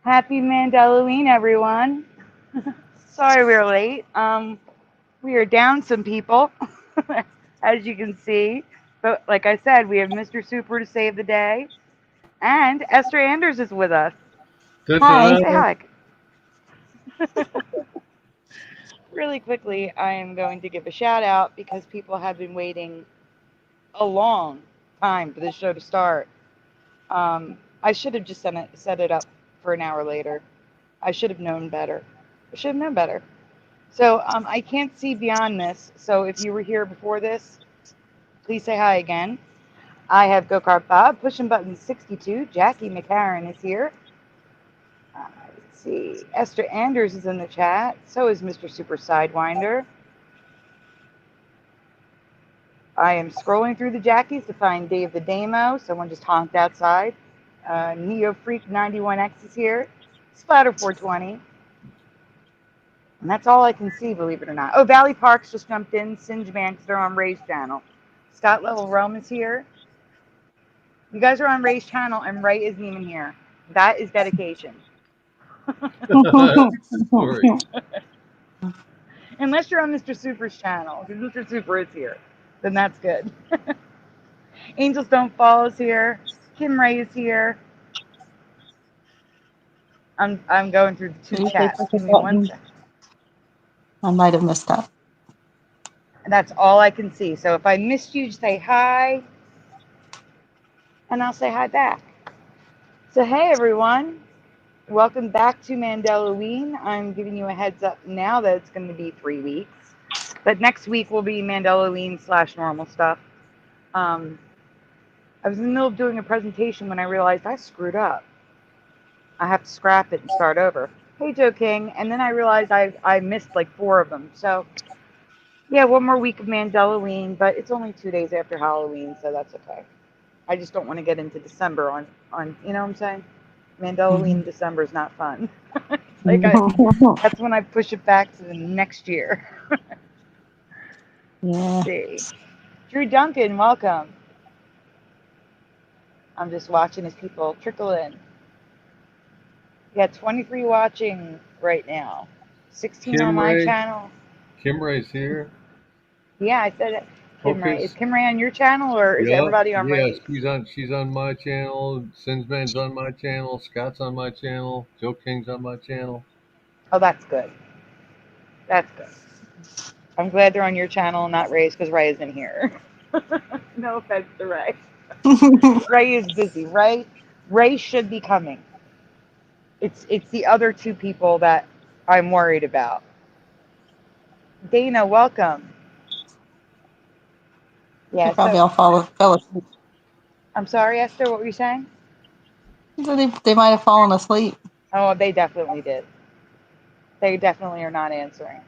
Happy Mandelaween, everyone. Sorry we're late. We are down some people, as you can see. But like I said, we have Mr. Super to save the day. And Esther Anders is with us. Hi. Say hi. Really quickly, I am going to give a shout out because people have been waiting a long time for this show to start. I should have just set it up for an hour later. I should have known better. So I can't see beyond this. So if you were here before this, please say hi again. I have Go-Kart Bob, pushing button 62. Jackie McCarran is here. Let's see. Esther Anders is in the chat. So is Mr. Super Sidewinder. I am scrolling through the Jackies to find Dave the Damo. Someone just honked outside. Neo Freak 91X is here. Splatter 420. And that's all I can see, believe it or not. Oh, Valley Parks just jumped in. Singe Man, because they're on Ray's channel. Scott Level Rome is here. You guys are on Ray's channel, and Ray isn't even here. That is dedication. Unless you're on Mr. Super's channel, because Mr. Super is here. Then that's good. Angels Don't Fall is here. Kim Ray is here. I'm going through the two chats. Give me 1 second. I might have missed that. And that's all I can see. So if I missed you, say hi. And I'll say hi back. So hey everyone. Welcome back to Mandelaween. I'm giving you a heads up now that it's going to be 3 weeks. But next week will be Mandelaween / normal stuff. I was in the middle of doing a presentation when I realized I screwed up. I have to scrap it and start over. Hey, Joe King. And then I realized I missed like 4 of them. So, yeah, 1 more week of Mandelaween, but it's only 2 days after Halloween, so that's okay. I just don't want to get into December on you know what I'm saying? Mandelaween in December is not fun. Like that's when I push it back to the next year. Yeah. Let's see. Drew Duncan, welcome. I'm just watching as people trickle in. We got 23 watching right now. 16 on my channel. Kim Ray's here. Yeah, I said it. Kim Ray. Is Kim Ray on your channel or is everybody on Ray? Yes, she's on my channel. Sinsman's on my channel. Scott's on my channel. Joe King's on my channel. Oh, that's good. That's good. I'm glad they're on your channel and not Ray's because Ray isn't here. No offense to Ray. Ray is busy. Ray should be coming. It's the other 2 people that I'm worried about. Dana, welcome. Yeah. probably So all fell asleep. I'm sorry, Esther. What were you saying? So they might have fallen asleep. Oh, they definitely did. They definitely are not answering.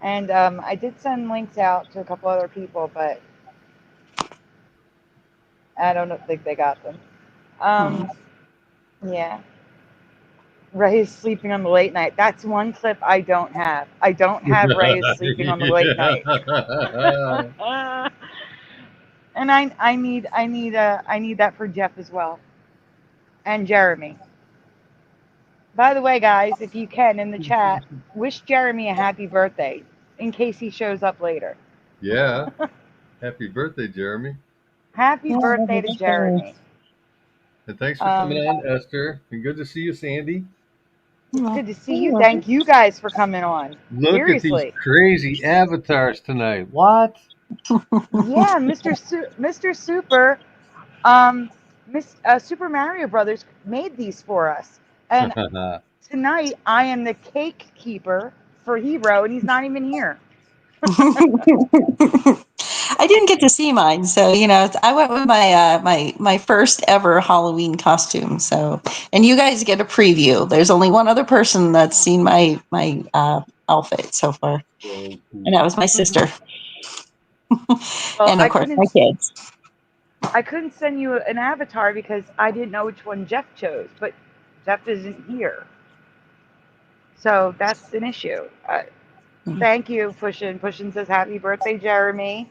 And I did send links out to a couple other people, but I don't think they got them. Hmm. Yeah. Ray is sleeping on the late night. That's one clip I don't have. I don't have Ray is sleeping on the late night. And I need that for Jeff as well. And Jeremy. By the way, guys, if you can in the chat, wish Jeremy a happy birthday in case he shows up later. Yeah. Happy birthday, Jeremy. Happy Yeah, birthday to that's Jeremy. And thanks for coming Um, on, Esther. And good to see you, Sandy. it's good to see you. Thank you guys for coming on. Look at these Seriously. crazy avatars tonight. What? Yeah, Mr. Super, Super Mario Brothers made these for us. And tonight I am the cake keeper for Hero, and he's not even here. I didn't get to see mine, so I went with my first ever Halloween costume. So, and you guys get a preview. There's only one other person that's seen my outfit so far, So and that cool. was my sister, Well, and of course my kids. I couldn't send you an avatar because I didn't know which one Jeff chose, but Jeff isn't here. So that's an issue. Thank you, Pushin. Pushin says, happy birthday, Jeremy.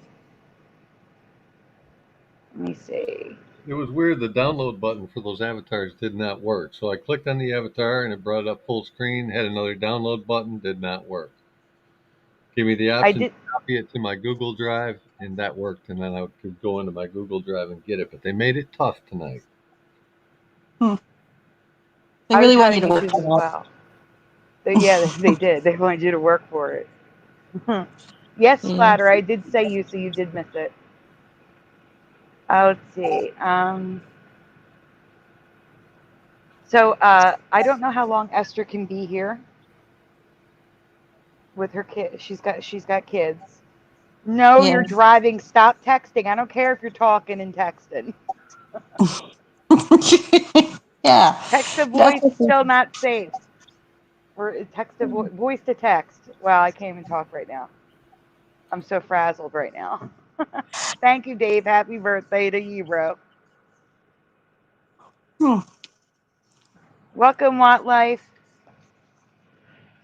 Let me see. It was weird. The download button for those avatars did not work. So I clicked on the avatar and it brought up full screen, had another download button, did not work. Gave me the I option to did. copy it to my Google Drive, and that worked. And then I could go into my Google Drive and get it. But they made it tough tonight. They I was really want you having to work issues for as well. Yeah, they did. They wanted you to work for it. Yes, that. Splatter. I did say you, so you did miss it. Let's see. So I don't know how long Esther can be here with her kid. She's got kids. No, Yeah. you're driving. Stop texting. I don't care if you're talking and texting. Yeah. Text to That's voice still not safe. Or text to voice to text. Wow, I can't even talk right now. I'm so frazzled right now. Thank you, Dave. Happy birthday to you, bro. Welcome, Watt Life.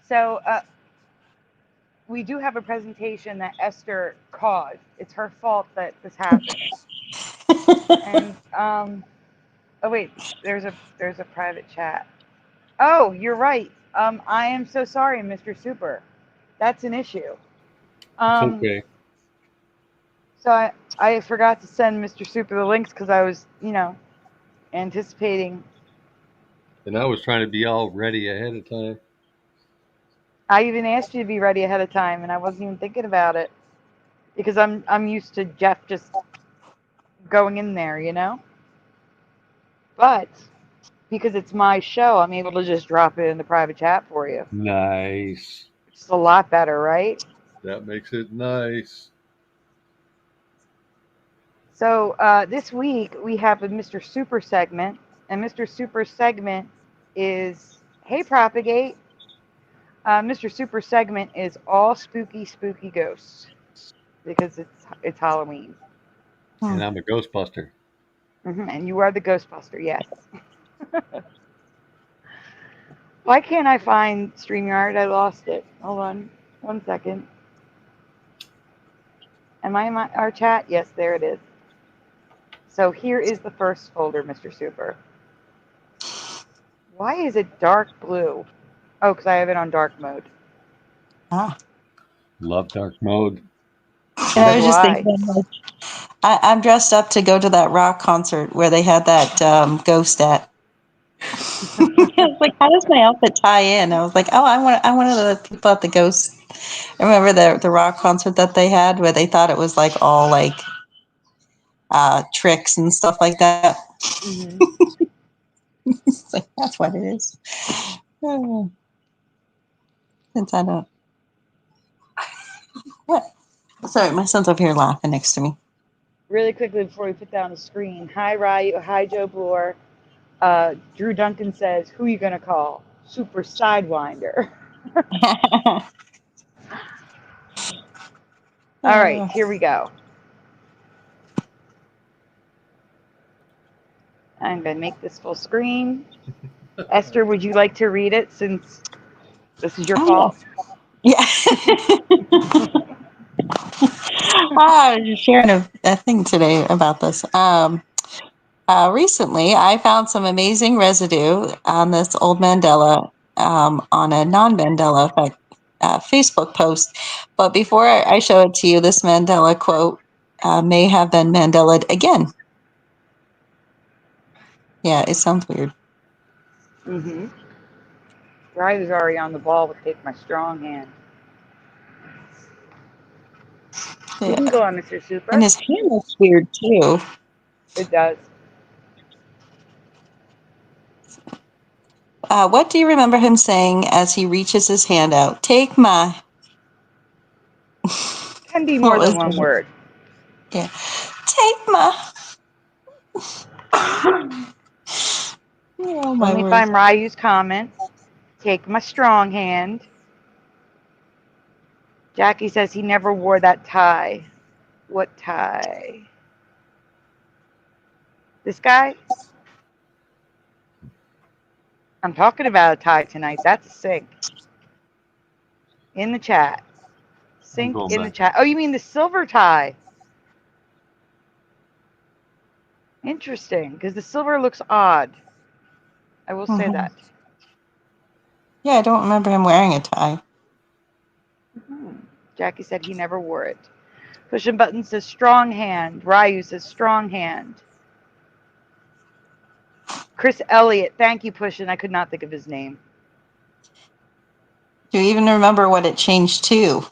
So we do have a presentation that Esther caused. It's her fault that this happened. And oh wait, there's a private chat. Oh, you're right. I am so sorry, Mr. Super. That's an issue. It's Um, okay. so I forgot to send Mr. Super the links because I was, anticipating. And I was trying to be all ready ahead of time. I even asked you to be ready ahead of time, and I wasn't even thinking about it because I'm used to Jeff just going in there, But because it's my show, I'm able to just drop it in the private chat for you, Nice. which is a lot better, right? That makes it nice. So this week we have a Mr. Super segment, and Mr. Super segment is Hey Propagate. Mr. Super segment is all spooky, spooky ghosts because it's Halloween. And I'm a Ghostbuster. And you are the Ghostbuster, yes. Why can't I find StreamYard? I lost it. Hold on 1 second. Am I in our chat? Yes, there it is. So here is the first folder, Mr. Super. Why is it dark blue? Oh, because I have it on dark mode. Love dark mode. And So I was do just I. thinking, like, I'm dressed up to go to that rock concert where they had that ghost at. I was like, how does my outfit tie in? I was like, oh, I wanted the people at the ghost. I remember the rock concert that they had where they thought it was like all like tricks and stuff like that. Mm-hmm. It's like that's what it is. Oh, since I don't. What? Sorry, my son's up here laughing next to me. really quickly before we put down the screen. Hi, Ryu. Hi, Joe Bloor. Drew Duncan says, who are you going to call? Super Sidewinder. All right, here we go. I'm going to make this full screen. Esther, would you like to read it since this is your fault? Yeah. I was just sharing a thing today about this. Recently, I found some amazing residue on this old Mandela on a non-Mandela effect Facebook post. But before I show it to you, this Mandela quote may have been Mandela again. Yeah, it sounds weird. Mm-hmm. Ryu's already on the ball with Take My Strong Hand. Yeah. You can go on, Mr. Super. And his hand looks weird too. It does. What do you remember him saying as he reaches his hand out? Take my. Can be What more than was one it? word. Yeah. Take my. Oh, my Let me word. find Ryu's comment. Take my strong hand. Jackie says he never wore that tie. What tie? This guy? I'm talking about a tie tonight. That's a sink. In the chat. Sink in the chat. Oh, you mean the silver tie? Interesting, because the silver looks odd. I will say that. Yeah, I don't remember him wearing a tie. Jackie said he never wore it. Pushing Button says strong hand. Ryu says strong hand. Chris Elliott, thank you, Pushin. I could not think of his name. Do you even remember what it changed to?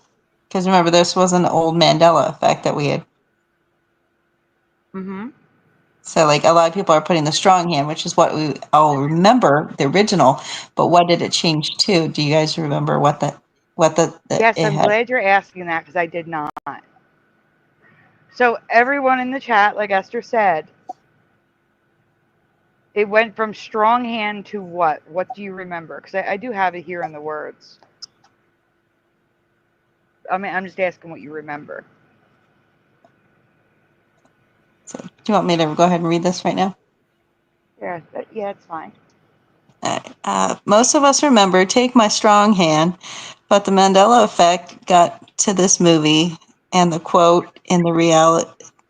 Because remember, this was an old Mandela effect that we had. Mm-hmm. So, like, a lot of people are putting the strong hand, which is what we all remember, the original. But what did it change to? Do you guys remember what the Yes, it I'm had? glad you're asking that because I did not. So everyone in the chat, like Esther said, it went from strong hand to what? What do you remember? Because I do have it here in the words. I mean, I'm just asking what you remember. So, do you want me to go ahead and read this right now? Yeah, it's fine. Most of us remember Take My Strong Hand, but the Mandela effect got to this movie, and the quote in the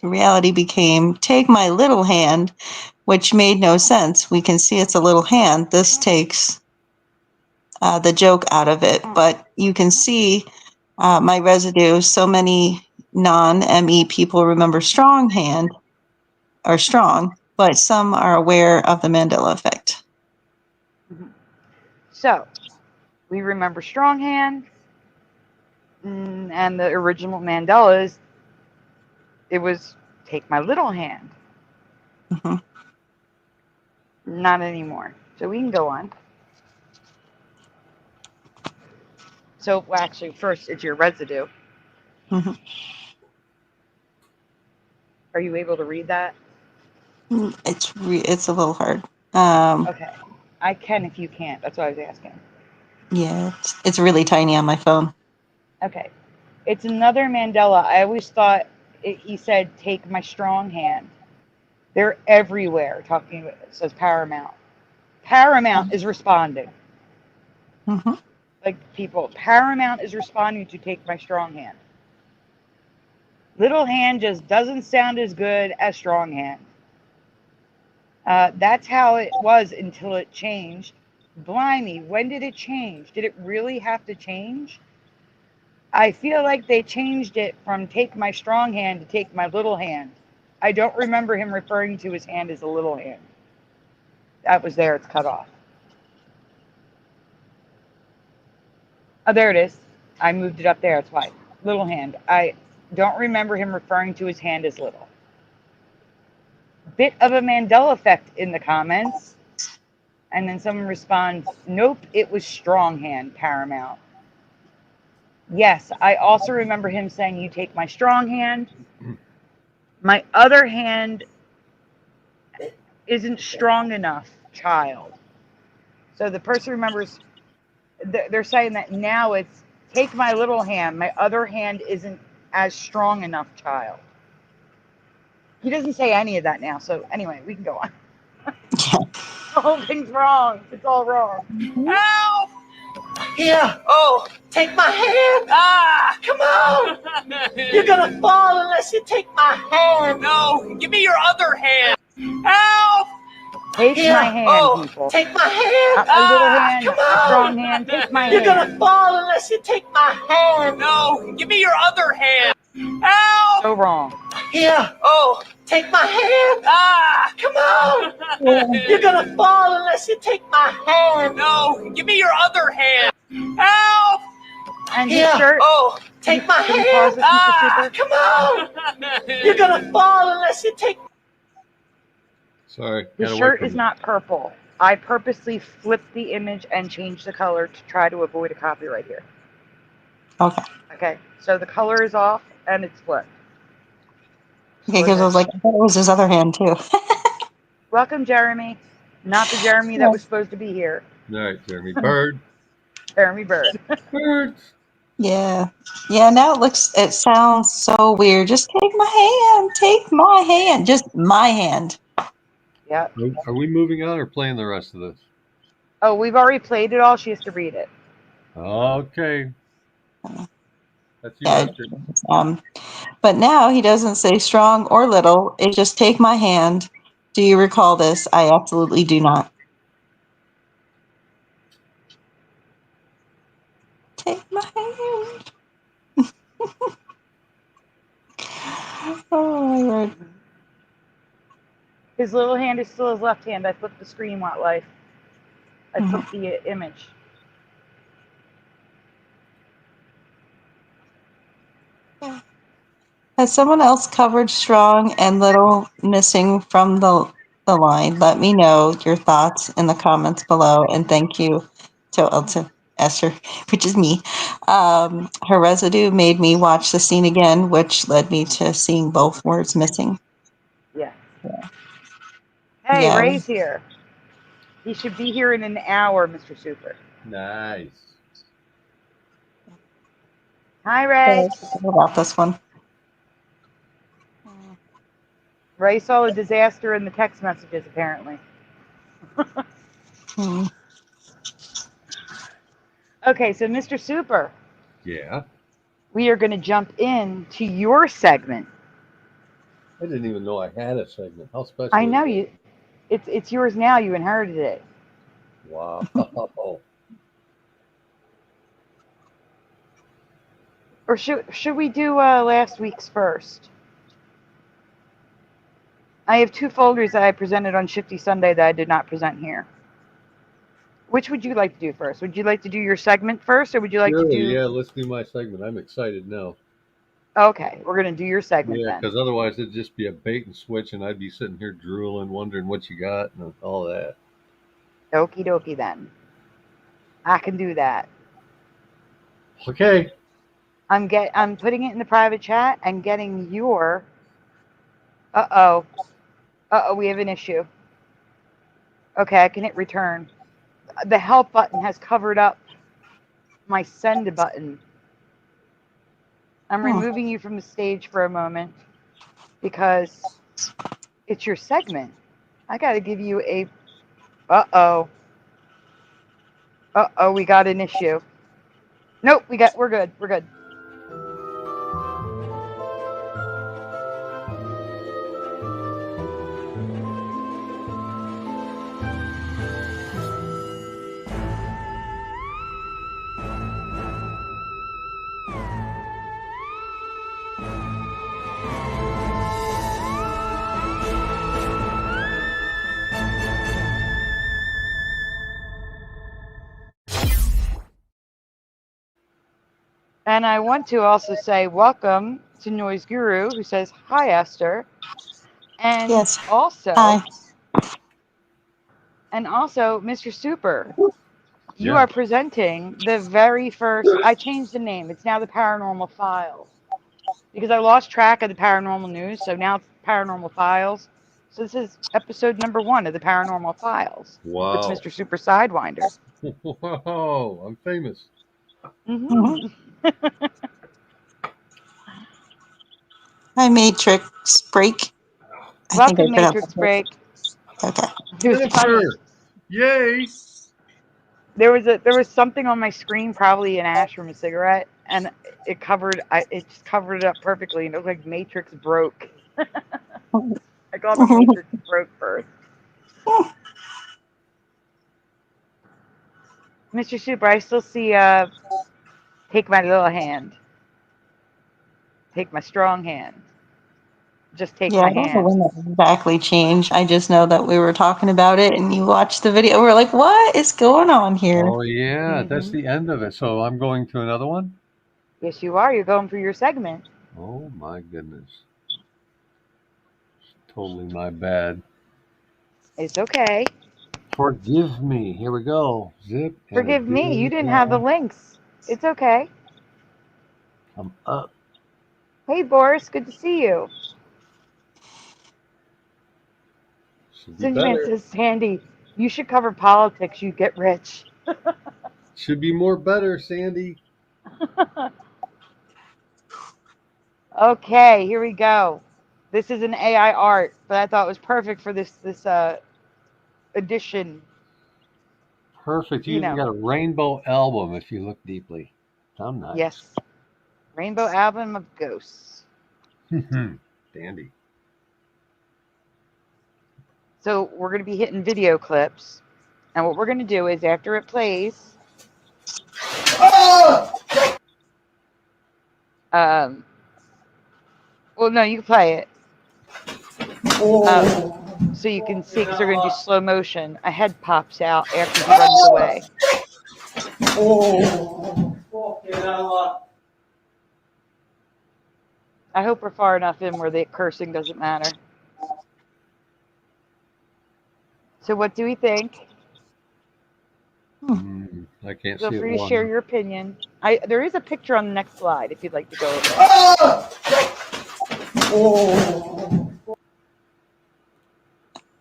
reality became Take My Little Hand, which made no sense. We can see it's a little hand. This takes the joke out of it, but you can see my residue. So many non-ME people remember strong hand or strong, but some are aware of the Mandela effect. Mm-hmm. So we remember strong hand, and the original Mandela's, it was Take My Little Hand. Mm-hmm. Not anymore. So we can go on. So well, actually, first it's your residue. Mm-hmm. Are you able to read that? It's a little hard. Okay, I can if you can't. That's what I was asking. Yeah, it's really tiny on my phone. Okay, it's another Mandela. I always thought he said, "Take my strong hand." They're everywhere. Talking. It says Paramount. Paramount is responding. Mm-hmm. Like people, Paramount is responding to Take My Strong Hand. Little hand just doesn't sound as good as strong hand. That's how it was until it changed. Blimey, when did it change? Did it really have to change? I feel like they changed it from Take My Strong Hand to Take My Little Hand. I don't remember him referring to his hand as a little hand. That was there, it's cut off. Oh, there it is. I moved it up there, that's why. Little hand. I don't remember him referring to his hand as little. Bit of a Mandela effect in the comments. And then someone responds, nope, it was strong hand, Paramount. Yes, I also remember him saying, you take my strong hand. My other hand isn't strong enough, child. So the person remembers, they're saying that now it's take my little hand. My other hand isn't as strong enough, child. He doesn't say any of that now. So anyway, we can go on. The whole thing's wrong. It's all wrong. Help! Here. Oh, take my hand. Ah, come on. You're gonna fall unless you take my hand. No, give me your other hand. Help! Take Here. my hand, Oh, people. take my hand. Not my little Ah, hand, come not my on. strong hand. Take my You're hand. gonna fall unless you take my hand. No, give me your other hand. Help! So wrong. Here. Oh, take my hand. Ah, come on. You're gonna fall unless you take my hand. No, give me your other hand. Help! And his Here. shirt. Oh, take my Can we pause hand. this, Mr. Ah, Super? come on. You're gonna fall unless you take. Sorry. His Gotta shirt wait is for not purple. I purposely flipped the image and changed the color to try to avoid a copyright here. Okay. Okay, so the color is off and it's flipped. Okay, because I was like, I thought it was his other hand too. Welcome, Jeremy. Not the Jeremy that was supposed to be here. All right, Jeremy. Bird. Jeremy Bird. Bird. Yeah. Yeah, now it sounds so weird. Just take my hand. Take my hand. Just my hand. Yep. Are we moving on or playing the rest of this? Oh, we've already played it all. She has to read it. Okay. That's you, Yeah. Esther. But now he doesn't say strong or little. It just take my hand. Do you recall this? I absolutely do not. Take my hand. Oh my word. His little hand is still his left hand. I flipped the screen, what life. I flipped the image. Has someone else covered strong and little missing from the line? Let me know your thoughts in the comments below. And thank you to Esther, which is me. Her residue made me watch the scene again, which led me to seeing both words missing. Yeah. Hey, Yeah. Ray's here. He should be here in an hour, Mr. Super. Nice. Hi, Ray. About this one. Ray saw a disaster in the text messages, apparently. Okay, so Mr. Super. Yeah. We are going to jump into your segment. I didn't even know I had a segment. How special I is know that? you. It's yours now. You inherited it. Wow. Or should we do last week's first? I have 2 folders that I presented on Shifty Sunday that I did not present here. Which would you like to do first? Would you like to do your segment first, or would you like to do? Yeah, let's do my segment. I'm excited now. Okay, we're gonna do your segment Yeah, then. because otherwise it'd just be a bait and switch, and I'd be sitting here drooling, wondering what you got and all that. Okie dokie then. I can do that. Okay. I'm putting it in the private chat and getting your. Uh oh, we have an issue. Okay, I can hit return. The help button has covered up my send button. I'm removing you from the stage for a moment because it's your segment. I got to give you a. Uh oh, we got an issue. Nope, we're good. We're good. And I want to also say welcome to Noise Guru, who says, hi, Esther. And Yes. also, Hi. Mr. Super, you Yeah. are presenting the very first, I changed the name. It's now the Paranormal Files. because I lost track of the paranormal news. So now it's paranormal files. So this is episode number 1 of the paranormal files with Wow. Mr. Super Sidewinder. Whoa, I'm famous. Mm-hmm. Hi, Matrix break. Welcome, Matrix break. Okay. It was funny. Yay! There was something on my screen, probably an ash from a cigarette, and it just covered it up perfectly, and it looked like Matrix broke. I thought the Matrix broke first. Mr. Super, I still see take my little hand. Take my strong hand. Just take Yeah, my I don't know hand. when that exactly changed. I just know that we were talking about it and you watched the video. We're like, what is going on here? Oh, yeah, that's the end of it. So I'm going to another one? Yes, you are. You're going for your segment. Oh, my goodness. It's totally my bad. It's okay. Forgive me. Here we go. Zip. Forgive me. You didn't have the links. It's okay. Come up. Hey, Boris. Good to see you. Singerman says, Sandy, you should cover politics. You get rich. Should be more better, Sandy. Okay, here we go. This is an AI art, but I thought it was perfect for this edition. Perfect. You even got a rainbow album if you look deeply. How nice. Yes. Rainbow album of ghosts. Dandy. So we're going to be hitting video clips. And what we're going to do is after it plays... well, no, you can play it. So you can see, because they're going to do slow motion. A head pops out after he runs away. I hope we're far enough in where the cursing doesn't matter. So what do we think? I can't see it. Feel free to share your opinion. There is a picture on the next slide if you'd like to go over it.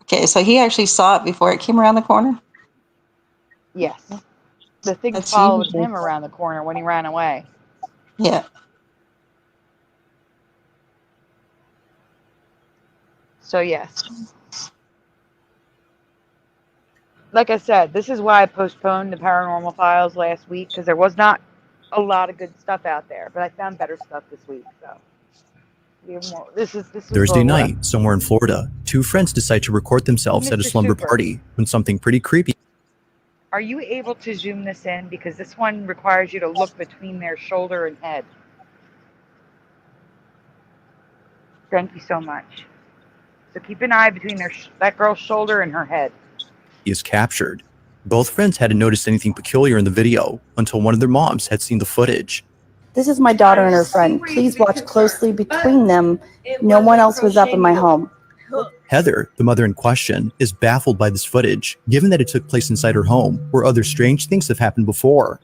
Okay, so he actually saw it before it came around the corner? Yes. The thing followed him around the corner when he ran away. Yeah. So, yes. Like I said, this is why I postponed the Paranormal Files last week, because there was not a lot of good stuff out there, but I found better stuff this week, so. This is Thursday night, somewhere in Florida, two friends decide to record themselves at a slumber party when something pretty creepy. Are you able to zoom this in? Because this one requires you to look between their shoulder and head. Thank you so much. So keep an eye between that girl's shoulder and her head. Is captured. Both friends hadn't noticed anything peculiar in the video until one of their moms had seen the footage. This is my daughter and her friend. Please watch closely between them. No one else was up in my home. Heather, the mother in question, is baffled by this footage, given that it took place inside her home, where other strange things have happened before.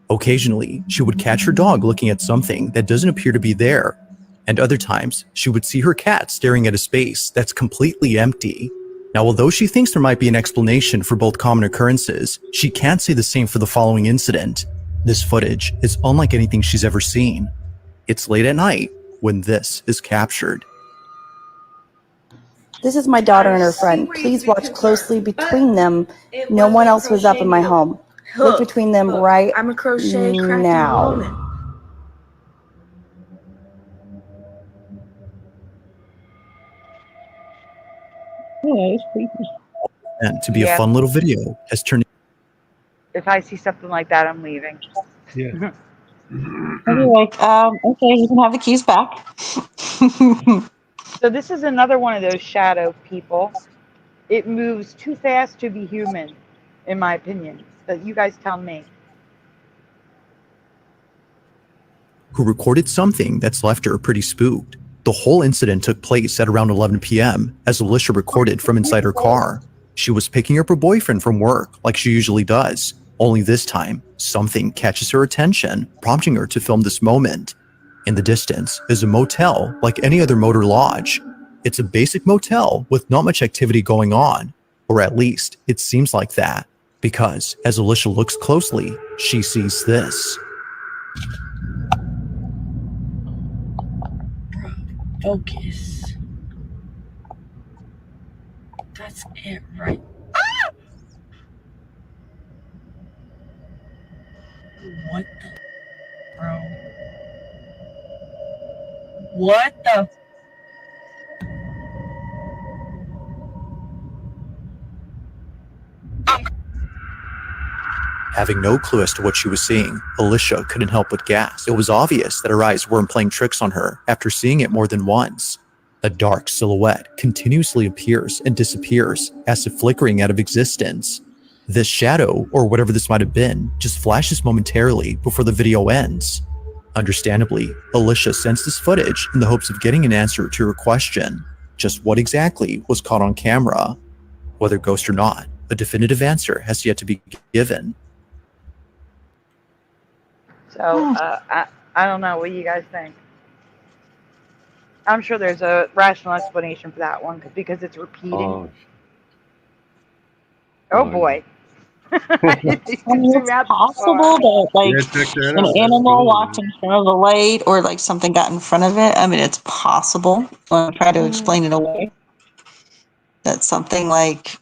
Occasionally, she would catch her dog looking at something that doesn't appear to be there, and other times, she would see her cat staring at a space that's completely empty. Now, although she thinks there might be an explanation for both common occurrences, she can't say the same for the following incident. This footage is unlike anything she's ever seen. It's late at night when this is captured. This is my daughter and her friend. Please watch closely between them. No one else was up in my home. Look between them right now. Yeah, it's creepy. And to be a fun little video has turned. If I see something like that, I'm leaving. Yeah. Anyway, okay, you can have the keys back. So this is another one of those shadow people. It moves too fast to be human, in my opinion. But you guys tell me. Who recorded something that's left her pretty spooked. The whole incident took place at around 11 p.m. as Alicia recorded from inside her car. She was picking up her boyfriend from work like she usually does. Only this time, something catches her attention, prompting her to film this moment. In the distance is a motel like any other motor lodge. It's a basic motel with not much activity going on, or at least it seems like that, because as Alicia looks closely, she sees this. Focus. That's it, right? What the, bro? What the? Having no clue as to what she was seeing, Alicia couldn't help but gasp. It was obvious that her eyes weren't playing tricks on her after seeing it more than once. A dark silhouette continuously appears and disappears as if flickering out of existence. This shadow, or whatever this might have been, just flashes momentarily before the video ends. Understandably, Alicia sends this footage in the hopes of getting an answer to her question. Just what exactly was caught on camera? Whether ghost or not, a definitive answer has yet to be given. So I don't know. What do you guys think? I'm sure there's a rational explanation for that one because it's repeating. Oh boy. I mean, it's possible that like an animal walked in front of the light or like something got in front of it. I mean, it's possible. I'll try to explain it away. That something like,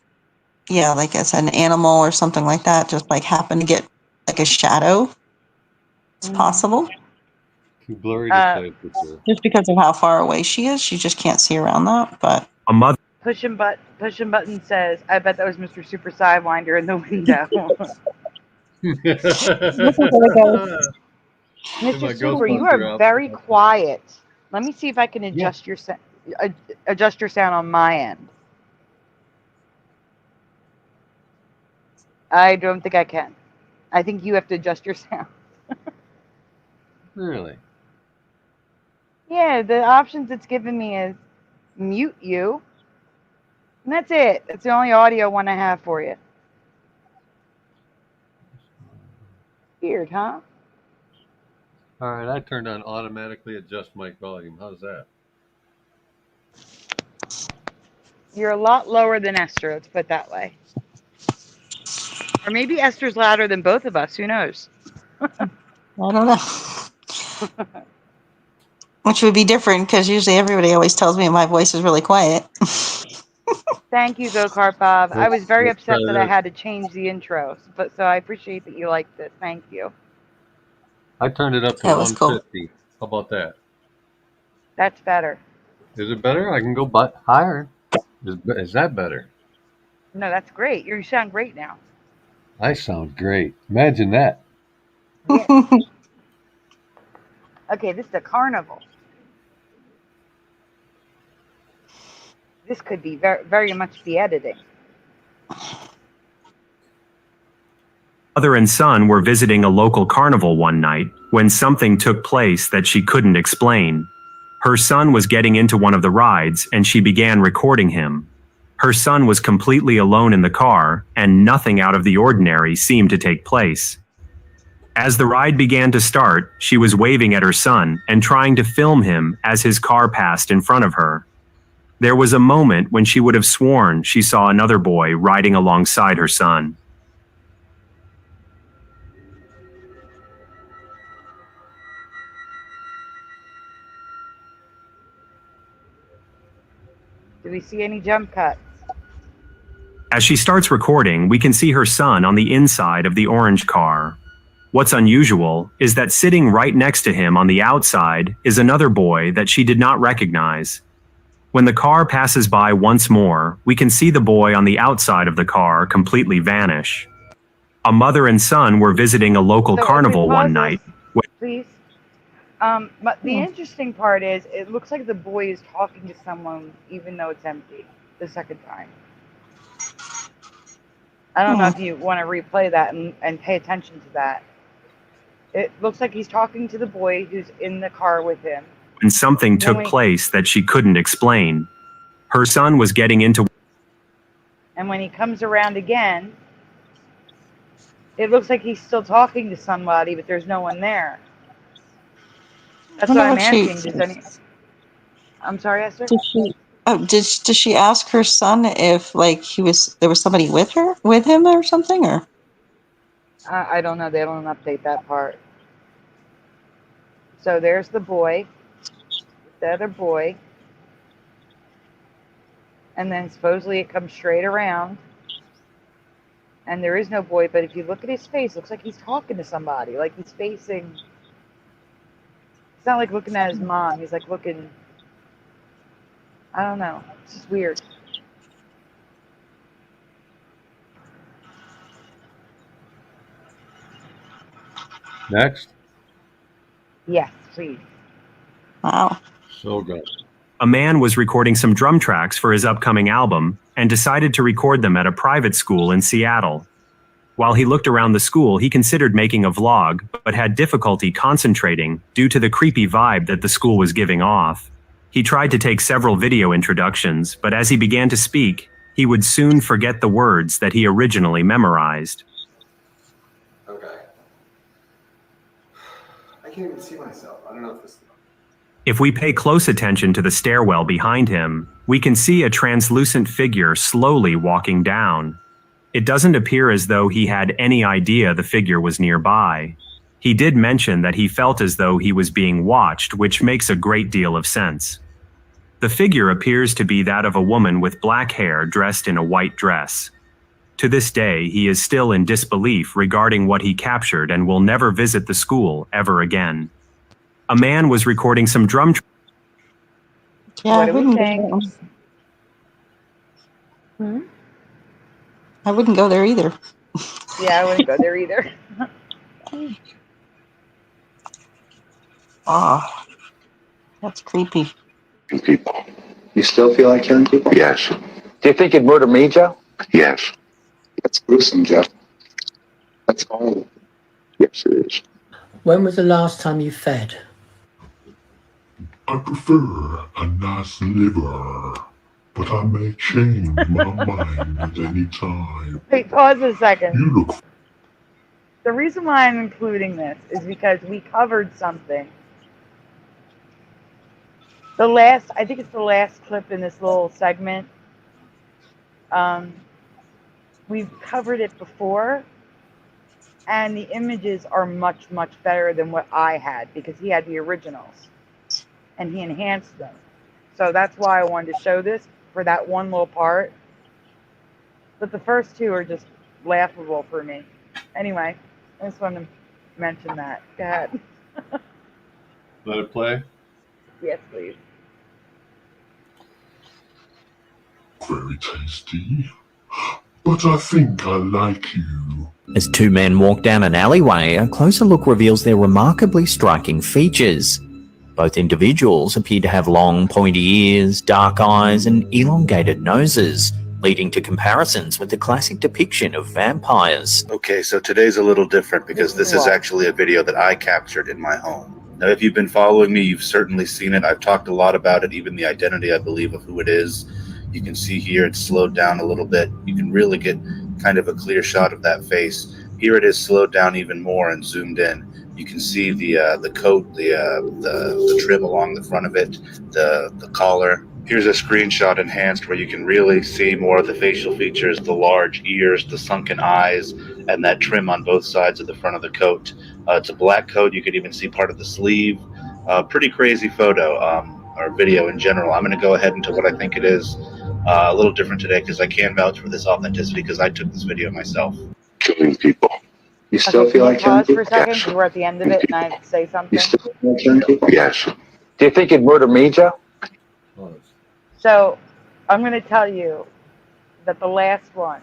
yeah, like I said, an animal or something like that just like happened to get like a shadow. It's possible. Too blurry to say for sure. Just because of how far away she is, she just can't see around that. But a mother. Pushing button says, I bet that was Mr. Super Sidewinder in the window. Mr. Super, you are very quiet. Let me see if I can adjust your sound on my end. I don't think I can. I think you have to adjust your sound. Really? Yeah, the options it's given me is mute you. And that's it. That's the only audio one I have for you. Weird, huh? All right, I turned on automatically adjust mic volume. How's that? You're a lot lower than Esther, let's put it that way. Or maybe Esther's louder than both of us. Who knows? I don't know. Which would be different because usually everybody always tells me my voice is really quiet. Thank you, Go-Kart Bob. I was very upset that I had to change the intro, but so I appreciate that you liked it. Thank you. I turned it up to 150. Cool. How about that? That's better. Is it better? I can go higher. Is that better? No, that's great. You sound great now. I sound great. Imagine that. Yeah. Okay, this is a carnival. This could be very, very much the editing. Mother and son were visiting a local carnival one night when something took place that she couldn't explain. Her son was getting into one of the rides and she began recording him. Her son was completely alone in the car and nothing out of the ordinary seemed to take place. As the ride began to start, she was waving at her son and trying to film him as his car passed in front of her. There was a moment when she would have sworn she saw another boy riding alongside her son. Do we see any jump cuts? As she starts recording, we can see her son on the inside of the orange car. What's unusual is that sitting right next to him on the outside is another boy that she did not recognize. When the car passes by once more, we can see the boy on the outside of the car completely vanish. A mother and son were visiting a local carnival one night. Please. But the interesting part is it looks like the boy is talking to someone even though it's empty the second time. I don't know if you want to replay that and pay attention to that. It looks like he's talking to the boy who's in the car with him. And something took place that she couldn't explain. Her son was getting into... And when he comes around again, it looks like he's still talking to somebody, but there's no one there. That's what I'm asking. I'm sorry, Esther? Does she ask her son if like there was somebody with him or something, or? I don't know. They don't update that part. So there's the boy, the other boy, and then supposedly it comes straight around, and there is no boy. But if you look at his face, it looks like he's talking to somebody. Like he's facing. It's not like looking at his mom. He's like looking. I don't know. It's just weird. Next. Yes, please. Wow. So good. A man was recording some drum tracks for his upcoming album and decided to record them at a private school in Seattle. While he looked around the school, he considered making a vlog, but had difficulty concentrating due to the creepy vibe that the school was giving off. He tried to take several video introductions, but as he began to speak, he would soon forget the words that he originally memorized. Okay. I can't even see myself. I don't know if this... If we pay close attention to the stairwell behind him, we can see a translucent figure slowly walking down. It doesn't appear as though he had any idea the figure was nearby. He did mention that he felt as though he was being watched, which makes a great deal of sense. The figure appears to be that of a woman with black hair dressed in a white dress. To this day, he is still in disbelief regarding what he captured and will never visit the school ever again. A man was recording some drum. Yeah, what do we think? I wouldn't go there either. Yeah, I wouldn't go there either. Oh, that's creepy. People. You still feel like killing people? Yes. Do you think you'd murder me, Joe? Yes. That's gruesome, Joe. That's all. Yes, it is. When was the last time you fed? I prefer a nice liver, but I may change my mind at any time. Wait, pause a second. You look... The reason why I'm including this is because we covered something. I think it's the last clip in this little segment. We've covered it before, and the images are much, much better than what I had because he had the originals and he enhanced them. So that's why I wanted to show this for that one little part. But the first two are just laughable for me. Anyway, I just wanted to mention that. Go ahead. Let it play? Yes, please. Very tasty, but I think I like you. As two men walk down an alleyway, a closer look reveals their remarkably striking features. Both individuals appear to have long, pointy ears, dark eyes, and elongated noses, leading to comparisons with the classic depiction of vampires. Okay, so today's a little different because this is actually a video that I captured in my home. Now, if you've been following me, you've certainly seen it. I've talked a lot about it, even the identity, I believe, of who it is. You can see here it's slowed down a little bit. You can really get kind of a clear shot of that face. Here it is slowed down even more and zoomed in. You can see the coat, the trim along the front of it, the collar. Here's a screenshot enhanced where you can really see more of the facial features, the large ears, the sunken eyes, and that trim on both sides of the front of the coat. It's a black coat. You could even see part of the sleeve. Pretty crazy photo or video in general. I'm going to go ahead into what I think it is. A little different today because I can vouch for this authenticity because I took this video myself. Killing people. You still feel like killing people? Pause for a second. Yes. We're at the end of it, and I have to say something. You still feel like killing people? Yes. Do you think you'd murder me, Joe? So I'm going to tell you that the last one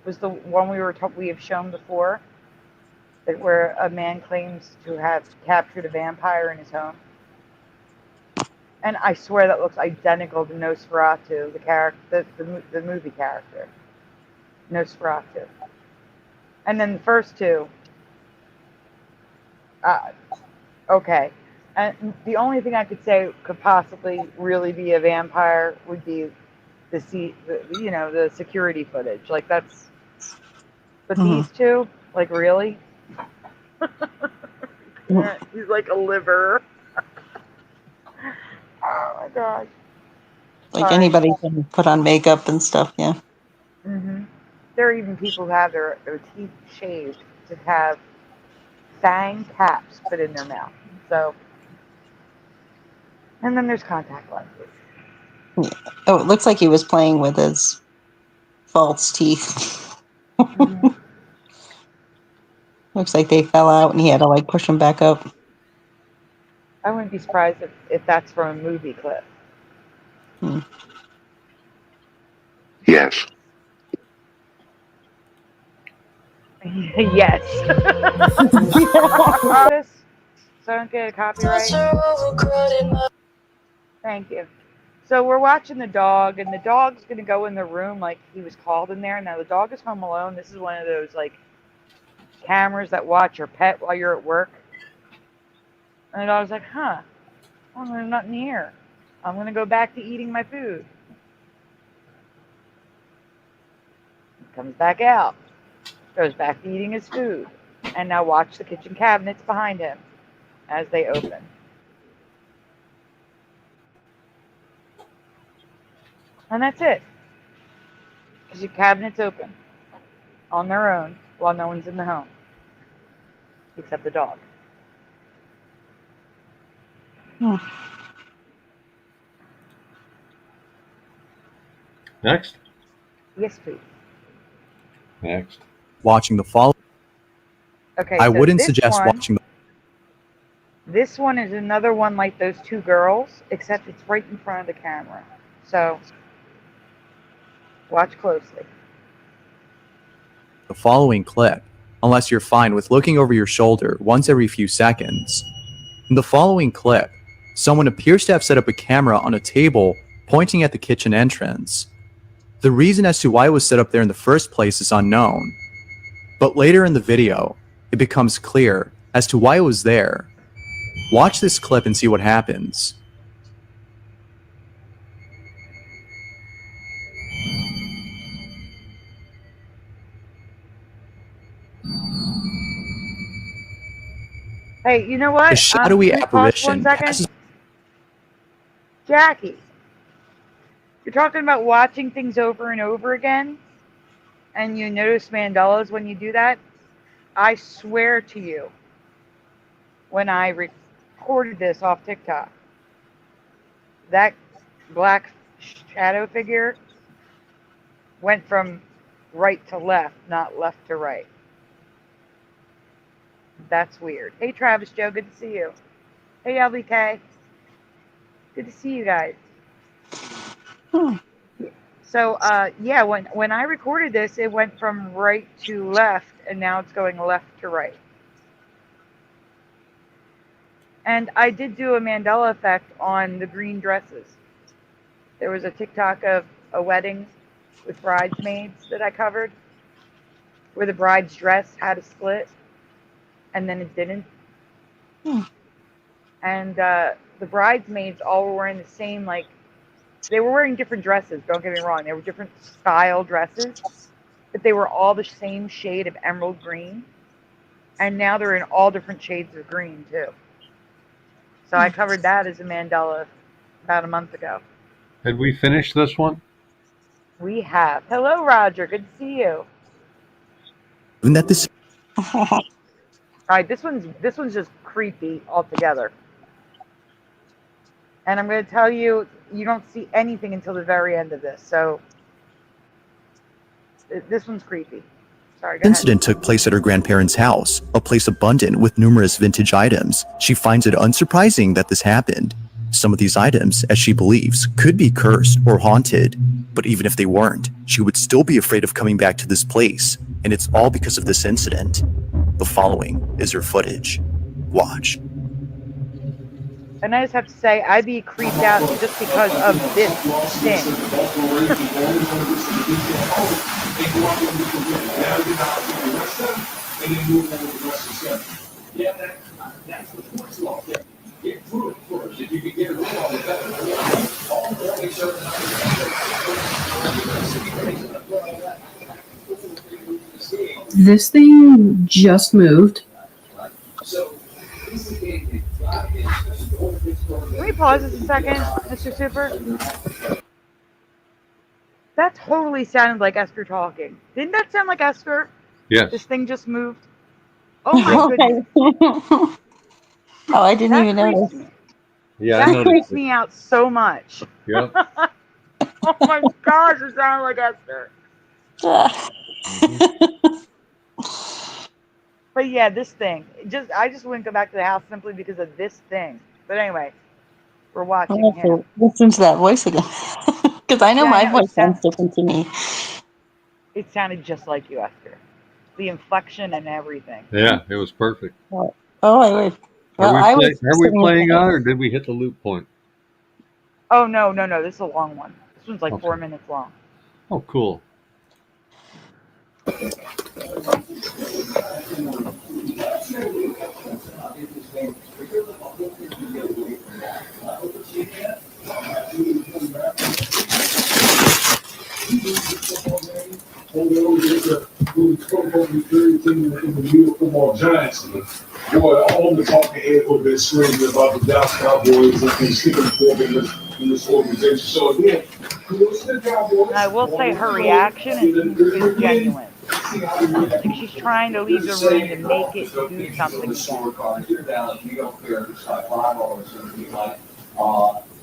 was the one we have shown before, that where a man claims to have captured a vampire in his home. And I swear that looks identical to Nosferatu, the character, the movie character, Nosferatu. And then the first two, okay. And the only thing I could say could possibly really be a vampire would be the security footage. Like that's, but these two, like really, he's like a liver. my gosh. Like Sorry. anybody can put on makeup and stuff, yeah. Mm-hmm. There are even people who have their teeth shaved to have fang caps put in their mouth. So, and then there's contact lenses. Yeah. Oh, it looks like he was playing with his false teeth. Mm-hmm. Looks like they fell out and he had to like push them back up. I wouldn't be surprised if that's from a movie clip. Yes. Yes. So I don't get a copyright. Thank you. So we're watching the dog, and the dog's going to go in the room like he was called in there. Now the dog is home alone. This is one of those like cameras that watch your pet while you're at work. And the dog's like, huh, oh, there's nothing here. I'm going to go back to eating my food. Comes back out. Goes back to eating his food. And now watch the kitchen cabinets behind him as they open. And that's it. Because your cabinets open on their own while no one's in the home. Except the dog. Next. Yes, please. Next. Watching the follow. Okay. I so wouldn't this suggest one, watching the. This one is another one like those two girls, except it's right in front of the camera. So, watch closely. The following clip, unless you're fine with looking over your shoulder once every few seconds. In the following clip, someone appears to have set up a camera on a table pointing at the kitchen entrance. The reason as to why it was set up there in the first place is unknown, but later in the video, it becomes clear as to why it was there. Watch this clip and see what happens. Hey, you know what? A shadowy Can we pause apparition 1 second? passes. Jackie, you're talking about watching things over and over again, and you notice Mandelas when you do that. I swear to you, when I recorded this off TikTok, that black shadow figure went from right to left, not left to right. That's weird. Hey, Travis Joe, good to see you. Hey, LBK. Good to see you guys. So, yeah, when I recorded this, it went from right to left, and now it's going left to right. And I did do a Mandela effect on the green dresses. There was a TikTok of a wedding with bridesmaids that I covered, where the bride's dress had a split, and then it didn't. And the bridesmaids all were wearing the same, like, they were wearing different dresses, don't get me wrong. They were different style dresses, but they were all the same shade of emerald green. And now they're in all different shades of green, too. So I covered that as a Mandela about a month ago. Had we finished this one? We have. Hello, Roger. Good to see you. Isn't that this? All right, this one's just creepy altogether. And I'm going to tell you, you don't see anything until the very end of this. So this one's creepy. Sorry, go ahead. Incident took place at her grandparents' house, a place abundant with numerous vintage items. She finds it unsurprising that this happened. Some of these items, as she believes, could be cursed or haunted. But even if they weren't, she would still be afraid of coming back to this place. And it's all because of this incident. The following is her footage. Watch. And I just have to say, I'd be creeped out just because of this thing. This thing just moved. Let me pause this a second, Mr. Super? That totally sounded like Esther talking. Didn't that sound like Esther? Yes. This thing just moved. Oh my goodness. Oh, I didn't even notice. Yeah, I That noticed creeps it. me out so much. Yep. Oh my gosh, it sounded like Esther. But yeah, this thing. I just wouldn't go back to the house simply because of this thing. But anyway, we're watching I'll have him. to listen to that voice again. Because I know Yeah, my I know, voice sounds different to me. It sounded just like you, Esther. The inflection and everything. Yeah, it was perfect. Oh, I would. Well, Are I we, was are we sitting playing there. on, or did we hit the loop point? Oh, no. This is a long one. This one's like Okay. 4 minutes long. Oh, cool. Football giants. Boy, all the talking head would have been screaming about the Dallas Cowboys and sticking forward in this organization. So again, And I will say her reaction is genuine. Like she's trying to leave the room to make it do something again.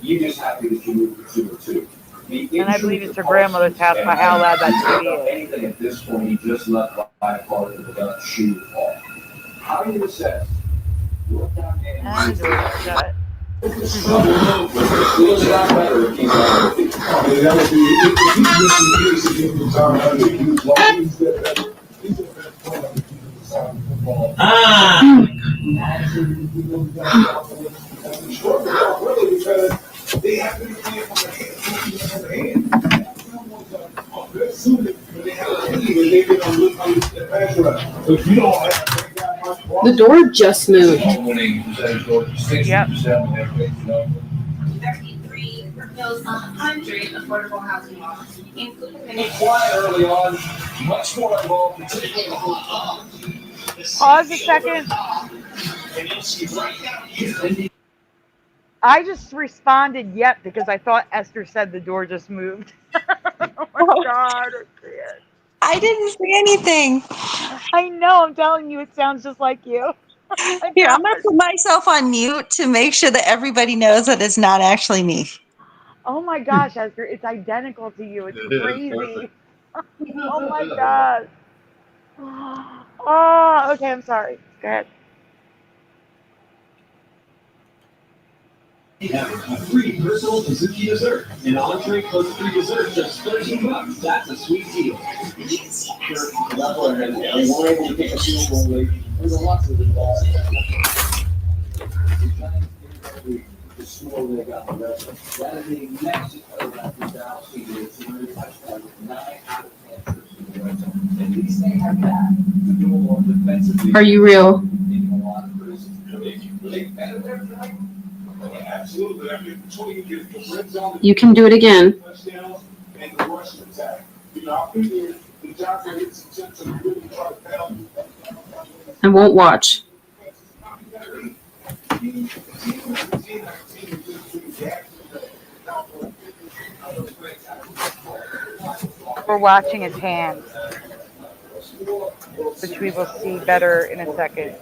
You just have to get you moved to 2 or 2. And I believe it's her grandmother's house by how loud that TV is. Anything at this point, you just left by a part of the shoe fall. How do you assess? And the door's shut. The door just moved. Yep. 33 propose 100 affordable housing laws, including Early on, much more involved. Pause a second. I just responded yep because I thought Esther said the door just moved. Oh my God. I didn't say anything. I know. I'm telling you, it sounds just like you. Here, I'm going to put myself on mute to make sure that everybody knows that it's not actually me. Oh my gosh, Esther, it's identical to you. It's crazy. Oh my God. Oh, okay, I'm sorry. Go ahead. You have a free personal Suzuki dessert. An entree plus free dessert, just $13. That's a sweet deal. Sure, that's what I had. We were able to take a few more late. There's a lot of involved. The store they got the rest. That is the next that Dallas is really touchdown with 9 out of 10 trips to the red zone. At least they have that to do more defensively. Are you real? In a lot of You can do it again. I won't watch. We're watching his hands, which we will see better in a second.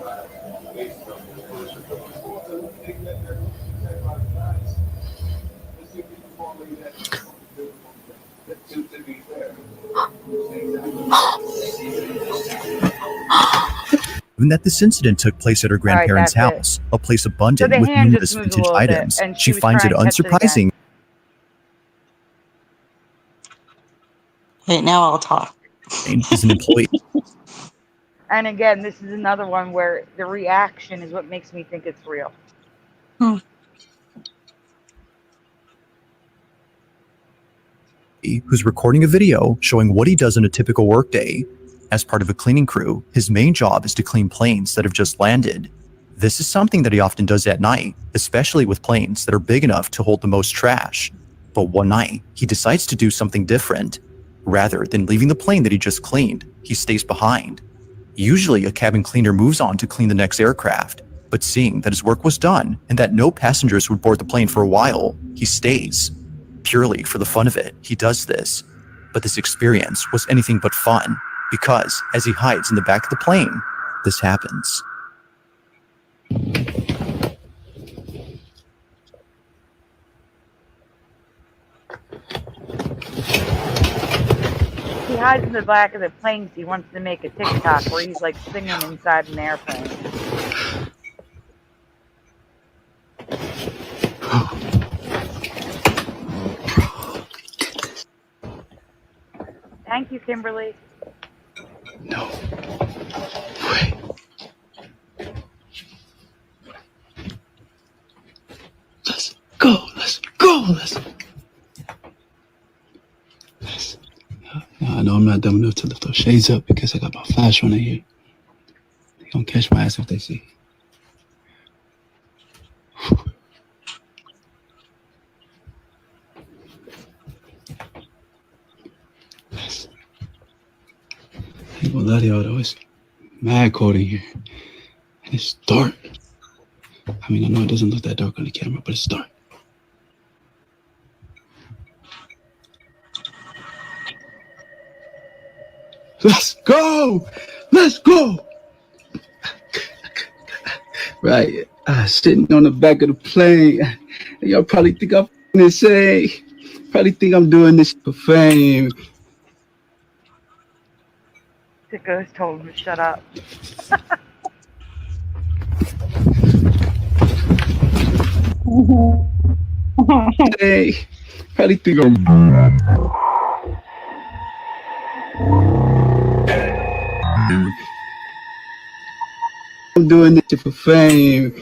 Given that this incident took place at her grandparents' house, a place abundant with numerous vintage items, she finds it unsurprising. Okay, now I'll talk. Is an employee. And again, this is another one where the reaction is what makes me think it's real. Who's recording a video showing what he does on a typical workday. As part of a cleaning crew, his main job is to clean planes that have just landed. This is something that he often does at night, especially with planes that are big enough to hold the most trash. But one night, he decides to do something different. Rather than leaving the plane that he just cleaned, he stays behind. Usually, a cabin cleaner moves on to clean the next aircraft, But seeing that his work was done and that no passengers would board the plane for a while, he stays. Purely for the fun of it, he does this. But this experience was anything but fun, because as he hides in the back of the plane, this happens. He hides in the back of the plane because he wants to make a TikTok where he's like singing inside an airplane. Thank you, Kimberly. No. Wait. Let's go. Let's go. Let's. I know I'm not dumb enough to lift those shades up because I got my flash on in here. They gonna catch my ass if they see. Yes. I ain't gonna lie to y'all though, it's mad cold in here. And it's dark. I mean, I know it doesn't look that dark on the camera, but it's dark. Let's go! Let's go! Right, sitting on the back of the plane. Y'all probably think I'm insane. Probably think I'm doing this for fame. The ghost told him to shut up. Hey, probably think I'm doing this for fame.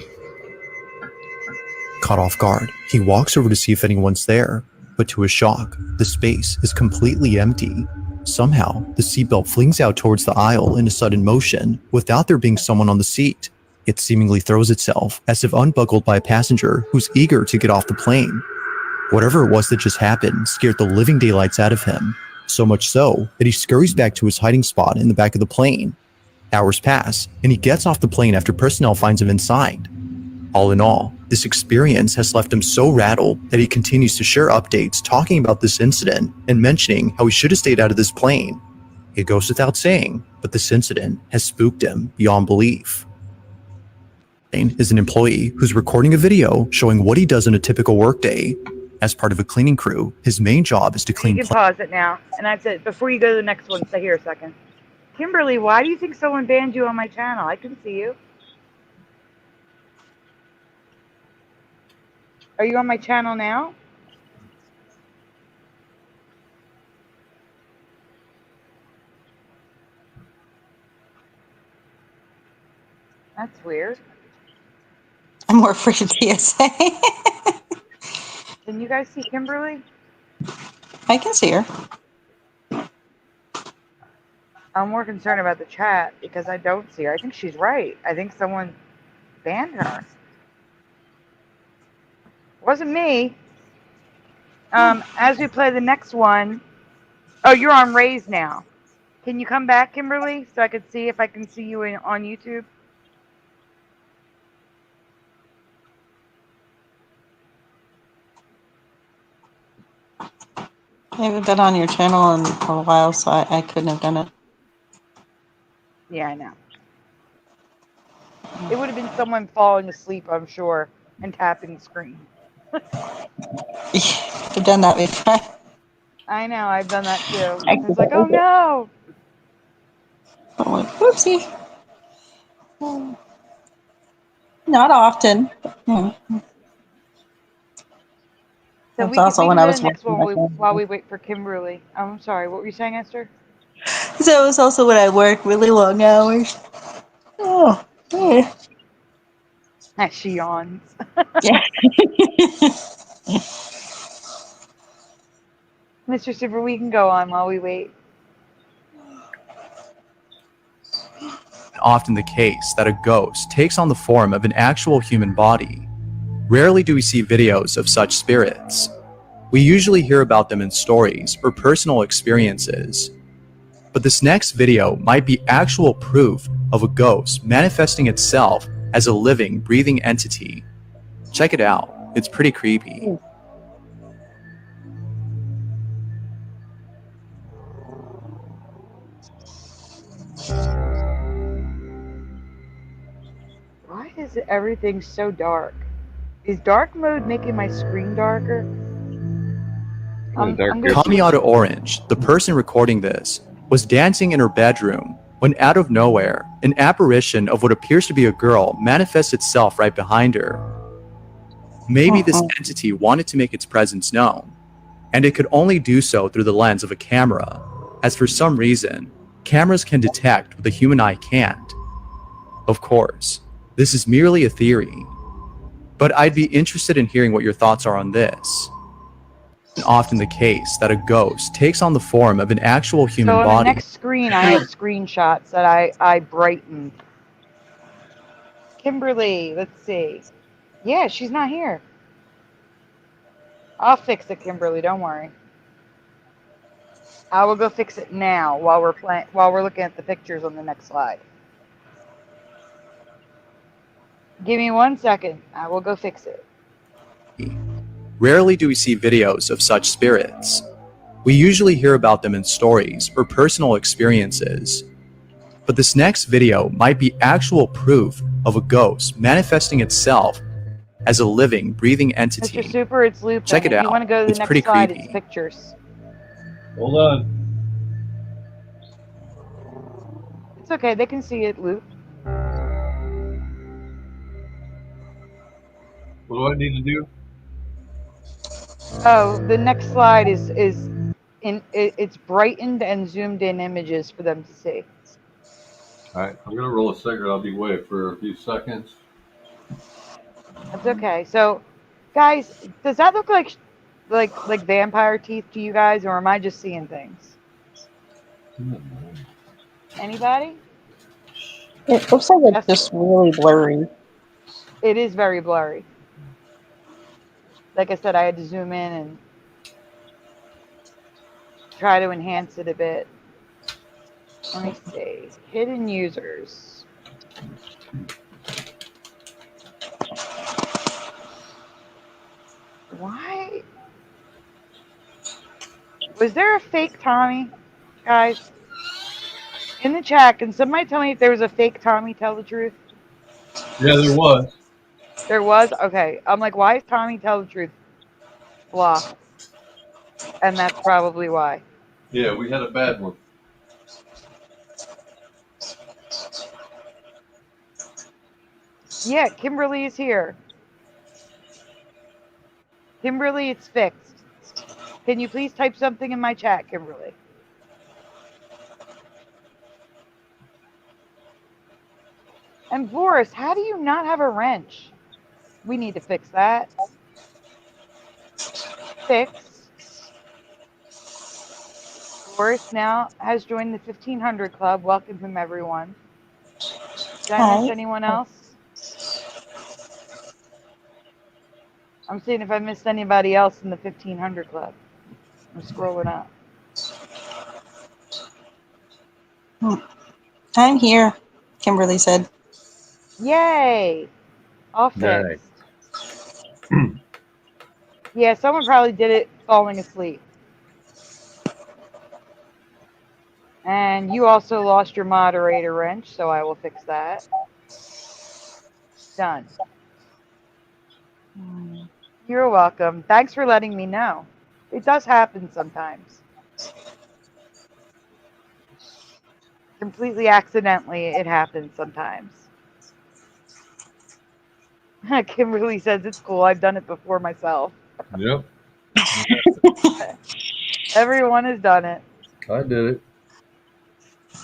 Caught off guard, he walks over to see if anyone's there, but to his shock, the space is completely empty. Somehow, the seatbelt flings out towards the aisle in a sudden motion without there being someone on the seat. It seemingly throws itself as if unbuckled by a passenger who's eager to get off the plane. Whatever it was that just happened scared the living daylights out of him, so much so that he scurries back to his hiding spot in the back of the plane. Hours pass, and he gets off the plane after personnel finds him inside. All in all, this experience has left him so rattled that he continues to share updates talking about this incident and mentioning how he should have stayed out of this plane. It goes without saying, but this incident has spooked him beyond belief. Is an employee who's recording a video showing what he does in a typical workday. As part of a cleaning crew, his main job is to clean. You can pause it now, and that's it. Before you go to the next one, stay here a second. Kimberly, why do you think someone banned you on my channel? I can see you. Are you on my channel now? That's weird. I'm more afraid of TSA. Can you guys see Kimberly? I can see her. I'm more concerned about the chat because I don't see her. I think she's right. I think someone banned her. Wasn't me. As we play the next one. Oh, you're on Raise now. Can you come back, Kimberly, so I could see if I can see you on YouTube? I haven't been on your channel in a while, so I couldn't have done it. Yeah, I know. It would have been someone falling asleep, I'm sure, and tapping the screen. I've done that before. I know, I've done that too. It's like, oh no! I'm like, whoopsie. Not often. So That's also when I was next one while we wait for Kimberly. I'm sorry, what were you saying, Esther? So it was also when I work really long hours. Oh, yeah. As she yawns. Yeah. Mr. Super, we can go on while we wait. Often the case that a ghost takes on the form of an actual human body. Rarely do we see videos of such spirits. We usually hear about them in stories or personal experiences. But this next video might be actual proof of a ghost manifesting itself as a living, breathing entity. Check it out. It's pretty creepy. Why is everything so dark? Is dark mode making my screen darker? I'm gonna Coming out of orange, the person recording this was dancing in her bedroom when out of nowhere, an apparition of what appears to be a girl manifests itself right behind her. Maybe this entity wanted to make its presence known, and it could only do so through the lens of a camera, as for some reason, cameras can detect what the human eye can't. Of course, this is merely a theory, but I'd be interested in hearing what your thoughts are on this. Often the case that a ghost takes on the form of an actual human So on body. the next screen, I have screenshots that I brightened. Kimberly, let's see. Yeah, she's not here. I'll fix it, Kimberly. Don't worry. I will go fix it now while we're looking at the pictures on the next slide. Give me 1 second. I will go fix it. Rarely do we see videos of such spirits. We usually hear about them in stories or personal experiences. But this next video might be actual proof of a ghost manifesting itself as a living, breathing entity. Mr. Super, it's Lupin. Check it If out. you want to go to the It's next pretty slide, creepy. it's pictures. Hold on. It's okay. They can see it, Luke. What do I need to do? Oh, the next slide it's brightened and zoomed in images for them to see. All right, I'm gonna roll a cigarette. I'll be away for a few seconds. That's okay. So, guys, does that look like vampire teeth to you guys, or am I just seeing things? Anybody? It looks like it's just really blurry. It is very blurry. Like I said, I had to zoom in and try to enhance it a bit. Let me see. Hidden users. Why? Was there a fake Tommy, guys? In the chat, can somebody tell me if there was a fake Tommy Tell the Truth? Yeah, there was. There was? Okay. I'm like, why is Tommy Tell the Truth blocked? And that's probably why. Yeah, we had a bad one. Yeah, Kimberly is here. Kimberly, it's fixed. Can you please type something in my chat, Kimberly? And Boris, how do you not have a wrench? We need to fix that. Fix. Boris now has joined the 1500 Club. Welcome him, everyone. Did I miss anyone else? I'm seeing if I missed anybody else in the 1500 Club. I'm scrolling up. I'm here, Kimberly said. Yay! All Nice. fixed. Yeah, someone probably did it falling asleep. And you also lost your moderator wrench, so I will fix that. Done. You're welcome. Thanks for letting me know. It does happen sometimes. Completely accidentally, it happens sometimes. Kimberly says it's cool. I've done it before myself. Yep. Everyone has done it. I did it.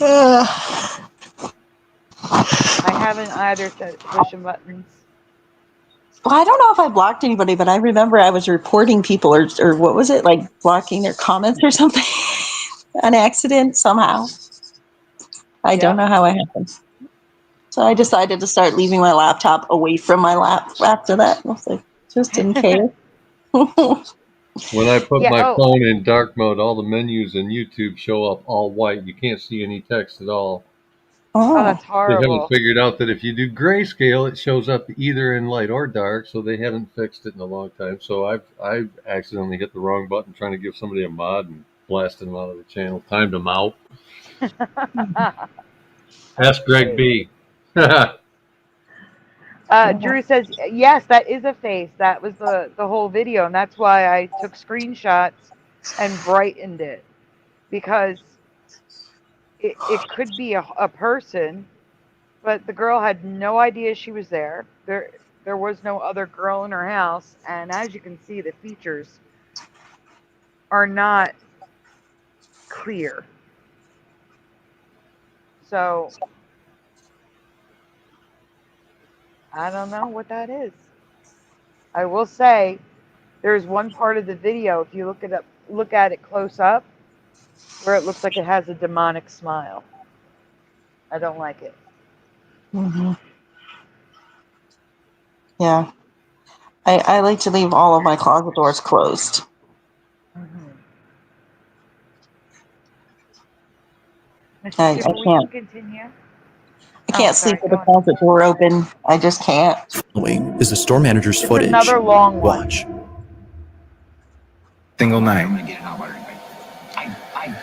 I haven't either pushing buttons. Well, I don't know if I blocked anybody, but I remember I was reporting people or what was it, like blocking their comments or something on accident somehow. I don't know how it happened. So I decided to start leaving my laptop away from my lap after that. I was like, just in case. When I put my phone in dark mode, all the menus in YouTube show up all white. You can't see any text at all. Oh, that's They horrible. haven't figured out that if you do grayscale, it shows up either in light or dark. So they haven't fixed it in a long time. So I've accidentally hit the wrong button trying to give somebody a mod and blasted them out of the channel. Timed them out. Ask Greg B. Drew says, yes, that is a face. That was the whole video. And that's why I took screenshots and brightened it. Because it could be a person, but the girl had no idea she was there. There was no other girl in her house. And as you can see, the features are not clear. So I don't know what that is. I will say there's one part of the video, if you look at it close up, where it looks like it has a demonic smile. I don't like it. Mm-hmm. Yeah. I like to leave all of my closet doors closed. Mm-hmm. I We can't. can continue. I can't sleep with the closet door open. I just can't. Following is the store manager's footage. Another long one. Watch. Single night.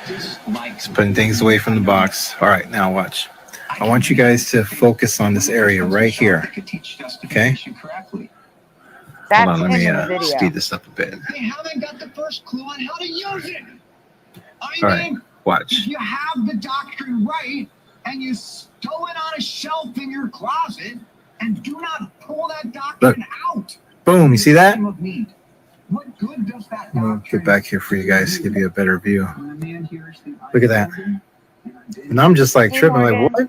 Just putting things away from the box. All right, now watch. I want you guys to focus on this area right here. Okay? That's hold on, let him me speed this up a bit. They haven't got the first clue on how to use it. All right, watch. If you have the doctrine right and you stow it on a shelf in your closet and do not pull that doctrine out. Boom, you see that? What good does that I'll get back here for you guys to give you a better view. Look at that. And I'm just like tripping, like, what?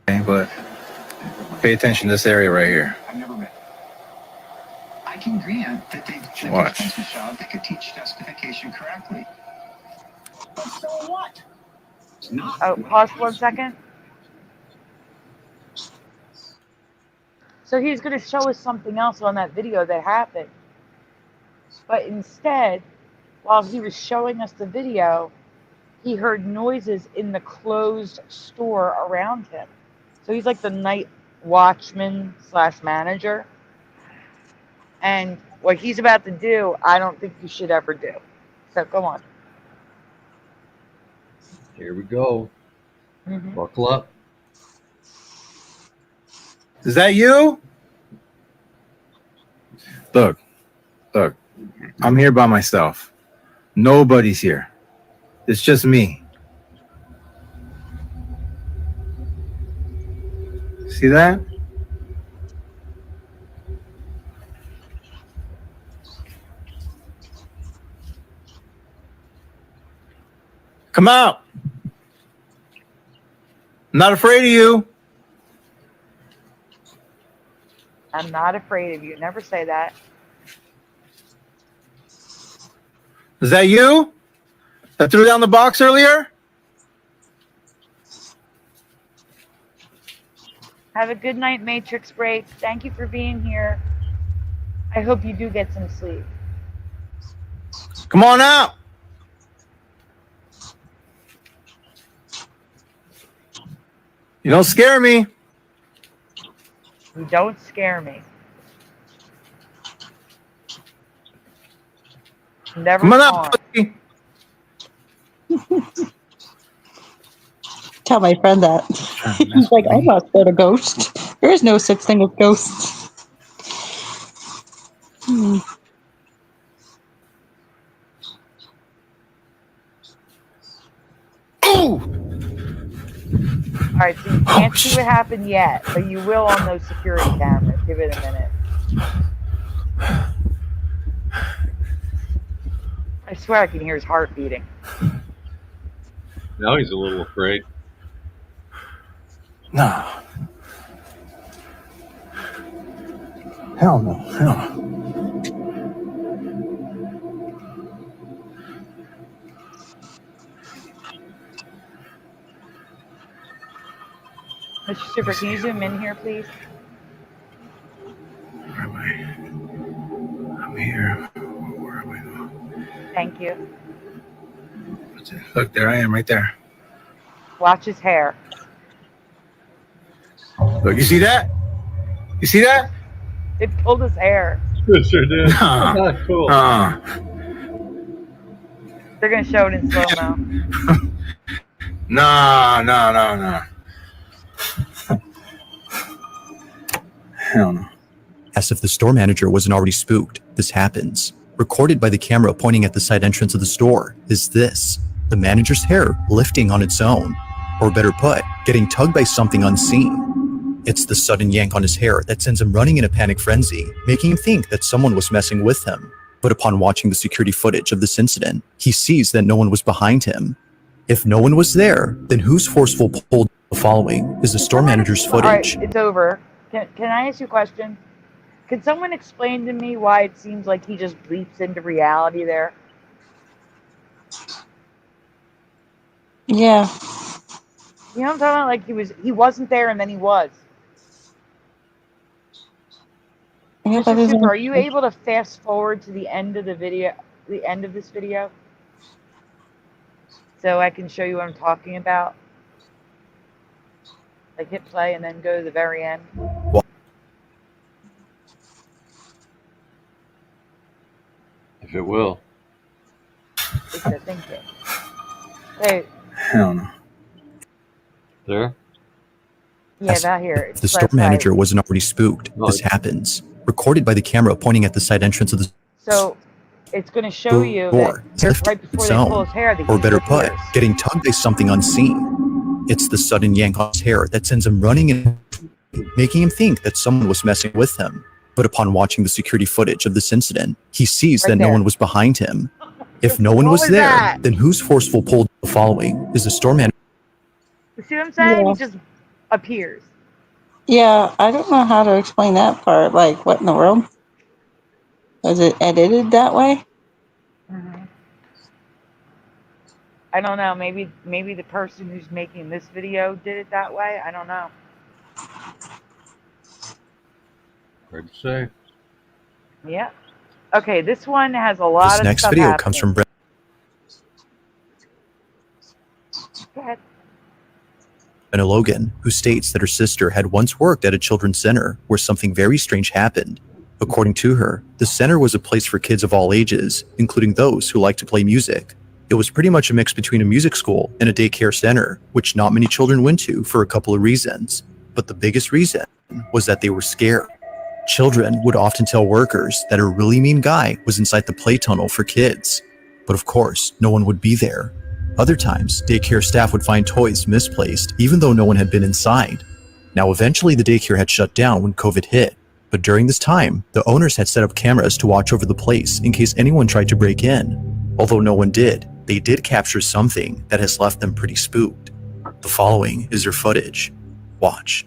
Okay, but pay attention to this area right here. I can grant that they Watch. they could teach justification correctly. But so what? It's not. Oh, pause 1 second. So he's going to show us something else on that video that happened. But instead, while he was showing us the video, he heard noises in the closed store around him. So he's like the night watchman / manager. And what he's about to do, I don't think you should ever do. So go on. Here we go. Mm-hmm. Buckle up. Is that you? Look. I'm here by myself. Nobody's here. It's just me. See that? Come out. I'm not afraid of you. I'm not afraid of you. Never say that. Is that you that threw down the box earlier? Have a good night, Matrix Break. Thank you for being here. I hope you do get some sleep. Come on out. You don't scare me. You don't scare me. Never. Come on out, pussy. Tell my friend that. He's like, I'm not scared of ghosts. There is no such thing as ghosts. Oh! All right, so you can't see what happened yet, but you will on those security cameras. Give it a minute. I swear I can hear his heart beating. Now he's a little afraid. No. Hell no. Hell no. Mr. Super, can you zoom in here, please? Where am I? I'm here. Where am I now? Thank you. Look, there I am right there. Watch his hair. Look, you see that? You see that? It pulled his hair. It sure did. Cool. They're gonna show it in slow-mo. No. Hell no. As if the store manager wasn't already spooked, this happens. Recorded by the camera pointing at the side entrance of the store is this: the manager's hair lifting on its own, or better put, getting tugged by something unseen. It's the sudden yank on his hair that sends him running in a panic frenzy, making him think that someone was messing with him. But upon watching the security footage of this incident, he sees that no one was behind him. If no one was there, then whose forceful pull? The following is the store manager's footage. All right, it's over. Can I ask you a question? Can someone explain to me why it seems like he just leaps into reality there? Yeah. You know what I'm talking about? Like he wasn't there and then he was. Yeah, Mr. Super, are you able to fast forward to the end of the video, the end of this video? So I can show you what I'm talking about? Like hit play and then go to the very end. If it will. It's a thinking. Hey. Hell no. There? Yeah, not here. If the store manager wasn't already spooked, this happens. Recorded by the camera pointing at the side entrance of the So it's going to show you door. that right before they pull his hair, or better put, getting tugged by something unseen. It's the sudden yank on his hair that sends him running in, making him think that someone was messing with him. But upon watching the security footage of this incident, he sees that no one was behind him. If no one was there, then whose forceful pull? The following is the store manager. You see what I'm saying? Yeah. He just appears. Yeah, I don't know how to explain that part. Like, what in the world? Was it edited that way? I don't know. Maybe the person who's making this video did it that way. I don't know. Hard to say. Yeah. Okay, this one has a lot This of next stuff video happening. comes from Brent. Go ahead. Anna Logan, who states that her sister had once worked at a children's center where something very strange happened. According to her, the center was a place for kids of all ages, including those who like to play music. It was pretty much a mix between a music school and a daycare center, which not many children went to for a couple of reasons. But the biggest reason was that they were scared. Children would often tell workers that a really mean guy was inside the play tunnel for kids. But of course, no one would be there. Other times, daycare staff would find toys misplaced, even though no one had been inside. Now, eventually the daycare had shut down when COVID hit. But during this time, the owners had set up cameras to watch over the place in case anyone tried to break in. Although no one did, they did capture something that has left them pretty spooked. The following is their footage. Watch.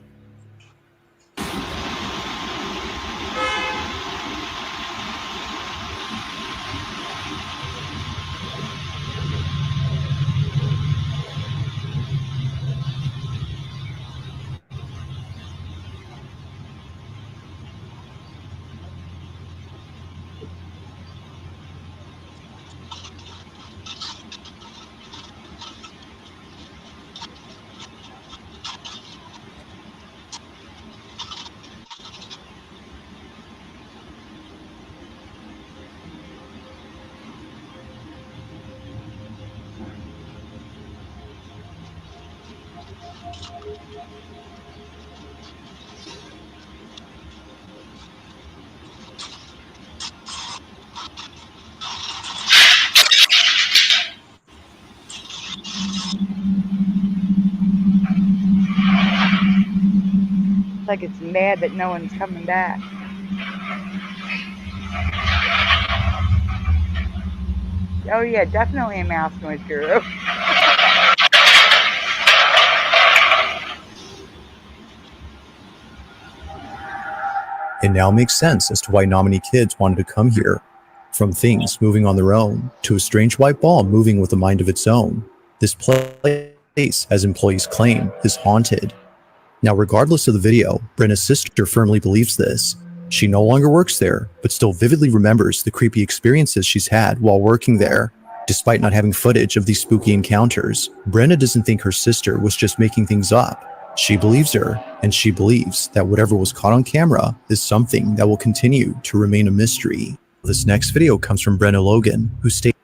It's like it's mad that no one's coming back. Oh yeah, definitely a mouse noise guru. It now makes sense as to why not many kids wanted to come here. From things moving on their own, to a strange white ball moving with a mind of its own, this place, as employees claim, is haunted. Now, regardless of the video, Brenna's sister firmly believes this. She no longer works there, but still vividly remembers the creepy experiences she's had while working there. Despite not having footage of these spooky encounters, Brenda doesn't think her sister was just making things up. She believes her, and she believes that whatever was caught on camera is something that will continue to remain a mystery. This next video comes from Brenda Logan, who states,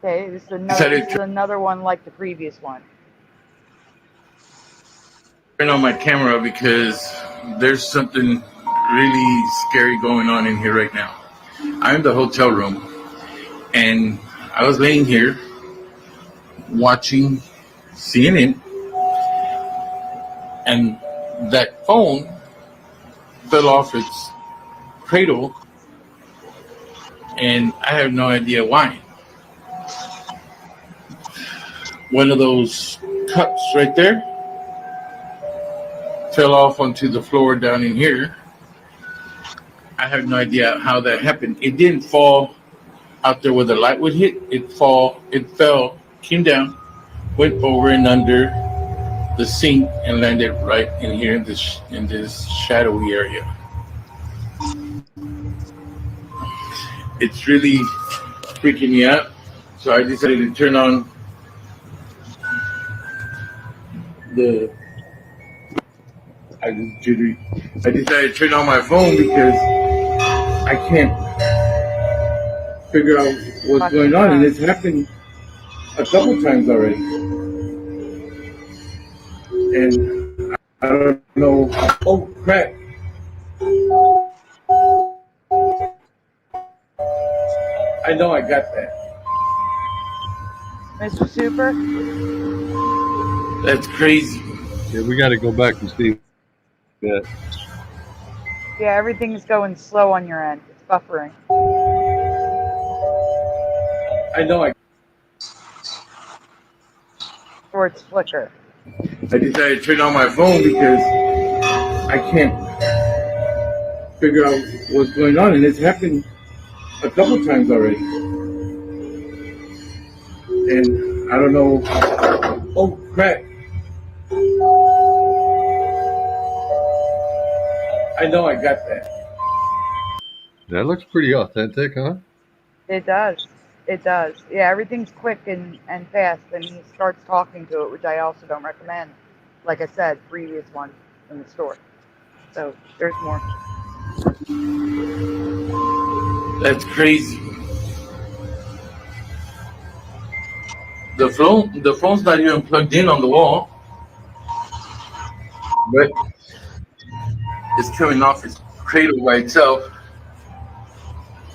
Okay, this is another one like the previous one. Turn on my camera because there's something really scary going on in here right now. I'm in the hotel room, and I was laying here watching CNN, and that phone fell off its cradle, and I have no idea why. One of those cups right there fell off onto the floor down in here. I have no idea how that happened. It didn't fall out there where the light would hit. It fell, came down, went over and under the sink and landed right in here in this shadowy area. It's really freaking me out. So I decided to turn on I decided to turn on my phone because I can't figure out what's going on, and it's happened a couple times already. And I don't know. Oh crap! I know I got that. Mr. Super? That's crazy. Yeah, we got to go back and see that. Yeah, everything's going slow on your end. It's buffering. I know Or it's flicker. I decided to turn on my phone because I can't figure out what's going on, and it's happened a couple times already. And I don't know. Oh crap! I know I got that. That looks pretty authentic, huh? It does. It does. Yeah, everything's quick and fast, and he starts talking to it, which I also don't recommend. Like I said, previous one in the store. So there's more. That's crazy. The phone's not even plugged in on the wall, but it's coming off its cradle by itself.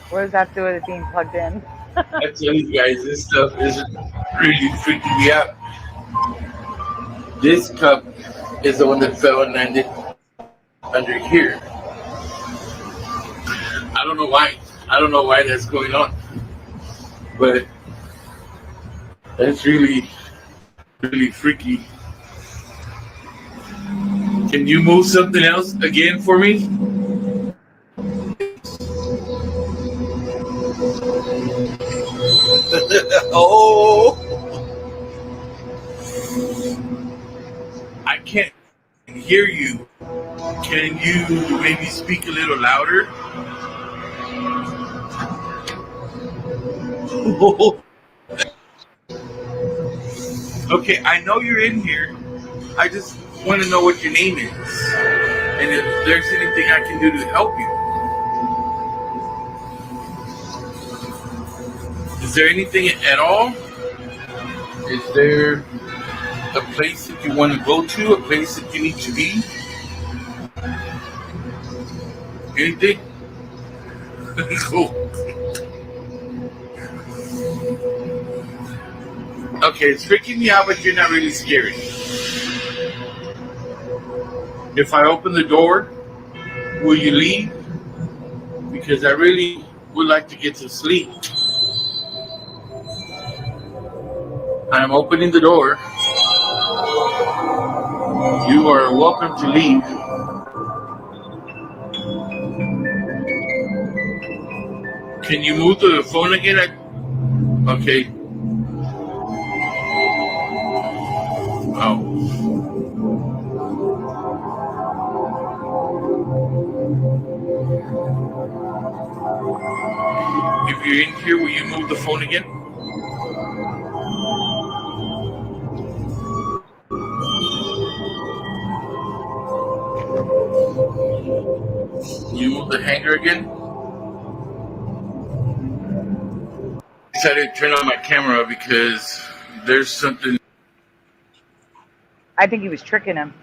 What does that do with it being plugged in? I tell you guys, this stuff is really freaking me out. This cup is the one that fell and landed under here. I don't know why. I don't know why that's going on, but that's really, really freaky. Can you move something else again for me? Oh, I can't hear you. Can you maybe speak a little louder? Okay, I know you're in here. I just want to know what your name is, and if there's anything I can do to help you. Is there anything at all? Is there a place that you want to go to? A place that you need to be? Anything? Cool. Okay, it's freaking me out, but you're not really scary. If I open the door, will you leave? Because I really would like to get to sleep. I'm opening the door. You are welcome to leave. Can you move the phone again? Okay. Oh. If you're in here, will you move the phone again? You move the hanger again? I decided to turn on my camera because there's something. I think he was tricking him,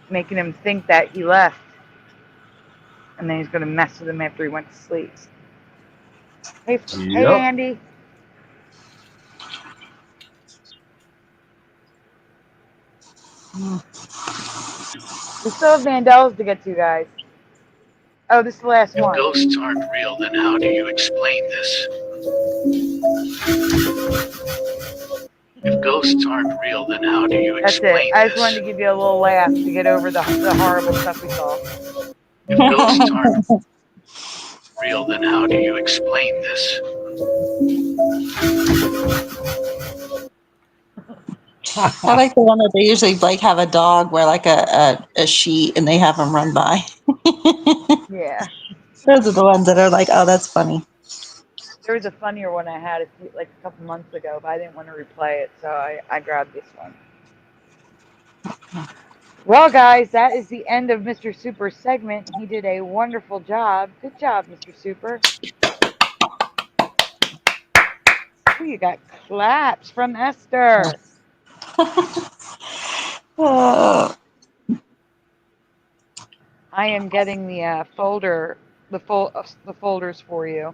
making him think that he left. And then he's going to mess with him after he went to sleep. Hey, hey Andy. We still have Mandelas to get to, guys. Oh, this is the last one. If ghosts aren't real, then how do you explain this? If ghosts aren't real, then how do you That's explain it. I just this? wanted to give you a little laugh to get over the horrible stuff we saw. If ghosts aren't real, then how do you explain this? I like the one that they usually like have a dog wear like a sheet and they have them run by. Yeah. Those are the ones that are like, oh, that's funny. There was a funnier one I had a couple months ago, but I didn't want to replay it, so I grabbed this one. Well, guys, that is the end of Mr. Super's segment. He did a wonderful job. Good job, Mr. Super. Ooh, you got claps from Esther. I am getting the folders for you.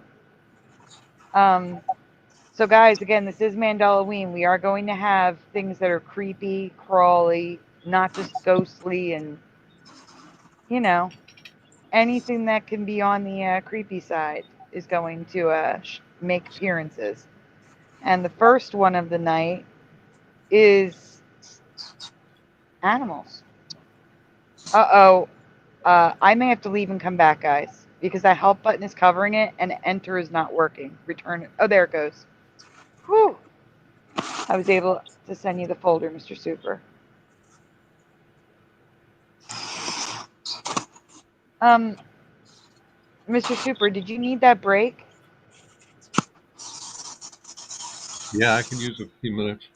So guys, again, this is Mandelaween. We are going to have things that are creepy, crawly, not just ghostly, and anything that can be on the creepy side is going to make appearances. And the first one of the night is animals. I may have to leave and come back, guys, because that help button is covering it and enter is not working. Return it. Oh, there it goes. Whew. I was able to send you the folder, Mr. Super. Mr. Super, did you need that break? Yeah, I can use a few minutes.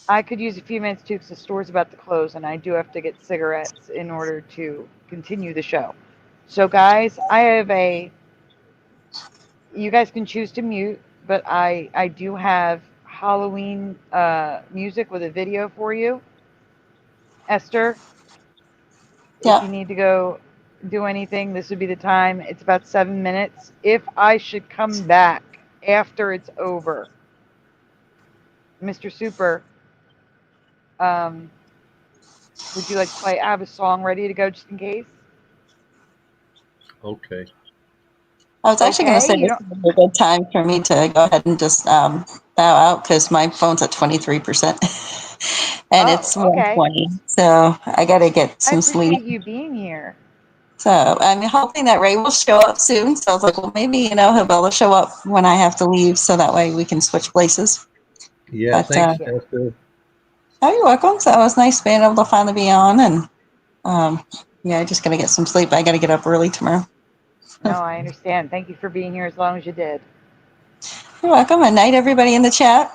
I could use a few minutes too because the store's about to close and I do have to get cigarettes in order to continue the show. So guys, you guys can choose to mute, but I do have Halloween music with a video for you. Esther, if you need to go do anything, this would be the time. It's about 7 minutes. If I should come back after it's over, Mr. Super, would you like to play? I have a song ready to go just in case. Okay. I was actually going to say this is a good time for me to go ahead and just bow out because my phone's at 23% and it's 1:20. So I got to get some sleep. I appreciate you being here. So I'm hoping that Ray will show up soon. So I was like, well, maybe, he'll be able to show up when I have to leave so that way we can switch places. Yeah, thanks, Esther. Oh, you're welcome. So it was nice being able to finally be on. And I just got to get some sleep. I got to get up early tomorrow. No, I understand. Thank you for being here as long as you did. You're welcome. And night, everybody in the chat.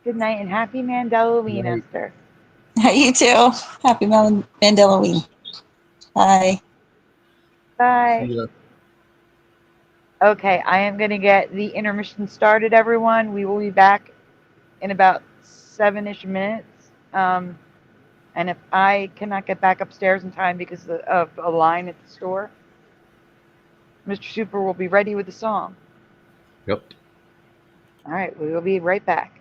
Good night and happy Mandelaween, Esther. You too. Happy Mandelaween. Bye. Bye. Okay, I am going to get the intermission started, everyone. We will be back in about 7-ish minutes. And if I cannot get back upstairs in time because of a line at the store, Mr. Super will be ready with the song. Yep. All right, we will be right back.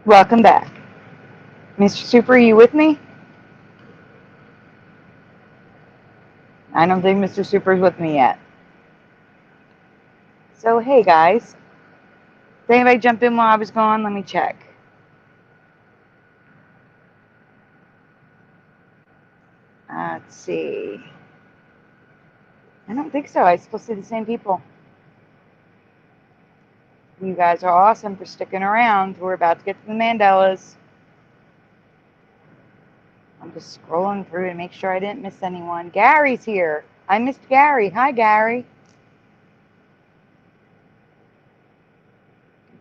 Welcome back. Mr. Super, are you with me? I don't think Mr. Super's with me yet. So, hey guys. Did anybody jump in while I was gone? Let me check. Let's see. I don't think so. I still see the same people. You guys are awesome for sticking around. We're about to get to the Mandelas. I'm just scrolling through to make sure I didn't miss anyone. Gary's here. I missed Gary. Hi, Gary.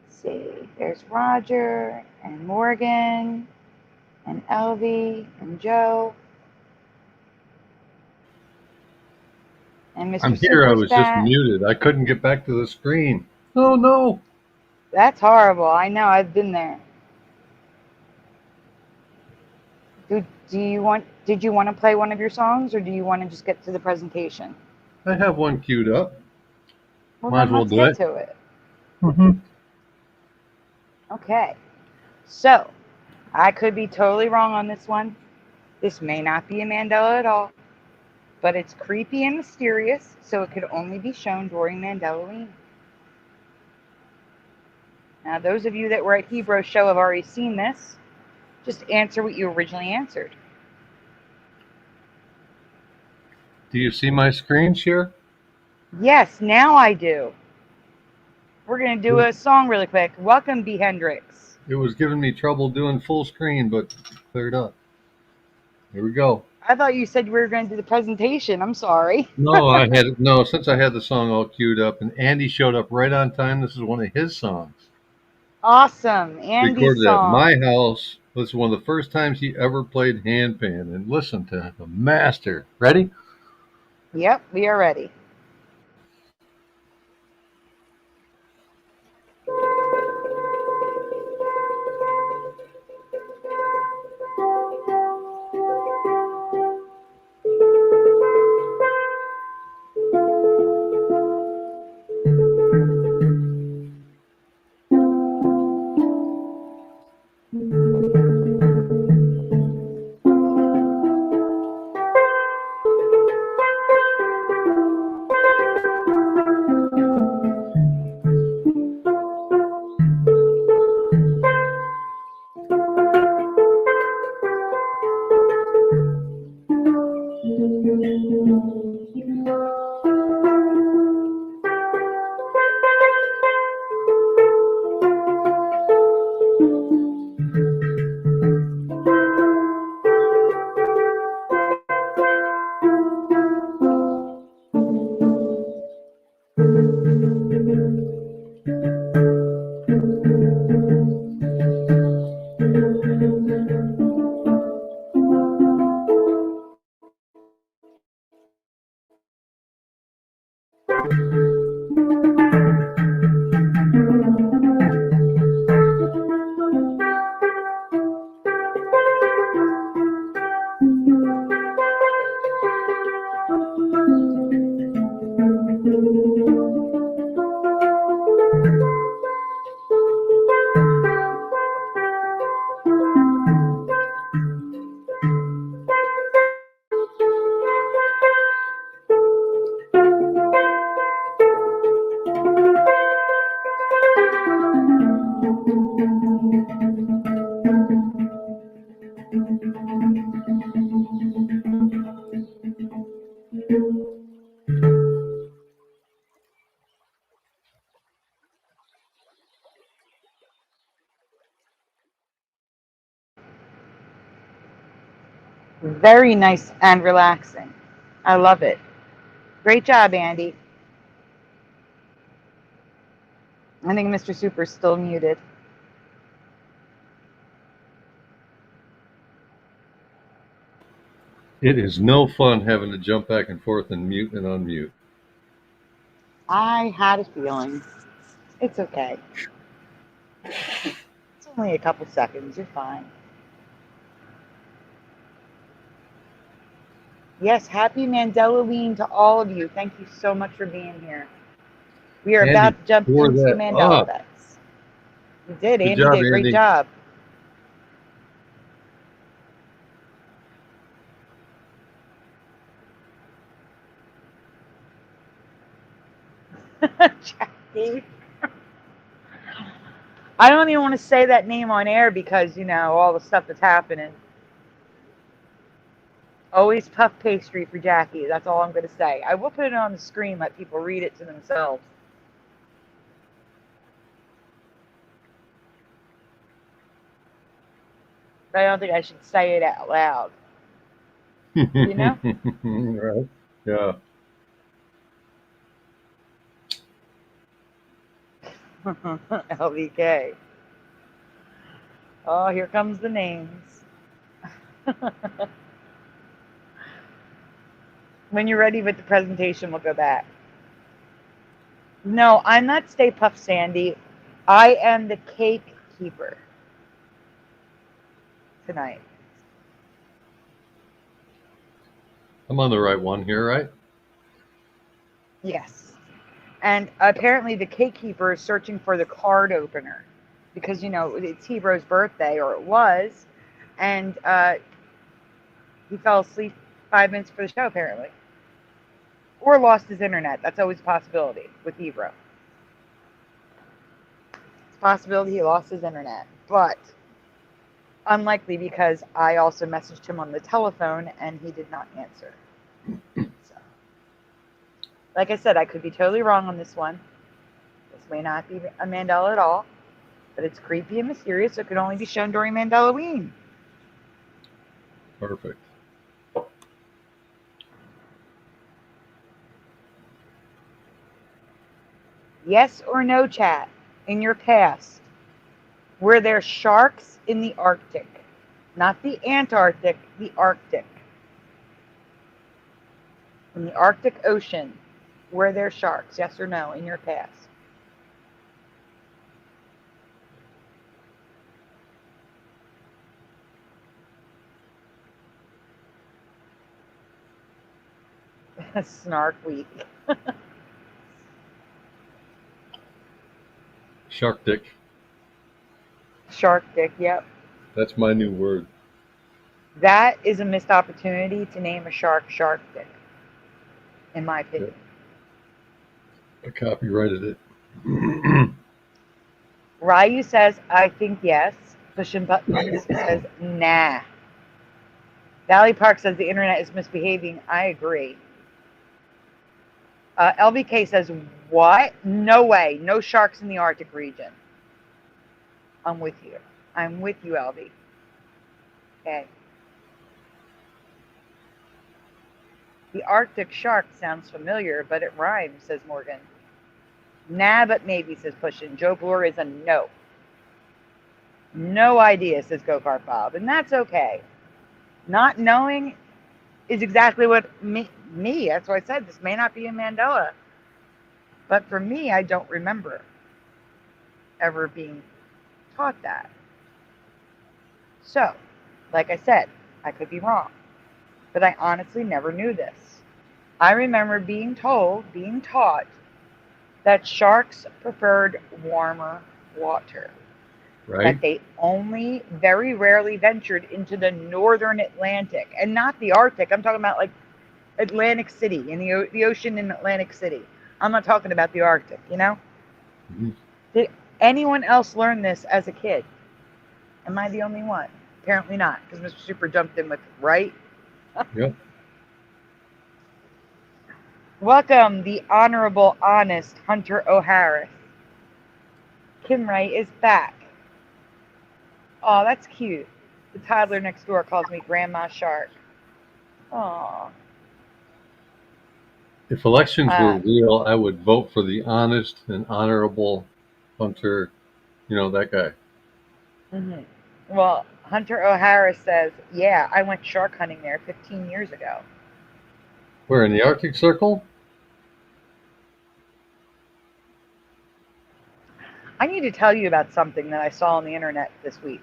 Let's see. There's Roger and Morgan and Elvie and Joe. And Mr. I'm here. I Super's was back. just muted. I couldn't get back to the screen. Oh no. That's horrible. I know. I've been there. Did you want to play one of your songs, or do you want to just get to the presentation? I have one queued up. Well, Might as then well let's do get it. to it. Mm-hmm. Okay. So, I could be totally wrong on this one. This may not be a Mandela at all, but it's creepy and mysterious, so it could only be shown during Mandelaween. Now, those of you that were at Hebreo's show have already seen this. Just answer what you originally answered. Do you see my screen share? Yes, now I do. We're going to do a song really quick. Welcome, B. Hendrix. It was giving me trouble doing full screen, but cleared up. Here we go. I thought you said we were going to do the presentation. I'm sorry. No, since I had the song all queued up, and Andy showed up right on time. This is one of his songs. Awesome. Andy's Recorded song. at my house. This is one of the first times he ever played handpan. And listen to the master. Ready? Yep, we are ready. Very nice and relaxing. I love it. Great job, Andy. I think Mr. Super's still muted. It is no fun having to jump back and forth and mute and unmute. I had a feeling. It's okay. It's only a couple seconds. You're fine. Yes, happy Mandelaween to all of you. Thank you so much for being here. We are Andy, about to jump tore into the that Mandela up. effects. You did, Good Andy job, did a great Andy. job. Jackie. I don't even want to say that name on air because, you know, all the stuff that's happening. Always puff pastry for Jackie. That's all I'm going to say. I will put it on the screen, let people read it to themselves. But I don't think I should say it out loud. You know? Right. Yeah. LVK. Oh, here comes the names. When you're ready with the presentation, we'll go back. No, I'm not Stay Puft Sandy. I am the cake keeper tonight. I'm on the right one here, right? Yes. And apparently the cake keeper is searching for the card opener because, you know, it's Hero's birthday, or it was, and he fell asleep 5 minutes for the show, apparently. Or lost his internet. That's always a possibility with Hebrew. It's a possibility he lost his internet. But unlikely because I also messaged him on the telephone and he did not answer. So, like I said, I could be totally wrong on this one. This may not be a Mandela at all. But it's creepy and mysterious, so it could only be shown during Mandelaween. Perfect. Yes or no, chat, in your past, were there sharks in the Arctic? Not the Antarctic, the Arctic. In the Arctic Ocean, were there sharks? Yes or no, in your past? Snark week. Shark dick. Shark dick, yep. That's my new word. That is a missed opportunity to name a shark Shark dick, in my opinion. I copyrighted it. Ryu says, I think yes. Pushing Buttons says, nah. Valley Park says the internet is misbehaving. I agree. LVK says, what? No way. No sharks in the Arctic region. I'm with you. I'm with you, LV. Okay. The Arctic shark sounds familiar, but it rhymes, says Morgan. Nah, but maybe, says Pushin. Joe Bloor is a no. No idea, says Go-Kart Bob. And that's okay. Not knowing is exactly what me, that's why I said this may not be in Mandela. But for me, I don't remember ever being taught that. So, like I said, I could be wrong. But I honestly never knew this. I remember being taught that sharks preferred warmer water. Right. That they only very rarely ventured into the northern Atlantic and not the Arctic. I'm talking about like Atlantic City, in the ocean in Atlantic City. I'm not talking about the Arctic, you know? Mm-hmm. Did anyone else learn this as a kid? Am I the only one? Apparently not, because Mr. Super jumped in with, right? Yep. Welcome, the Honorable Honest Hunter O'Harris. Kim Ray is back. Oh, that's cute. The toddler next door calls me Grandma Shark. Aw. If elections were real, I would vote for the honest and honorable Hunter, you know, that guy. Mm-hmm. Well, Hunter O'Hara says, yeah, I went shark hunting there 15 years ago. Where, in the Arctic Circle? I need to tell you about something that I saw on the internet this week.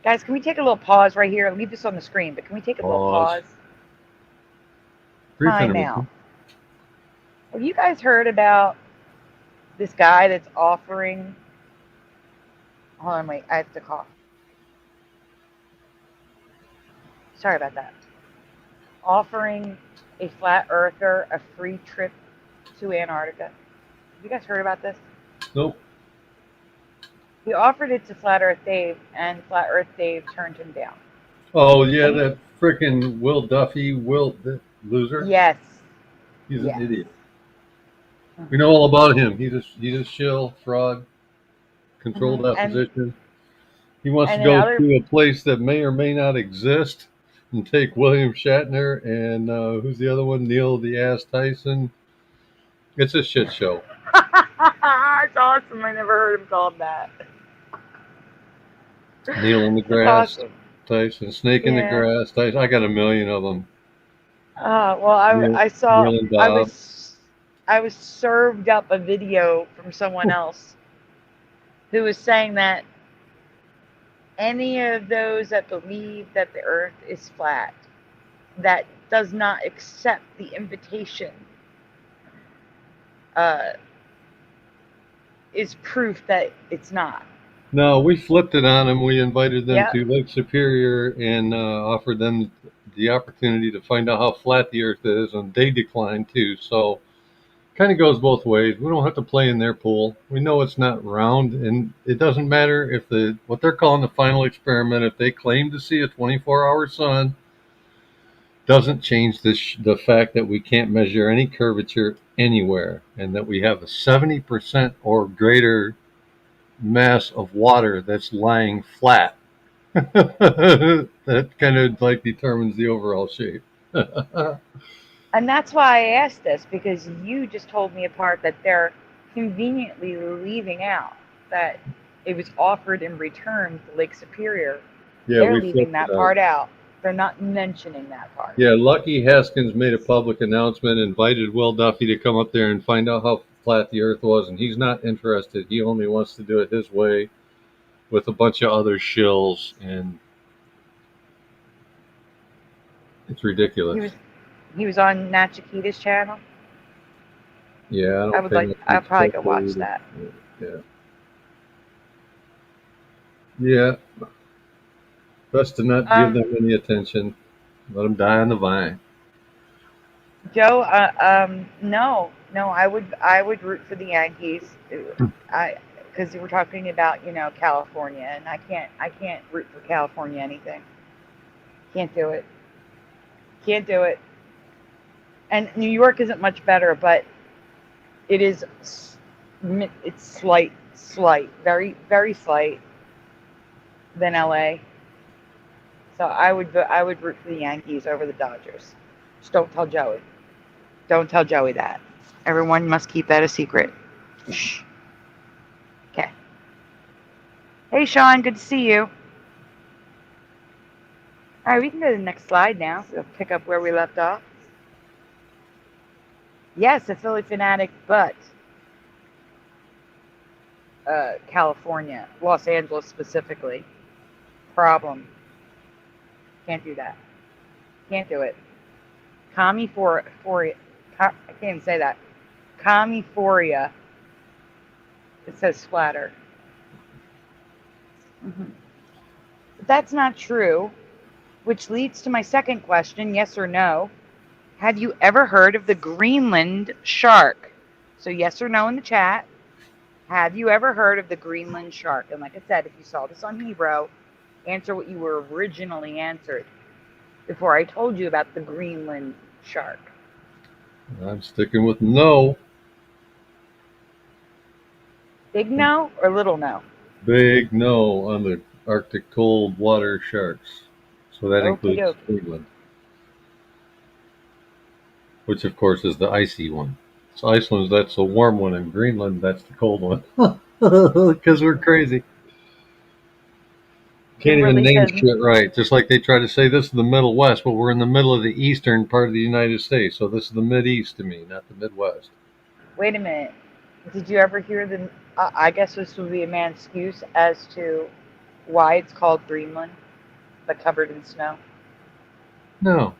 Guys, can we take a little pause right here? I'll leave this on the screen, but can we take a little pause? Brief Time intermission. out. Have you guys heard about this guy that's offering... Hold on, wait, I have to cough. Sorry about that. Offering a flat earther a free trip to Antarctica. Have you guys heard about this? Nope. He offered it to Flat Earth Dave, and Flat Earth Dave turned him down. Oh yeah, that freaking Will Duffy, the loser. Yes. He's an idiot. We know all about him. He's a shill, fraud, controlled opposition. He wants to go to a place that may or may not exist and take William Shatner and who's the other one? Neil the Ass Tyson. It's a shit show. It's awesome. I never heard him called that. Neil in the grass, awesome. Tyson, Snake in the grass, Tyson. I got a million of them. Well, I was served up a video from someone else who was saying that any of those that believe that the Earth is flat, that does not accept the invitation, is proof that it's not. No, we flipped it on them. We invited them to Lake Superior and offered them the opportunity to find out how flat the Earth is, and they declined too. So kind of goes both ways. We don't have to play in their pool. We know it's not round, and it doesn't matter if what they're calling the final experiment, if they claim to see a 24-hour sun, doesn't change the fact that we can't measure any curvature anywhere, and that we have a 70% or greater mass of water that's lying flat. That kind of like determines the overall shape. And that's why I asked this, because you just told me a part that they're conveniently leaving out, that it was offered in return to Lake Superior. Yeah, they're leaving that part out. They're not mentioning that part. Yeah, Lucky Haskins made a public announcement, invited Will Duffy to come up there and find out how flat the Earth was, and he's not interested. He only wants to do it his way with a bunch of other shills, and it's ridiculous. He was on Nat Chiquita's channel. Yeah, I'll probably go watch that. Yeah. Best to not give them any attention. Let them die on the vine. Joe, no, I would root for the Yankees. Because we're talking about California, and I can't root for California anything. Can't do it. Can't do it. And New York isn't much better, but it's slight, very, very slight than LA. So I would root for the Yankees over the Dodgers. Just don't tell Joey. Don't tell Joey that. Everyone must keep that a secret. Shh. Okay. Hey, Sean, good to see you. All right, we can go to the next slide now. So we'll pick up where we left off. Yes, a Philly fanatic, but California, Los Angeles specifically. Problem. Can't do that. Can't do it. I can't even say that. Commiphoria. It says flatter. But that's not true, which leads to my second question, yes or no. Have you ever heard of the Greenland shark? So yes or no in the chat. Have you ever heard of the Greenland shark? And like I said, if you saw this on Hebrew, answer what you were originally answered before I told you about the Greenland shark. I'm sticking with no. Big no or little no? Big no on the Arctic cold water sharks. So that includes Greenland, which of course is the icy one. So Iceland, that's a warm one, and Greenland, that's the cold one. Because we're crazy. Can't even name shit right. Just like they try to say this is the Middle West, but we're in the middle of the eastern part of the United States. So this is the Mid-East to me, not the Midwest. Wait a minute. Did you ever hear I guess this would be a man's excuse as to why it's called Greenland, but covered in snow? No.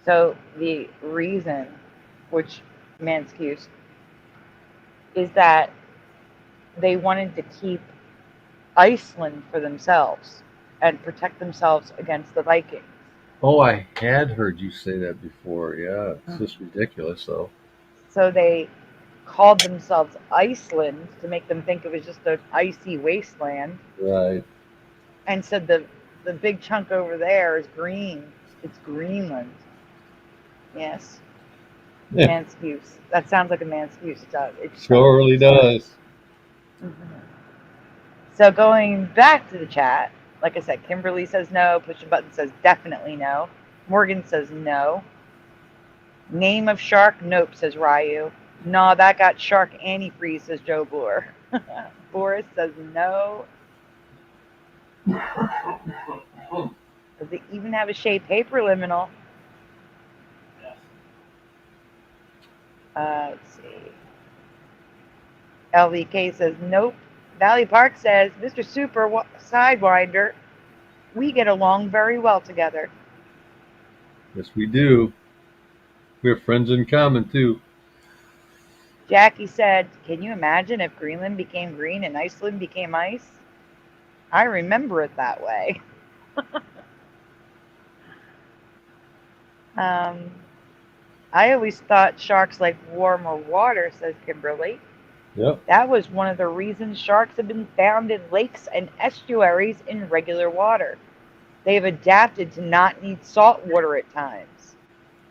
So the reason, which man's excuse, is that they wanted to keep Iceland for themselves and protect themselves against the Vikings. Oh, I had heard you say that before. Yeah, it's just ridiculous, though. So they called themselves Iceland to make them think it was just an icy wasteland. Right. And said the big chunk over there is green. It's Greenland. Yes. Yeah. Man's excuse. That sounds like a man's excuse. It Surely does. Mm-hmm. So going back to the chat, like I said, Kimberly says no. Push a button says definitely no. Morgan says no. Name of shark? Nope, says Ryu. No, that got shark antifreeze, says Joe Bloor. Boris says no. Does it even have a shade paper liminal? Let's see. LVK says nope. Valley Park says, Mr. Super Sidewinder, we get along very well together. Yes, we do. We have friends in common, too. Jackie said, can you imagine if Greenland became green and Iceland became ice? I remember it that way. I always thought sharks like warmer water, says Kimberly. Yep. That was one of the reasons sharks have been found in lakes and estuaries in regular water. They have adapted to not need salt water at times.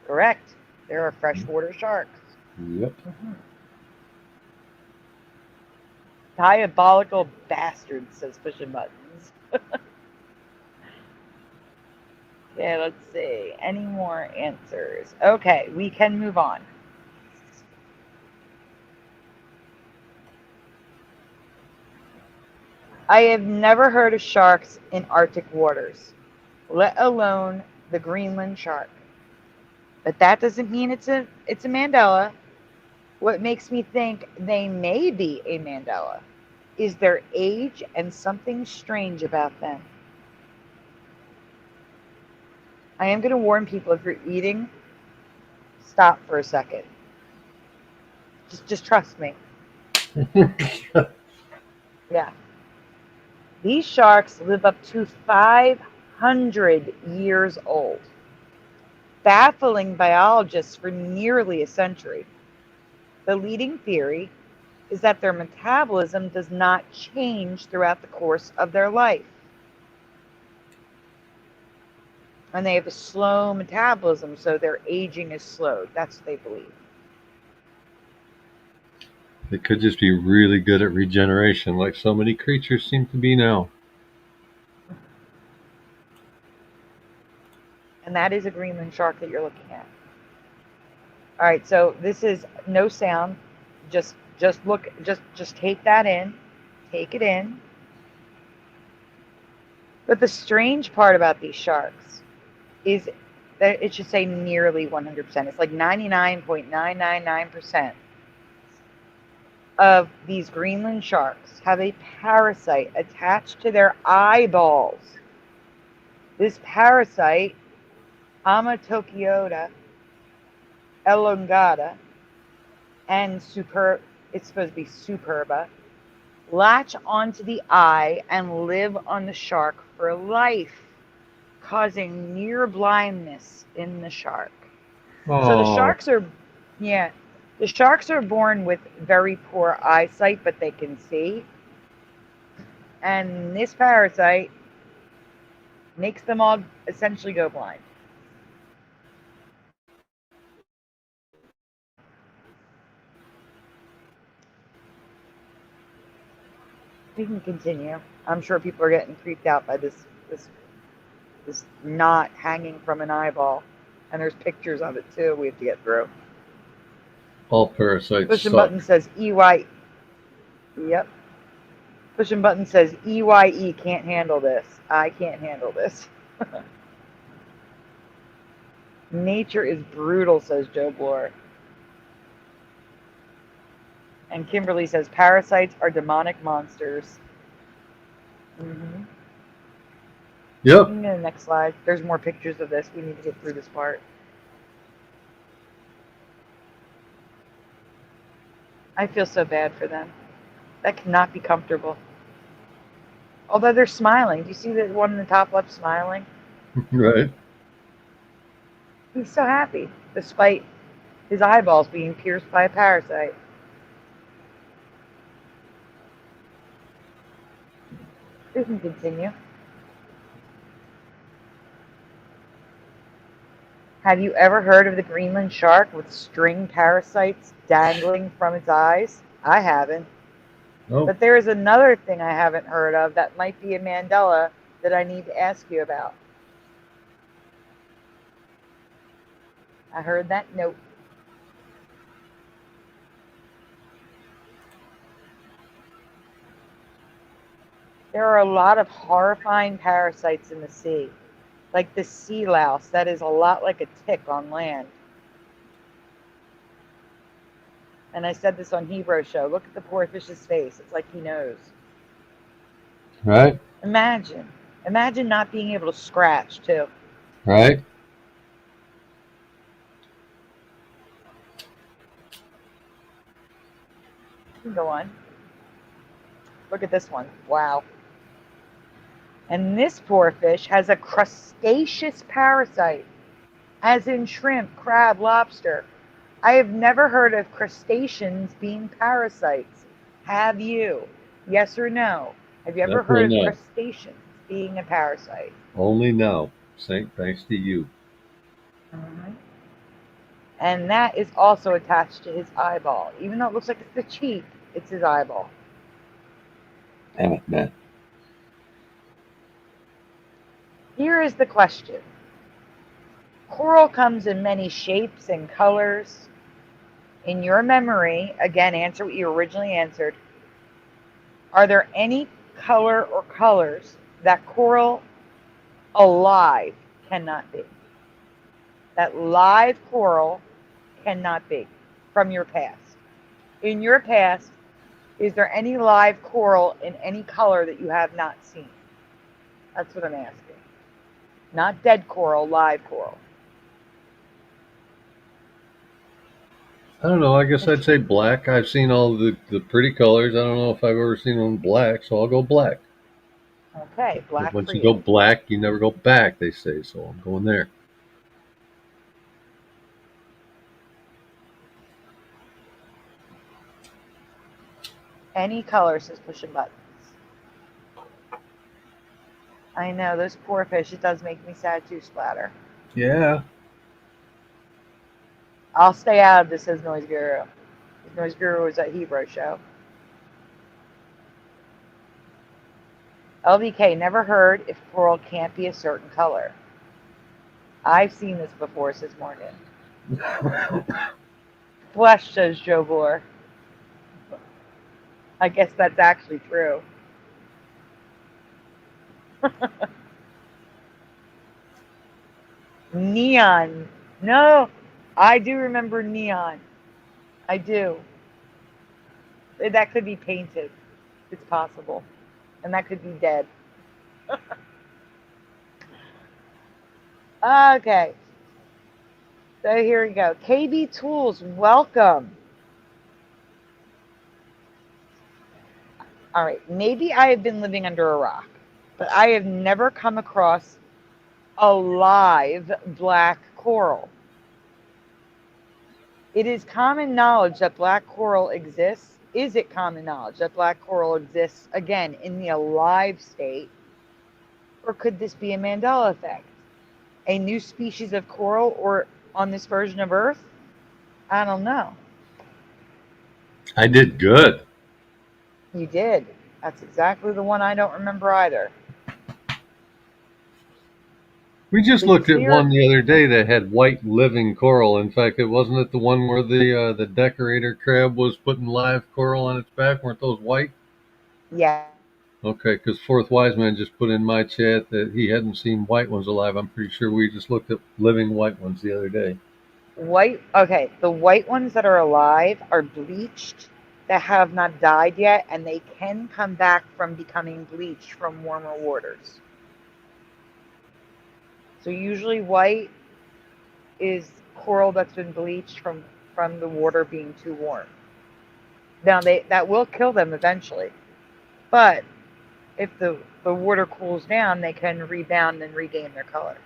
Correct. There are freshwater sharks. Yep. Mm-hmm. Diabolical bastards, says Pushing Buttons. Okay, let's see. Any more answers? Okay, we can move on. I have never heard of sharks in Arctic waters, let alone the Greenland shark. But that doesn't mean it's a Mandela. What makes me think they may be a Mandela is their age and something strange about them. I am going to warn people, if you're eating, stop for a second. Just trust me. Yeah. These sharks live up to 500 years old, baffling biologists for nearly a century. The leading theory is that their metabolism does not change throughout the course of their life. And they have a slow metabolism, so their aging is slowed. That's what they believe. They could just be really good at regeneration, like so many creatures seem to be now. And that is a Greenland shark that you're looking at. All right, so this is no sound. Just look, just take that in. Take it in. But the strange part about these sharks is that it should say nearly 100%. It's like 99.999% of these Greenland sharks have a parasite attached to their eyeballs. This parasite, Amatokiota elongata, and it's supposed to be superba, latch onto the eye and live on the shark for life, causing near blindness in the shark. Oh. So the sharks are born with very poor eyesight, but they can see. And this parasite makes them all essentially go blind. We can continue. I'm sure people are getting creeped out by this knot hanging from an eyeball. And there's pictures of it too we have to get through. All parasites Pushing suck. Button says EY. Yep. Pushing Button says EYE can't handle this. I can't handle this. Nature is brutal, says Joe Bloor. And Kimberly says parasites are demonic monsters. Mm-hmm. Yep. The next slide. There's more pictures of this. We need to get through this part. I feel so bad for them. That cannot be comfortable. Although they're smiling. Do you see the one in the top left smiling? Right. He's so happy, despite His eyeball's being pierced by a parasite. We can continue. Have you ever heard of the Greenland shark with string parasites dangling from its eyes? I haven't. Nope. But there is another thing I haven't heard of that might be a Mandela that I need to ask you about. I heard that? Nope. There are a lot of horrifying parasites in the sea, like the sea louse that is a lot like a tick on land. And I said this on Hebrew Show. Look at the poor fish's face. It's like he knows. Right. Imagine not being able to scratch too. Right. You can go on. Look at this one. Wow. And this poor fish has a crustaceous parasite, as in shrimp, crab, lobster. I have never heard of crustaceans being parasites. Have you? Yes or no? Have you ever heard of crustaceans being a parasite? Only now. Thanks to you. Mm-hmm. And that is also attached to his eyeball. Even though it looks like it's the cheek, it's his eyeball. Damn it, man. Here is the question. Coral comes in many shapes and colors. In your memory, again, answer what you originally answered. Are there any color or colors that coral alive cannot be? That live coral cannot be from your past. In your past, is there any live coral in any color that you have not seen? That's what I'm asking. Not dead coral, live coral. I don't know. I guess I'd say black. I've seen all the pretty colors. I don't know if I've ever seen one black, so I'll go black. Okay, black. Once you go black, you never go back, they say. So I'm going there. Any color, says pushing buttons. I know, those poor fish. It does make me sad too, Splatter. Yeah. I'll stay out of this, says Noise Guru. Noise Guru is a Hebrew show. LVK, never heard if coral can't be a certain color. I've seen this before, says Morgan. Flesh, says Joe Bohr. I guess that's actually true. Neon. No, I do remember neon. I do. That could be painted. It's possible. And that could be dead. Okay. So here we go. KB Tools, welcome. All right. Maybe I have been living under a rock, but I have never come across a live black coral. It is common knowledge that black coral exists. Is it common knowledge that black coral exists, again, in the alive state? Or could this be a Mandela effect? A new species of coral or on this version of Earth? I don't know. I did good. You did. That's exactly the one I don't remember either. We just looked at one the other day that had white living coral. In fact, it wasn't it the one where the decorator crab was putting live coral on its back? Weren't those white? Yeah. Okay, because Fourth Wise Man just put in my chat that he hadn't seen white ones alive. I'm pretty sure we just looked at living white ones the other day. White, okay, the white ones that are alive are bleached, that have not died yet, and they can come back from becoming bleached from warmer waters. So usually white is coral that's been bleached from the water being too warm. Now that will kill them eventually, but if the water cools down, they can rebound and regain their color.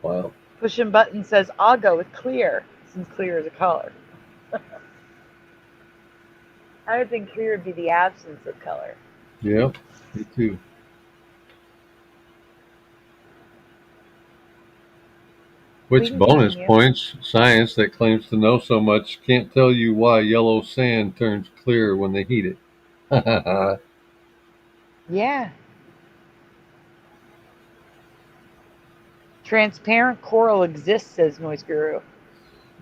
Wow. Pushing button says, I'll go with clear, since clear is a color. I would think clear would be the absence of color. Yep, me too. Which bonus points science that claims to know so much can't tell you why yellow sand turns clear when they heat it. Yeah. Transparent coral exists, says Noise Guru.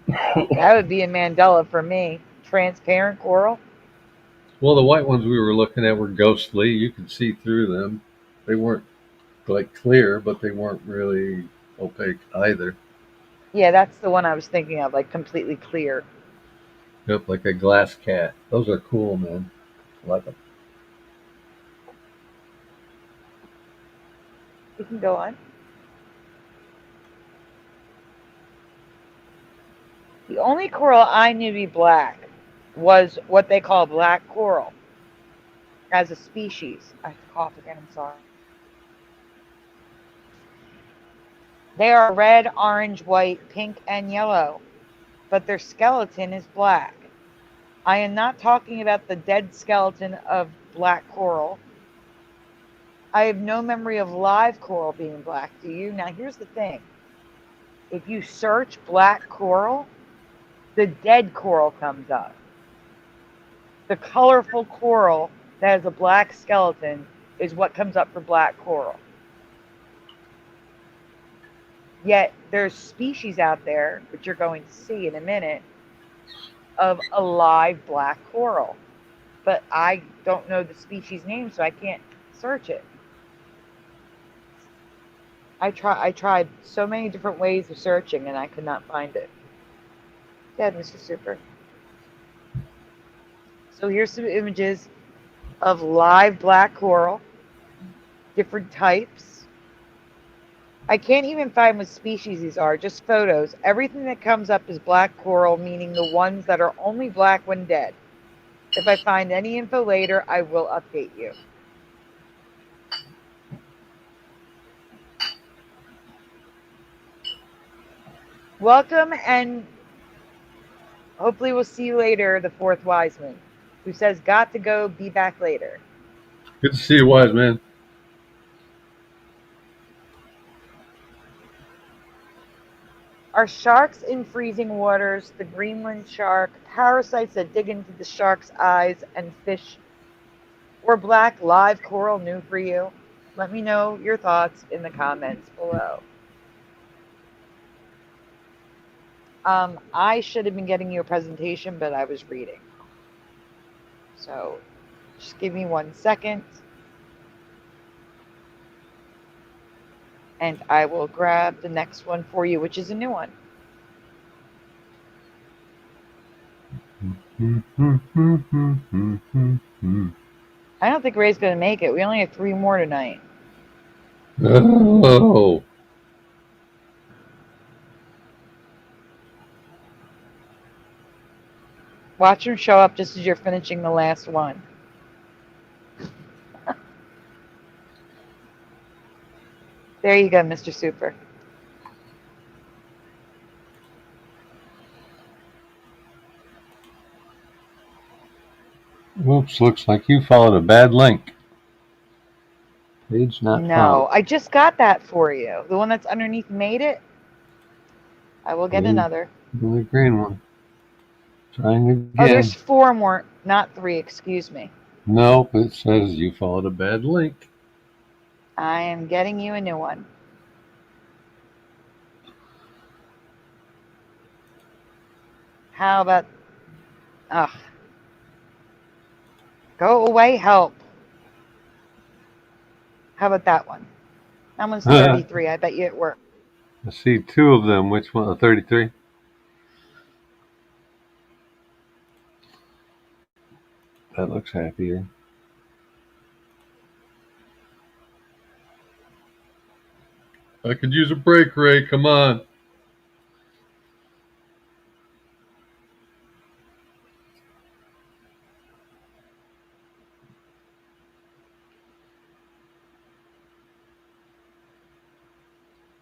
That would be a Mandela for me. Transparent coral? Well, the white ones we were looking at were ghostly. You could see through them. They weren't like clear, but they weren't really opaque either. Yeah, that's the one I was thinking of, like completely clear. Yep, like a glass cat. Those are cool, man. I like them. You can go on. The only coral I knew to be black was what they call black coral as a species. I have to cough again, I'm sorry. They are red, orange, white, pink, and yellow, but their skeleton is black. I am not talking about the dead skeleton of black coral. I have no memory of live coral being black. Do you? Now, here's the thing. If you search black coral, the dead coral comes up. The colorful coral that has a black skeleton is what comes up for black coral. Yet there's species out there, which you're going to see in a minute, of a live black coral. But I don't know the species name, so I can't search it. I tried so many different ways of searching, and I could not find it. Yeah, Mr. Super. So here's some images of live black coral, different types. I can't even find what species these are, just photos. Everything that comes up is black coral, meaning the ones that are only black when dead. If I find any info later, I will update you. Welcome, and hopefully we'll see you later, the fourth Wiseman, who says, got to go, be back later. Good to see you, wise man. Are sharks in freezing waters, the Greenland shark, parasites that dig into the shark's eyes, and fish or black live coral new for you? Let me know your thoughts in the comments below. I should have been getting you a presentation, but I was reading. So just give me 1 second. And I will grab the next one for you, which is a new one. I don't think Ray's going to make it. We only have 3 more tonight. Oh. Watch him show up just as you're finishing the last one. There you go, Mr. Super. Whoops, looks like you followed a bad link. Page not found. No, I just got that for you. The one that's underneath made it. I will get another. The green one. Trying again. Oh, there's 4 more, not 3, excuse me. Nope, it says you followed a bad link. I am getting you a new one. How about... Ugh. Go away, help. How about that one? That one's 33. I bet you it worked. I see 2 of them. Which one? 33? That looks happier. I could use a break, Ray. Come on.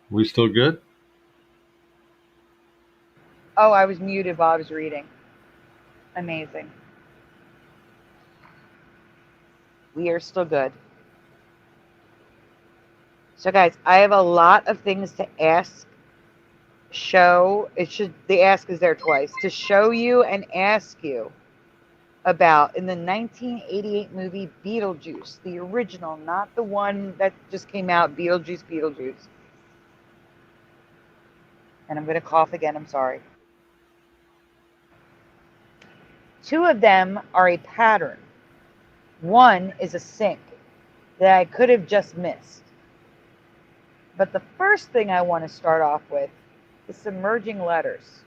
We still good? Oh, I was muted while I was reading. Amazing. We are still good. So guys, I have a lot of things to ask, show. The ask is there twice. To show you and ask you about in the 1988 movie Beetlejuice, the original, not the one that just came out, Beetlejuice. And I'm going to cough again, I'm sorry. 2 of them are a pattern. One is a sink that I could have just missed. But the first thing I want to start off with is some merging letters.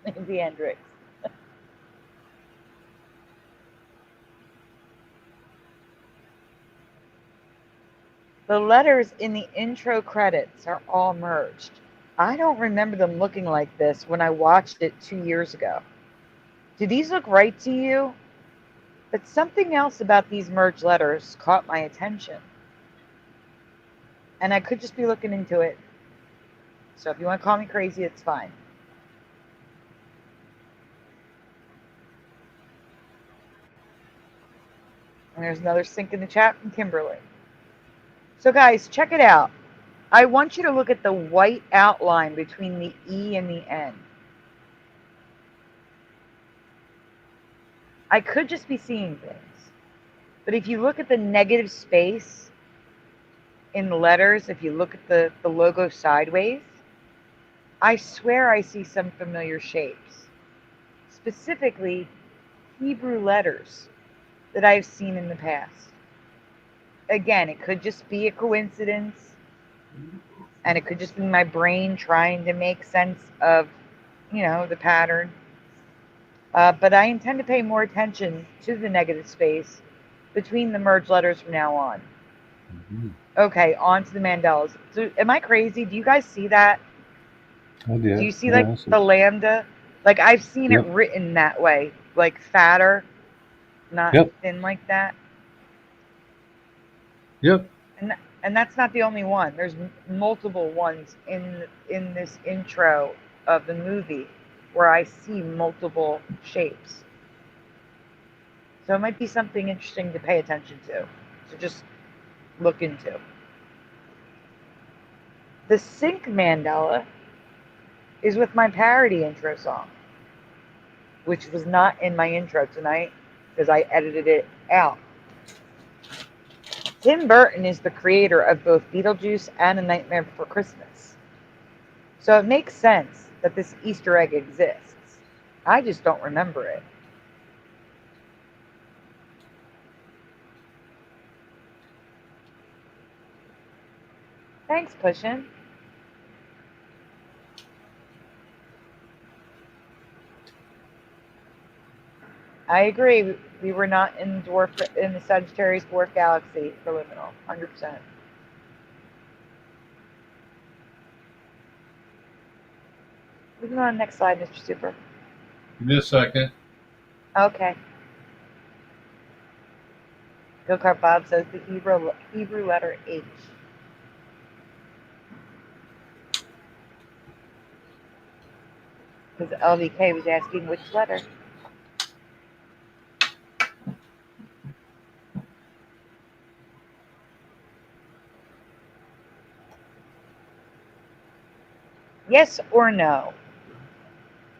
The Hendrix. The letters in the intro credits are all merged. I don't remember them looking like this when I watched it 2 years ago. Do these look right to you? But something else about these merged letters caught my attention. And I could just be looking into it. So if you want to call me crazy, it's fine. And there's another sink in the chat from Kimberly. So guys, check it out. I want you to look at the white outline between the E and the N. I could just be seeing things. But if you look at the negative space in the letters, if you look at the logo sideways, I swear I see some familiar shapes. Specifically, Hebrew letters that I've seen in the past. Again, it could just be a coincidence, and it could just be my brain trying to make sense of, the pattern. But I intend to pay more attention to the negative space between the merged letters from now on. Mm-hmm. Okay, on to the Mandelas. So, am I crazy? Do you guys see that? I did. Do you see, the lambda? Like, I've seen it written that way, like fatter, not thin like that. Yep. And that's not the only one. There's multiple ones in this intro of the movie where I see multiple shapes. So it might be something interesting to pay attention to. So just look into. The sync Mandela is with my parody intro song, which was not in my intro tonight because I edited it out. Tim Burton is the creator of both Beetlejuice and A Nightmare Before Christmas. So it makes sense that this Easter egg exists. I just don't remember it. Thanks, Pushin'. I agree. We were not in the Sagittarius dwarf galaxy for liminal, 100%. We can go on the next slide, Mr. Super. Give me a second. Okay. Go Kart Bob says the Hebrew letter H. Because LVK was asking which letter. Yes or no?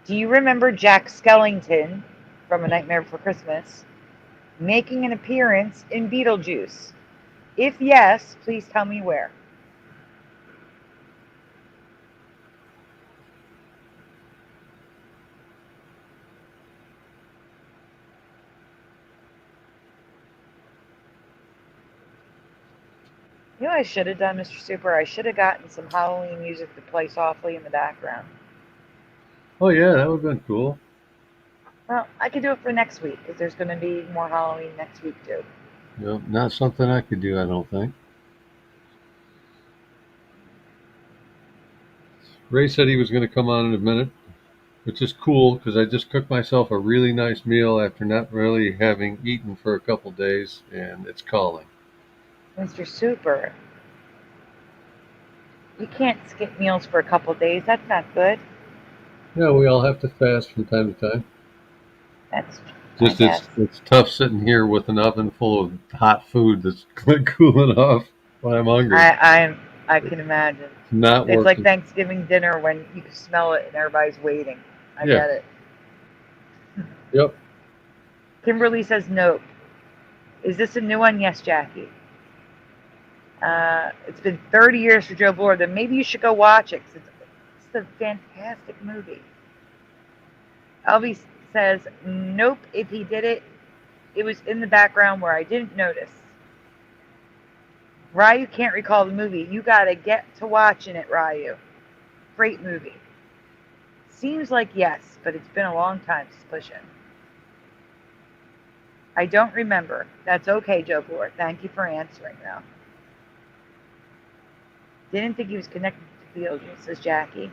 Do you remember Jack Skellington from A Nightmare Before Christmas making an appearance in Beetlejuice? If yes, please tell me where. You know what I should have done, Mr. Super? I should have gotten some Halloween music to play softly in the background. Oh, yeah, that would have been cool. Well, I could do it for next week, because there's going to be more Halloween next week, too. Yep, not something I could do, I don't think. Ray said he was going to come on in a minute. which is cool because I just cooked myself a really nice meal after not really having eaten for a couple days, and it's calling. Mr. Super, you can't skip meals for a couple days. That's not good. Yeah, we all have to fast from time to time. That's just it's tough sitting here with an oven full of hot food that's cooling off when I'm hungry. I can imagine. Not it's working. like Thanksgiving dinner when you can smell it and everybody's waiting. I get it. Yep. Kimberly says nope. Is this a new one? Yes, Jackie. It's been 30 years for Joe Bloor. Then maybe you should go watch it because it's a fantastic movie. Elvis says nope. If he did it, it was in the background where I didn't notice. Ryu can't recall the movie. You gotta get to watching it, Ryu. Great movie. Seems like yes, but it's been a long time since pushing. I don't remember. That's okay, Joe Bloor. Thank you for answering, though. Didn't think he was connected to Beetlejuice, says Jackie.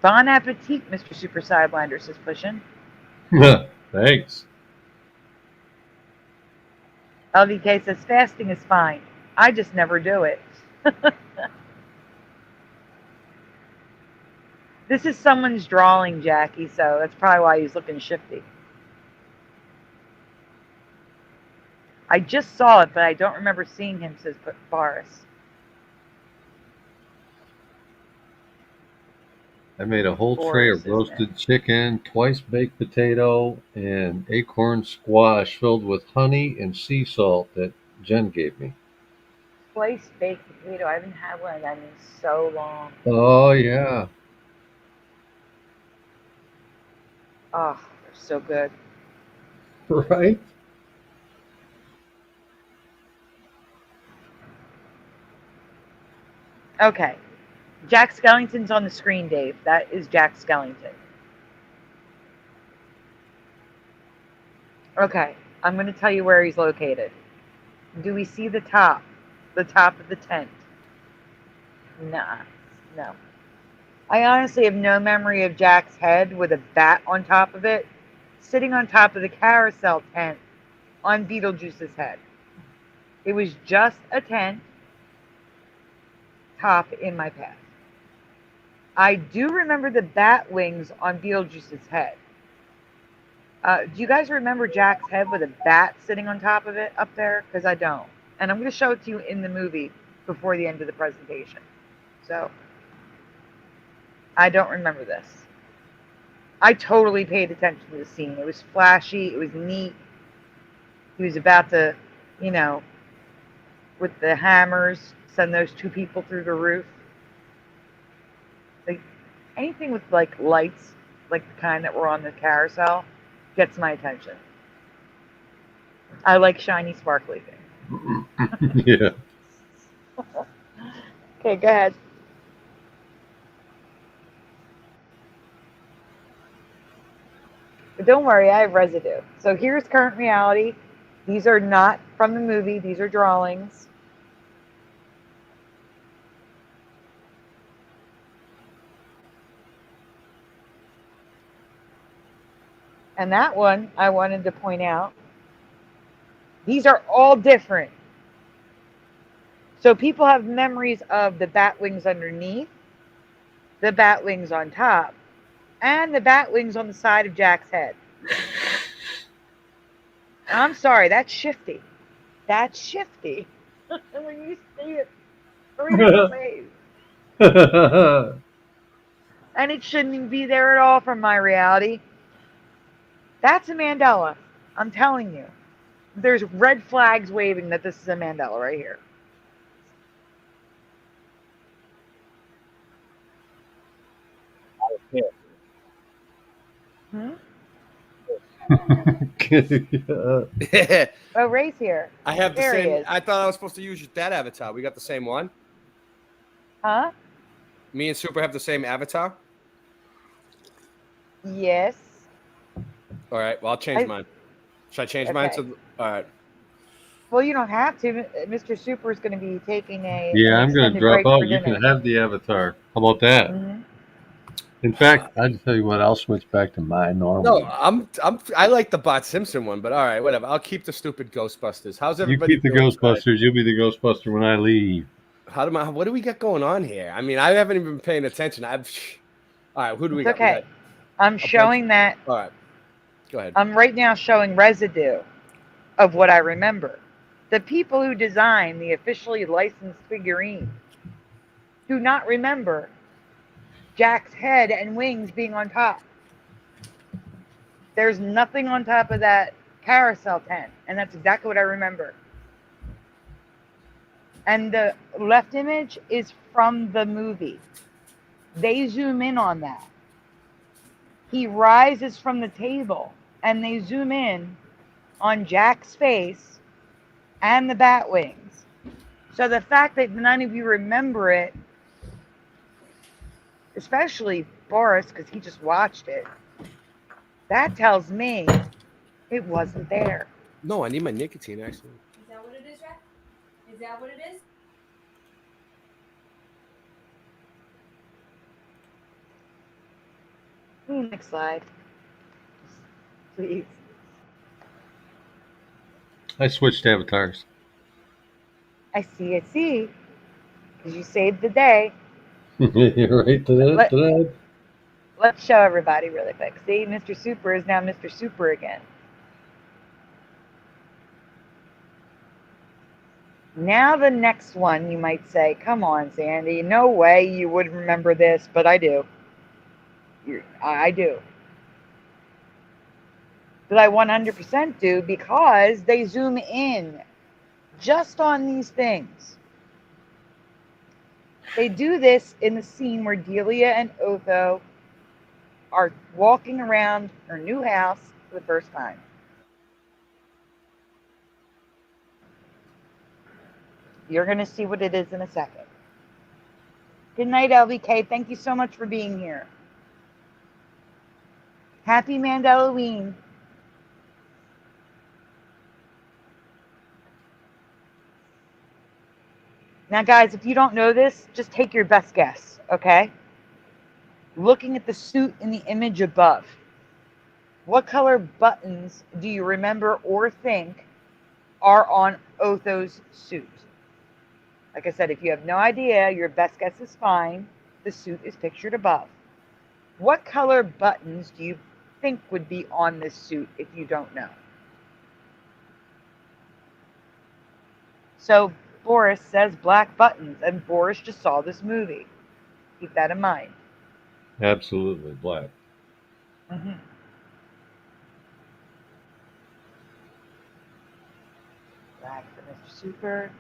Bon appetit, Mr. Super Sidewinder, says pushing. Thanks. LVK says fasting is fine. I just never do it. This is someone's drawing, Jackie, so that's probably why he's looking shifty. I just saw it, but I don't remember seeing him, says Boris. I made a whole tray of roasted chicken, twice baked potato, and acorn squash filled with honey and sea salt that Jen gave me. Twice baked potato. I haven't had one of them in so long. Oh, yeah. Oh, they're so good. Right? Okay. Jack Skellington's on the screen, Dave. That is Jack Skellington. Okay. I'm going to tell you where he's located. Do we see the top? The top of the tent? Nah. No. I honestly have no memory of Jack's head with a bat on top of it, sitting on top of the carousel tent on Beetlejuice's head. It was just a tent top in my past. I do remember the bat wings on Beetlejuice's head. Do you guys remember Jack's head with a bat sitting on top of it up there? Because I don't. And I'm going to show it to you in the movie before the end of the presentation. So, I don't remember this. I totally paid attention to the scene. It was flashy. It was neat. He was about to, you know, with the hammers, send those two people through the roof. Like, anything with, like, lights, like the kind that were on the carousel, gets my attention. I like shiny, sparkly things. Yeah. Okay, go ahead. But don't worry, I have residue. So here's current reality. These are not from the movie. These are drawings. And that one, I wanted to point out, these are all different. So people have memories of the bat wings underneath, the bat wings on top, and the bat wings on the side of Jack's head. I'm sorry, that's shifty. That's shifty. When you see it 3 different ways. And it shouldn't even be there at all from my reality. That's a Mandela. I'm telling you. There's red flags waving that this is a Mandela right here. Hmm? Oh, Ray's here. I have the There he same. is. I thought I was supposed to use that avatar. We got the same one. Huh? Me and Super have the same avatar. Yes. All right. Well, I'll change mine. Should I change mine to? All right. Well, you don't have to. Mr. Super is going to be taking a. Yeah, I'm going to drop out. out. You can have the avatar. How about that? Mm-hmm. In fact, I'll tell you what. I'll switch back to my normal. No, I like the Bart Simpson one, but all right, whatever. I'll keep the stupid Ghostbusters. How's You everybody keep the doing, guys? Ghostbusters. You'll be the Ghostbuster when I leave. What do we got going on here? I mean, I haven't even been paying attention. All right, who do we It's got? We okay. got I'm showing that. All right, go ahead. I'm right now showing residue of what I remember. The people who designed the officially licensed figurine do not remember Jack's head and wings being on top. There's nothing on top of that carousel tent, and that's exactly what I remember. And the left image is from the movie. They zoom in on that. He rises from the table, and they zoom in on Jack's face and the bat wings. So the fact that none of you remember it, especially Boris, because he just watched it, that tells me it wasn't there. No, I need my nicotine, actually. Is that what it is, Jack? Is that what it is? Next slide. Please. I switched avatars. I see. Because you saved the day. You're right. Let's show everybody really quick. See, Mr. Super is now Mr. Super again. Now the next one, you might say, come on, Sandy. No way you would remember this, but I do. I do. But I 100% do because they zoom in just on these things. They do this in the scene where Delia and Otho are walking around her new house for the first time. You're going to see what it is in a second. Good night, LVK. Thank you so much for being here. Happy Mandelaween. Now, guys, if you don't know this, just take your best guess, okay? Looking at the suit in the image above, what color buttons do you remember or think are on Otho's suit? Like I said, if you have no idea, your best guess is fine. The suit is pictured above. What color buttons do you think would be on this suit if you don't know? So Boris says black buttons, and Boris just saw this movie. Keep that in mind. Absolutely black. Mm-hmm. Black for Mr. Super.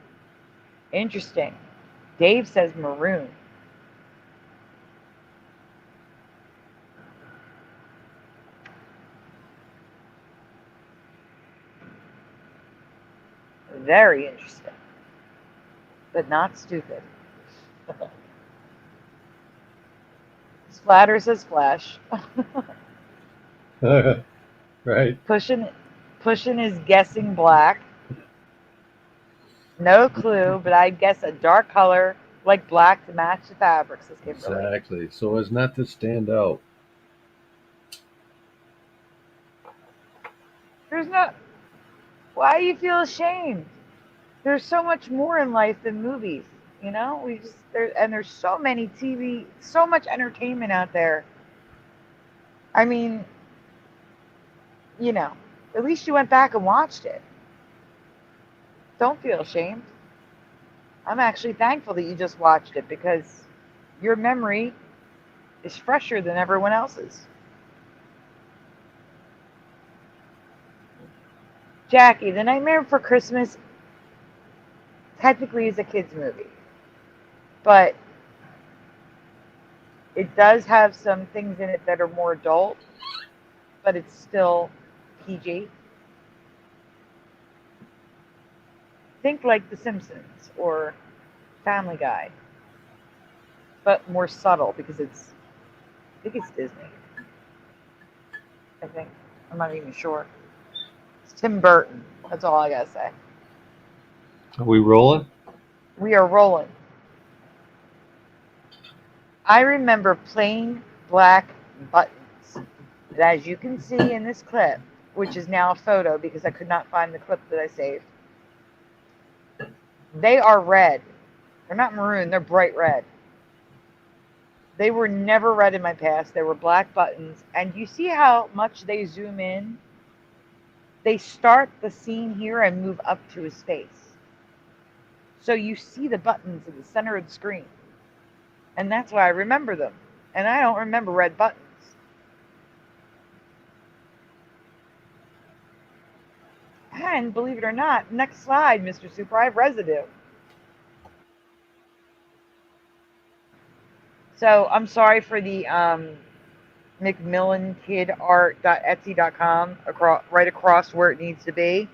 Interesting. Dave says maroon. Very interesting. But not stupid. Splatter says flesh. Right. Pushing is guessing black. No clue, but I guess a dark color like black to match the fabrics. Exactly. So as not to stand out. There's no. Why do you feel ashamed? There's so much more in life than movies. You know, there's so many TV, so much entertainment out there. I mean, you know, at least you went back and watched it. Don't feel ashamed. I'm actually thankful that you just watched it because your memory is fresher than everyone else's. Jackie, The Nightmare Before Christmas technically is a kid's movie, but it does have some things in it that are more adult, but it's still PG. Think like The Simpsons or Family Guy, but more subtle because I think it's Disney. I think. I'm not even sure. It's Tim Burton. That's all I gotta say. Are we rolling? We are rolling. I remember playing black buttons. But as you can see in this clip, which is now a photo because I could not find the clip that I saved, they are red. They're not maroon, they're bright red. They were never red in my past. They were black buttons. And you see how much they zoom in? They start the scene here and move up to his face. So you see the buttons in the center of the screen. And that's why I remember them. And I don't remember red buttons. And believe it or not, next slide, Mr. Super, I have residue. So I'm sorry for the McMillanKidArt.Etsy.com right across where it needs to be.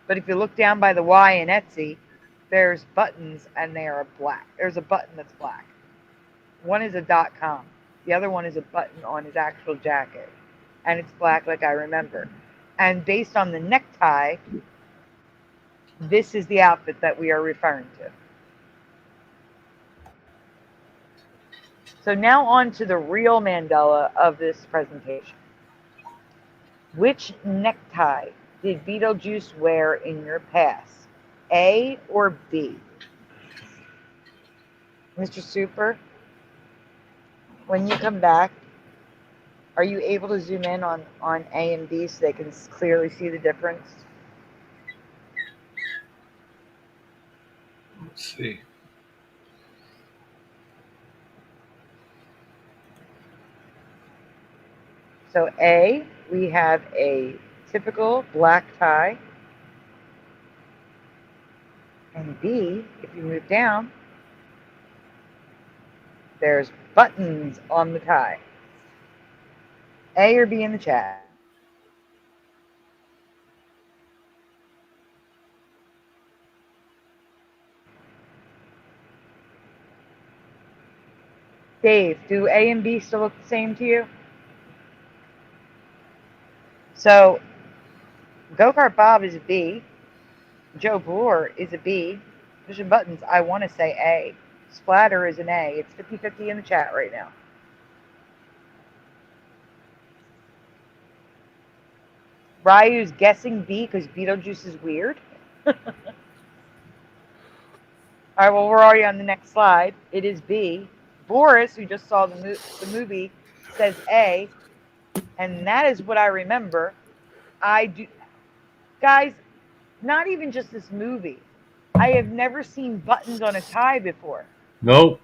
But if you look down by the Y in Etsy, there's buttons and they are black. There's a button that's black. One is a .com. The other one is a button on his actual jacket. And it's black like I remember. And based on the necktie, this is the outfit that we are referring to. So now on to the real Mandela of this presentation. Which necktie did Beetlejuice wear in your past? A or B? Mr. Super, when you come back, are you able to zoom in on A and B so they can clearly see the difference? Let's see. So A, we have a typical black tie. And B, if you move down, there's buttons on the tie. A or B in the chat. Dave, do A and B still look the same to you? So, Go-Kart Bob is a B. Joe Bloor is a B. Push and Buttons, I want to say A. Splatter is an A. It's 50-50 in the chat right now. Ryu's guessing B because Beetlejuice is weird. All right, well, we're already on the next slide. It is B. Boris, who just saw the movie, says A. And that is what I remember. I do. Guys, not even just this movie. I have never seen buttons on a tie before. Nope.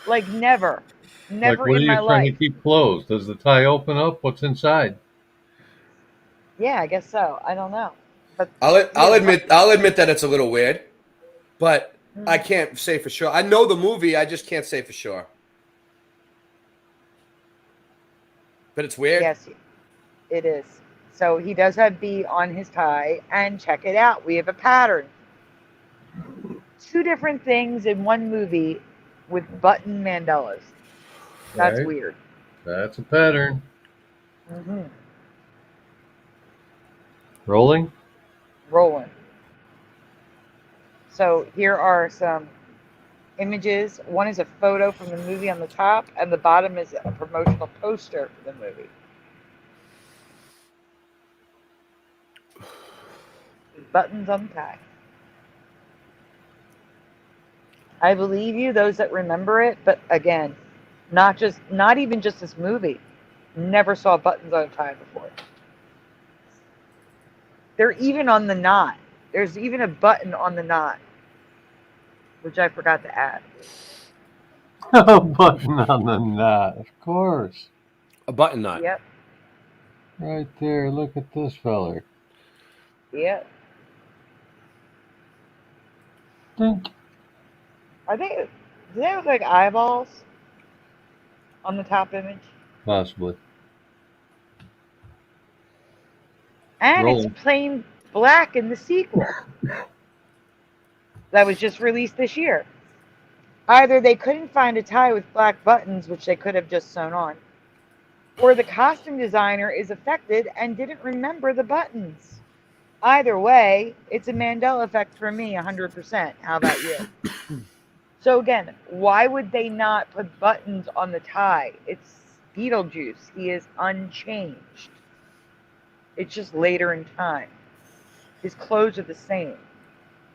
Like never. Never like, what in are my you trying life. to keep closed? Does the tie open up? What's inside? Yeah, I guess so. I don't know. But I'll admit that it's a little weird, but I can't say for sure. I know the movie, I just can't say for sure. But it's weird. Yes, it is. So he does have B on his tie, and check it out. We have a pattern. 2 different things in one movie with button Mandelas. That's Right. weird. That's a pattern. Mm-hmm. Rolling? Rolling. So here are some images. One is a photo from the movie on the top, and the bottom is a promotional poster for the movie. Buttons on the tie. I believe you, those that remember it, but again, not even just this movie. Never saw buttons on a tie before. They're even on the knot. There's even a button on the knot, which I forgot to add. A button on the knot, of course. A button knot. Yep. Right there. Look at this feller. Yep. Dink. Do they look like eyeballs on the top image? Possibly. And Rolling. it's plain black in the sequel that was just released this year. Either they couldn't find a tie with black buttons, which they could have just sewn on, or the costume designer is affected and didn't remember the buttons. Either way, it's a Mandela effect for me, 100%. How about you? So again, why would they not put buttons on the tie? It's Beetlejuice. He is unchanged. It's just later in time. His clothes are the same.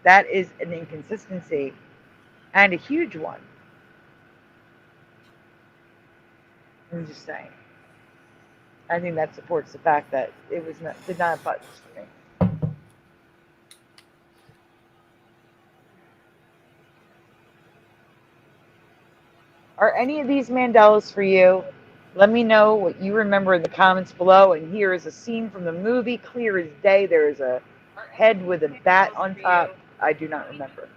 That is an inconsistency, and a huge one. I'm just saying. I think that supports the fact that it did not button for me. Are any of these Mandelas for you? Let me know what you remember in the comments below. And here is a scene from the movie, clear as day. There is a head with a bat on top. I do not remember.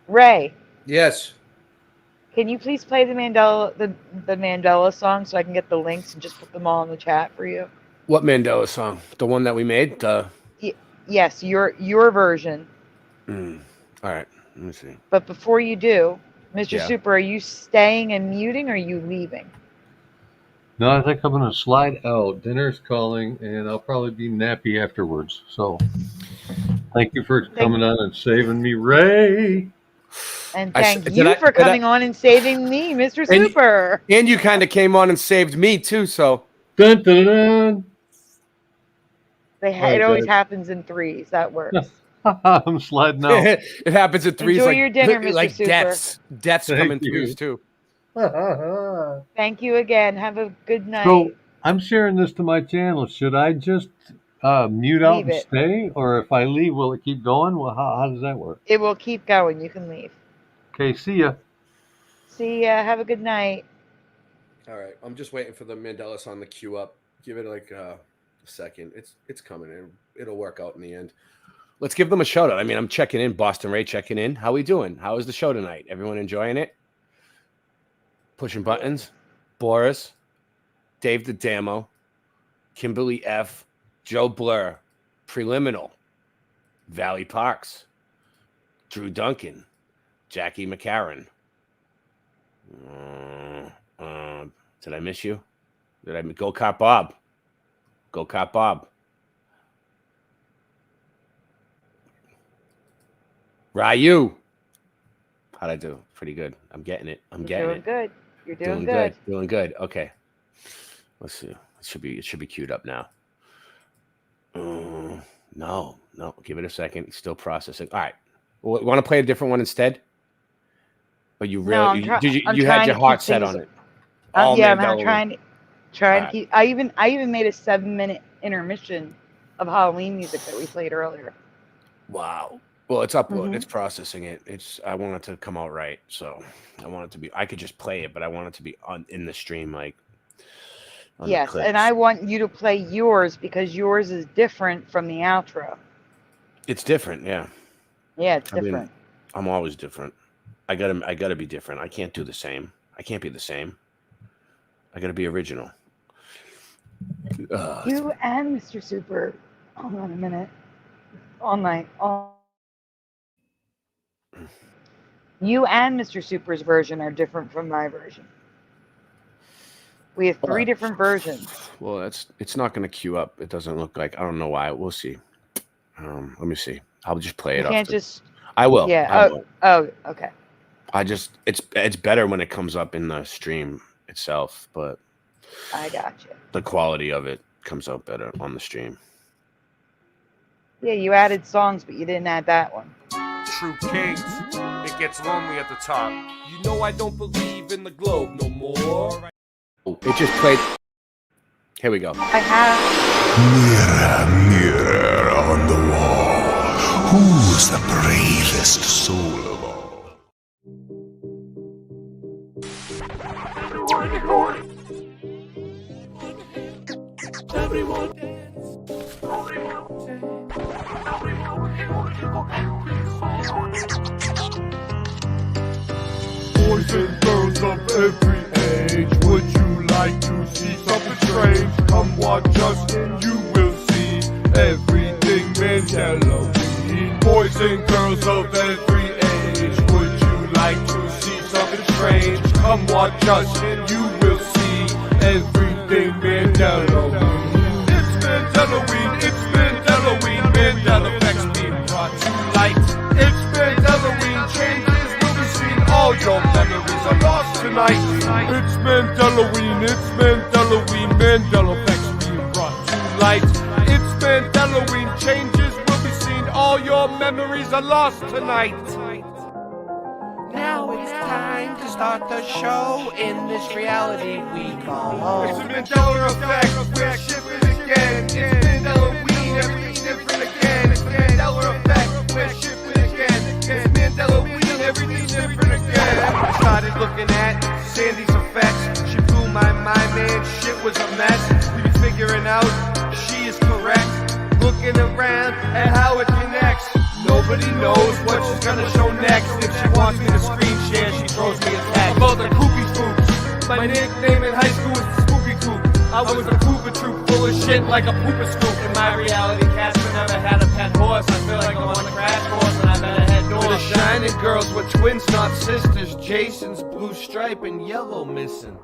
Ray. Yes. Can you please play the Mandela song so I can get the links and just put them all in the chat for you? What Mandela song? The one that we made? Yes, your version. All right. Let me see. But before you do, Mr. Yeah. Super, are you staying and muting or are you leaving? No, I think I'm going to slide out. Dinner's calling, and I'll probably be nappy afterwards. So thank you for coming on and saving me, Ray. And thank you for coming on and saving me, Mr. Super. And you kind of came on and saved me, too, so. Dun, dun, dun. It always happens in threes. That works. I'm sliding out. It happens in threes. Enjoy like, your dinner, Mr. like Super. Deaths come in threes, too. Thank you again. Have a good night. So I'm sharing this to my channel. Should I just mute out and stay? Or if I leave, will it keep going? Well, how does that work? It will keep going. You can leave. Okay, see ya. See ya. Have a good night. All right. I'm just waiting for the Mandela song to queue up. Give it like a second. It's coming in. It'll work out in the end. Let's give them a shout out. I mean, I'm checking in. Boston Ray checking in. How we doing? How is the show tonight? Everyone enjoying it? Pushing buttons. Boris. Dave the Damo. Kimberly F. Joe Blur. Preliminal. Valley Parks. Drew Duncan. Jackie McCarran. Did I miss you? Did I Go Cop Bob? Go Cop Bob. Ryu. How'd I do? Pretty good. I'm getting it. I'm getting it. Good. You're doing good. Doing good. Okay. Let's see. It should be queued up now. No. Give it a second. Still processing. All right. Well, want to play a different one instead? Or you really you had your heart set on it? Yeah, I'm trying to keep. I even made a 7-minute intermission of Halloween music that we played earlier. Wow. Well, it's uploaded. It's processing it. I want it to come out right, so I want it to be. I could just play it, but I want it to be in the stream, like. Yes, and I want you to play yours because yours is different from the outro. It's different, yeah. Yeah, it's different. I mean, I'm always different. I gotta be different. I can't do the same. I can't be the same. I gotta be original. You and Mr. Super. Hold on a minute. All night. You and Mr. Super's version are different from my version. We have 3 different versions. Well, it's not going to queue up. It doesn't look like. I don't know why. We'll see. Let me see. I'll just play it off. I will. Yeah. I will. Oh, okay. It's better when it comes up in the stream itself, but I got you. The quality of it comes out better on the stream. Yeah, you added songs, but you didn't add that one. True kings, it gets lonely at the top. You know I don't believe in the globe no more. It just played. Here we go. I have. Mirror, mirror on the wall, who's the bravest soul of all? Everyone Boys and girls of every age, would you like to see something strange? Come watch us and you will see everything Mandela. Boys and girls of every age, would you like to see something strange? Come watch us and you will see everything Mandela. It's Mandalaween, Mandela. your memories are lost tonight. It's Mandelaween, it's Mandelaween, Mandela effects being brought to light. It's Mandelaween, changes will be seen, all your memories are lost tonight. Now it's time to start the show in this reality we call home. It's a Mandela effect, we're shifting again. It's Mandelaween, everything's different again. It's a Mandela effect, we're shifting again. It's Mandelaween, everything's different again. I started looking at Sandy's effects. She blew my mind, man, shit was a mess. We be figuring out she is correct. Looking around at how it connects. Nobody knows what she's gonna show next. If she wants me to screen share, she throws me a text. About the kooky spooks. My nickname in high school was the Spooky Coop. I was a Koopa Troop full of shit like a poopa scoop. In my reality, Casper never had a pet horse. I feel like I'm on a crash course and I better head north. The shining girls were twins, not sisters. Jason's blue stripe and yellow missing.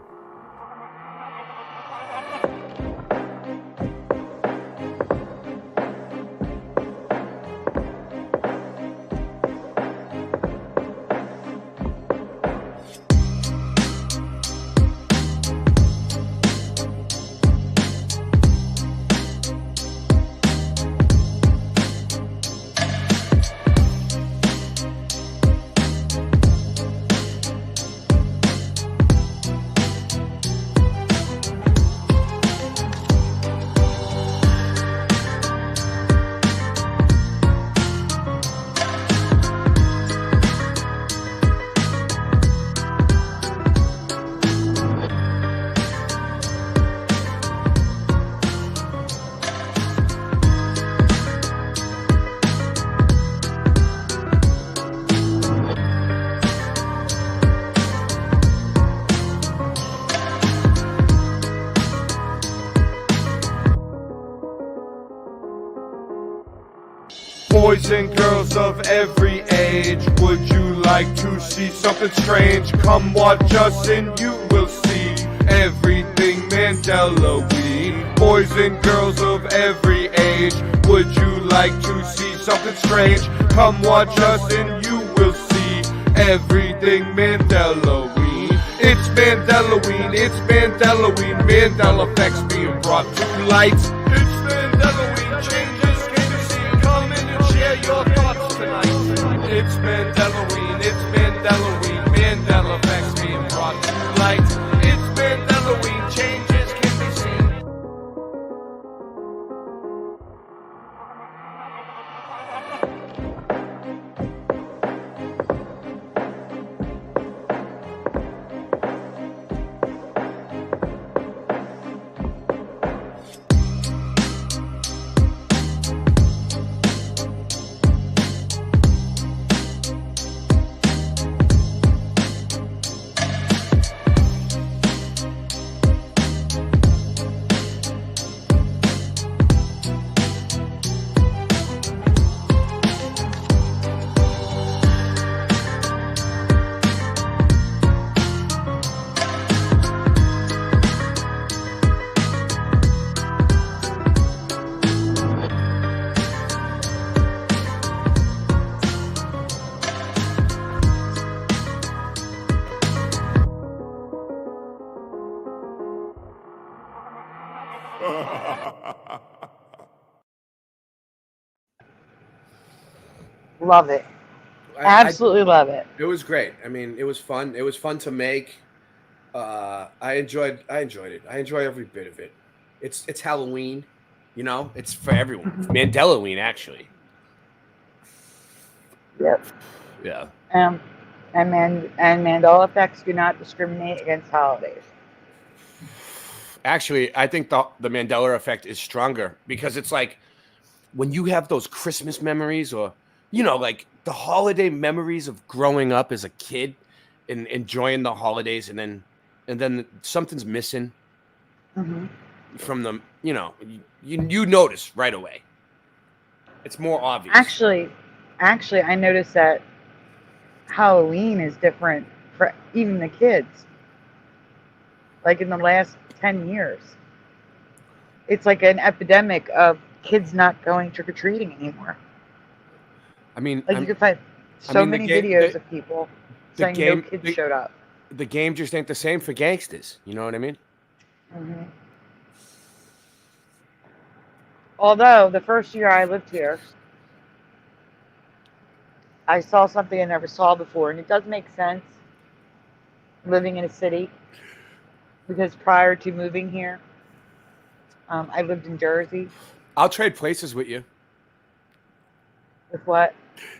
Boys and girls of every age, would you like to see something strange? Come watch us and you will see everything Mandelaween. Boys and girls of every age, would you like to see something strange? Come watch us and you will see everything Mandelaween. It's Mandelaween, it's Mandelaween, Mandela effects being brought to light. It's Mandelaween, changes can be seen, come in and share your thoughts tonight. It's Mandelaween, it's Mandelaween, Mandela effects being brought to light. It's Mandelaween, changes can be seen. Love it. Absolutely love it. It was great. I mean, it was fun. It was fun to make. I enjoyed it. I enjoy every bit of it. It's Halloween, you know. It's for everyone. It's Mandelaween, actually. Yep. Yeah. And Mandela effects do not discriminate against holidays. Actually, I think the Mandela effect is stronger because it's like when you have those Christmas memories or, you know, like the holiday memories of growing up as a kid and enjoying the holidays, and then something's missing from them. You know, you notice right away. It's more obvious. Actually, I noticed that Halloween is different for even the kids. Like in the last 10 years, it's like an epidemic of kids not going trick-or-treating anymore. I mean, like you can find so many videos of people. saying no kids showed up. The game just ain't the same for gangsters. You know what I mean? Mm-hmm. Although the first year I lived here, I saw something I never saw before, and it does make sense living in a city, because prior to moving here, I lived in Jersey. I'll trade places with you. With what?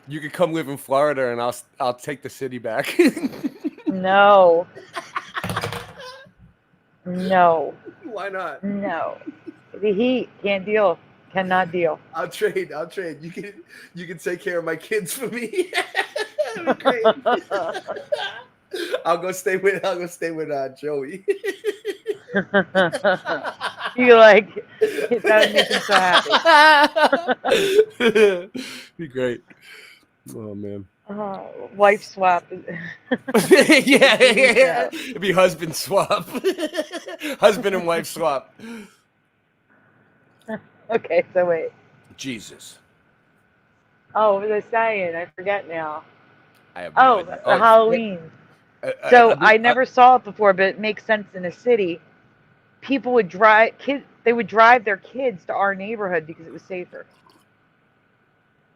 You could come live in Florida, and I'll take the city back. No. No. Why not? No. The heat, can't deal. Cannot deal. I'll trade. You can take care of my kids for me. That'd be great. I'll go stay with Joey. You like that would make him so happy. Be great. Oh man. Wife swap. yeah. It'd be husband swap. Husband and wife swap. Okay, so wait. Jesus. Oh, what was I saying? I forget now. I have no idea. The Halloween. I never saw it before, but it makes sense in a city. People would drive their kids to our neighborhood because it was safer.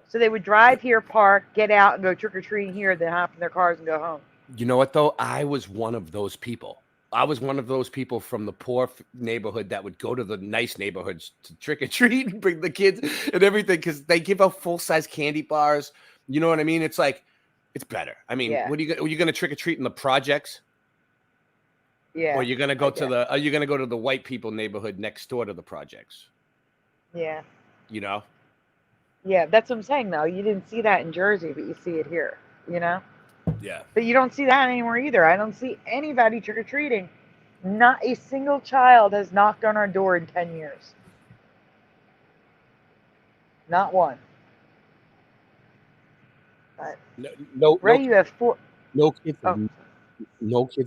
So they would drive here, park, get out, and go trick-or-treating here, then hop in their cars and go home. You know what, though? I was one of those people. I was one of those people from the poor neighborhood that would go to the nice neighborhoods to trick-or-treat and bring the kids and everything, because they give out full-size candy bars. You know what I mean? It's like, it's better. I mean, Yeah. are you going to trick-or-treat in the projects? Yeah. Or you're going to go are you going to go to the white people neighborhood next door to the projects? Yeah. You know? Yeah, that's what I'm saying, though. You didn't see that in Jersey, but you see it here, you know? Yeah. But you don't see that anymore either. I don't see anybody trick-or-treating. Not a single child has knocked on our door in 10 years. Not one. But Ray, you have 4. No kids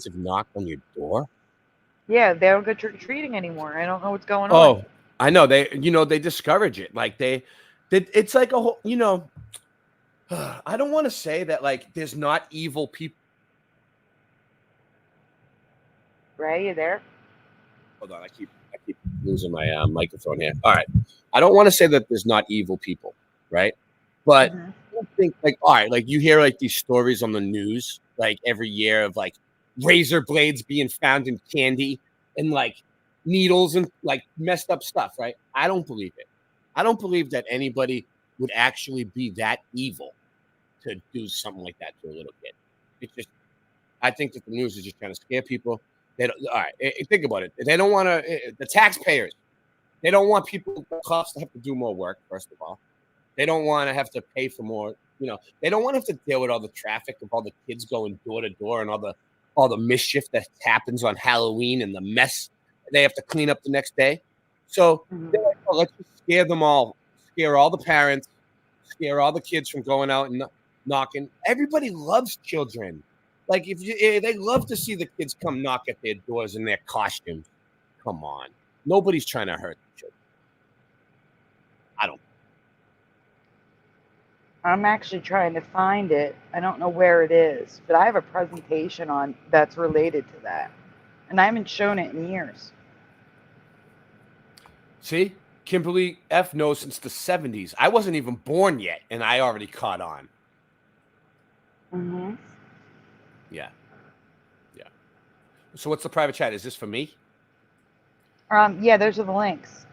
have knocked on your door? Yeah, they don't go trick-or-treating anymore. I don't know what's going on. Oh, I know. They discourage it. Like it's like a whole, I don't want to say that like there's not evil people. Ray, you there? Hold on, I keep losing my microphone here. All right, I don't want to say that there's not evil people, right? But I don't think like, all right, like you hear like these stories on the news like every year of like razor blades being found in candy and like needles and like messed up stuff, right? I don't believe it. I don't believe that anybody would actually be that evil to do something like that to a little kid. It's just, I think that the news is just trying to scare people. They don't, all right, think about it. They don't want to, the taxpayers, they don't want people, cops to have to do more work, first of all. They don't want to have to pay for more, they don't want to have to deal with all the traffic of all the kids going door to door and all the mischief that happens on Halloween and the mess they have to clean up the next day. So they're like, oh, let's just scare them all, scare all the parents, scare all the kids from going out and knocking. Everybody loves children. Like they love to see the kids come knock at their doors in their costumes. Come on, nobody's trying to hurt the children. I'm actually trying to find it. I don't know where it is, but I have a presentation on that's related to that, and I haven't shown it in years. See, Kimberly F knows since the 70s. I wasn't even born yet, and I already caught on. Mm-hmm. Yeah. So what's the private chat? Is this for me? Yeah, those are the links.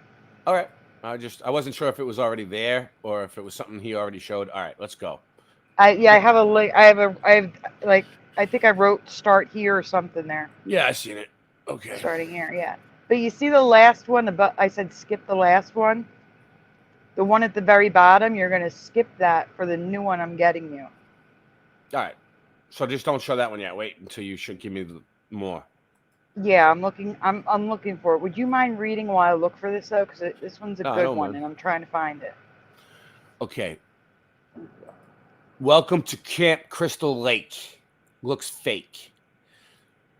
All right. I wasn't sure if it was already there or if it was something he already showed. All right, let's go. I have a link. I think I wrote start here or something there. Yeah, I seen it. Okay. Starting here, yeah. But you see the last one, I said skip the last one. The one at the very bottom, you're going to skip that for the new one I'm getting you. All right. So just don't show that one yet. Wait until you should give me more. Yeah, I'm looking for it. Would you mind reading while I look for this, though? Because this one's a good one, and I'm trying to find it. Okay. Welcome to Camp Crystal Lake. Looks fake.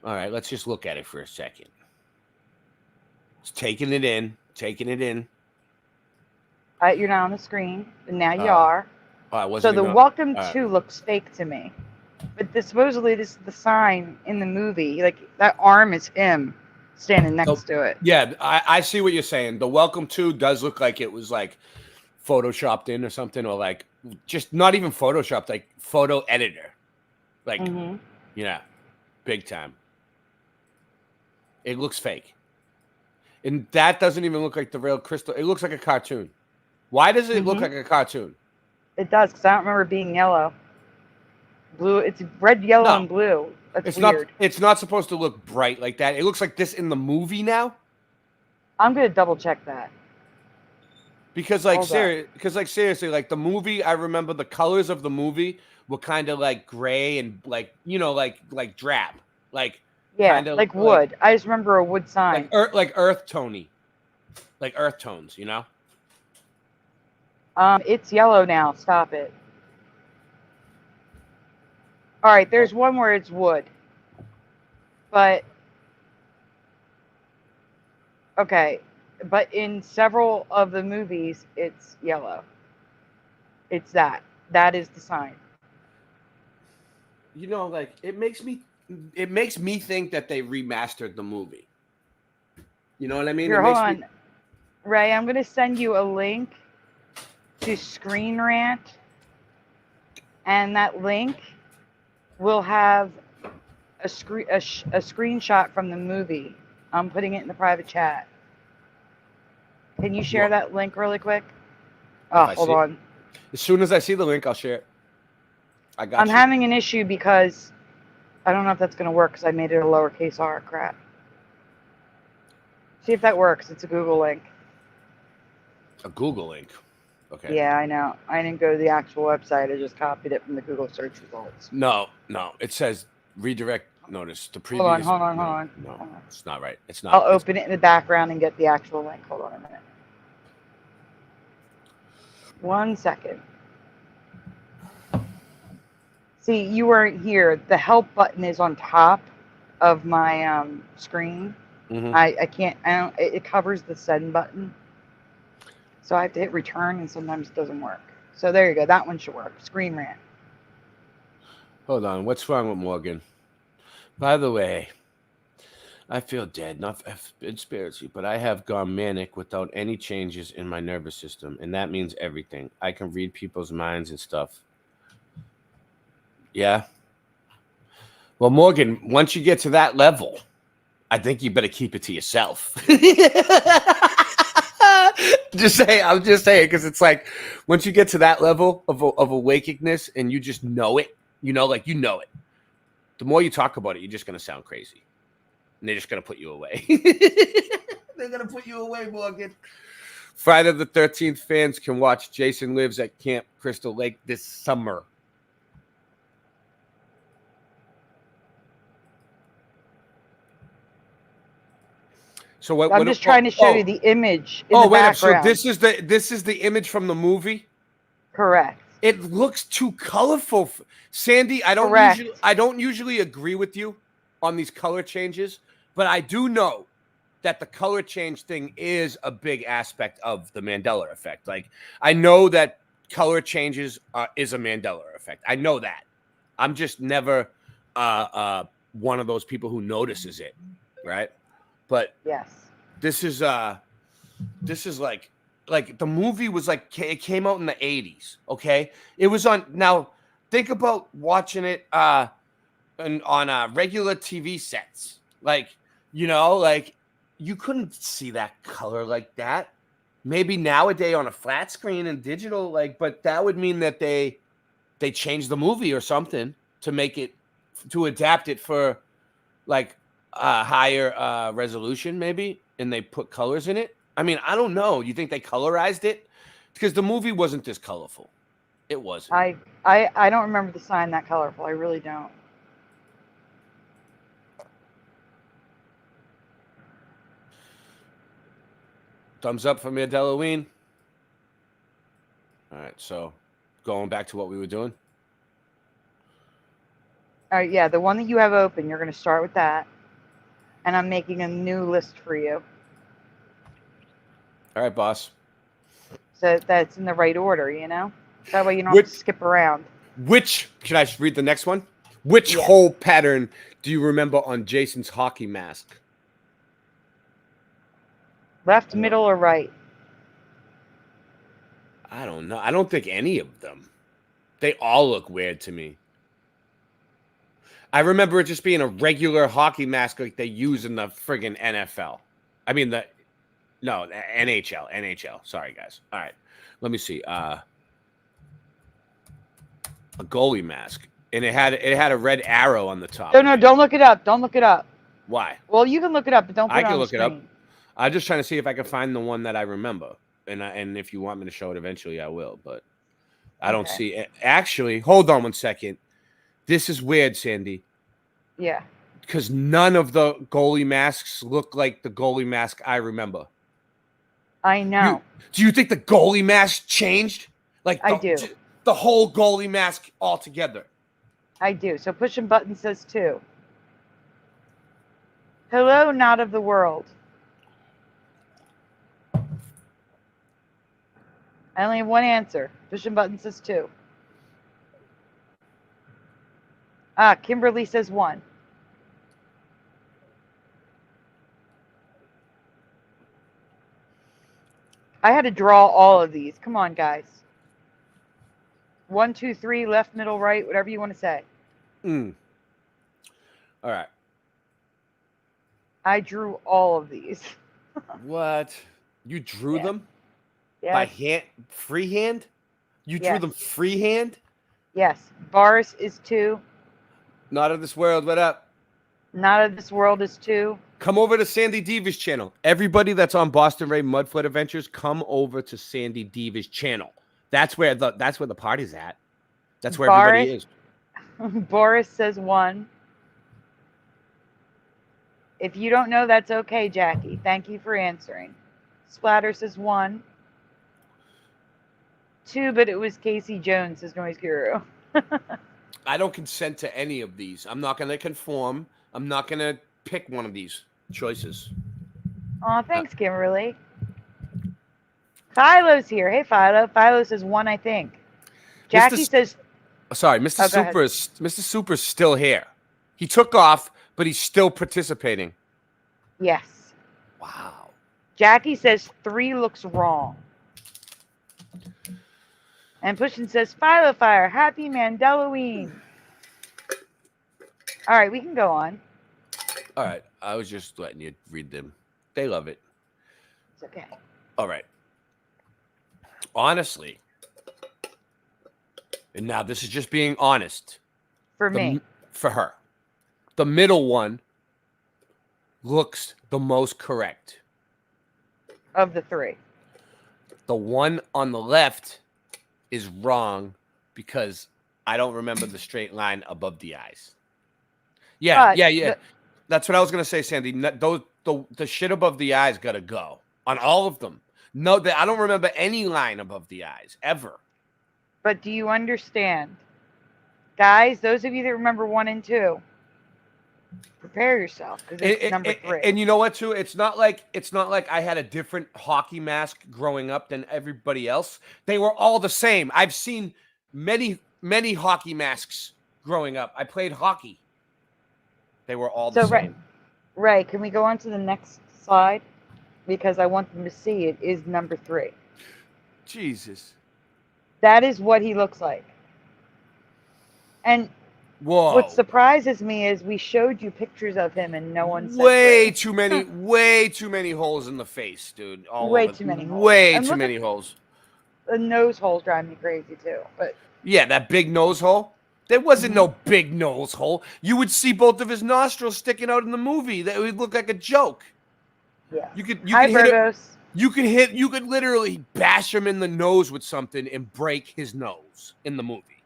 All right, let's just look at it for a second. It's taking it in. You're not on the screen, and now you are. I wasn't so the even welcome to looks fake to me. But supposedly this is the sign in the movie. Like that arm is him standing next to it. Yeah, I see what you're saying. The welcome to does look like it was like photoshopped in or something, or like just not even photoshopped, like photo editor. Like, yeah, big time. It looks fake. And that doesn't even look like the real crystal. It looks like a cartoon. Why does it look like a cartoon? It does, because I don't remember it being yellow. Blue, it's red, yellow, and blue. That's weird. It's not supposed to look bright like that. It looks like this in the movie now. I'm gonna double check that. Because seriously, like the movie, I remember the colors of the movie were kind of like gray and like, you know, like drab. Like kinda, like wood. I just remember a wood sign. Like earth tony. Like earth tones, you know? It's yellow now. Stop it. All right, there's one where it's wood. But okay, but in several of the movies it's yellow. It's that. That is the sign. You know, like it makes me think that they remastered the movie. You know what I mean? Here, hold on. Ray, I'm gonna send you a link to Screen Rant, and that link will have a screenshot from the movie. I'm putting it in the private chat. Can you share that link really quick? Oh, hold on. As soon as I see the link, I'll share it. I'm having an issue because I don't know if that's going to work because I made it a lowercase r. Crap. See if that works. It's a Google link. A Google link? Okay. Yeah, I know. I didn't go to the actual website. I just copied it from the Google search results. No. It says redirect notice. The previous. Hold on. No, it's not right. It's not. I'll open it in the background and get the actual link. Hold on a minute. 1 second. See, you weren't here. The help button is on top of my screen. I can't. It covers the send button. So I have to hit return, and sometimes it doesn't work. So there you go. That one should work. Screen Rant. Hold on. What's wrong with Morgan? By the way, I feel dead, not spiritually, but I have gone manic without any changes in my nervous system, and that means everything. I can read people's minds and stuff. Yeah? Well, Morgan, once you get to that level, I think you better keep it to yourself. I'm just saying, because it's like once you get to that level of awakeness and you just know it, you know it. The more you talk about it, you're just going to sound crazy. And they're just going to put you away. They're going to put you away, Morgan. Friday the 13th fans can watch Jason Lives at Camp Crystal Lake this summer. So I'm just trying to show you the image in the background. So this is the image from the movie? Correct. It looks too colorful. Sandy, I don't usually agree with you on these color changes, but I do know that the color change thing is a big aspect of the Mandela effect. Like, I know that color changes is a Mandela effect. I know that. I'm just never one of those people who notices it, right? But yes, this is like the movie was like, it came out in the 80s. Okay, it was on. Now think about watching it on regular TV sets. Like, you know, like you couldn't see that color like that. Maybe nowadays on a flat screen and digital, like, but that would mean that they changed the movie or something to make it, to adapt it for like higher resolution maybe, and they put colors in it. I mean, I don't know. You think they colorized it? Because the movie wasn't this colorful. It wasn't. I don't remember the sign that colorful. I really don't. Thumbs up for Mandalaween. All right, so going back to what we were doing. All right, yeah, the one that you have open, you're going to start with that. And I'm making a new list for you. All right, boss. So that's in the right order, you know? That way you don't have to skip around. Can I read the next one? Which hole pattern do you remember on Jason's hockey mask? Left, middle, or right? I don't know. I don't think any of them. They all look weird to me. I remember it just being a regular hockey mask like they use in the friggin' NFL. I mean, the NHL. Sorry, guys. All right. Let me see. A goalie mask. And it had a red arrow on the top. No, don't look it up. Don't look it up. Why? Well, you can look it up, but don't put it on the look screen. it up. I'm just trying to see if I can find the one that I remember. And if you want me to show it eventually, I will. But I don't see it. Actually, hold on one second. This is weird, Sandy. Yeah. Because none of the goalie masks look like the goalie mask I remember. I know. Do you think the goalie mask changed? Like I do. The whole goalie mask altogether. I do. So pushing button says 2. Hello, not of the world. I only have one answer. Pushing button says 2. Kimberly says 1. I had to draw all of these. Come on, guys. 1, 2, 3, left, middle, right, whatever you want to say. All right. I drew all of these. What? You drew them? Yes. By hand? Freehand? You drew them freehand? Yes. Boris is 2. Not of this world. What up? Not of this world is 2. Come over to Sandy Diva's channel. Everybody that's on Boston Ray Mudfoot Adventures, come over to Sandy Diva's channel. That's where the party's at. That's where everybody is. Boris says 1. If you don't know, that's okay, Jackie. Thank you for answering. Splatter says 1. 2, but it was Casey Jones, says Noise Guru. I don't consent to any of these. I'm not going to conform. I'm not going to pick one of these choices. Oh, thanks, Kimberly. Philo's here. Hey, Philo. Philo says 1, I think. Jackie says... Sorry, Mr. Super's still here. He took off, but he's still participating. Yes. Wow. Jackie says 3 looks wrong. And Pushin says, Philo Fire, happy Mandelaween. All right, we can go on. All right. I was just letting you read them. They love it. It's okay. All right. Honestly, and now this is just being honest. For me. For her. The middle one looks the most correct. Of the 3. The one on the left is wrong because I don't remember the straight line above the eyes. Yeah. That's what I was going to say, Sandy. The shit above the eyes got to go on all of them. No, I don't remember any line above the eyes ever. But do you understand? Guys, those of you that remember 1 and 2, prepare yourself because it's number 3. And you know what, too? It's not like I had a different hockey mask growing up than everybody else. They were all the same. I've seen many hockey masks growing up. I played hockey. They were all the same. Right. Can we go on to the next slide? Because I want them to see it is number 3. Jesus. That is what he looks like. And what surprises me is we showed you pictures of him and no one said way too many holes in the face, dude. Way too many holes. The nose holes drive me crazy too. But yeah, that big nose hole. There wasn't no big nose hole. You would see both of his nostrils sticking out in the movie. That would look like a joke. Yeah. You could literally bash him in the nose with something and break his nose in the movie.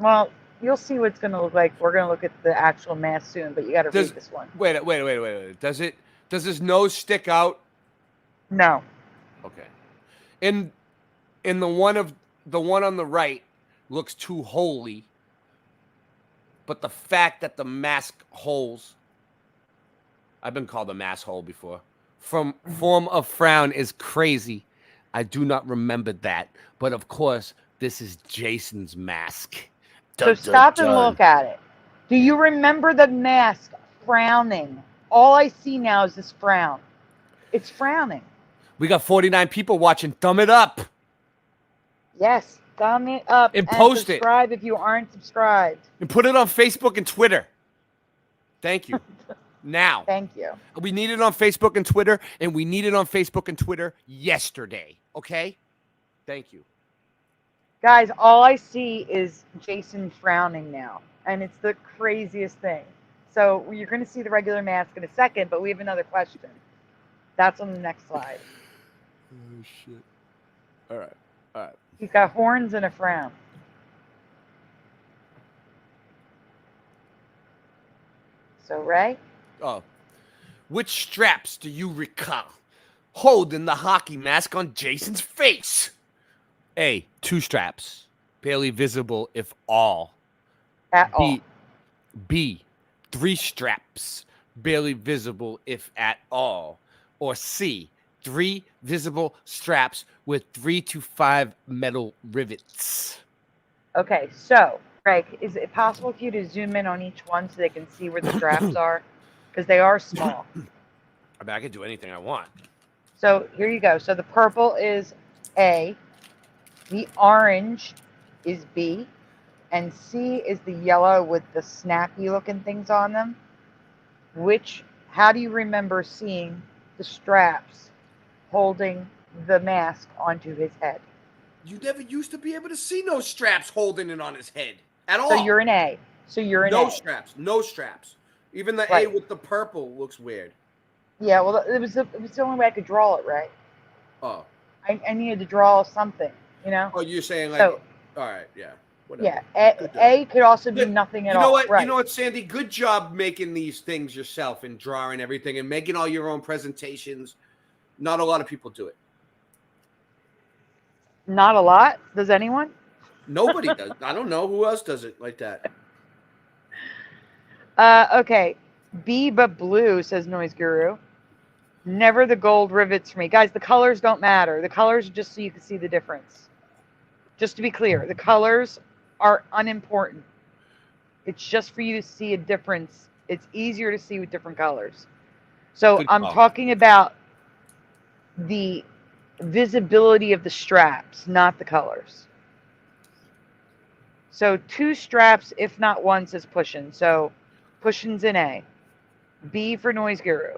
Well, you'll see what it's going to look like. We're going to look at the actual mask soon, but you got to read this one. Wait. Does his nose stick out? No. Okay. In the one on the right looks too holy, but the fact that the mask holes, I've been called a mask hole before, from form of frown is crazy. I do not remember that, but of course this is Jason's mask, So stop and look at it. Do you remember the mask frowning? All I see now is this frown. It's frowning. We got 49 people watching. Thumb it up. Yes, thumb it up And post it. subscribe if you aren't subscribed. And put it on Facebook and Twitter. Thank you. Now. Thank you. We need it on Facebook and Twitter, and we need it on Facebook and Twitter yesterday. Okay? Thank you. Guys, all I see is Jason frowning now, and it's the craziest thing. So you're going to see the regular mask in a second, but we have another question. That's on the next slide. Oh, shit. All right. All right. He's got horns and a frown. So, Ray? Oh. Which straps do you recall holding the hockey mask on Jason's face? A, 2 straps, barely visible if all. At all. B, 3 straps, barely visible if at all. Or C, 3 visible straps with 3 to 5 metal rivets. Okay, so, Ray, is it possible for you to zoom in on each one so they can see where the straps are? Because they are small. I mean, I can do anything I want. So here you go. So the purple is A, the orange is B, and C is the yellow with the snappy looking things on them. How do you remember seeing the straps holding the mask onto his head? You never used to be able to see no straps holding it on his head at all. So you're an A. No straps. No straps. Even the Right. A with the purple looks weird. Yeah, well, it was the only way I could draw it, right? Oh. I needed to draw something, you know? Oh, you're saying like, So- all right, yeah. Whatever. Yeah, A could also be nothing at You know all. what? Right. You know what, Sandy? Good job making these things yourself and drawing everything and making all your own presentations. Not a lot of people do it. Not a lot? Does anyone? Nobody does. I don't know who else does it like that. Okay. B but blue, says Noise Guru. Never the gold rivets for me. Guys, the colors don't matter. The colors are just so you can see the difference. Just to be clear, the colors are unimportant. It's just for you to see a difference. It's easier to see with different colors. So Good I'm call. talking about the visibility of the straps, not the colors. So 2 straps, if not 1, says Pushin. So Pushin's in A. B for Noise Guru.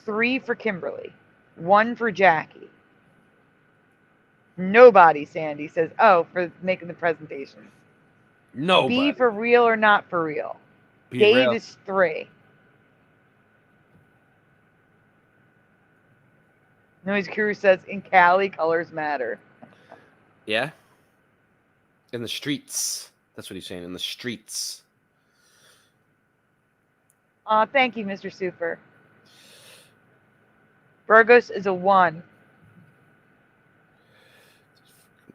3 for Kimberly. 1 for Jackie. Nobody, Sandy says, oh, for making the presentation. Nobody. B for real or not for real. Be Dave real. is 3. Noise Guru says, in Cali, colors matter. Yeah? In the streets. That's what he's saying. In the streets. Thank you, Mr. Super. Burgos is a 1.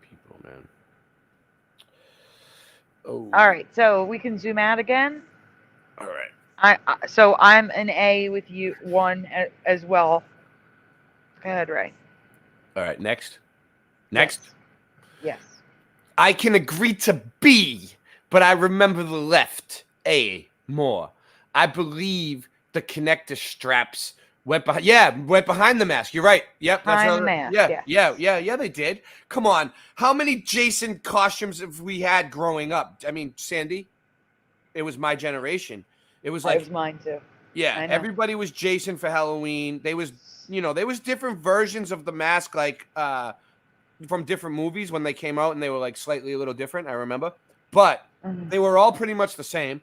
People, man. Oh. All right, so we can zoom out again. All right. So I'm an A with you, 1 as well. Go ahead, Ray. All right. Next. Next. Yes. I can agree to B, but I remember the left. A more. I believe the connector straps went behind. Yeah, went behind the mask. You're right. Yep. Behind how, the mask, Yeah, yes. yeah. They did. Come on. How many Jason costumes have we had growing up? I mean, Sandy, it was my generation. It was like It was mine too. yeah, I know. everybody was Jason for Halloween. There was different versions of the mask, like from different movies when they came out, and they were like slightly a little different. I remember, but they were all pretty much the same,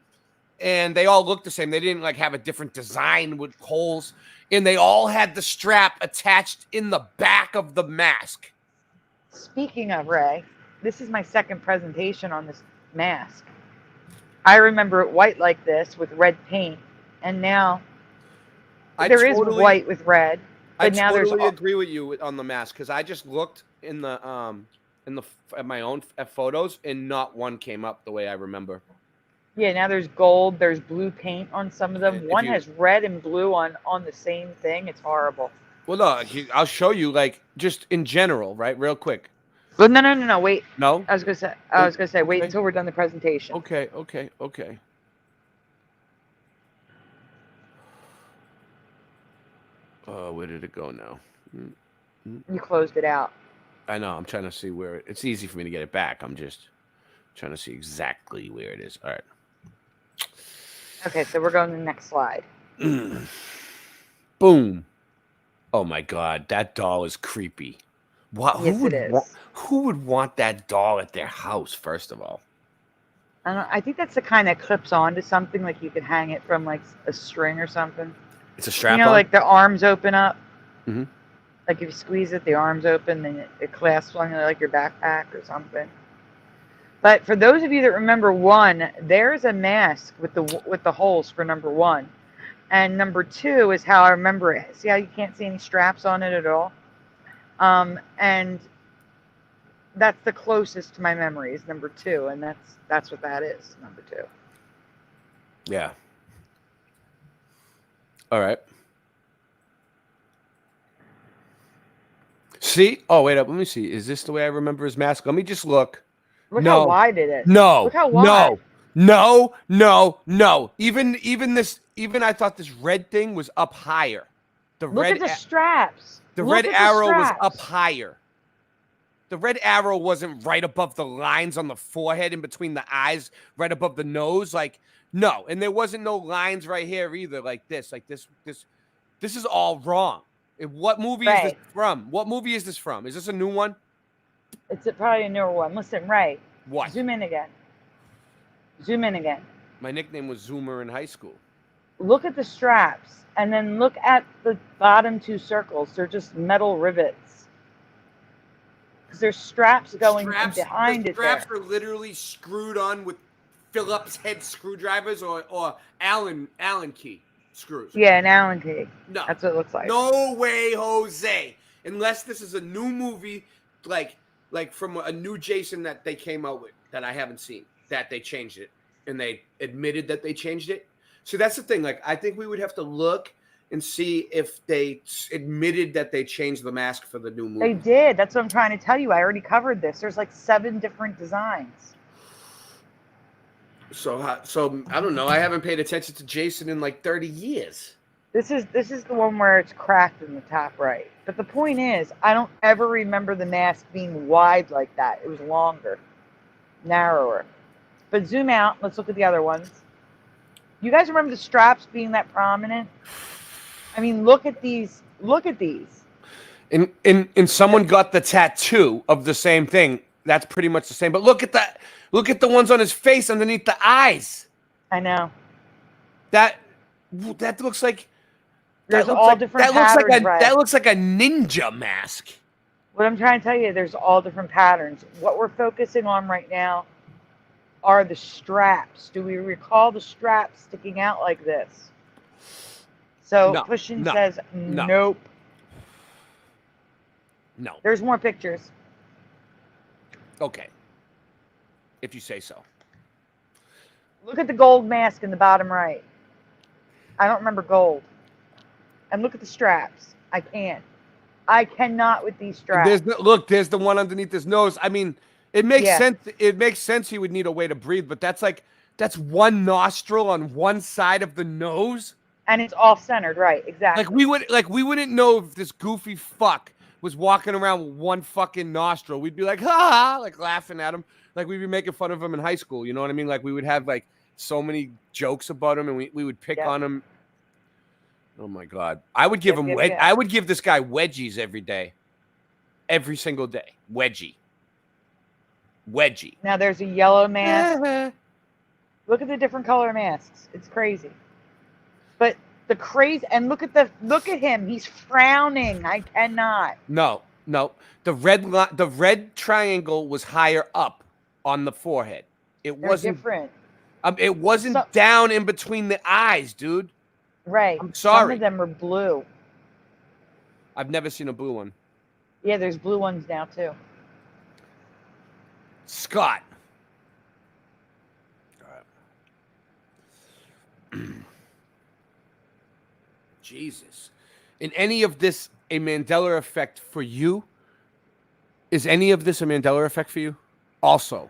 and they all looked the same. They didn't like have a different design with holes, and they all had the strap attached in the back of the mask. Speaking of Ray, this is my second presentation on this mask. I remember it white like this with red paint, and now there is white with red. I But now totally there's agree with you on the mask because I just looked in the at my own photos and not one came up the way I remember. now there's gold, there's blue paint on some of them. If One you- has red and blue on the same thing. It's horrible. Well, no, I'll show you like just in general, right? Real quick. Well, no. Wait. No. I was gonna say. Wait Okay. until we're done the presentation. Okay. Where did it go now? You closed it out. I know. I'm trying to see where it's easy for me to get it back. I'm just trying to see exactly where it is. All right. Okay, so we're going to the next slide. Boom. Oh my God, that doll is creepy. What? Yes, it is. Who would want that doll at their house? First of all, I think that's the kind that clips onto something, like you could hang it from like a string or something. it's a strap. You know, like the arms open up. Mhm. Like if you squeeze it, the arms open, and it clasps on like your backpack or something. But for those of you that remember 1, there's a mask with the holes for number 1, and number 2 is how I remember it. See how you can't see any straps on it at all, and that's the closest to my memory is number 2, and that's what that is, number 2. Yeah. All right. See? Oh, wait up. Let me see. Is this the way I remember his mask? Let me just look. Look how wide it is. No. Look how wide. No. Even I thought this red thing was up higher. Look at the straps. The Look red at the arrow was straps. up higher. The red arrow wasn't right above the lines on the forehead in between the eyes, right above the nose. Like, no. And there wasn't no lines right here either, like this. This is all wrong. What movie is this from? What movie is this from? Is this a new one? It's probably a newer one. Listen, Ray. What? Zoom in again. Zoom in again. My nickname was Zoomer in high school. Look at the straps, and then look at the bottom 2 circles. They're just metal rivets. Because there's straps going behind it. The straps are literally screwed on with Phillips head screwdrivers or Allen key screws. Yeah, an Allen key. No. That's what it looks like. No way, Jose. Unless this is a new movie, like from a new Jason that they came out with that I haven't seen, that they changed it and they admitted that they changed it. So that's the thing. Like, I think we would have to look and see if they admitted that they changed the mask for the new movie. They did. That's what I'm trying to tell you. I already covered this. There's like 7 different designs. So I don't know. I haven't paid attention to Jason in like 30 years. This is the one where it's cracked in the top right. But the point is, I don't ever remember the mask being wide like that. It was longer, narrower. But zoom out. Let's look at the other ones. You guys remember the straps being that prominent? I mean, look at these. Look at these. And someone got the tattoo of the same thing. That's pretty much the same. But look at that. Look at the ones on his face underneath the eyes. I know. That looks like. There's all different patterns. That looks like a ninja mask. What I'm trying to tell you, there's all different patterns. What we're focusing on right now are the straps. Do we recall the straps sticking out like this? So Pushin says, nope. No. There's more pictures. Okay. If you say so. Look at the gold mask in the bottom right. I don't remember gold. And look at the straps. I cannot with these straps. There's the one underneath his nose. I mean, it makes sense. It makes sense he would need a way to breathe, but that's one nostril on one side of the nose. And it's off centered, right? Exactly. We wouldn't know if this goofy fuck was walking around with one fucking nostril. We'd be like, ha, like laughing at him. Like we'd be making fun of him in high school. You know what I mean? Like we would have like so many jokes about him, and we would pick on him. Oh my God. I would give I would give this guy wedgies every day. Every single day. Wedgie. Now there's a yellow mask. Look at the different color masks. It's crazy. But the crazy, and look at him. He's frowning. I cannot. No. The red triangle was higher up on the forehead. It wasn't different. It wasn't down in between the eyes, dude. Right. I'm sorry. Some of them are blue. I've never seen a blue one. Yeah, there's blue ones now too. Scott. Jesus. In any of this a Mandela effect for you? Is any of this a Mandela effect for you? Also,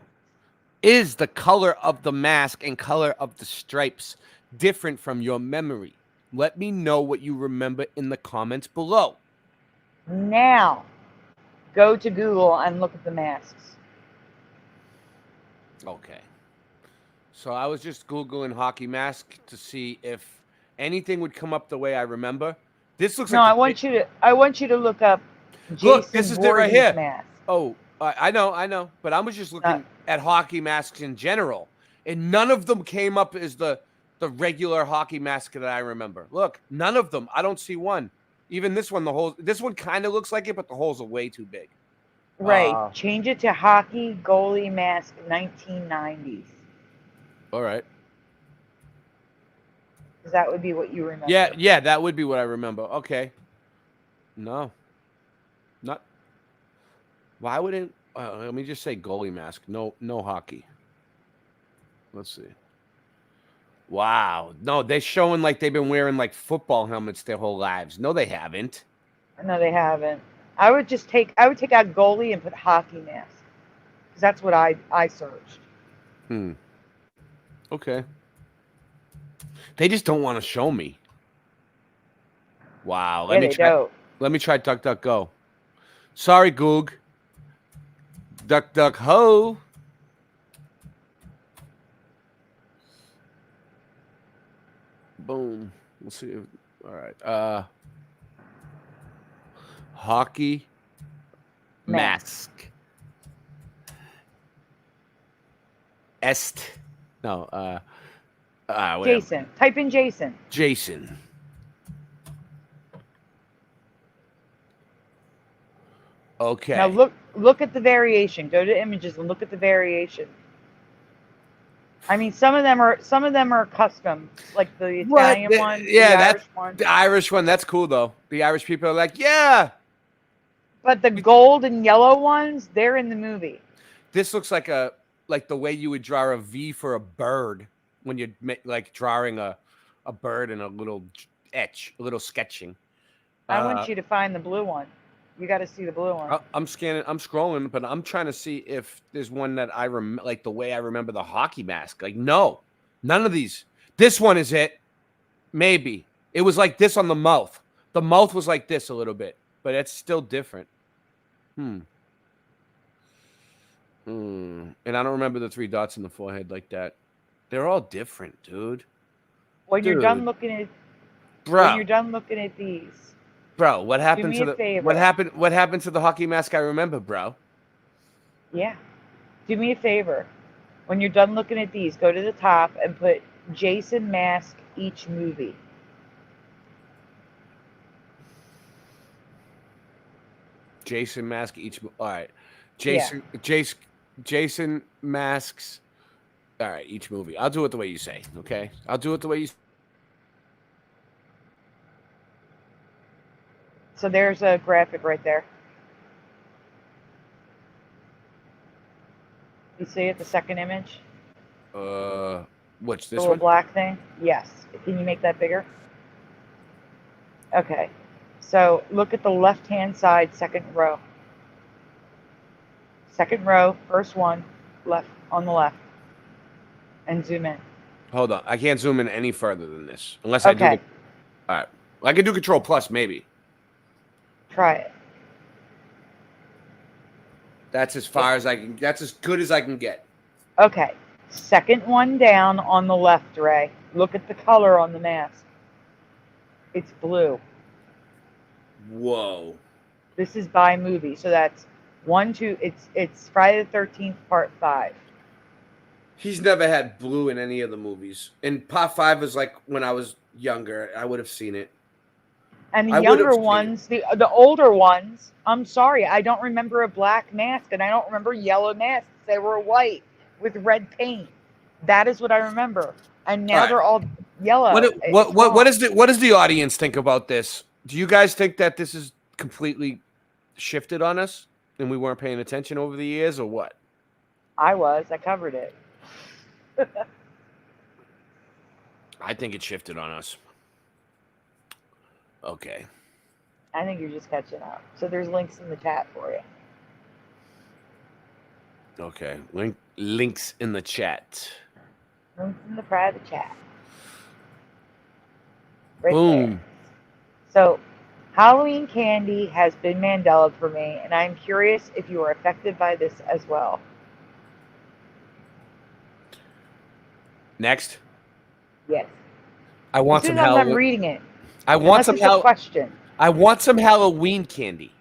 is the color of the mask and color of the stripes different from your memory? Let me know what you remember in the comments below. Now, go to Google and look at the masks. Okay. So I was just Googling hockey mask to see if anything would come up the way I remember. This looks No, like I want you to look up Jason look, this is it right Voorhees here. mask. Oh, I know. But I was just looking at hockey masks in general, and none of them came up as the regular hockey mask that I remember. Look, none of them. I don't see one. Even this one, this one kind of looks like it, but the holes are way too big. Right. Change it to hockey goalie mask 1990s. All right. Because that would be what you remember. Yeah, that would be what I remember. Okay. No. Not. Why wouldn't? Let me just say goalie mask. No hockey. Let's see. Wow. No, they're showing like they've been wearing like football helmets their whole lives. No, they haven't. No, they haven't. I would take out goalie and put hockey mask. Because that's what I searched. Okay. They just don't want to show me. Wow. Let me try DuckDuckGo. Sorry, Goog. DuckDuckHo. Boom. Let's see. All right. Hockey mask. No. Jason. Type in Jason. Jason. Okay. Now look at the variation. Go to images and look at the variation. I mean, some of them are custom, like the Italian one. Yeah, the Irish one. The Irish one. That's cool though. The Irish people are like, yeah. But the gold and yellow ones, they're in the movie. This looks like the way you would draw a V for a bird when you're like drawing a bird in a little etch, a little sketching. I want you to find the blue one. You got to see the blue one. I'm scrolling, but I'm trying to see if there's one that I remember, like the way I remember the hockey mask. Like, no, none of these. This one is it. Maybe. It was like this on the mouth. The mouth was like this a little bit, but it's still different. And I don't remember the 3 dots in the forehead like that. They're all different, dude. When you're done looking at, these, bro, what happened to favor. what happened to the hockey mask I remember, bro? Yeah. Do me a favor. When you're done looking at these, go to the top and put Jason mask each movie. Jason mask each. All right. Jason masks. All right, each movie. I'll do it the way you say. Okay, I'll do it the way you. So there's a graphic right there. You see it, the second image? What's this the little one? Black thing? Yes. Can you make that bigger? Okay. So look at the left-hand side, second row. Second row, first one, left on the left. And zoom in. Hold on. I can't zoom in any further than this. Unless I do. All right. I can do Control Plus, maybe. Try it. That's as far as I can. That's as good as I can get. Okay. Second one down on the left, Ray. Look at the color on the mask. It's blue. Whoa. This is by movie. So that's 1, 2. It's Friday the 13th, part 5. He's never had blue in any of the movies. And part 5 was like when I was younger. I would have seen it. And the younger ones, the older ones, I'm sorry, I don't remember a black mask and I don't remember yellow masks. They were white with red paint. That is what I remember. And now they're all yellow. What does the audience think about this? Do you guys think that this is completely shifted on us and we weren't paying attention over the years, or what? I was. I covered it. I think it shifted on us. Okay. I think you're just catching up. So there's links in the chat for you. Okay. Links in the chat. Links in the private chat. Right Boom. there. So, Halloween candy has been Mandela for me, and I'm curious if you are affected by this as well. Next. Yes. I want As some soon as I'm done Halloween. reading it. I want Unless it's a question. I want some Halloween candy.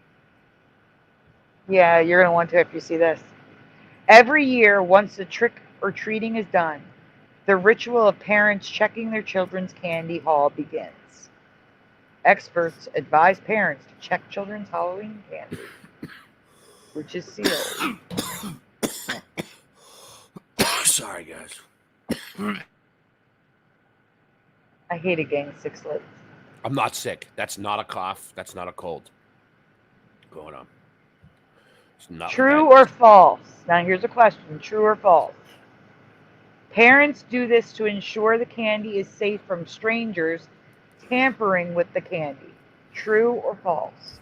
Yeah, you're going to want to if you see this. Every year, once the trick or treating is done, the ritual of parents checking their children's candy haul begins. Experts advise parents to check children's Halloween candy, which is sealed. Sorry, guys. I hate a gang of six lips. I'm not sick. That's not a cough. That's not a cold. Going on. It's not True or false? Now here's a question. True or false? Parents do this to ensure the candy is safe from strangers tampering with the candy. True or false?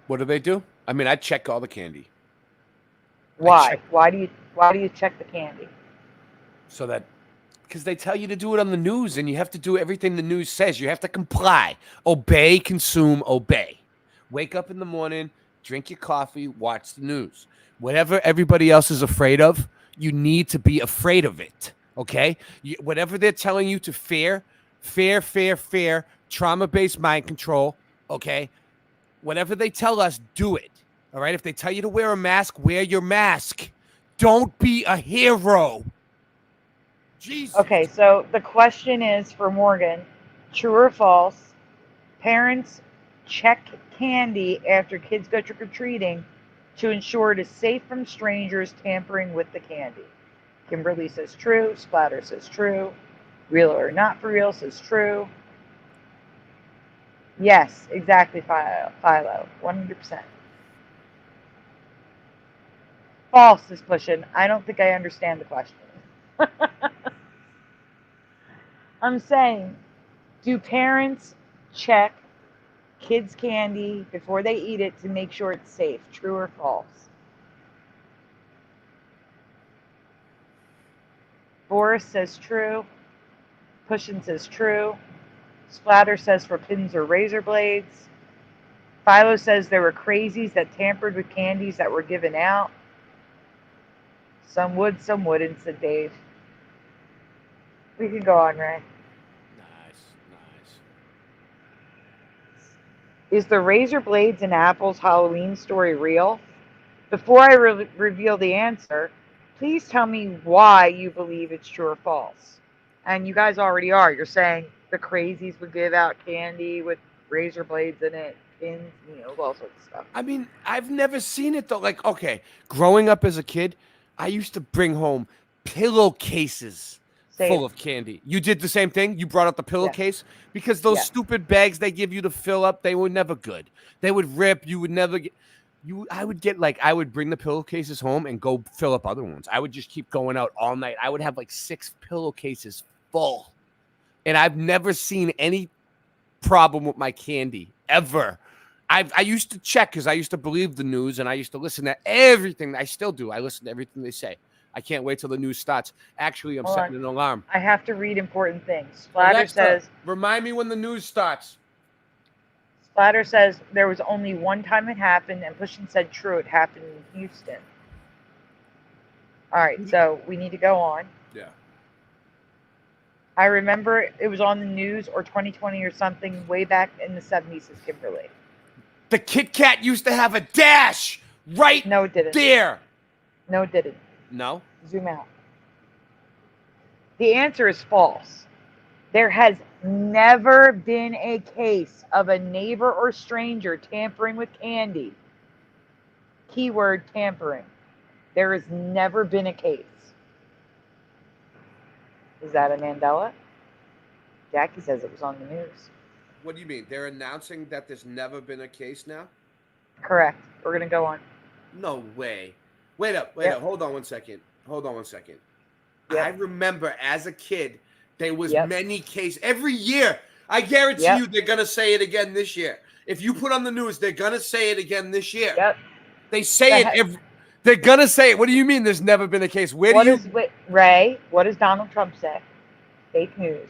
What do they do? I mean, I check all the candy. Why? Why do you check the candy? So that because they tell you to do it on the news, and you have to do everything the news says. You have to comply, obey, consume, obey. Wake up in the morning, drink your coffee, watch the news. Whatever everybody else is afraid of, you need to be afraid of it. Okay? Whatever they're telling you to fear, trauma-based mind control. Okay? Whatever they tell us, do it. All right? If they tell you to wear a mask, wear your mask. Don't be a hero. Jesus. Okay, so the question is for Morgan, true or false? Parents check candy after kids go trick-or-treating to ensure it is safe from strangers tampering with the candy. Kimberly says true. Splatter says true. Real or not for real says true. Yes, exactly, Philo. 100%. False is pushing. I don't think I understand the question. I'm saying, do parents check kids' candy before they eat it to make sure it's safe? True or false? Boris says true. Pushin says true. Splatter says for pins or razor blades. Philo says there were crazies that tampered with candies that were given out. Some would, some wouldn't, said Dave. We can go on, Ray. Nice. Is the razor blades in Apple's Halloween story real? Before I reveal the answer, please tell me why you believe it's true or false. And you guys already are. You're saying the crazies would give out candy with razor blades in it, pins, all sorts of stuff. I mean, I've never seen it though. Like, okay, growing up as a kid, I used to bring home pillowcases full of candy. You did the same thing? You brought out the pillowcase? Because those stupid bags they give you to fill up, they were never good. They would rip. You would never get... I would bring the pillowcases home and go fill up other ones. I would just keep going out all night. I would have like 6 pillowcases full. And I've never seen any problem with my candy, ever. I used to check because I used to believe the news and I used to listen to everything. I still do. I listen to everything they say. I can't wait till the news starts. Actually, I'm setting an alarm. I have to read important things. Splatter Alexa, says... remind me when the news starts. Splatter says there was only one time it happened, and Pushin said true, it happened in Houston. All right, so we need to go on. Yeah. I remember it was on the news or 2020 or something way back in the 70s, says Kimberly. The Kit Kat used to have a dash right No, it didn't. there. No, it didn't. No? Zoom out. The answer is false. There has never been a case of a neighbor or stranger tampering with candy. Keyword tampering. There has never been a case. Is that a Mandela? Jackie says it was on the news. What do you mean? They're announcing that there's never been a case now? Correct. We're going to go on. No way. Wait up. Hold on one second. Yep. I remember as a kid, there was many cases. Every year, I guarantee you they're going to say it again this year. If you put on the news, they're going to say it again this year. Yep. They say it. They're gonna say it. What do you mean? There's never been a case. Ray? What does Donald Trump say? Fake news.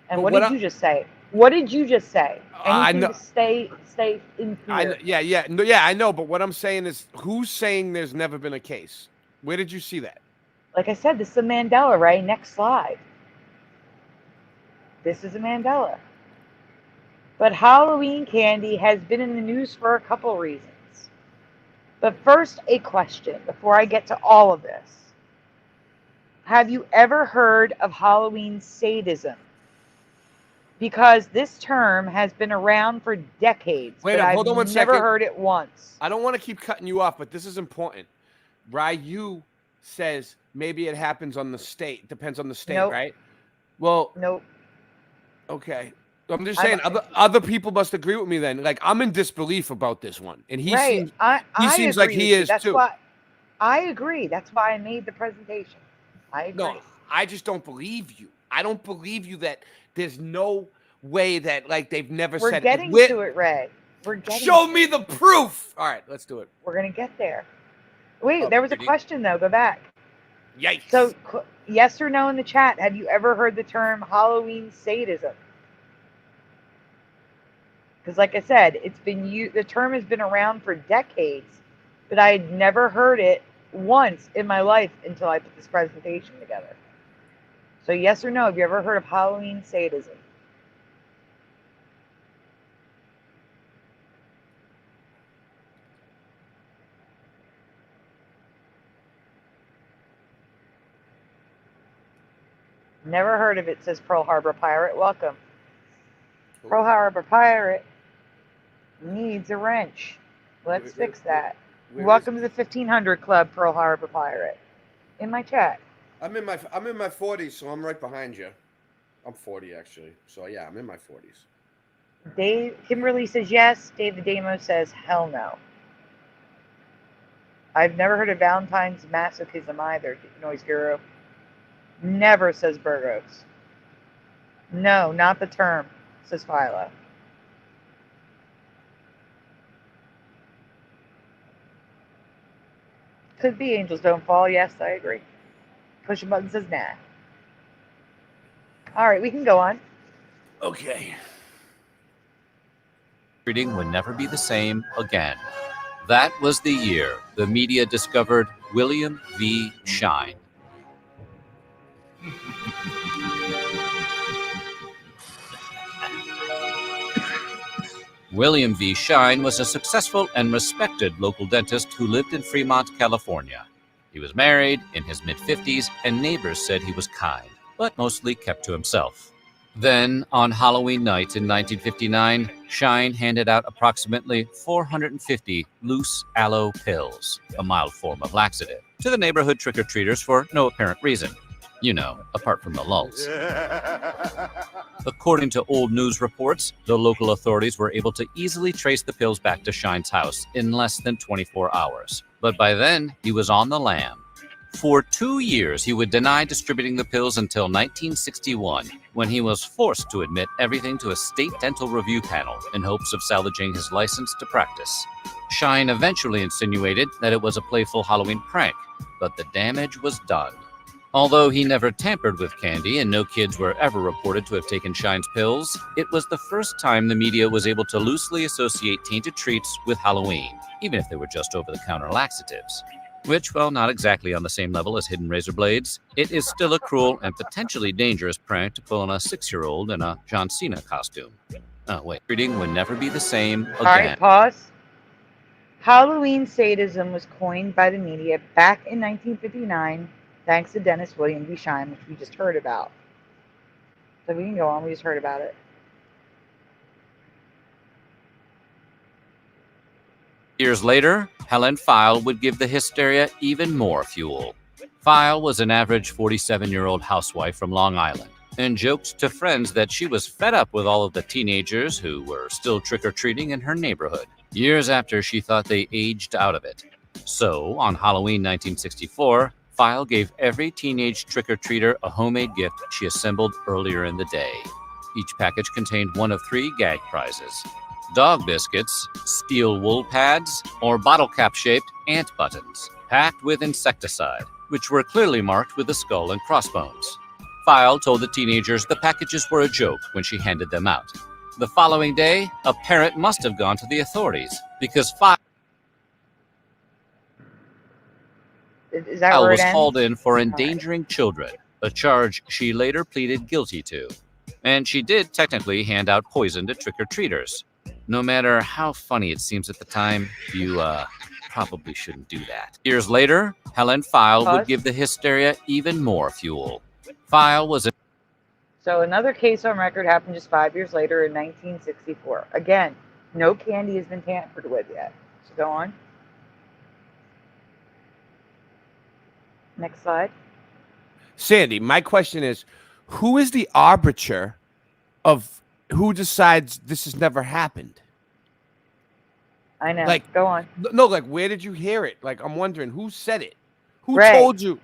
And what did you just say? What did you just say? Anything to stay in fear. I know. But what I'm saying is, who's saying there's never been a case? Where did you see that? Like I said, this is a Mandela, Ray. Next slide. This is a Mandela. But Halloween candy has been in the news for a couple reasons. But first, a question before I get to all of this. Have you ever heard of Halloween sadism? Because this term has been around for decades, but I've never heard it once. I don't want to keep cutting you off, but this is important. Ryu says maybe it happens on the state. Depends on the state, right? Well, nope. Okay. I'm just saying, other people must agree with me then. Like, I'm in disbelief about this one. And he seems like he is too. I agree. That's why I made the presentation. I agree. No, I just don't believe you. I don't believe you that there's no way that, like, they've never said it. We're getting to it, Ray. Show me the proof. All right, let's do it. We're going to get there. Wait, there was a question, though. Go back. Yikes. So, yes or no in the chat, have you ever heard the term Halloween sadism? Because, like I said, the term has been around for decades, but I had never heard it once in my life until I put this presentation together. So, yes or no, have you ever heard of Halloween sadism? Never heard of it, says Pearl Harbor Pirate. Welcome. Pearl Harbor Pirate needs a wrench. Let's fix that. Welcome to the 1500 Club, Pearl Harbor Pirate. In my chat. I'm in my 40s, so I'm right behind you. I'm 40 actually, so yeah, I'm in my 40s. Kimberly says yes. David Damo says hell no. I've never heard of Valentine's masochism either, Noise Guru. Never, says Burgos. No, not the term, says Philo. Could be angels don't fall. Yes, I agree. Push a button says nah. All right, we can go on. Okay. Reading would never be the same again. That was the year the media discovered William V. Shine. William V. Shine was a successful and respected local dentist who lived in Fremont, California. He was married, in his mid-50s, and neighbors said he was kind, but mostly kept to himself. Then, on Halloween night in 1959, Shine handed out approximately 450 loose aloe pills, a mild form of laxative, to the neighborhood trick-or-treaters for no apparent reason. You know, apart from the lulz. According to old news reports, the local authorities were able to easily trace the pills back to Shine's house in less than 24 hours. But by then, he was on the lam. For 2 years, he would deny distributing the pills until 1961, when he was forced to admit everything to a state dental review panel in hopes of salvaging his license to practice. Shine eventually insinuated that it was a playful Halloween prank, but the damage was done. Although he never tampered with candy and no kids were ever reported to have taken Shine's pills, it was the first time the media was able to loosely associate tainted treats with Halloween, even if they were just over-the-counter laxatives. Which, while not exactly on the same level as hidden razor blades, it is still a cruel and potentially dangerous prank to pull on a 6-year-old in a John Cena costume. Oh, wait. Reading would never be the same again. All right, pause. Halloween sadism was coined by the media back in 1959, thanks to Dennis William V. Shine, which we just heard about. So we can go on. We just heard about it. Years later, Helen File would give the hysteria even more fuel. File was an average 47-year-old housewife from Long Island and joked to friends that she was fed up with all of the teenagers who were still trick-or-treating in her neighborhood, years after she thought they aged out of it. So, on Halloween 1964, File gave every teenage trick-or-treater a homemade gift she assembled earlier in the day. Each package contained one of 3 gag prizes: dog biscuits, steel wool pads, or bottle cap shaped ant buttons, packed with insecticide, which were clearly marked with the skull and crossbones. File told the teenagers the packages were a joke when she handed them out. The following day, a parent must have gone to the authorities because File Is that where it was ends? hauled in for endangering children, a charge she later pleaded guilty to. And she did technically hand out poison to trick-or-treaters. No matter how funny it seems at the time, you probably shouldn't do that. Years later, Helen File would give the hysteria even more fuel. File was So another case on record happened just 5 years later in 1964. Again, no candy has been tampered with yet. So go on. Next slide. Sandy, my question is, who is the arbiter of who decides this has never happened? I know. Like, go on. No, like, where did you hear it? Like, I'm wondering who said it? Who Ray. told you?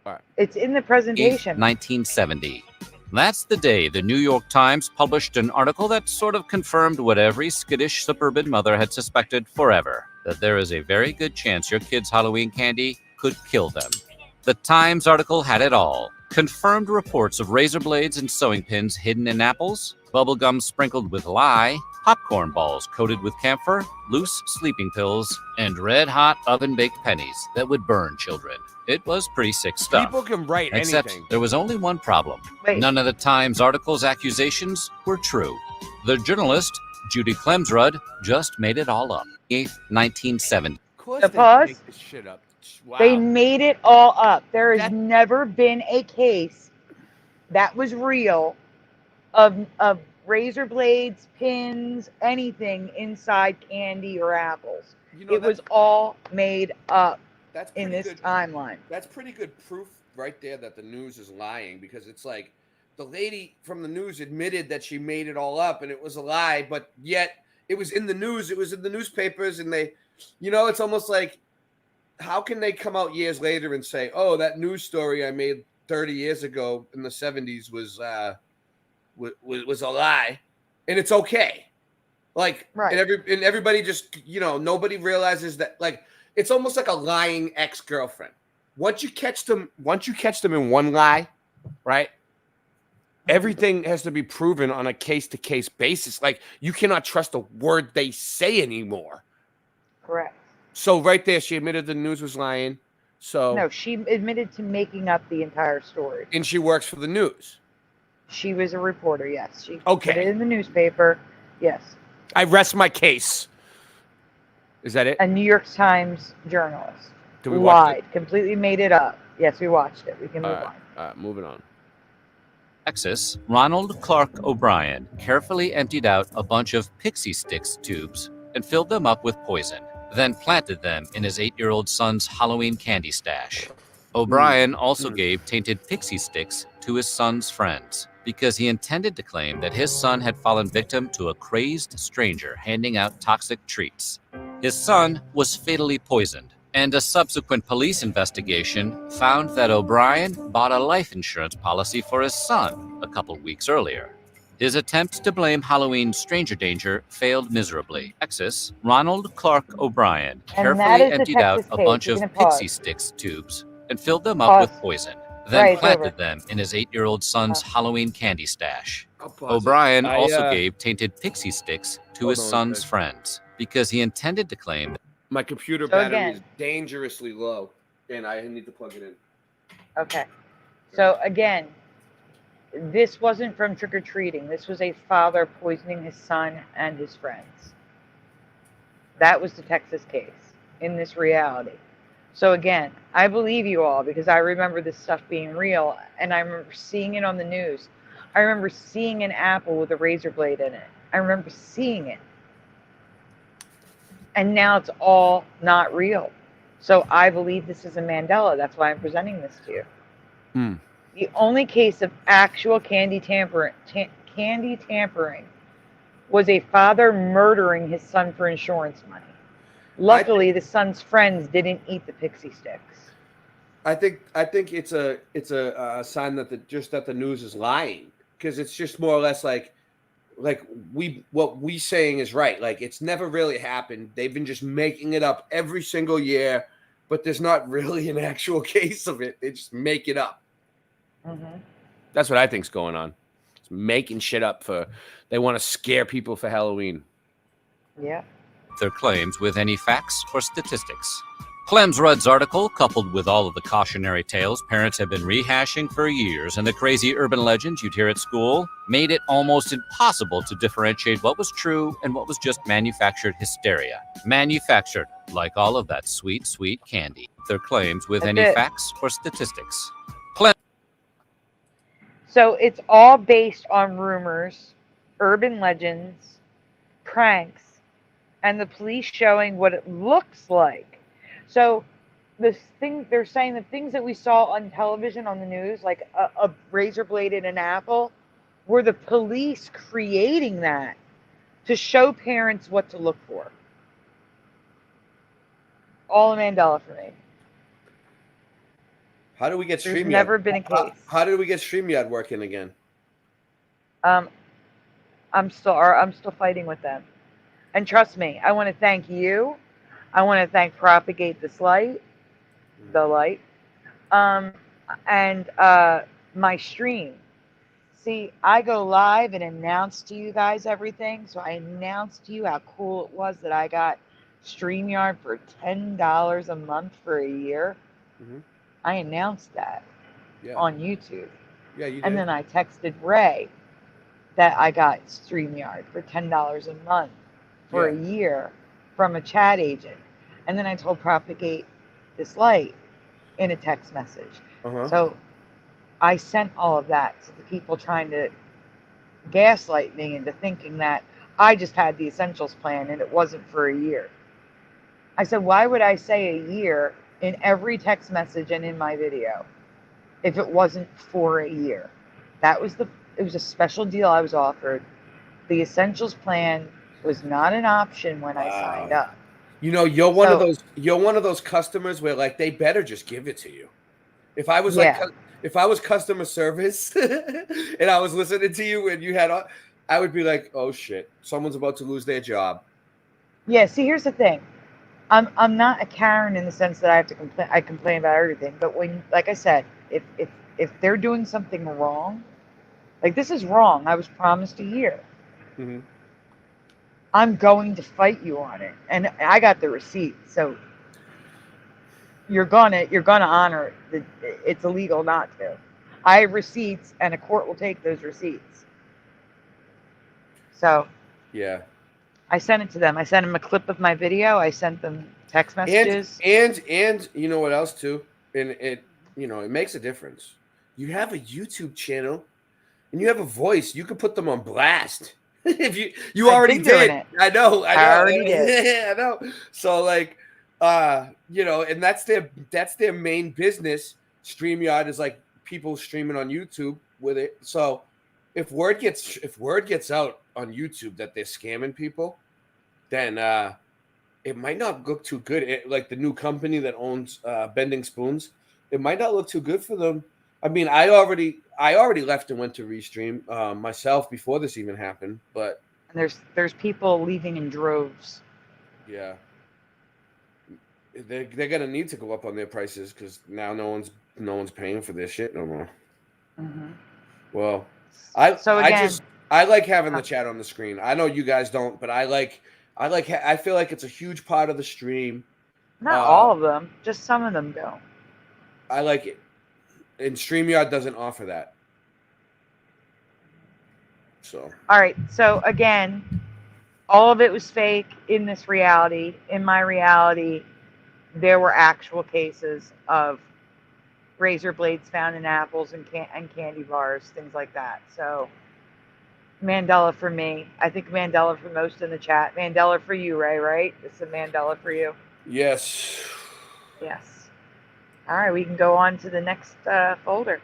All right. It's in the presentation. 1970. That's the day the New York Times published an article that sort of confirmed what every skittish suburban mother had suspected forever, that there is a very good chance your kid's Halloween candy could kill them. The Times article had it all. Confirmed reports of razor blades and sewing pins hidden in apples, bubblegum sprinkled with lye, popcorn balls coated with camphor, loose sleeping pills, and red-hot oven-baked pennies that would burn children. It was pretty sick stuff. People can write Except anything. there was only one problem. Wait. None of the Times article's accusations were true. The journalist, Judy Clemsrud, just made it all up. 1970. Of course So they pause. make this shit up. Wow. They made it all up. There has never been a case that was real of razor blades, pins, anything inside candy or apples. It was all made up in this timeline. That's pretty good proof right there that the news is lying, because it's like the lady from the news admitted that she made it all up and it was a lie, but yet it was in the news, it was in the newspapers, and they, it's almost like, how can they come out years later and say, oh, that news story I made 30 years ago in the 70s was a lie, and it's okay. Like, right. and everybody just, nobody realizes that, like, it's almost like a lying ex-girlfriend. Once you catch them in one lie, right? Everything has to be proven on a case-to-case basis. Like, you cannot trust a word they say anymore. Correct. So right there, she admitted the news was lying. So no, she admitted to making up the entire story. And she works for the news. She was a reporter, yes. She Okay. put it in the newspaper, yes. I rest my case. Is that it? A New York Times journalist Did we watch lied, completely made it up. Yes, we watched it. We can move on. All right, moving on. Texas, Ronald Clark O'Brien carefully emptied out a bunch of pixie sticks tubes and filled them up with poison, then planted them in his 8-year-old son's Halloween candy stash. O'Brien also gave tainted pixie sticks to his son's friends because he intended to claim that his son had fallen victim to a crazed stranger handing out toxic treats. His son was fatally poisoned, and a subsequent police investigation found that O'Brien bought a life insurance policy for his son a couple weeks earlier. His attempt to blame Halloween stranger danger failed miserably. Texas, Ronald Clark O'Brien carefully emptied out a bunch of pixie sticks tubes and filled them up with poison, then planted them in his 8-year-old son's Halloween candy stash. O'Brien also gave tainted pixie sticks to his son's friends because he intended to claim that my computer battery is dangerously low, and I need to plug it in. Okay. So again, this wasn't from trick-or-treating. This was a father poisoning his son and his friends. That was the Texas case in this reality. So again, I believe you all because I remember this stuff being real, and I remember seeing it on the news. I remember seeing an apple with a razor blade in it. I remember seeing it. And now it's all not real. So I believe this is a Mandela. That's why I'm presenting this to you. The only case of actual candy tampering was a father murdering his son for insurance money. Luckily, the son's friends didn't eat the pixie sticks. I think it's a sign that the news is lying, because it's just more or less like what we saying is right. Like, it's never really happened. They've been just making it up every single year, but there's not really an actual case of it. They just make it up. Mm-hmm. That's what I think's going on. It's making shit up they want to scare people for Halloween. Yeah. Their claims with any facts or statistics. Clem's Rudd's article, coupled with all of the cautionary tales parents have been rehashing for years and the crazy urban legends you'd hear at school, made it almost impossible to differentiate what was true and what was just manufactured hysteria. Manufactured, like all of that sweet, sweet candy. Their claims with any facts or statistics. So it's all based on rumors, urban legends, pranks, and the police showing what it looks like. So they're saying the things that we saw on television, on the news, like a razor blade in an apple, were the police creating that to show parents what to look for. All a Mandela for me. How do we get There's StreamYard? never been a case. How did we get StreamYard working again? I'm still fighting with them. And trust me, I want to thank you. I want to thank Propagate This Light, and my stream. See, I go live and announce to you guys everything. So I announced to you how cool it was that I got StreamYard for $10 a month for a year. Mm-hmm. I announced that on YouTube. Yeah, you did. And then I texted Ray that I got StreamYard for $10 a month for a year from a chat agent. And then I told Propagate This Light in a text message. Uh-huh. So I sent all of that to the people trying to gaslight me into thinking that I just had the Essentials plan and it wasn't for a year. I said, why would I say a year in every text message and in my video if it wasn't for a year? It was a special deal I was offered. The Essentials plan was not an option when I signed up. You know, you're one of those customers where, like, they better just give it to you. If I was if I was customer service and I was listening to you and you had, I would be like, oh shit, someone's about to lose their job. Yeah. See, here's the thing. I'm not a Karen in the sense that I have to complain. I complain about everything, but when, like I said, if they're doing something wrong, like this is wrong. I was promised a year. Mm-hmm. I'm going to fight you on it, and I got the receipt. So you're gonna honor it. It's illegal not to. I have receipts, and a court will take those receipts. So yeah, I sent it to them. I sent them a clip of my video. I sent them text messages. And you know what else too? And it makes a difference. You have a YouTube channel, and you have a voice. You can put them on blast. If you already did. I know. I already did. Yeah, I know. So like, and that's their main business. StreamYard is like people streaming on YouTube with it. So if word gets out on YouTube that they're scamming people, then it might not look too good. Like the new company that owns Bending Spoons, it might not look too good for them. I mean, I already left and went to Restream myself before this even happened. But there's people leaving in droves. Yeah, they're gonna need to go up on their prices because now no one's paying for their shit no more. Mm-hmm. Well, I like having the chat on the screen. I know you guys don't, but I feel like it's a huge part of the stream. Not all of them, just some of them don't. I like it. And StreamYard doesn't offer that. So. All right. So again, all of it was fake in this reality. In my reality, there were actual cases of razor blades found in apples and candy bars, things like that. So Mandela for me. I think Mandela for most in the chat. Mandela for you, Ray, right? It's a Mandela for you. Yes. Yes. All right, we can go on to the next folder.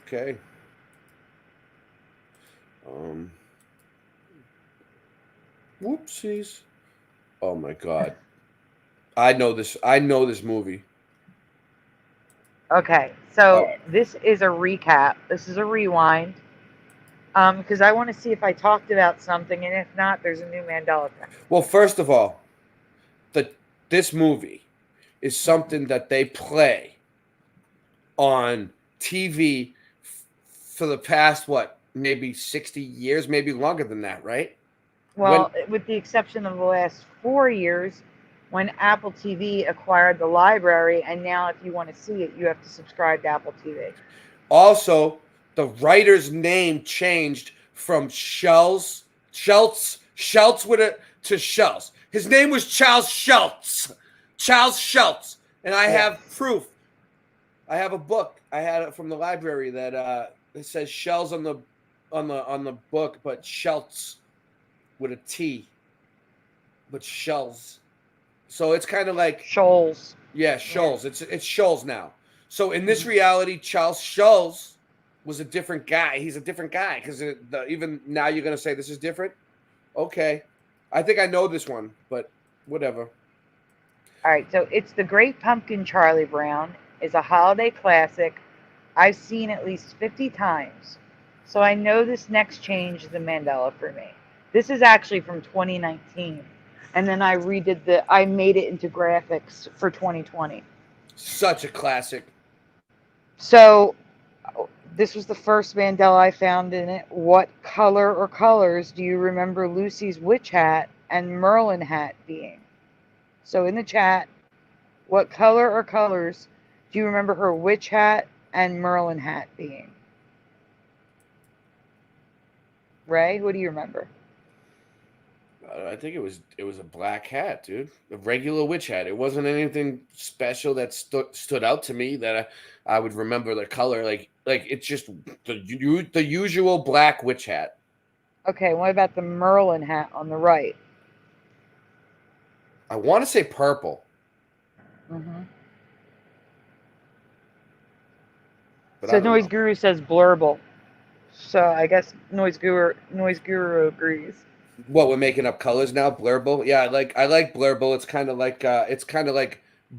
Okay. Whoopsies. Oh my God. I know this movie. Okay, so this is a recap. This is a rewind. Because I want to see if I talked about something, and if not, there's a new Mandela effect. Well, first of all, this movie is something that they play on TV for the past, what, maybe 60 years, maybe longer than that, right? Well, with the exception of the last 4 years, when Apple TV acquired the library, and now if you want to see it, you have to subscribe to Apple TV. Also, the writer's name changed from Schultz with it to Schultz. His name was Charles Schultz. Charles Schultz. And I have proof. I have a book. I had it from the library that it says Schultz on the book, but Schultz with a T. But Schultz. So it's kind of like Schultz. Yeah, Schultz. Yeah. It's Schultz now. So in this reality, Charles Schultz was a different guy. He's a different guy because even now you're going to say this is different? Okay. I think I know this one, but whatever. All right, so it's The Great Pumpkin. Charlie Brown is a holiday classic I've seen at least 50 times. So I know this next change is the Mandela for me. This is actually from 2019. And then I made it into graphics for 2020. Such a classic. So this was the first Mandela I found in it. What color or colors do you remember Lucy's witch hat and Merlin hat being? So in the chat, what color or colors do you remember her witch hat and Merlin hat being? Ray, what do you remember? I think it was a black hat, dude. A regular witch hat. It wasn't anything special that stood out to me that I would remember the color. Like it's just the usual black witch hat. Okay, what about the Merlin hat on the right? I want to say purple. Mm-hmm. So Noise Guru says blurble. So I guess Noise Guru agrees. What, we're making up colors now? Blurble? Yeah, I like blurble. It's kind of like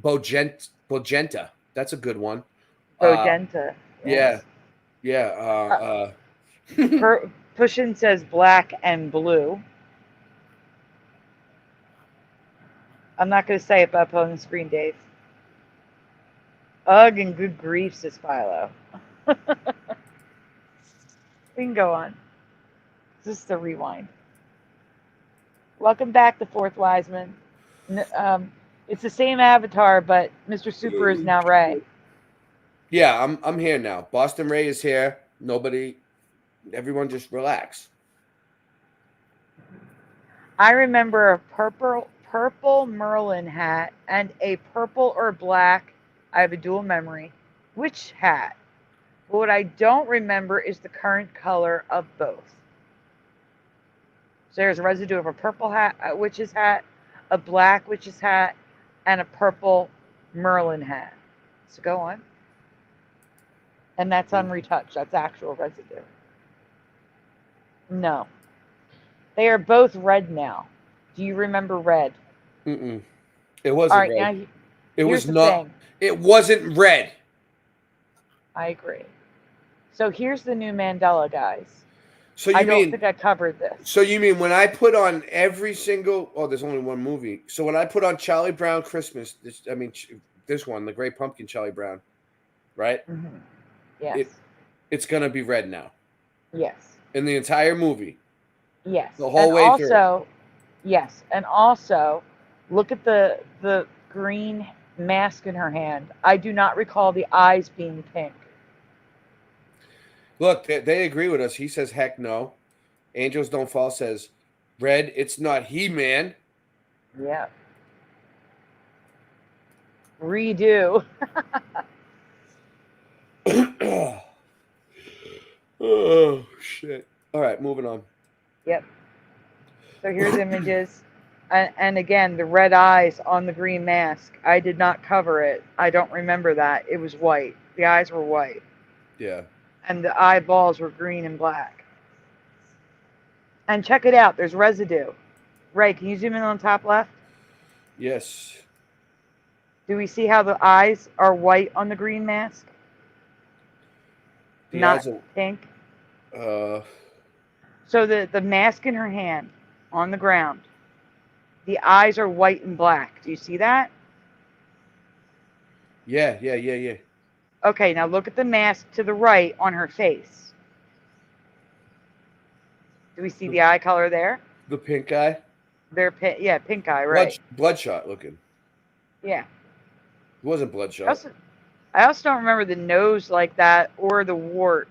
Bogenta. That's a good one. Bogenta. Yes. Yeah. Pushin says black and blue. I'm not going to say it, but up on the screen, Dave. Ugh, and good grief, says Philo. We can go on. This is the rewind. Welcome back, the Fourth Wiseman. It's the same avatar, but Mr. Super is now Ray. Yeah, I'm here now. Boston Ray is here. Everyone just relax. I remember a purple Merlin hat and a purple or black, I have a dual memory, witch hat. But what I don't remember is the current color of both. So there's a residue of a purple hat, a witch's hat, a black witch's hat, and a purple Merlin hat. So go on. And that's unretouched. That's actual residue. No. They are both red now. Do you remember red? Mm-mm. It wasn't red. Now, it was not. Thing. It wasn't red. I agree. So here's the new Mandela, guys. So I don't think I covered this. So you mean when I put on every single... Oh, there's only one movie. So when I put on Charlie Brown Christmas, this one, The Great Pumpkin, Charlie Brown, right? Mm-hmm. Yes. It's going to be red now. Yes. In the entire movie. Yes. The whole way through. Yes. And also, look at the green mask in her hand. I do not recall the eyes being pink. Look, they agree with us. He says, heck no. Angels Don't Fall says, red, it's not He-Man. Yeah. Redo. Oh, shit. All right, moving on. Yep. So here's images. And again, the red eyes on the green mask. I did not cover it. I don't remember that. It was white. The eyes were white. Yeah. And the eyeballs were green and black. And check it out. There's residue. Ray, can you zoom in on top left? Yes. Do we see how the eyes are white on the green mask? Not pink? So the mask in her hand on the ground. The eyes are white and black. Do you see that? Yeah. Okay, now look at the mask to the right on her face. Do we see the eye color there? The pink eye? Yeah, pink eye, right. Bloodshot looking. Yeah. It wasn't bloodshot. I also don't remember the nose like that or the wart.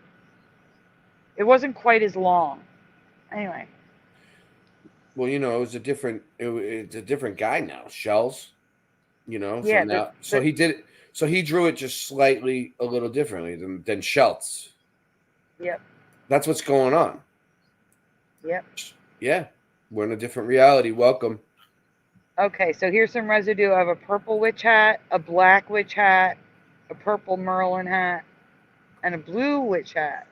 It wasn't quite as long. Anyway. Well, you know, it's a different guy now. Shells, you know. Yeah. So he did it. So he drew it just slightly a little differently than Schultz. Yep. That's what's going on. Yep. Yeah. We're in a different reality. Welcome. Okay, so here's some residue of a purple witch hat, a black witch hat, a purple Merlin hat, and a blue witch hat.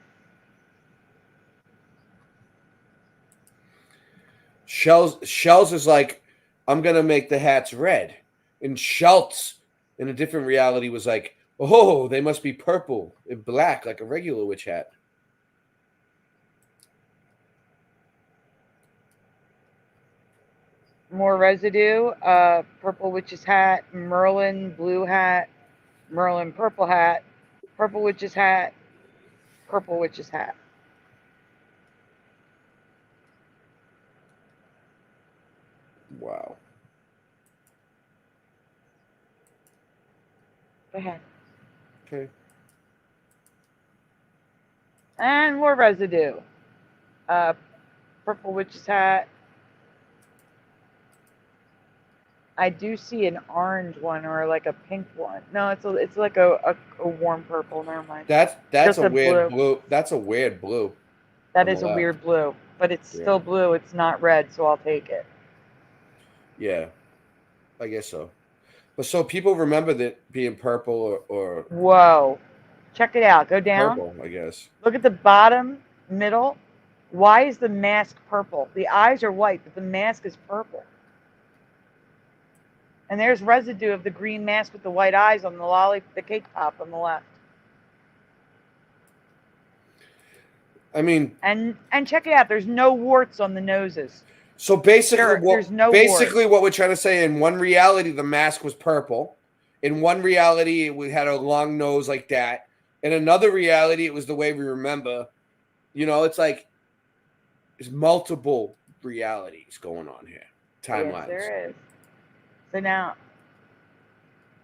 Shells is like, I'm going to make the hats red. And Schultz, in a different reality, was like, oh, they must be purple and black like a regular witch hat. More residue, purple witch's hat, Merlin blue hat, Merlin purple hat, purple witch's hat, purple witch's hat. Wow. Go ahead. Okay. And more residue. Purple witch's hat. I do see an orange one or like a pink one. No, it's like a warm purple. Never mind. That's a weird blue. That's a weird blue. That is a weird blue, but it's still blue. It's not red, so I'll take it. Yeah, I guess so. But so people remember that being purple or whoa, check it out. Go down. Purple, I guess. Look at the bottom middle. Why is the mask purple? The eyes are white, but the mask is purple. And there's residue of the green mask with the white eyes on the cake pop on the left. I mean, and check it out. There's no warts on the noses. So basically, there's no what we're trying to say, in one reality, the mask was purple. In one reality, we had a long nose like that. In another reality, it was the way we remember. You know, it's like there's multiple realities going on here. Timelines. Yes, there is. So now,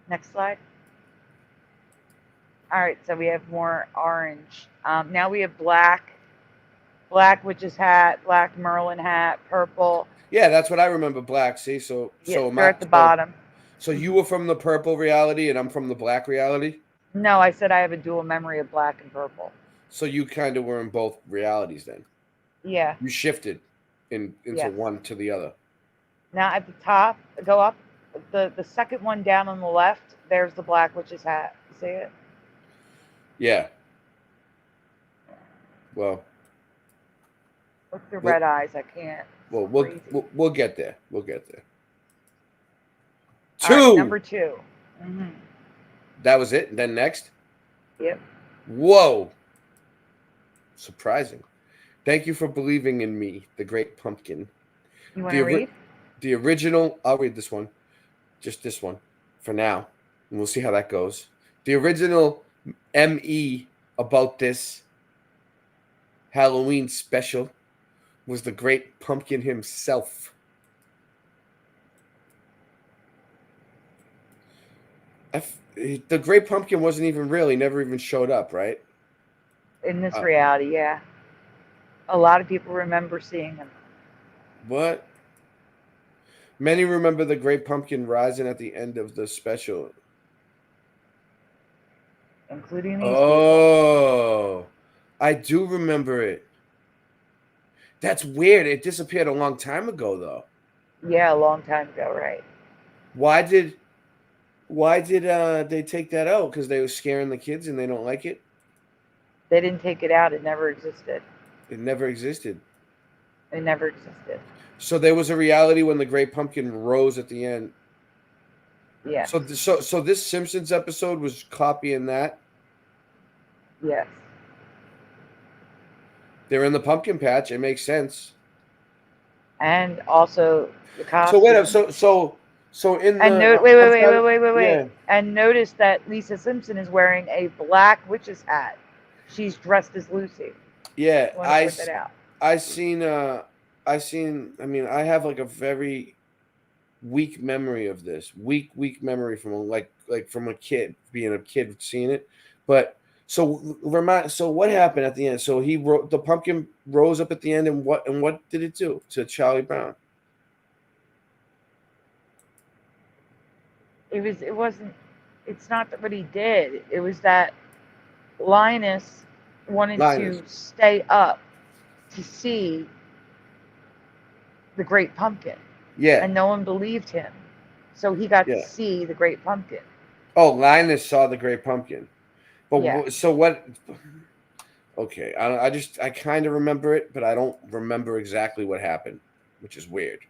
next slide. All right, so we have more orange. Now we have black witch's hat, black Merlin hat, purple. Yeah, that's what I remember. Black. See, so they're at the bottom. So you were from the purple reality, and I'm from the black reality. No, I said I have a dual memory of black and purple. So you kind of were in both realities then. Yeah. You shifted into one to the other. Now at the top, go up. The second one down on the left, there's the black witch's hat. You see it? Yeah. Well. Look at the red eyes. I can't. Well, we'll get there. We'll get there. All right, number 2. Mm-hmm. That was it. And then next. Yep. Whoa. Surprising. Thank you for believing in me, the Great Pumpkin. You want to read? The original. I'll read this one. Just this one for now. And we'll see how that goes. The original ME about this Halloween special was the Great Pumpkin himself. The Great Pumpkin wasn't even real. He never even showed up, right? In this reality, yeah. A lot of people remember seeing him. What? Many remember the Great Pumpkin rising at the end of the special. Including these people. I do remember it. That's weird. It disappeared a long time ago, though. Yeah, a long time ago, right. Why did they take that out? Because they were scaring the kids and they don't like it? They didn't take it out. It never existed. It never existed. It never existed. So there was a reality when the Great Pumpkin rose at the end. Yeah. So this Simpsons episode was copying that? Yes. They're in the pumpkin patch. It makes sense. And also the costume. So wait, so in the wait. Yeah. And notice that Lisa Simpson is wearing a black witch's hat. She's dressed as Lucy. Yeah, I point that out. I mean, I have like a very weak memory of this. Weak memory from like from a kid, being a kid seeing it. But so what happened at the end? So the pumpkin rose up at the end, and what did it do to Charlie Brown? It's not what he did. It was that Linus wanted to stay up to see the Great Pumpkin. Yeah. And no one believed him. So he got to see the Great Pumpkin. Oh, Linus saw the Great Pumpkin. But Yeah. So what? Okay, I kind of remember it, but I don't remember exactly what happened, which is weird.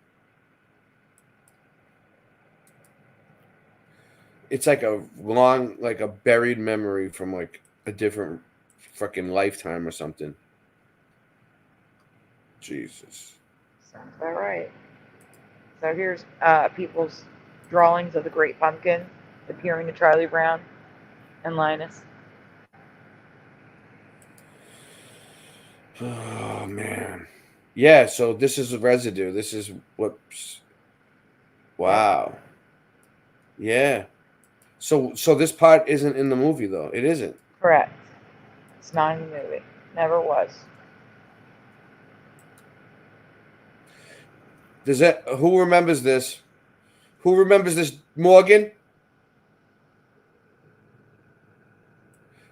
It's like a buried memory from like a different fucking lifetime or something. Jesus. Sounds about right. So here's people's drawings of the Great Pumpkin appearing to Charlie Brown and Linus. Oh man. Yeah, so this is a residue. This is what. Wow. Yeah. So this part isn't in the movie though. It isn't. Correct. It's not in the movie. Never was. Who remembers this? Who remembers this? Morgan?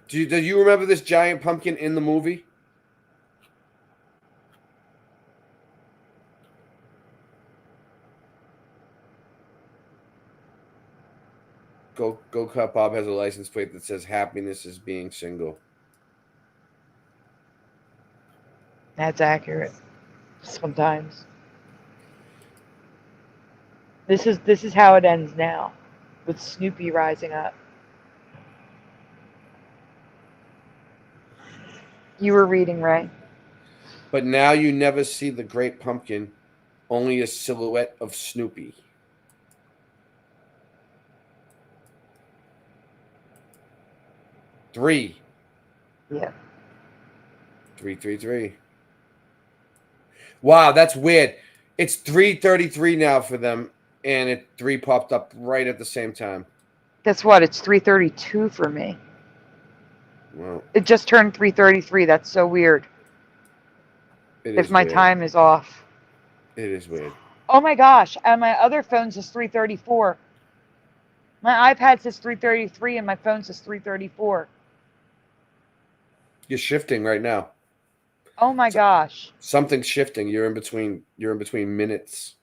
Do you remember this giant pumpkin in the movie? Go Cut Bob has a license plate that says happiness is being single. That's accurate. Sometimes. This is how it ends now, with Snoopy rising up. You were reading, right? But now you never see the Great Pumpkin, only a silhouette of Snoopy. Three. Yeah. 333. Wow, that's weird. It's 3:33 now for them, and 3 popped up right at the same time. Guess what? It's 3:32 for me. Well, it just turned 3:33. That's so weird. If my time is off. It is weird. Oh my gosh! And my other phone says 3:34. My iPad says 3:33, and my phone says 3:34. You're shifting right now. Oh my gosh! Something's shifting. You're in between minutes.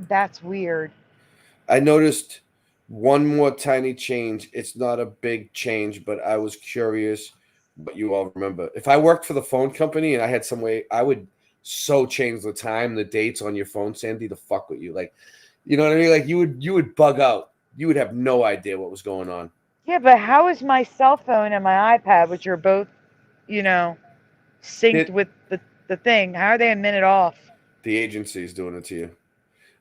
That's weird. I noticed one more tiny change. It's not a big change, but I was curious what you all remember. If I worked for the phone company and I had some way, I would so change the time, the dates on your phone, Sandy, to fuck with you. Like, you know what I mean? Like you would bug out. You would have no idea what was going on. Yeah, but how is my cell phone and my iPad, which are both, synced with the thing? How are they a minute off? The agency is doing it to you.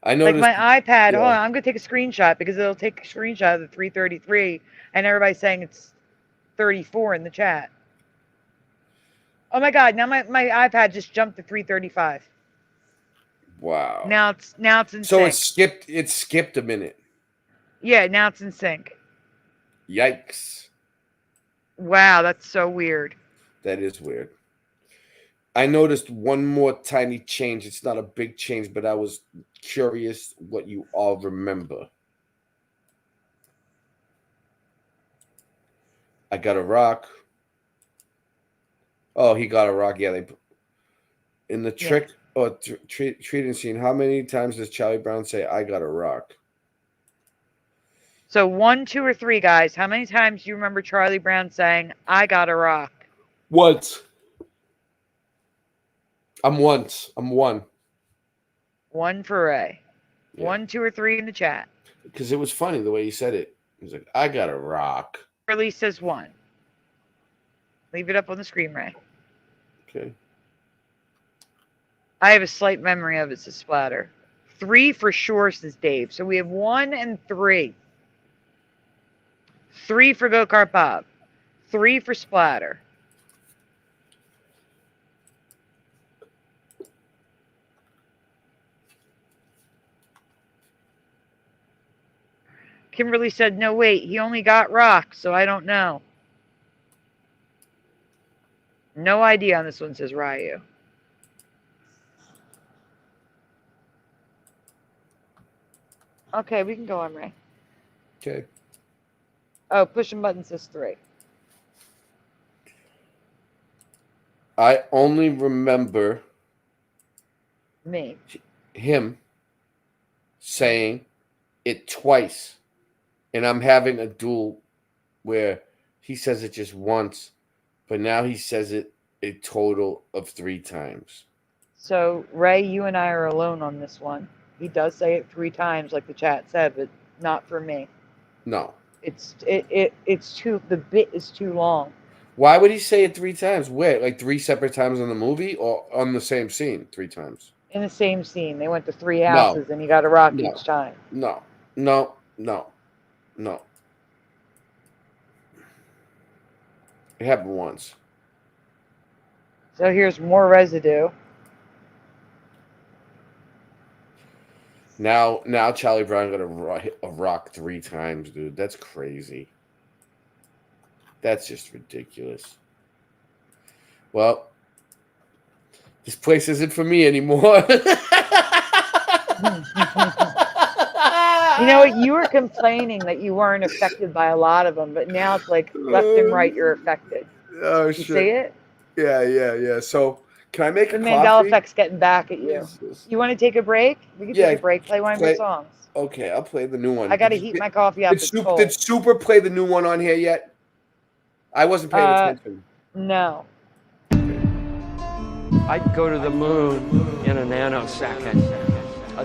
I noticed. Like my iPad. Hold on, I'm gonna take a screenshot because it'll take a screenshot of the 3:33, and everybody's saying it's 34 in the chat. Oh my God! Now my iPad just jumped to 3:35. Wow. Now it's in so sync. It skipped a minute. Yeah, now it's in sync. Yikes. Wow, that's so weird. That is weird. I noticed one more tiny change. It's not a big change, but I was curious what you all remember. I got a rock. Oh, he got a rock. Yeah, they in the trick or treating scene. How many times does Charlie Brown say, "I got a rock"? So 1, 2, or 3, guys. How many times do you remember Charlie Brown saying, "I got a rock"? Once. I'm one. 1 for Ray. Yeah. 1, 2, or 3 in the chat. Because it was funny the way he said it. He was like, "I got a rock." Curly says 1. Leave it up on the screen, Ray. Okay. I have a slight memory of it, says Splatter. 3 for sure, says Dave. So we have 1 and 3. 3 for Go-Kart Bob. 3 for Splatter. Kimberly said, no, wait, he only got rock, so I don't know. No idea on this one, says Ryu. Okay, we can go on, Ray. Okay. Oh, pushing button says 3. I only remember Me. him saying it twice. And I'm having a duel where he says it just once, but now he says it a total of 3 times. So, Ray, you and I are alone on this one. He does say it 3 times, like the chat said, but not for me. No. It's too, the bit is too long. Why would he say it 3 times? Where? Like 3 separate times in the movie or on the same scene 3 times? In the same scene. They went to 3 houses and he got a rock each time. No. It happened once. So here's more residue. Now Charlie Brown got a rock 3 times, dude. That's crazy. That's just ridiculous. Well, this place isn't for me anymore. You know what? You were complaining that you weren't affected by a lot of them, but now it's like left and right you're affected. Oh, you shit. see it? Yeah. So, can I make the a Mandela coffee? effect's getting back at you. You want to take a break? We can take a break. Play one of your songs. Okay, I'll play the new one. I got to heat my coffee up. Did Super play the new one on here yet? I wasn't paying attention. No. I'd go to the moon in a nanosecond.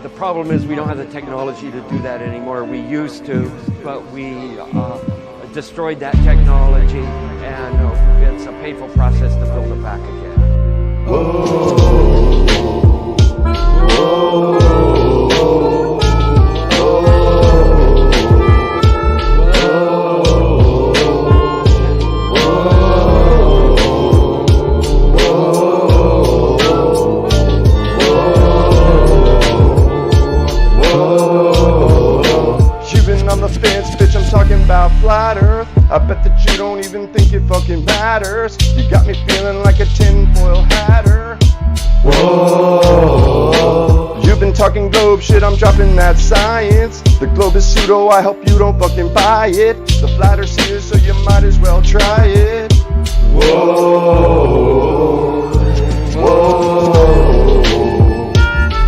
The problem is we don't have the technology to do that anymore. We used to, but we destroyed that technology, and it's a painful process to build it back again. Talking about flat earth, I bet that you don't even think it fucking matters. You got me feeling like a tinfoil hatter. Whoa. You've been talking globe shit, I'm dropping that science. The globe is pseudo, I hope you don't fucking buy it. The flat earth's here, so you might as well try it. Whoa. Whoa.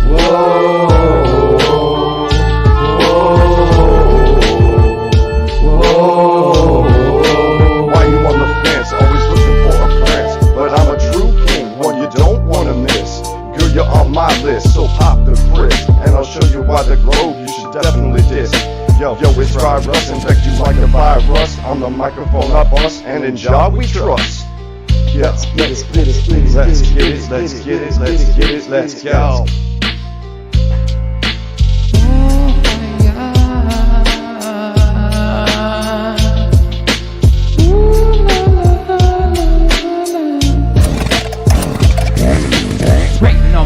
Whoa. You're on my list, so pop the crisp, and I'll show you why the globe you should definitely diss. Yo, it's virus, infect you like a virus. On the microphone I bust, and in Jah we trust. Yeah, let's get it, let's go.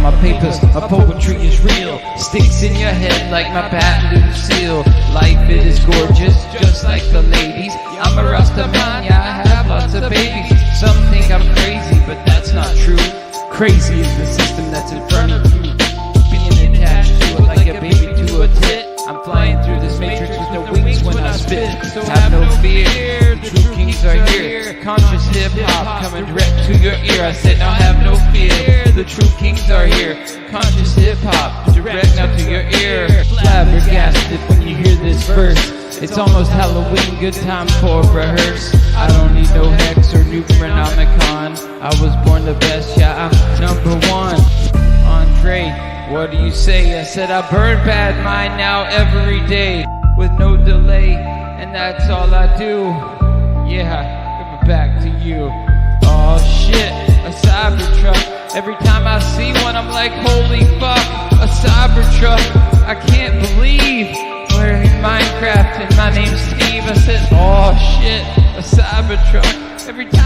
My papers, my poetry is real. Sticks in your head like my patent Lucille. Life it is gorgeous, just like the ladies. I'm a Rasta man, yeah, I have lots of babies. Some think I'm crazy, but that's not true. Crazy is the system that's in front of you. Being attached to it like a baby to a tit. I'm flying through this matrix with no wings when I spit. So have no fear, the true kings are here. Conscious hip-hop coming direct to your ear. I said now have no fear, the true kings are here. Conscious hip-hop direct now to your ear. Flabbergasted when you hear this verse. It's almost Halloween, good time for rehearse. I don't need no hex or Nucleonomicon. I was born the best, yeah, I'm #1. Andre, what do you say? I said I burn bad mind now every day with no delay, and that's all I do. Yeah, coming back to you. Oh shit, a Cybertruck. Every time I see one, I'm like, holy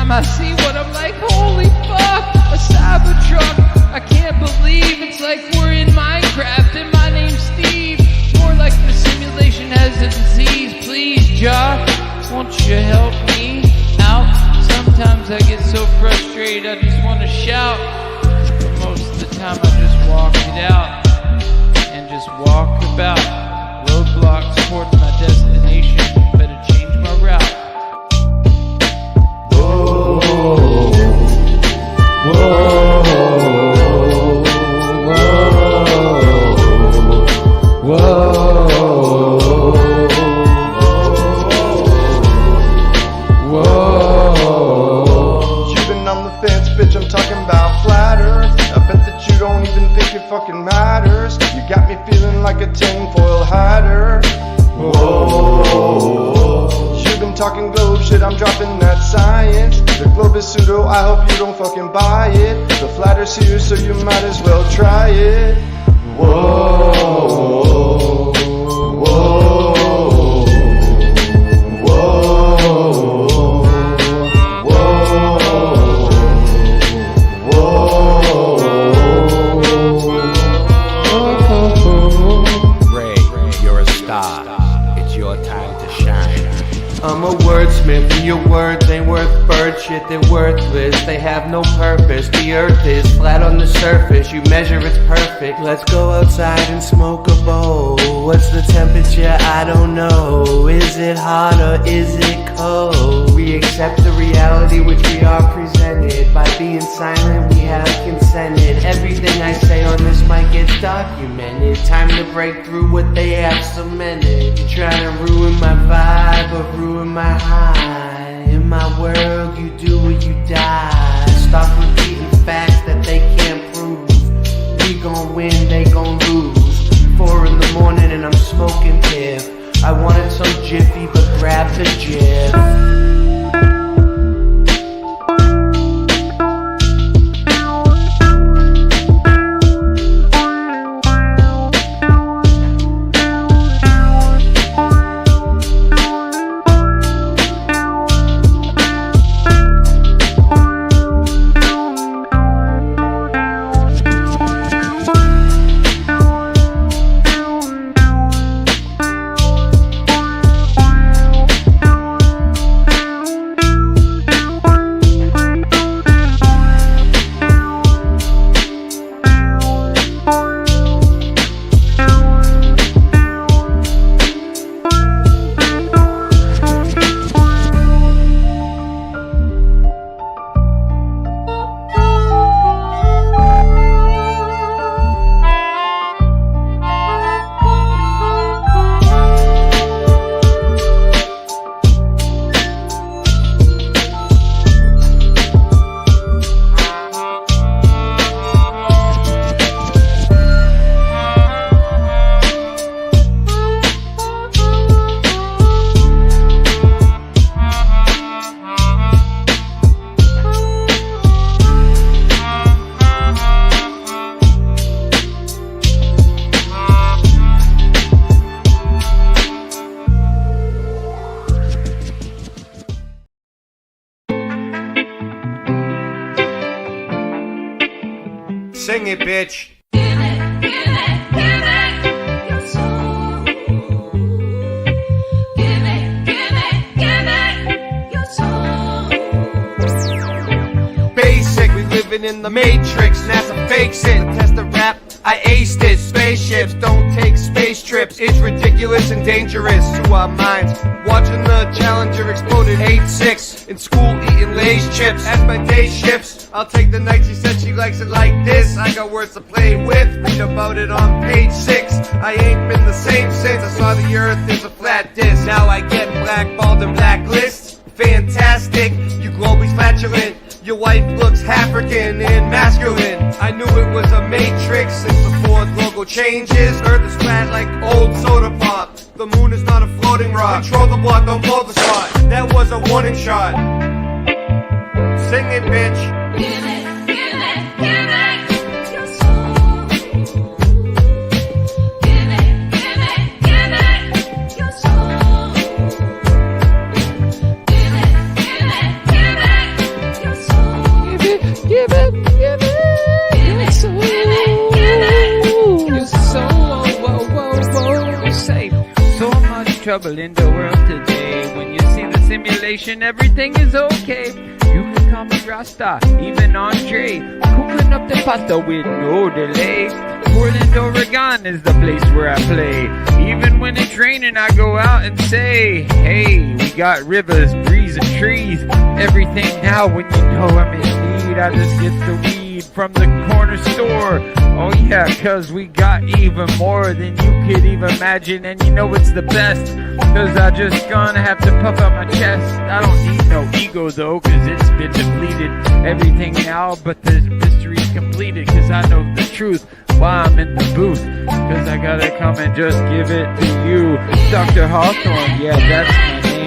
time I see one, I'm like, holy fuck, a Cybertruck. I can't believe it's like we're in Minecraft and my name's Steve. More like the simulation has a disease. Please, Josh, won't you help me out? Sometimes I get so frustrated I just want to shout. But most of the time I just walk it out and just walk about. Roadblocks towards my destination. Better change my route. Whoa, whoa, whoa, whoa. You've been on the fence, bitch, I'm talking about flat earth. I bet that you don't even think it fucking matters. You got me feeling like a tinfoil hatter. Whoa. You've been talking globe shit, I'm dropping that science. The globe is pseudo, I hope you don't fucking buy it. The flat earth's here, so you might as well try it. Whoa, whoa, whoa, whoa. Ray, you're a star. It's your time to shine. I'm a wordsmith and your words ain't worth bird shit, they're worthless. They have no purpose. The earth is flat on the surface. You measure it's perfect. Let's go outside and smoke a bowl. What's the temperature? I don't know. Is it hot or is it cold? We accept the reality which we are presented. By being silent we have consented. Everything I say on this mic gets documented. Time to break through what they have cemented. You're trying to ruin my vibe or ruin my high. In my world you do or you die. Stop repeating facts that they can't prove. We gon' win, they gon' lose. 4 in the morning and I'm smoking piff. I wanted some Jiffy but grab the Jif. Sing it, bitch. Basic, we living in the matrix. NASA fakes it. Test the rap, I aced it. Spaceships don't take space trips. It's ridiculous and dangerous to our minds. Watching the Challenger exploded 8-6. In school eating Lay's chips. As my day shifts, I'll take the night. She said she likes it like this. I got words to play with. Read about it on page 6. I ain't been the same since I saw the earth is a flat disc. Now I get blackballed and blacklists. Fantastic, you globally flatulent. Your wife looks African and masculine. I knew it was a matrix since before the logo changes. Earth is flat like old soda pop. The moon is not a floating rock. Control the block, don't blow the spot. That was a warning shot. Sing it, bitch. Give it, give it, give it. Your soul. Give it, give it, give it. Your soul. Give it, give it, give it. trouble in the world today. When you see the simulation, everything is okay. You can call me Rasta, even Andre. Cooking up the pasta with no delay. Portland, Oregon is the place where I play. Even when it's raining, I go out and say, hey, we got rivers, breeze, and trees. Everything now when you know I'm in need. I just get the weed from the corner store. Oh yeah, cause we got even more than you could even imagine. And you know it's the best, cause I just gonna have to puff out my chest. I don't need no ego though, cause it's been depleted. Everything now but the mystery's completed. Cause I know the truth why I'm in the booth. Cause I gotta come and just give it to you. Dr. Hawthorne, yeah, that's my name.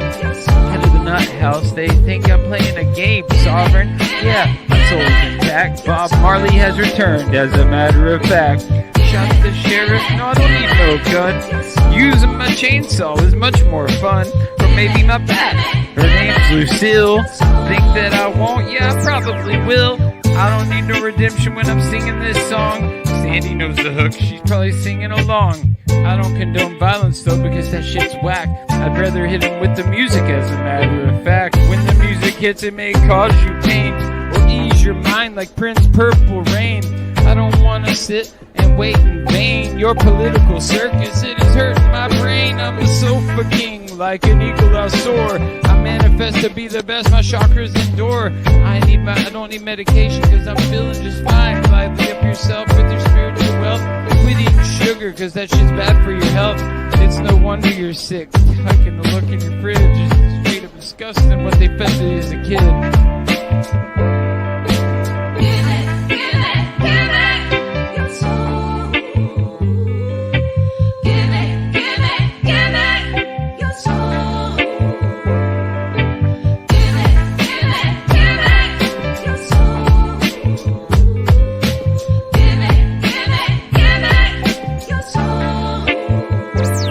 Head of the nut house, they think I'm playing a game. Sovereign, yeah, my soul's intact. Bob Marley has returned, as a matter of fact. Shot the sheriff, no, I don't need no gun. Using my chainsaw is much more fun. Or maybe my bat. Her name's Lucille. Think that I won't? Yeah, I probably will. I don't need no redemption when I'm singing this song. Sandy knows the hook, she's probably singing along. I don't condone violence though, because that shit's whack. I'd rather hit him with the music, as a matter of fact. When the music hits, it may cause you pain, or ease your mind like Prince Purple Rain. I don't wanna sit and wait in vain. Your political circus, it is hurting my brain. I'm a sofa king, like an eagle I soar. I manifest to be the best, my chakras endure. I don't need medication, cause I'm feeling just fine. Lively up yourself with your spiritual wealth. Quit eating sugar, cause that shit's bad for your health. It's no wonder you're sick. I can look in your fridge, it's straight up disgusting what they fed to you as a kid.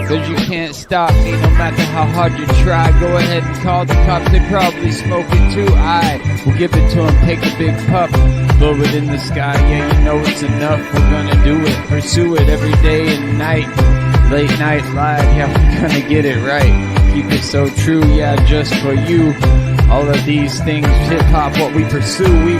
Cause you can't stop me no matter how hard you try. Go ahead and call the cops, they probably smoke it too. I will give it to them, take a big puff, blow it in the sky, yeah you know it's enough. We're gonna do it, pursue it every day and night. Late night live, yeah we're gonna get it right. Keep it so true, yeah just for you. All of these things, hip hop, what we pursue, we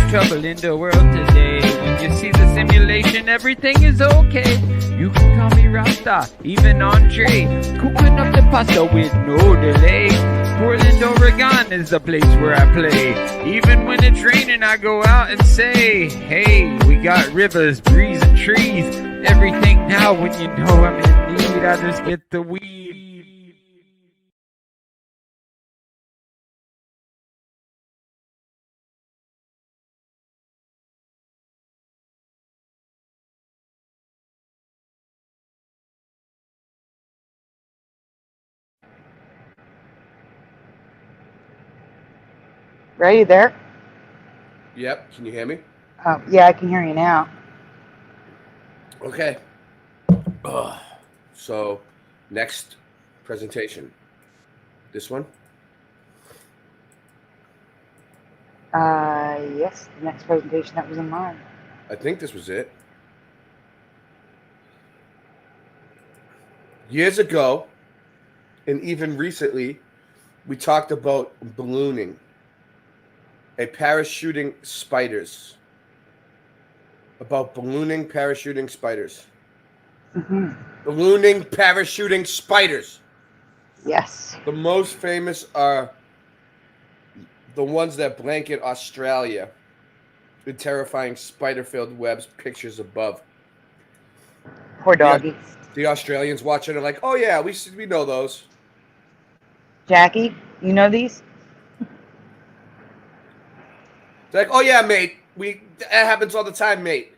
trouble in the world today. When you see the simulation, everything is okay. You can call me Rasta, even Andre. Cooking up the pasta with no delay. Portland, Oregon is the place where I play. Even when it's raining, I go out and say, hey, we got rivers, breeze, and trees. Everything now when you know I'm in need, I just get the weed. Ready there? Yep. Can you hear me? Yeah, I can hear you now. Okay. So, next presentation. This one? Yes, the next presentation that was in mine. I think this was it. Years ago, and even recently, we talked about ballooning. Parachuting spiders. About ballooning, parachuting spiders. Mm-hmm. Ballooning, parachuting spiders. Yes. The most famous are the ones that blanket Australia. The terrifying spider-filled webs, pictures above. Poor doggy. The Australians watching are like, oh yeah, we know those. Jackie, you know these? They're like, oh yeah, mate. That happens all the time, mate.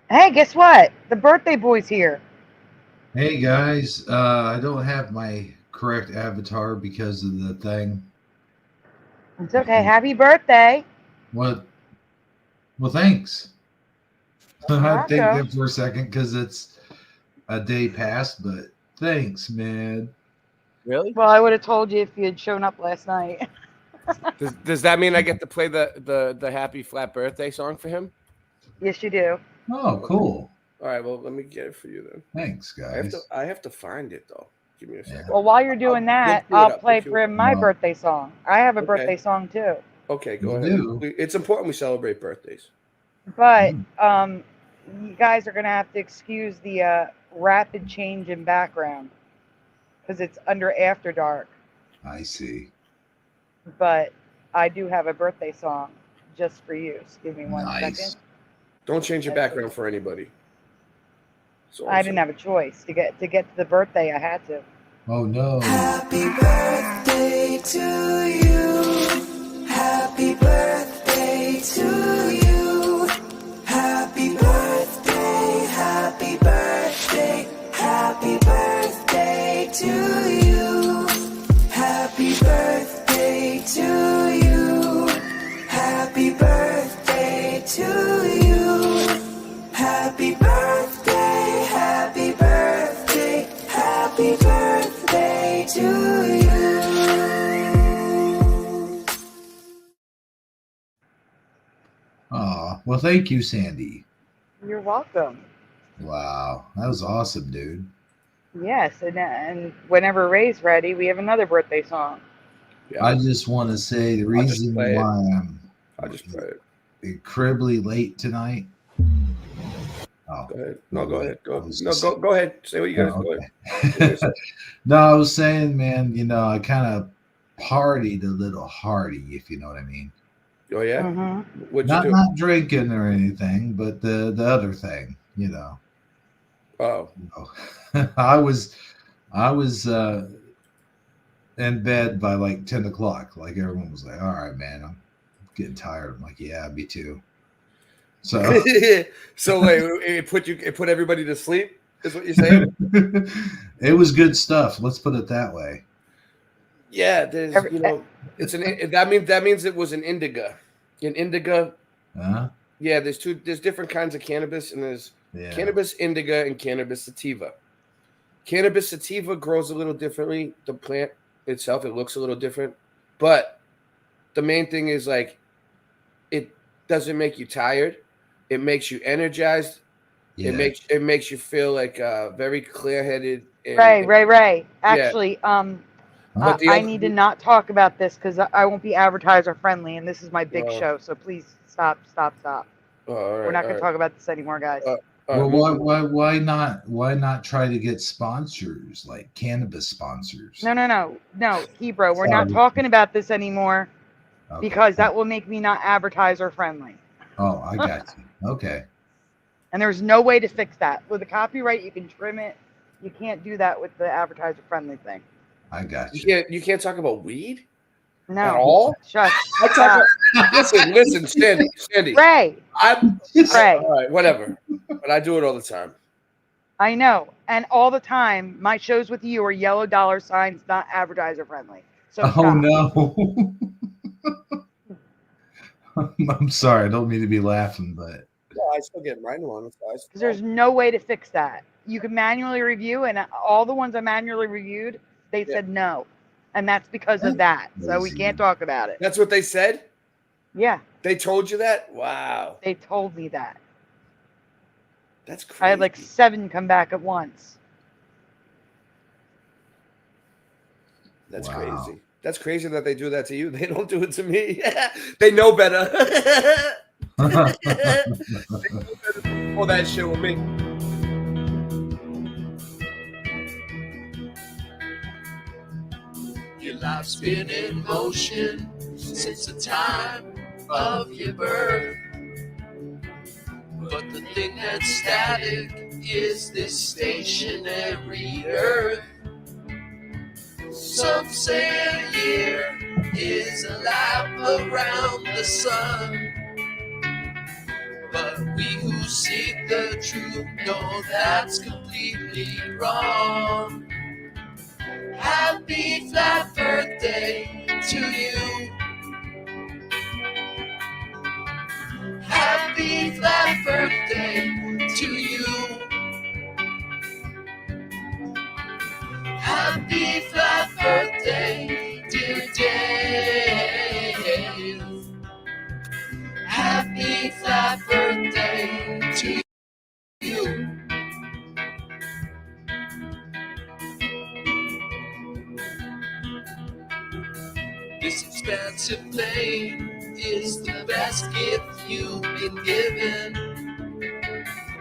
Hey, guess what? The birthday boy's here. Hey guys, I don't have my correct avatar because of the thing. It's okay. Happy birthday. What? Well, thanks. I think welcome. that for a second because it's a day past, but thanks, man. Really? Well, I would have told you if you had shown up last night. Does that mean I get to play the happy flat birthday song for him? Yes, you do. Oh, cool. All right, well, let me get it for you then. Thanks, guys. I have to find it though. Give me a second. Well, while you're doing that, I'll play for him my birthday song. I have a birthday song too. Okay, go ahead. It's important we celebrate birthdays. But you guys are gonna have to excuse the rapid change in background because it's under After Dark. I see. But I do have a birthday song just for you. So give me one second. Don't change your background for anybody. I didn't have a choice to get to the birthday. I had to. Oh no. Happy birthday to you. Happy birthday to you. Happy birthday, happy birthday, happy birthday to you. Happy birthday to you. Happy birthday to you. Happy birthday, happy birthday, happy birthday to you. Oh, well, thank you, Sandy. You're welcome. Wow, that was awesome, dude. Yes, and whenever Ray's ready, we have another birthday song. Yeah. I just want to say the reason why I'm incredibly late tonight. Oh, go ahead. No, go ahead. Go ahead. Say what you got to say. No, I was saying, man, I kind of partied a little hardy, if you know what I mean. Oh yeah. Mm-hmm. What'd you do? Not drinking or anything, but the other thing, Oh. I was in bed by like 10 o'clock. Like everyone was like, all right, man, I'm getting tired. I'm like, yeah, me too. So wait, it put everybody to sleep, is what you're saying? It was good stuff. Let's put it that way. Yeah, there's it's that means it was an indica. An indica. Yeah, there's different kinds of cannabis, and there's cannabis indica and cannabis sativa. Cannabis sativa grows a little differently. The plant itself, it looks a little different, but the main thing is like it doesn't make you tired. It makes you energized. Yeah. It makes you feel like very clear-headed. Ray. Actually, I need to not talk about this because I won't be advertiser friendly, and this is my big show. So please stop. All right, We're not going to talk about this anymore, guys. Well, why not try to get sponsors, like cannabis sponsors? No, Hebrew. We're not talking about this anymore because that will make me not advertiser friendly. Oh, I got you. Okay. And there's no way to fix that. With the copyright, you can trim it. You can't do that with the advertiser friendly thing. I got you. You can't talk about weed? No. At all? Shut up. Listen, Sandy. Ray. Ray. All right, whatever. But I do it all the time. I know. And all the time, my shows with you are yellow dollar signs, not advertiser friendly. So oh, no. I'm sorry. I don't mean to be laughing, but. Yeah, I still get mine along with guys. Because there's no way to fix that. You can manually review, and all the ones I manually reviewed, they said no. And that's because of that. So we can't talk about it. That's what they said? Yeah. They told you that? Wow. They told me that. That's crazy. I had like 7 come back at once. That's crazy. That's crazy that they do that to you. They don't do it to me. They know better. All that shit with me. Your life's been in motion since the time of your birth. But the thing that's static is this stationary earth. Some say a year is a lap around the sun. But we who seek the truth know that's completely wrong. Happy flat birthday to you. Happy flat birthday to you. Happy flat birthday, dear Dave. Happy flat birthday to you. This expensive plane is the best gift you've been given,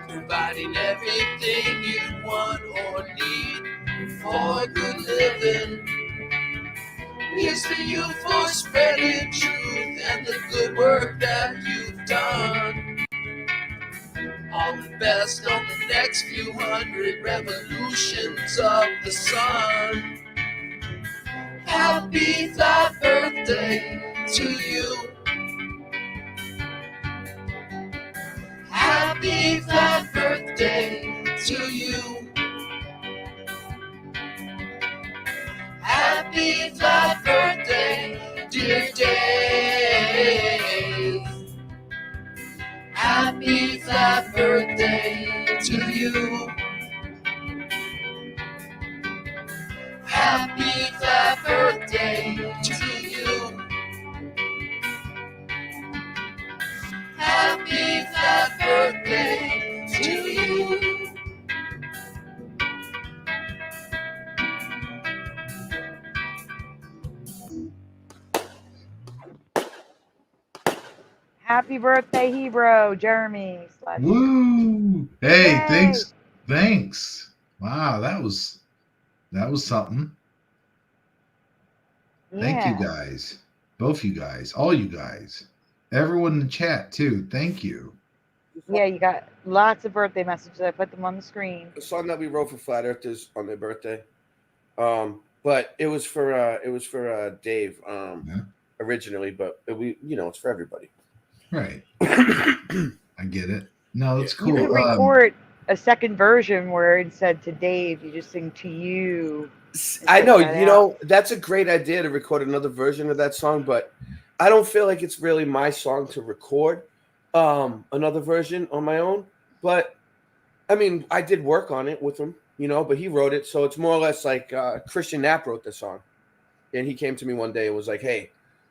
providing everything you want or need for good living. Here's to you for spreading truth and the good work that you've done. All the best on the next few hundred revolutions of the sun. Happy flat birthday to you. Happy flat birthday to you. Happy flat birthday, dear Dave. Happy flat birthday to you. Happy flat birthday to you. Happy flat birthday to you. Happy birthday, Hebrew, Jeremy. Woo! Hey, Yay. thanks. Wow, that was something. Thank you guys. Both you guys, all you guys. Everyone in the chat too. Thank you. Yeah, you got lots of birthday messages. I put them on the screen. The song that we wrote for Flat Earthers on their birthday. But it was for Dave originally, but it's for everybody. Right. I get it. No, it's cool. You could record a second version where instead to Dave, you just sing to you. I know, that's a great idea to record another version of that song, but I don't feel like it's really my song to record another version on my own. But I mean, I did work on it with him, but he wrote it, so it's more or less like Christian Knapp wrote the song, and he came to me one day and was like, "Hey,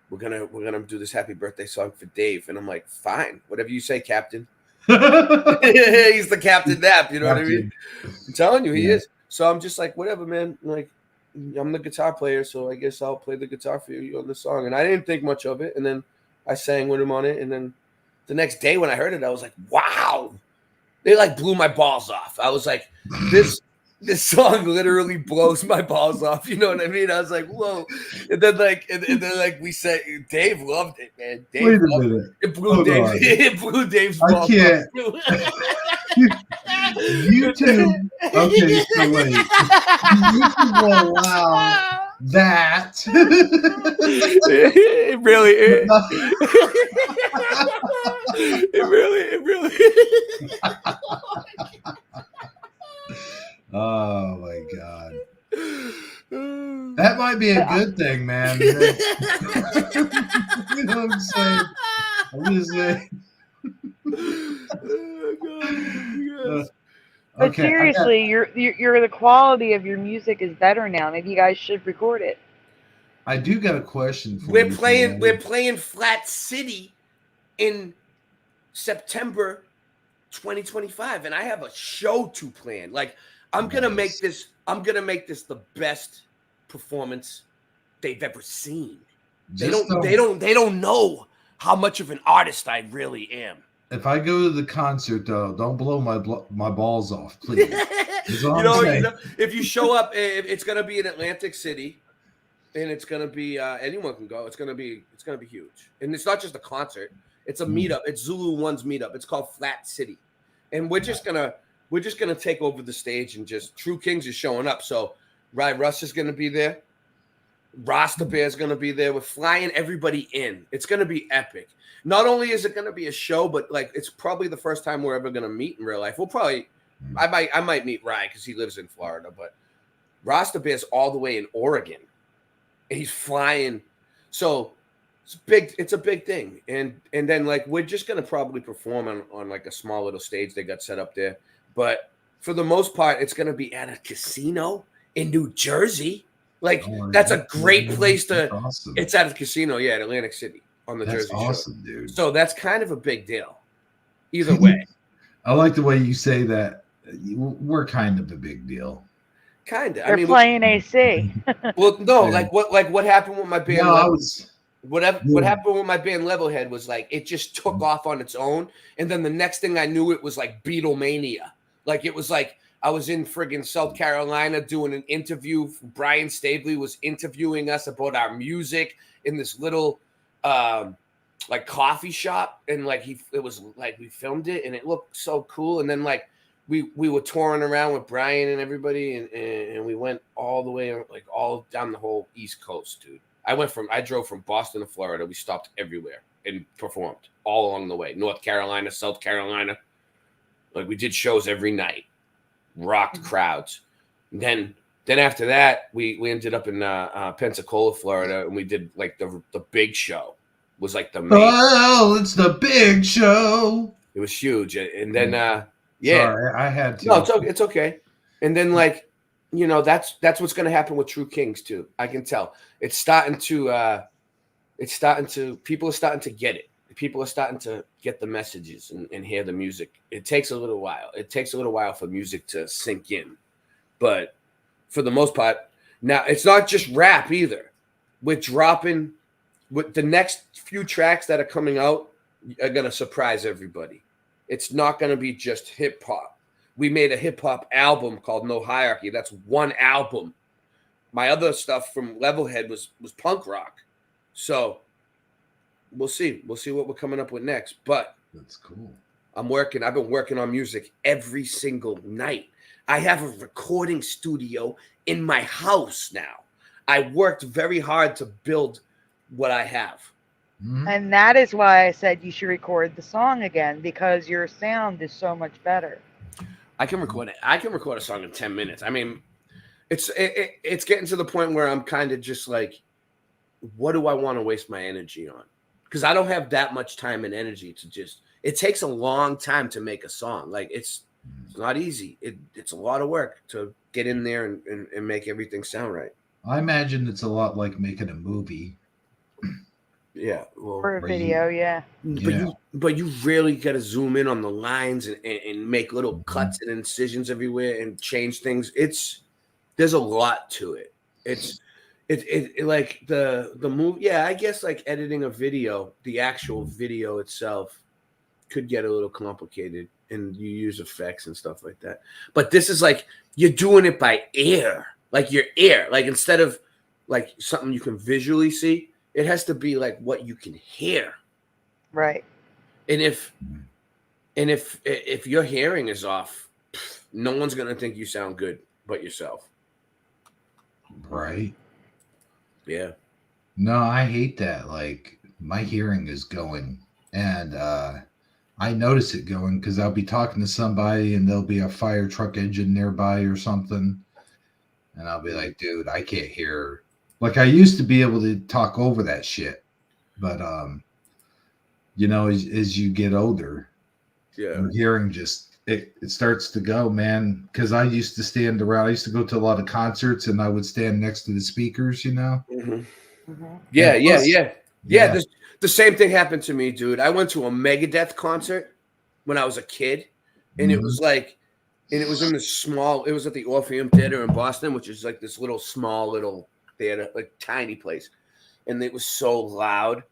we're gonna do this happy birthday song for Dave," and I'm like, "Fine, whatever you say, Captain." He's the Captain Knapp, you know what I mean? I'm telling you, he is. So I'm just like, whatever, man. Like, I'm the guitar player, so I guess I'll play the guitar for you on the song. And I didn't think much of it, and then I sang with him on it, and then the next day when I heard it, I was like, wow. They like blew my balls off. I was like, this song literally blows my balls off. You know what I mean? I was like, whoa. And then we said, Dave loved it, man. Dave loved it. It blew Dave's balls can't. off. YouTube. Okay, so wait. YouTube will allow that. It really. Oh my god. That might be a good thing, man. You know what I'm saying? I'm just saying. But seriously, you're the quality of your music is better now. Maybe you guys should record it. I do got a question for We're you. playing Flat City in September 2025, and I have a show to plan. Like, I'm gonna make this the best performance they've ever seen. They don't know how much of an artist I really am. If I go to the concert, though, don't blow my balls off, please. If you show up, it's gonna be in Atlantic City, and it's gonna be anyone can go. It's gonna be huge, and it's not just a concert. It's a meetup. It's Zulu One's meetup. It's called Flat City, and we're just gonna take over the stage, and just True Kings is showing up. So Rye Russ is gonna be there. Rasta Bear is gonna be there. We're flying everybody in. It's gonna be epic. Not only is it gonna be a show, but like it's probably the first time we're ever gonna meet in real life. We'll probably, I might meet Rye because he lives in Florida, but Rasta Bear's all the way in Oregon, and he's flying. So It's a big thing, and then like we're just gonna probably perform on like a small little stage they got set up there, but for the most part, it's gonna be at a casino in New Jersey. Like that's a great place to. Awesome. It's at a casino, yeah, in Atlantic City on the Jersey awesome, Shore. Dude. So that's kind of a big deal. Either way, I like the way you say that. We're kind of a big deal. Kind of. They're playing AC. Well, no, like what happened with my band? No, what happened with my band Levelhead was like it just took off on its own, and then the next thing I knew, it was like Beatlemania. Like it was like I was in friggin' South Carolina doing an interview. Brian Stabley was interviewing us about our music in this little like coffee shop, and like it was like we filmed it, and it looked so cool. And then like we were touring around with Brian and everybody, and we went all the way like all down the whole East Coast, dude. I drove from Boston to Florida. We stopped everywhere and performed all along the way. North Carolina, South Carolina. Like we did shows every night, rocked crowds. And then after that, we ended up in Pensacola, Florida, and we did like the big show. Was like the main. Oh, it's the big show. It was huge, and then yeah, sorry, I had to. No, it's okay. And then like that's what's going to happen with True Kings too. I can tell it's starting to people are starting to get it. People are starting to get the messages and hear the music. It takes a little while. It takes a little while for music to sink in, but for the most part, now it's not just rap either. We're dropping with the next few tracks that are coming out are going to surprise everybody. It's not going to be just hip hop. We made a hip hop album called No Hierarchy. That's one album. My other stuff from Levelhead was punk rock. So we'll see. We'll see what we're coming up with next. But that's cool. I've been working on music every single night. I have a recording studio in my house now. I worked very hard to build what I have. And that is why I said you should record the song again, because your sound is so much better. I can record it. I can record a song in 10 minutes. I mean, it's getting to the point where I'm kind of just like, what do I want to waste my energy on? Because I don't have that much time and energy to just. It takes a long time to make a song. Like it's not easy. It's a lot of work to get in there and make everything sound right. I imagine it's a lot like making a movie. Yeah, well, or a video, yeah. But you really got to zoom in on the lines and make little cuts and incisions everywhere and change things. There's a lot to it. It like the move. Yeah, I guess like editing a video, the actual video itself could get a little complicated, and you use effects and stuff like that. But this is like you're doing it by ear, like your ear, like instead of like something you can visually see. It has to be like what you can hear. Right. And if your hearing is off, no one's going to think you sound good but yourself. Right. Yeah. No, I hate that. Like my hearing is going, and I notice it going because I'll be talking to somebody and there'll be a fire truck engine nearby or something. And I'll be like, dude, I can't hear. Like I used to be able to talk over that shit, but as you get older, your hearing just it starts to go, man. Because I used to stand around. I used to go to a lot of concerts, and I would stand next to the speakers. Mm-hmm. Yeah. The same thing happened to me, dude. I went to a Megadeth concert when I was a kid, and it was like, and it was in this small. It was at the Orpheum Theater in Boston, which is like this small little. Theater, like tiny place, and it was so loud.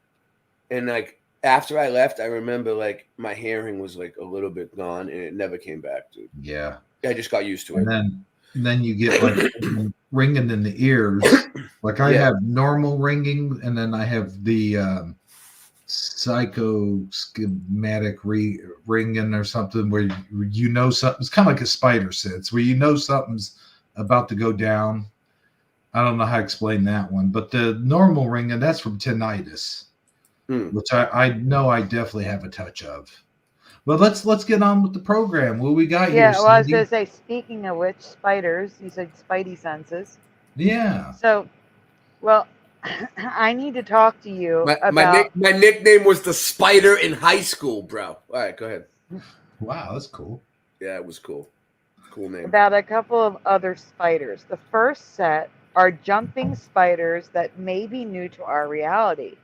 And like after I left, I remember like my hearing was like a little bit gone, and it never came back, dude. Yeah, I just got used to it. And then you get like ringing in the ears. Like I have normal ringing, and then I have the psychoschematic ringing or something where something's kind of like a spider sense, where something's about to go down. I don't know how to explain that one, but the normal ringing, that's from tinnitus, which I know I definitely have a touch of. But let's get on with the program. What we got here? Yeah, well, I was going to say, speaking of which, spiders, you said spidey senses. Yeah. So, well, I need to talk to you My about. my nickname was the Spider in high school, bro. All right, go ahead. Wow, that's cool. Yeah, it was cool. Cool name. About a couple of other spiders. The first set are jumping spiders that may be new to our reality.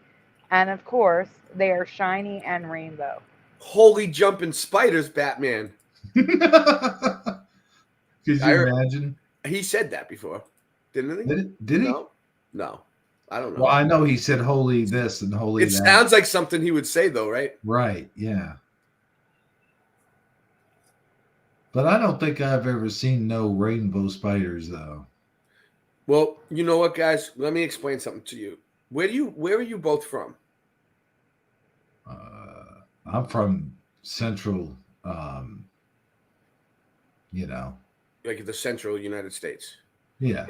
And of course, they are shiny and rainbow. Holy jumping spiders, Batman. Could you imagine? He said that before, didn't he? Did he? No. I don't know. Well, I know he said holy this and holy It that. sounds like something he would say, though, right? Right, yeah. But I don't think I've ever seen no rainbow spiders, though. Well, you know what, guys? Let me explain something to you. Where are you both from? I'm from central, Like the central United States. Yeah.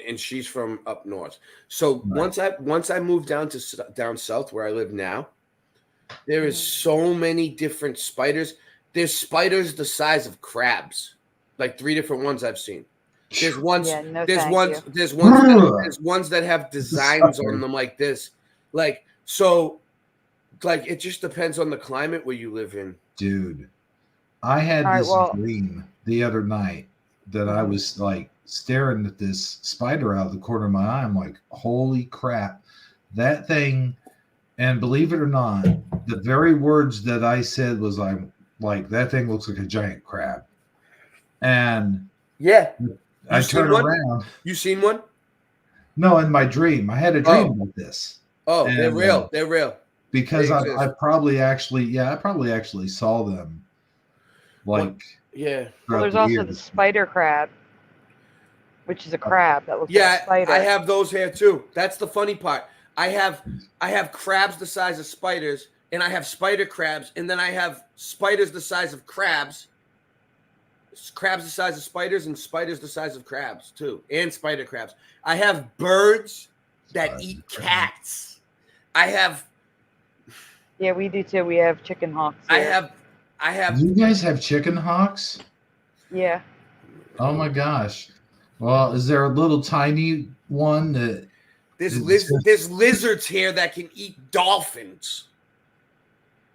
And she's from up north. So once I moved down south where I live now, there is so many different spiders. There's spiders the size of crabs, like 3 different ones I've seen. There's ones. There's ones that have designs on them like this, like so. Like it just depends on the climate where you live in. Dude, I had this dream the other night that I was like staring at this spider out of the corner of my eye. I'm like, holy crap, that thing. And believe it or not, the very words that I said was like that thing looks like a giant crab. And yeah, I turned around. You seen one? No, in my dream. I had a dream about this. Oh, and, they're real. They're real. Because I probably actually saw them. Like yeah. Well, there's also the spider crab, which is a crab that looks like a spider. I have those here too. That's the funny part. I have crabs the size of spiders, and I have spider crabs, and then I have spiders the size of crabs. Crabs the size of spiders, and spiders the size of crabs too, and spider crabs. I have birds that eat cats. I have. Yeah, we do too. We have chicken hawks here. I have. You guys have chicken hawks? Yeah. Oh my gosh. Well, is there a little tiny one that? There's lizards here that can eat dolphins.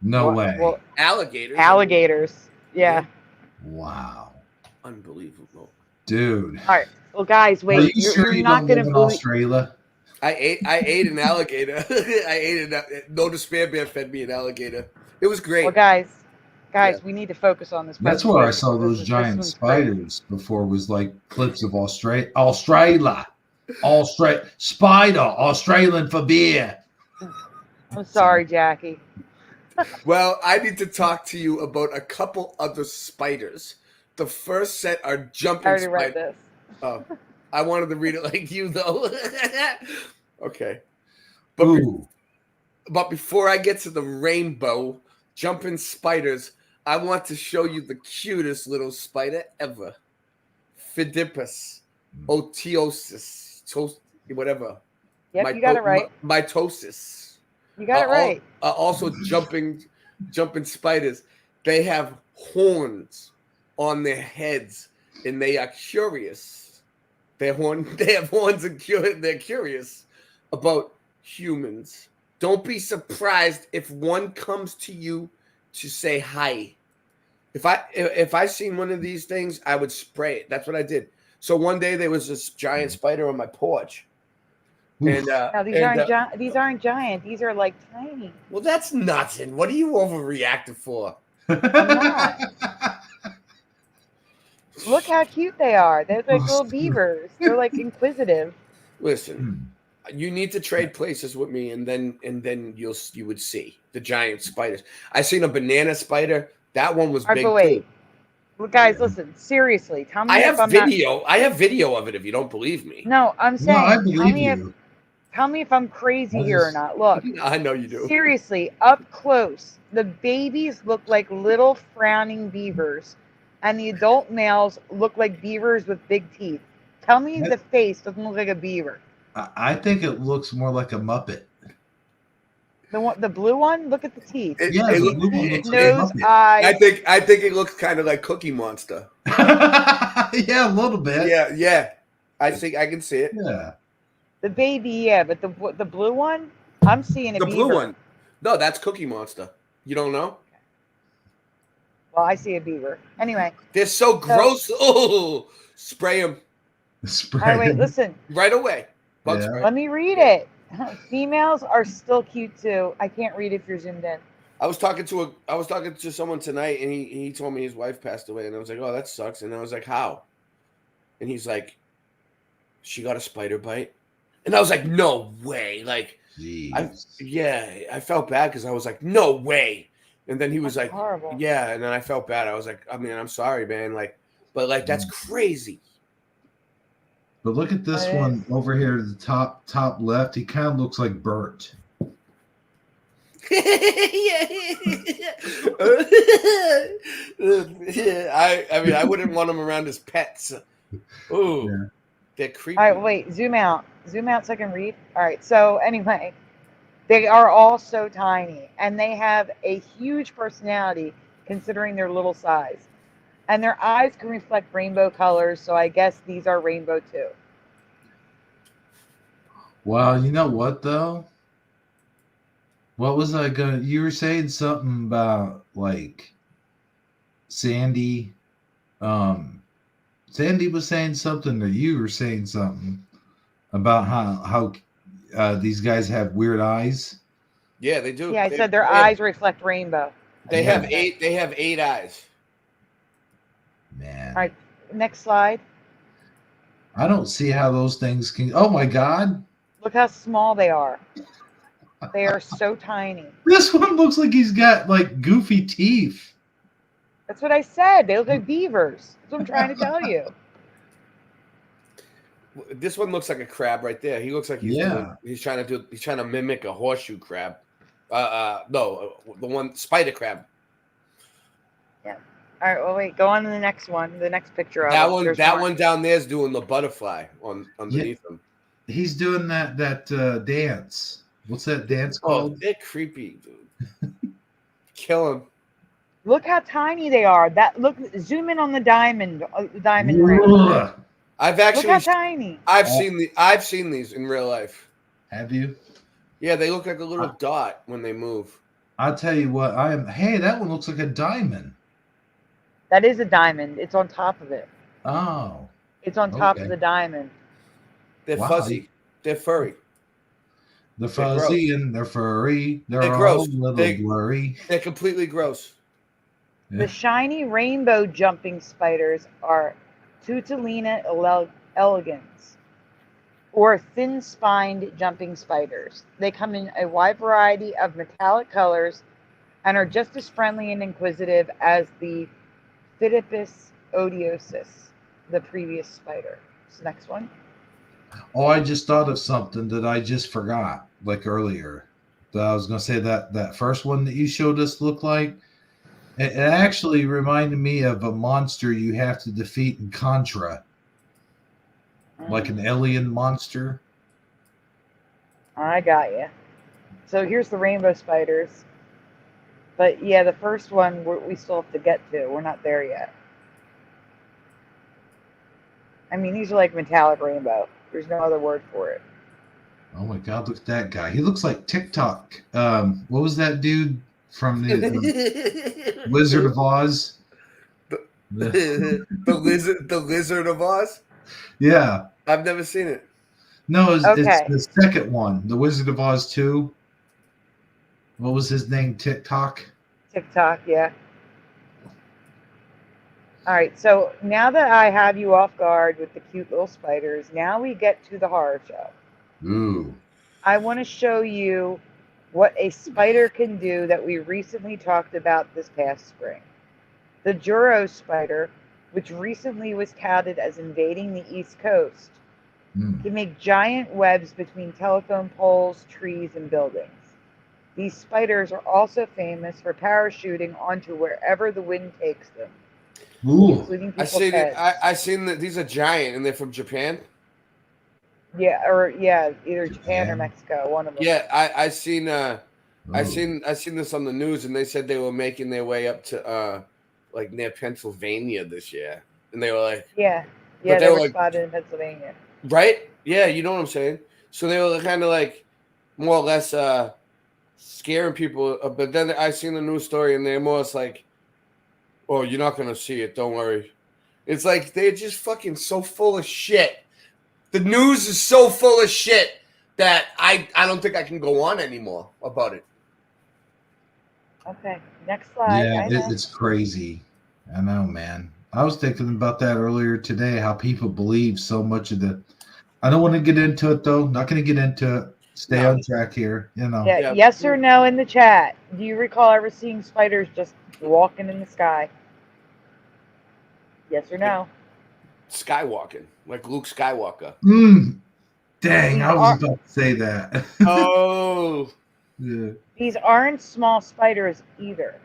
No way. Well, alligators. Alligators. Yeah. Wow. Unbelievable. Dude. All right. Well, guys, wait. Are you sure you not don't going live to in Australia? I ate an alligator. I ate it. No Despair Bear fed me an alligator. It was great. Well, guys, we need to focus on this. That's where I saw those giant spiders before. Was like clips of Australia, spider, Australian for beer. I'm sorry, Jackie. Well, I need to talk to you about a couple other spiders. The first set are jumping I already spiders. read this. Oh, I wanted to read it like you, though. Okay. But before I get to the rainbow jumping spiders, I want to show you the cutest little spider ever. Phidippus oteosis. Whatever. Yep, you got it right. Mitosis. You got it right. Also jumping spiders. They have horns on their heads, and they are curious. They have horns and they're curious about humans. Don't be surprised if one comes to you to say hi. If I seen one of these things, I would spray it. That's what I did. So one day there was this giant spider on my porch. And now these aren't giant. These are like tiny. Well, that's nothing. What are you overreacting for? I'm not. Look how cute they are. They're like little beavers. They're like inquisitive. Listen, you need to trade places with me, and then you would see the giant spiders. I seen a banana spider. That one was big. But wait. Well, guys, listen. Seriously, tell me. I have video. I have video of it. If you don't believe me. No, I'm saying. No, I believe you. Tell me if I'm crazy here or not. Look. I know you do. Seriously, up close, the babies look like little frowning beavers, and the adult males look like beavers with big teeth. Tell me the face doesn't look like a beaver. I think it looks more like a Muppet. The blue one? Look at the teeth. The blue one looks nose, eyes. I think it looks kind of like Cookie Monster. Yeah, a little bit. Yeah. I think I can see it. Yeah. The baby, yeah, but the blue one, I'm seeing a The beaver. blue one. No, that's Cookie Monster. You don't know? Well, I see a beaver. Anyway. They're so gross. Oh, spray them. Spray. All right, wait, listen. Right away. Bug Yeah. spray. Let me read it. Females are still cute too. I can't read if you're zoomed in. I was talking to someone tonight, and he told me his wife passed away, and I was like, oh, that sucks. And I was like, how? And he's like, she got a spider bite. And I was like, no way. Like, I felt bad because I was like, no way. And then he was like, horrible. Yeah. And then I felt bad. I was like, I mean, I'm sorry, man. Like, but like, that's crazy. But look at this one over here, the top left. He kind of looks like Bert. I mean, I wouldn't want him around as pets. Ooh, Yeah. they're creepy. All right, wait, zoom out so I can read. All right, so anyway, they are all so tiny, and they have a huge personality considering their little size. And their eyes can reflect rainbow colors, so I guess these are rainbow too. Well, you know what though? What was I gonna? You were saying something about like Sandy. Sandy was saying something, or you were saying something about how these guys have weird eyes. Yeah, they do. Yeah, I said their eyes reflect rainbow. They have 8. They have 8 eyes. Man. All right, next slide. I don't see how those things can. Oh my God! Look how small they are. They are so tiny. This one looks like he's got like goofy teeth. That's what I said. They look like beavers. That's what I'm trying to tell you. This one looks like a crab right there. He looks like he's trying to mimic a horseshoe crab. No, the one spider crab. Yeah. All right. Well, wait. Go on to the next one. The next picture. That one down there is doing the butterfly underneath him. He's doing that dance. What's that dance Oh, called? they're creepy, dude. Kill him. Look how tiny they are. Zoom in on the diamond ring. I've actually Look how tiny. I've seen these in real life. Have you? Yeah, they look like a little dot when they move. I'll tell you what. Hey, that one looks like a diamond. That is a diamond. It's on top of it. Oh. It's on top of the diamond. They're fuzzy. They're furry. They're fuzzy and they're furry. They're all gross. a little blurry. They're completely gross. Yeah. The shiny rainbow jumping spiders are Tutulina elegans, or thin-spined jumping spiders. They come in a wide variety of metallic colors and are just as friendly and inquisitive as the Phidippus odiosus, the previous spider. This next one. Oh, I just thought of something that I just forgot, like earlier. That I was going to say that first one that you showed us looked like. It actually reminded me of a monster you have to defeat in Contra. Like an alien monster. I got you. So here's the rainbow spiders. But yeah, the first one we still have to get to. We're not there yet. I mean, these are like metallic rainbow. There's no other word for it. Oh my God, look at that guy. He looks like TikTok. What was that dude from the Wizard of Oz? The Lizard of Oz? Yeah. I've never seen it. No, it's the second one. The Wizard of Oz 2. What was his name? TikTok? TikTok, yeah. All right, so now that I have you off guard with the cute little spiders, now we get to the horror show. Ooh. I want to show you what a spider can do that we recently talked about this past spring. The Juro spider, which recently was touted as invading the East Coast, can make giant webs between telephone poles, trees, and buildings. These spiders are also famous for parachuting onto wherever the wind takes them. Ooh. Including I people's seen it. heads. I seen that these are giant and they're from Japan. Yeah, either Japan or Mexico, one of them. Yeah, I seen this on the news, and they said they were making their way up to like near Pennsylvania this year, and they were like, they were were like, spotted in Pennsylvania. right? Yeah, you know what I'm saying. So they were kind of like more or less scaring people. But then I seen the news story and they're more or less like, oh, you're not going to see it. Don't worry. It's like they're just fucking so full of shit. The news is so full of shit that I don't think I can go on anymore about it. Okay, next slide. Yeah, it's crazy. I know, man. I was thinking about that earlier today, how people believe so much of the. I don't want to get into it, though. Not going to get into it. Stay on track here, you know. Yeah, yes or no in the chat. Do you recall ever seeing spiders just walking in the sky? Yes or no? Skywalking, like Luke Skywalker. Dang, I was about to say that. Oh. Yeah. These aren't small spiders either.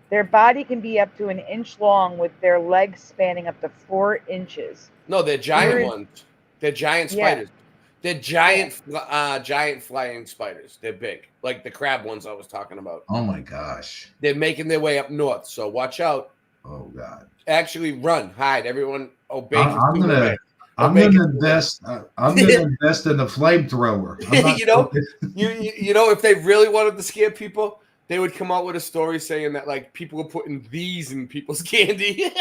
Their body can be up to 1 inch long with their legs spanning up to 4 inches. No, they're giant ones. They're giant spiders. They're giant, giant flying spiders. They're big, like the crab ones I was talking about. Oh my gosh. They're making their way up north, so watch out. Oh God. Actually, run, hide. Everyone, obey. I'm gonna invest. I'm gonna invest in the flamethrower. You know, if they really wanted to scare people, they would come out with a story saying that like people were putting these in people's candy.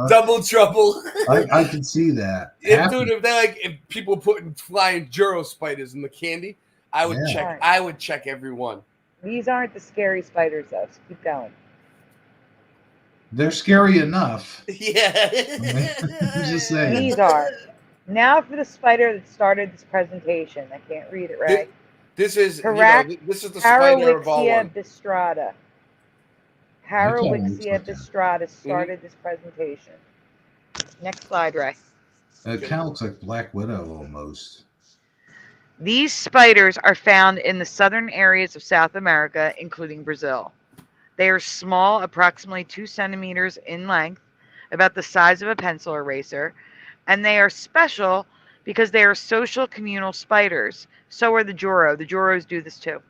Double trouble. I can see that. If people were putting flying Juro spiders in the candy, I would check. I would check every one. These aren't the scary spiders, though. So keep going. They're scary enough. Yeah. I'm just saying. These are. Now for the spider that started this presentation. I can't read it right. This is correct. This is the spider of all Harawixia one. bistrata. Harawixia bistrata started this presentation. Next slide, Ray. It kind of looks like Black Widow almost. These spiders are found in the southern areas of South America, including Brazil. They are small, approximately 2 centimeters in length, about the size of a pencil eraser, and they are special because they are social communal spiders. So are the Juro. The Juros do this too.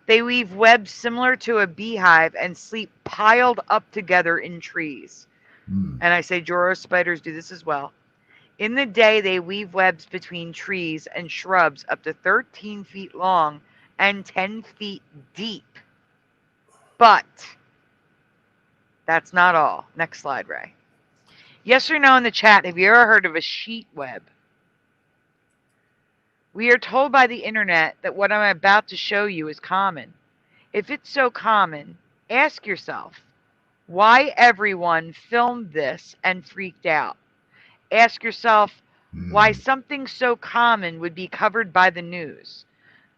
They weave webs similar to a beehive and sleep piled up together in trees. And I say Juro spiders do this as well. In the day, they weave webs between trees and shrubs up to 13 feet long and 10 feet deep. But that's not all. Next slide, Ray. Yes or no in the chat, have you ever heard of a sheet web? We are told by the internet that what I'm about to show you is common. If it's so common, ask yourself why everyone filmed this and freaked out. Ask yourself why something so common would be covered by the news,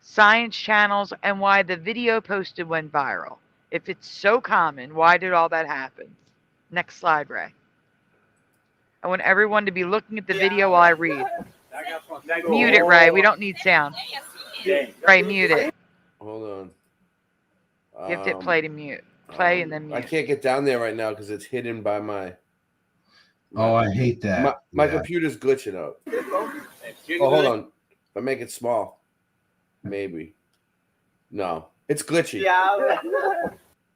science channels, and why the video posted went viral. If it's so common, why did all that happen? Next slide, Ray. I want everyone to be looking at the video while I read. Mute it, Ray. We don't need sound. Ray, mute it. Hold on. You have to hit play to mute. Play and then mute. I can't get down there right now because it's hidden by my. Oh, I hate that. My computer's glitching out. Oh, hold on. If I make it small, maybe. No, it's glitchy. Yeah,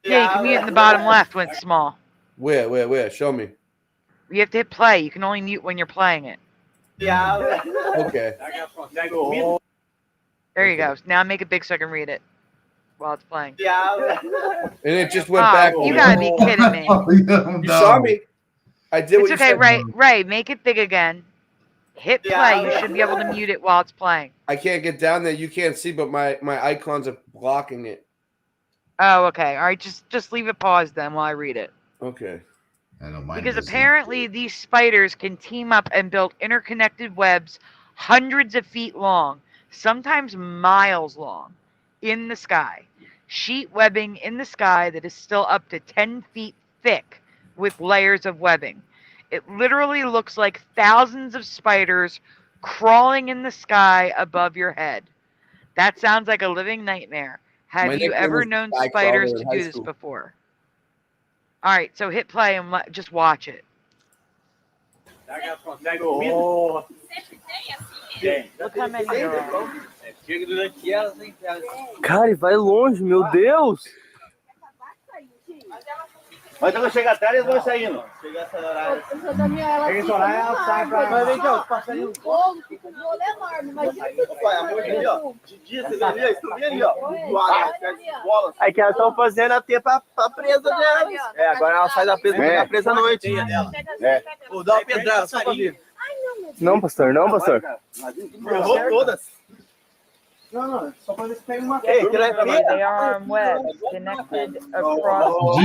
you can mute in the bottom left when it's small. Where? Show me. You have to hit play. You can only mute when you're playing it. Yeah. Okay. There you go. Now make it big so I can read it while it's playing. Yeah. And it just went back. You gotta be kidding me. You saw me. I did what It's you okay, said. Ray, make it big again. Hit play. You should be able to mute it while it's playing. I can't get down there. You can't see, but my icons are blocking it. Oh, okay. All right, just leave it paused then while I read it. Okay. I don't mind. Because apparently these spiders can team up and build interconnected webs hundreds of feet long, sometimes miles long, in the sky. Sheet webbing in the sky that is still up to 10 feet thick with layers of webbing. It literally looks like thousands of spiders crawling in the sky above your head. That sounds like a living nightmare. Have you ever known spiders to do this before? All right, so hit play and just watch it. Look how many there are. Cara, vai longe, meu Deus! Mas então quando chega a tarde, eles vão saindo. Chega essa horário. Esse horário ela sai pra... Mas vem cá, os passarinhos... O bolo fica um bolo enorme, imagina que você... Ali, ó. De dia, você vê ali, ó. Estuvia ali, ó. Bolas. Aí que elas estão fazendo até pra presa delas. É, agora ela sai da presa, fica presa à noite. É. Vou dar uma pedrada só pra vir. Não, pastor, não, pastor. Errou todas. No, só para ver se pega uma coisa. They are on web, connected across.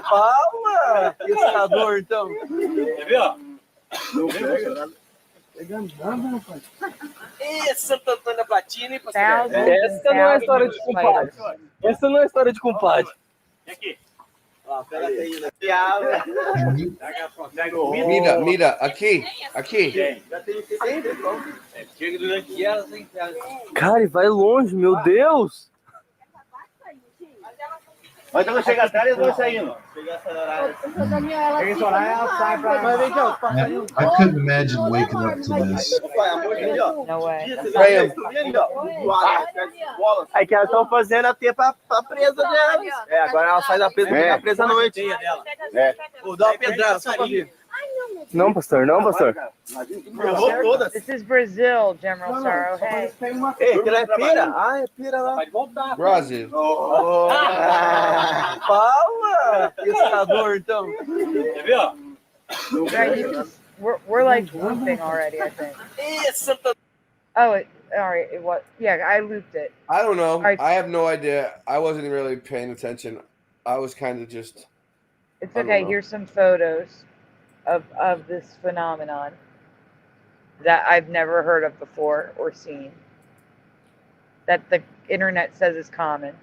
Palma! Pescador, então. Quer ver, ó? Pegando nada, rapaz. Ê, Santo Antônio da Platina, hein, pastor? Essa não é história de compadre. Essa não é história de compadre. E aqui? Ó, pega aí, né? Mira, aqui. Já tem chega durante elas, hein? Cara, vai longe, meu Deus! Mas então quando chega a tarde, eles vão saindo. Chega essa horário. Esse horário ela sai pra... Mas vem cá, os passarinhos... I couldn't imagine waking up to this. No way. Aí que elas estão fazendo até pra presa delas. É, agora ela sai da presa, fica presa à noite. É. Vou dar uma pedrada só pra vir. Não, pastor, não, pastor. Errou todas. This is Brazil, General Sorrow. Hey. Ei, aquilo é pira? Ah, é pira lá. Vai voltar. Brasil. Palma! Pescador, então. Quer ver, ó? We're like looping already, I think. Oh, all right. It was. Yeah, I looped it. I don't know. Right. I have no idea. I wasn't really paying attention. I was kind of just... It's okay. Here's some photos of this phenomenon that I've never heard of before or seen, that the internet says is common.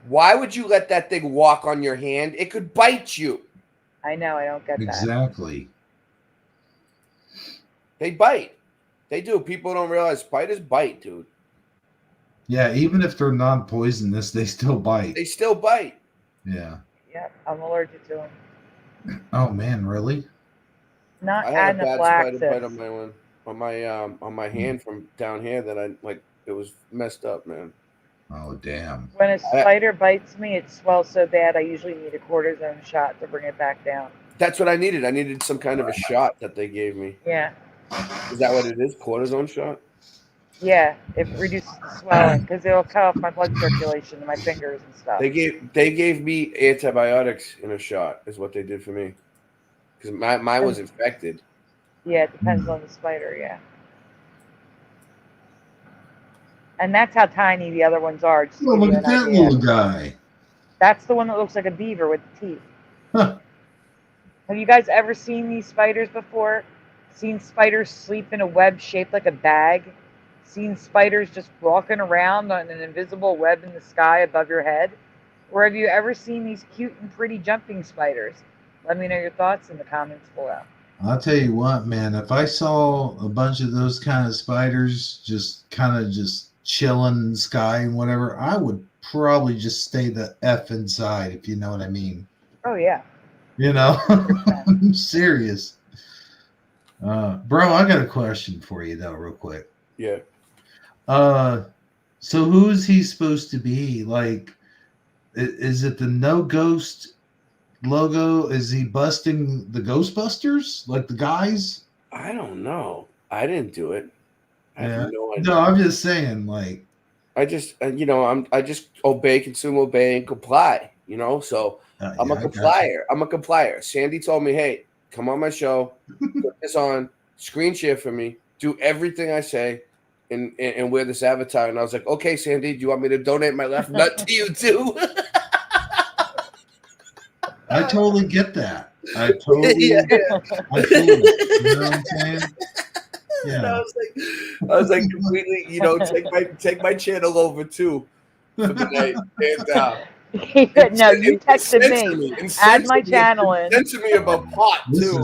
Why would you let that thing walk on your hand? It could bite you. I know, I don't get that. Exactly. They bite. They do. People don't realize spiders bite, dude. Yeah, even if they're non-poisonous, they still bite. They still bite. Yeah. Yeah, I'm allergic to them. Oh man, really? Not I had a bad spider bite anaphylaxis. on my hand from down here that I like. It was messed up, man. Oh damn. When a spider bites me, it swells so bad I usually need a cortisone shot to bring it back down. That's what I needed. I needed some kind of a shot that they gave me. Yeah. Is that what it is? Cortisone shot? Yeah, it reduces the swelling because it'll cut off my blood circulation to my fingers and stuff. They gave me antibiotics in a shot. Is what they did for me. Because mine was infected. Yeah, it depends on the spider, yeah. And that's how tiny the other ones are. Oh, look at that little guy. That's the one that looks like a beaver with teeth. Huh. Have you guys ever seen these spiders before? Seen spiders sleep in a web shaped like a bag? Seen spiders just walking around on an invisible web in the sky above your head? Or have you ever seen these cute and pretty jumping spiders? Let me know your thoughts in the comments below. I'll tell you what, man, if I saw a bunch of those kind of spiders just chilling in the sky and whatever, I would probably just stay the F inside, if you know what I mean. Oh, yeah. You know, I'm serious. Bro, I got a question for you, though, real quick. Yeah. So who is he supposed to be? Like, is it the No Ghost logo? Is he busting the Ghostbusters, like the guys? I don't know. I didn't do it. I have no idea. No, I'm just saying, like, I just, I just obey, consume, obey, and comply. You know, so I'm a complier. I'm a complier. Sandy told me, hey, come on my show, put this on, screen share for me, do everything I say, and wear this avatar. And I was like, okay, Sandy, do you want me to donate my left nut to you too? I totally get that. I totally get it. You know what I'm saying? Yeah. I was like completely, take my channel over too for the night. And no, you texted me. Add my channel in. Censor me about pot too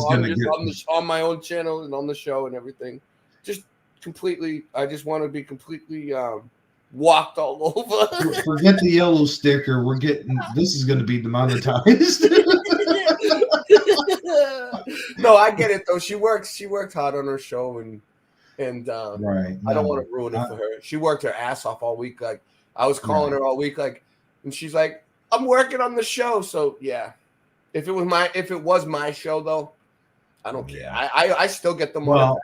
on my own channel and on the show and everything. Just completely. I just want to be completely walked all over. Forget the yellow sticker. This is going to be demonetized. No, I get it though. She worked hard on her show and right. I don't want to ruin it for her. She worked her ass off all week. Like I was calling her all week, like, and she's like, "I'm working on the show." So yeah, If it was my show though, I don't care. I still get them on.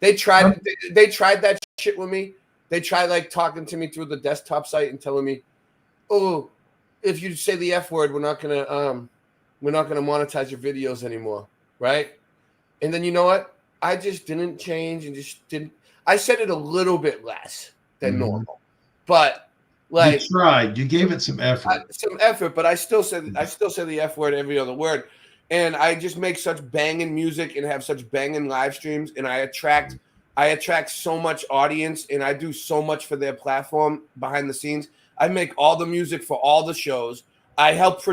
They tried that shit with me. They tried like talking to me through the desktop site and telling me, "Oh, if you say the F word, we're not gonna monetize your videos anymore," right? And then you know what? I just didn't change and just didn't. I said it a little bit less than normal, but like you tried. You gave it some effort. But I still say the F word every other word, and I just make such banging music and have such banging live streams, and I attract so much audience, and I do so much for their platform behind the scenes. I make all the music for all the shows. I help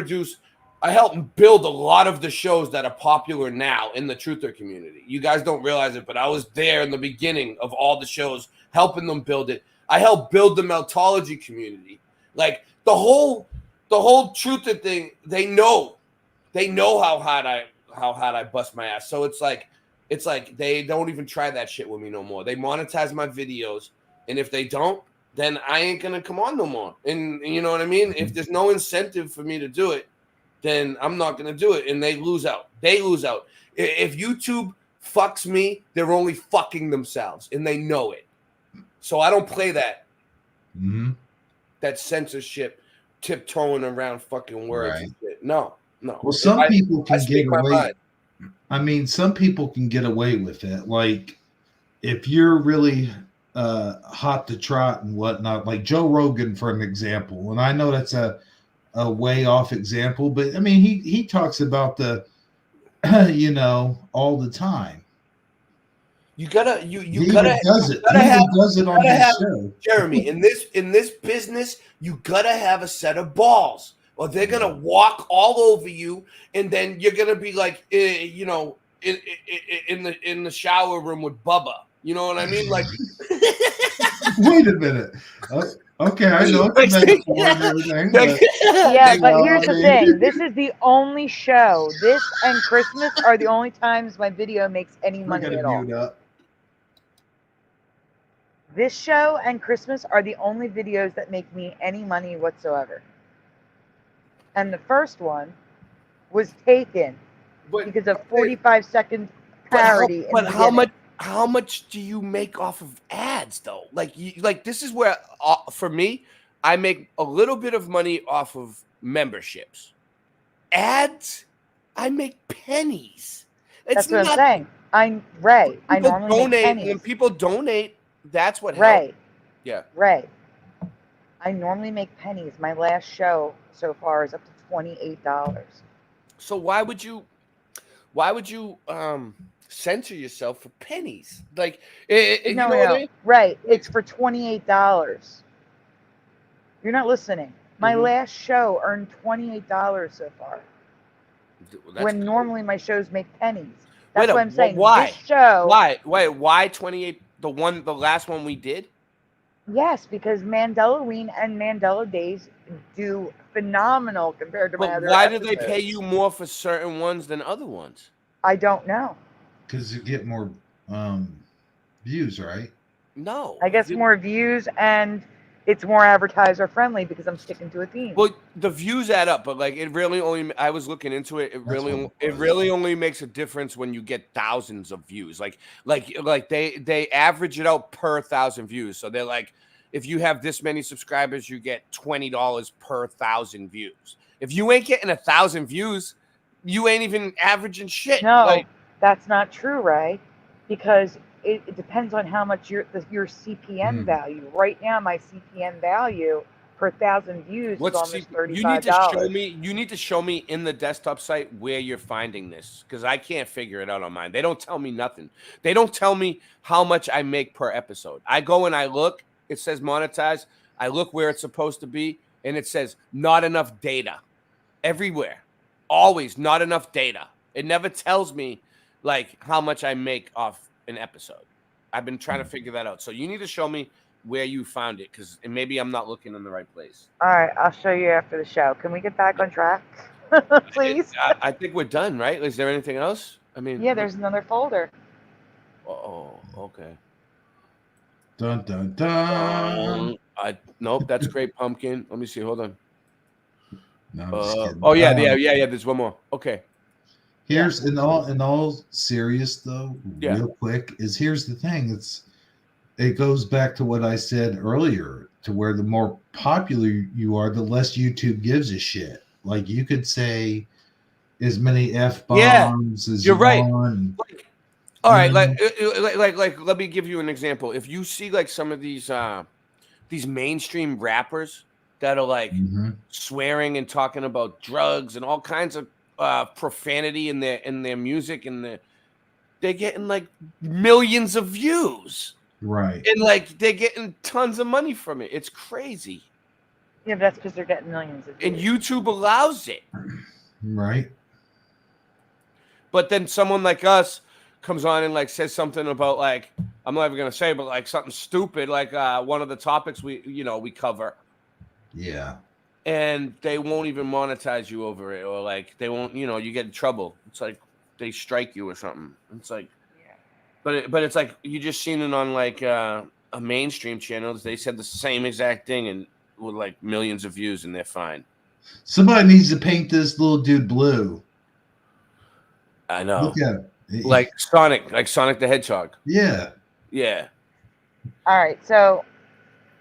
build a lot of the shows that are popular now in the truther community. You guys don't realize it, but I was there in the beginning of all the shows, helping them build it. I helped build the Meltology community. Like the whole truther thing, they know how hard I bust my ass. So it's like they don't even try that shit with me no more. They monetize my videos, and if they don't, then I ain't gonna come on no more. And you know what I mean? If there's no incentive for me to do it, then I'm not going to do it. And they lose out. If YouTube fucks me, they're only fucking themselves, and they know it. So I don't play that. Mm-hmm. That censorship, tiptoeing around fucking words. And shit. No. Well, some people can get away. I mean, some people can get away with it. Like, if you're really hot to trot and whatnot, like Joe Rogan, for an example. And I know that's a way off example, but I mean, he talks about the, all the time. You gotta have Jeremy, in this business, you gotta have a set of balls, or they're gonna walk all over you, and then you're gonna be like, in the shower room with Bubba. You know what I mean? Like, wait a minute. Okay, I know it's a metaphor and everything. But, but here's the thing. This is the only show. This and Christmas are the only times my video makes any money at all. This show and Christmas are the only videos that make me any money whatsoever. And the first one was taken because of 45-second parody. But how much do you make off of ads though? Like this is where for me, I make a little bit of money off of memberships. Ads, I make pennies. That's what I'm saying. I normally donate make pennies. when people donate. That's what helps. Yeah. Right. I normally make pennies. My last show so far is up to $28. So why would you censor yourself for pennies? Like, no. Right. It's for $28. You're not listening. My last show earned $28 so far. When normally my shows make pennies. That's what I'm saying. Why? This show. Why? Wait, why 28? The last one we did? Yes, because Mandelaween and Mandela Days do phenomenal compared to my other why episodes. do they pay you more for certain ones than other ones? I don't know. Because you get more views, right? No. I guess more views, and it's more advertiser friendly because I'm sticking to a theme. Well, the views add up, but like it really only. I was looking into it. It really only makes a difference when you get thousands of views. Like they average it out per 1,000 views. So they're like, if you have this many subscribers, you get $20 per 1,000 views. If you ain't getting 1,000 views, you ain't even averaging shit. No, that's not true, right? Because it depends on how much your CPM value. Right now, my CPM value per 1,000 views is almost $35. You need to show me in the desktop site where you're finding this, because I can't figure it out on mine. They don't tell me nothing. They don't tell me how much I make per episode. I go and I look. It says monetize. I look where it's supposed to be, and it says not enough data. Everywhere. Always not enough data. It never tells me like how much I make off an episode. I've been trying to figure that out. So you need to show me where you found it, because maybe I'm not looking in the right place. All right, I'll show you after the show. Can we get back on track, please? I think we're done, right? Is there anything else? I mean, yeah, there's another folder. Oh, okay. Dun dun dun. Nope, that's Great Pumpkin. Let me see. Hold on. No, I'm just kidding. Oh yeah. There's one more. Okay. Here's in all serious though, Yeah. real quick, here's the thing. It goes back to what I said earlier, to where the more popular you are, the less YouTube gives a shit. Like you could say as many F-bombs as you're you right. want. All right, like let me give you an example. If you see like some of these mainstream rappers that are like swearing and talking about drugs and all kinds of profanity in their music, and they're getting like millions of views, right? And like they're getting tons of money from it. It's crazy. Yeah, but that's because they're getting millions of views. And YouTube allows it, right? But then someone like us comes on and like says something about like, I'm not even gonna say, but like something stupid, like one of the topics we cover. Yeah. And they won't even monetize you over it, or like they won't, you get in trouble. It's like they strike you or something. It's like, but it's like you just seen it on like a mainstream channels. They said the same exact thing and with like millions of views, and they're fine. Somebody needs to paint this little dude blue. I know. Look at it. Like Sonic the Hedgehog. Yeah. Yeah. All right, so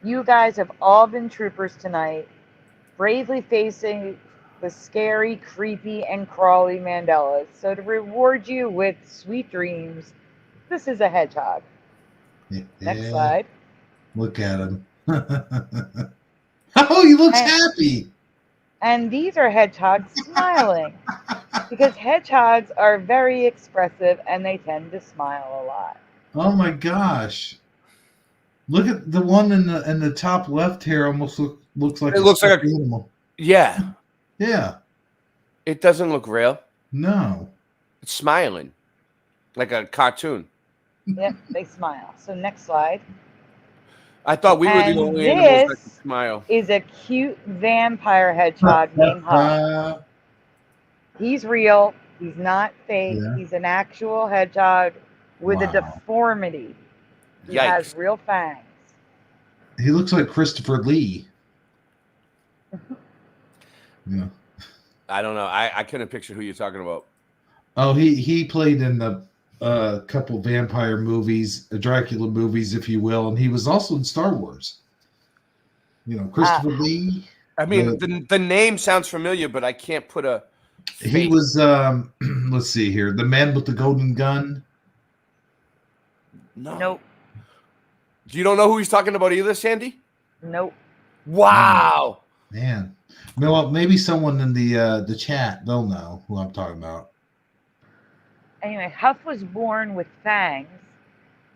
you guys have all been troopers tonight, bravely facing the scary, creepy, and crawly Mandelas. So to reward you with sweet dreams, this is a hedgehog. Next slide. Look at him. Oh, he looks happy. And these are hedgehogs smiling, because hedgehogs are very expressive and they tend to smile a lot. Oh my gosh! Look at the one in the top left here. Almost looks like It looks like stuffed animal. Yeah. Yeah. It doesn't look real. No. It's smiling, like a cartoon. Yep, they smile. So next slide. I thought we were the only animals that could smile. Is a cute vampire hedgehog named Huff. He's real. He's not fake. Yeah. He's an actual hedgehog with a Wow. deformity. He Yikes. has real fangs. He looks like Christopher Lee. Yeah. I don't know. I couldn't picture who you're talking about. Oh, he played in the couple vampire movies, Dracula movies, if you will, and he was also in Star Wars. Christopher Lee. I mean, the name sounds familiar, but I can't put a. He was. Let's see here. The Man with the Golden Gun. No. Nope. You don't know who he's talking about either, Sandy? Nope. Wow. Man. Well, maybe someone in the chat, they'll know who I'm talking about. Anyway, Huff was born with fangs,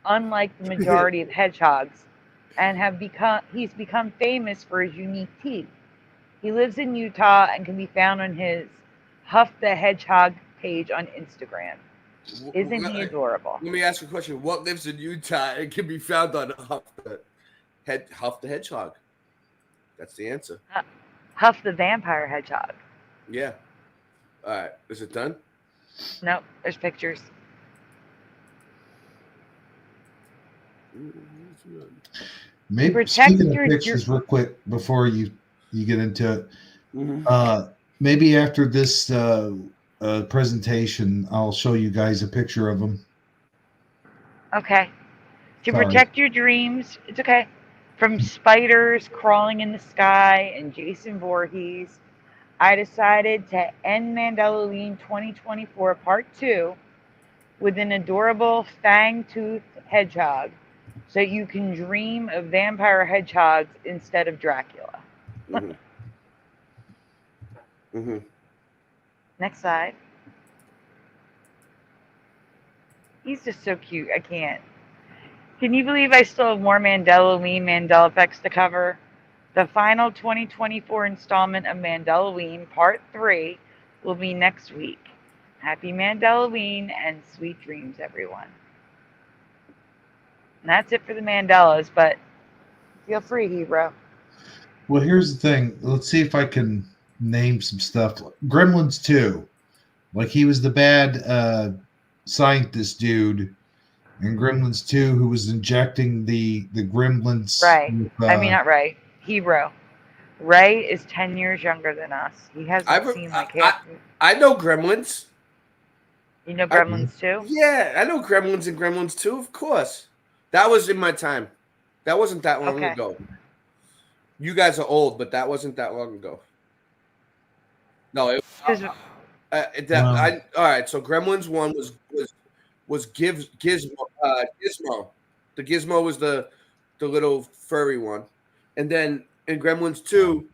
unlike the majority of hedgehogs, and he's become famous for his unique teeth. He lives in Utah and can be found on his Huff the Hedgehog page on Instagram. Isn't he adorable? Let me ask you a question. What lives in Utah and can be found on Huff the Hedgehog? That's the answer. Huff the Vampire Hedgehog. Yeah. All right. Is it done? Nope, there's pictures. Maybe Protect speaking your- of pictures, real quick before you get into it. Mm-hmm. Maybe after this presentation, I'll show you guys a picture of them. Okay. To Sorry. protect your dreams, it's okay. From spiders crawling in the sky and Jason Voorhees, I decided to end Mandalaween 2024 Part 2 with an adorable fang-toothed hedgehog, so you can dream of vampire hedgehogs instead of Dracula. Mm-hmm. Mm-hmm. Next slide. He's just so cute. I can't. Can you believe I still have more Mandalaween Mandela effects to cover? The final 2024 installment of Mandalaween Part 3 will be next week. Happy Mandalaween and sweet dreams, everyone. And that's it for the Mandelas, but feel free, hero. Well, here's the thing. Let's see if I can name some stuff. Gremlins 2. Like, he was the bad scientist dude in Gremlins 2 who was injecting the gremlins. Right. With, I mean, not right. Hero. Ray is 10 years younger than us. He hasn't seen like half. I know Gremlins. You know Gremlins too? Yeah, I know Gremlins and Gremlins 2, of course. That was in my time. That wasn't that long ago. You guys are old, but that wasn't that long ago. No, it was. All right, so Gremlins 1 was Gizmo. Gizmo. The Gizmo was the little furry one, and then in Gremlins 2,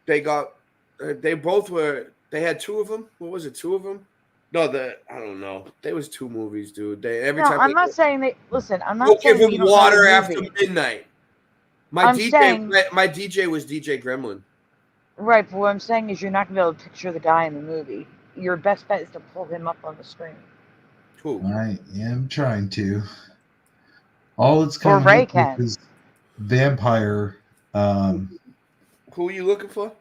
they had two of them. What was it? Two of them? No, I don't know. There was two movies, dude. I'm not saying they listen. I'm Go not give saying you him don't water know the after movie. midnight. I'm saying- my DJ was DJ Gremlin. Right, but what I'm saying is you're not gonna be able to picture the guy in the movie. Your best bet is to pull him up on the screen. Who? I am trying to. All it's Or coming Ray up can. with is vampire. Who are you looking for?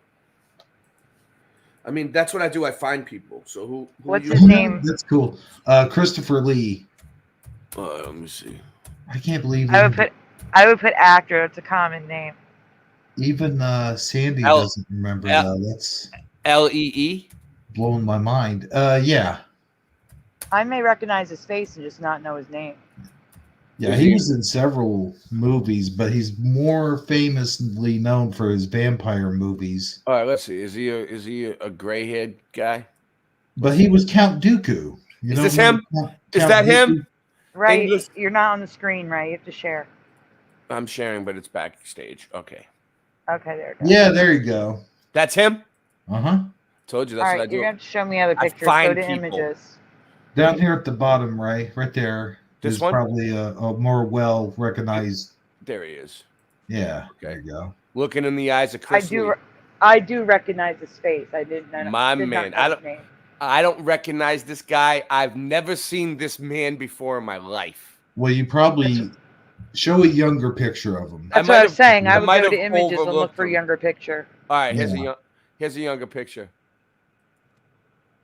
I mean, that's what I do. I find people. So who What's you his name? That's cool. Christopher Lee. Let me see. I can't believe I would put actor. It's a common name. even Sandy doesn't remember though. That's Lee. blowing my mind. Yeah. I may recognize his face and just not know his name. Yeah, he was in several movies, but he's more famously known for his vampire movies. All right, let's see. Is he a gray-haired guy? But he was Count Dooku. Is this him? Is that him? Right, English- you're not on the screen, right? You have to share. I'm sharing, but it's backstage. Okay. Okay, there it goes. Yeah, there you go. That's him? Uh-huh. Told you All that's right, what I do. you're gonna have to show me other I pictures. Go find to people. images. Down here at the bottom, right there. This is one? probably a more well recognized. There he is. Yeah. There you go. Looking in the eyes of Chris Lee. I do recognize his face. I did not. My did man. Not know his name. I don't recognize this guy. I've never seen this man before in my life. Well, you probably show a younger picture of him. That's what I was saying. I would might go to have images and look overlooked for him. younger picture. All right, Yeah. here's a younger picture.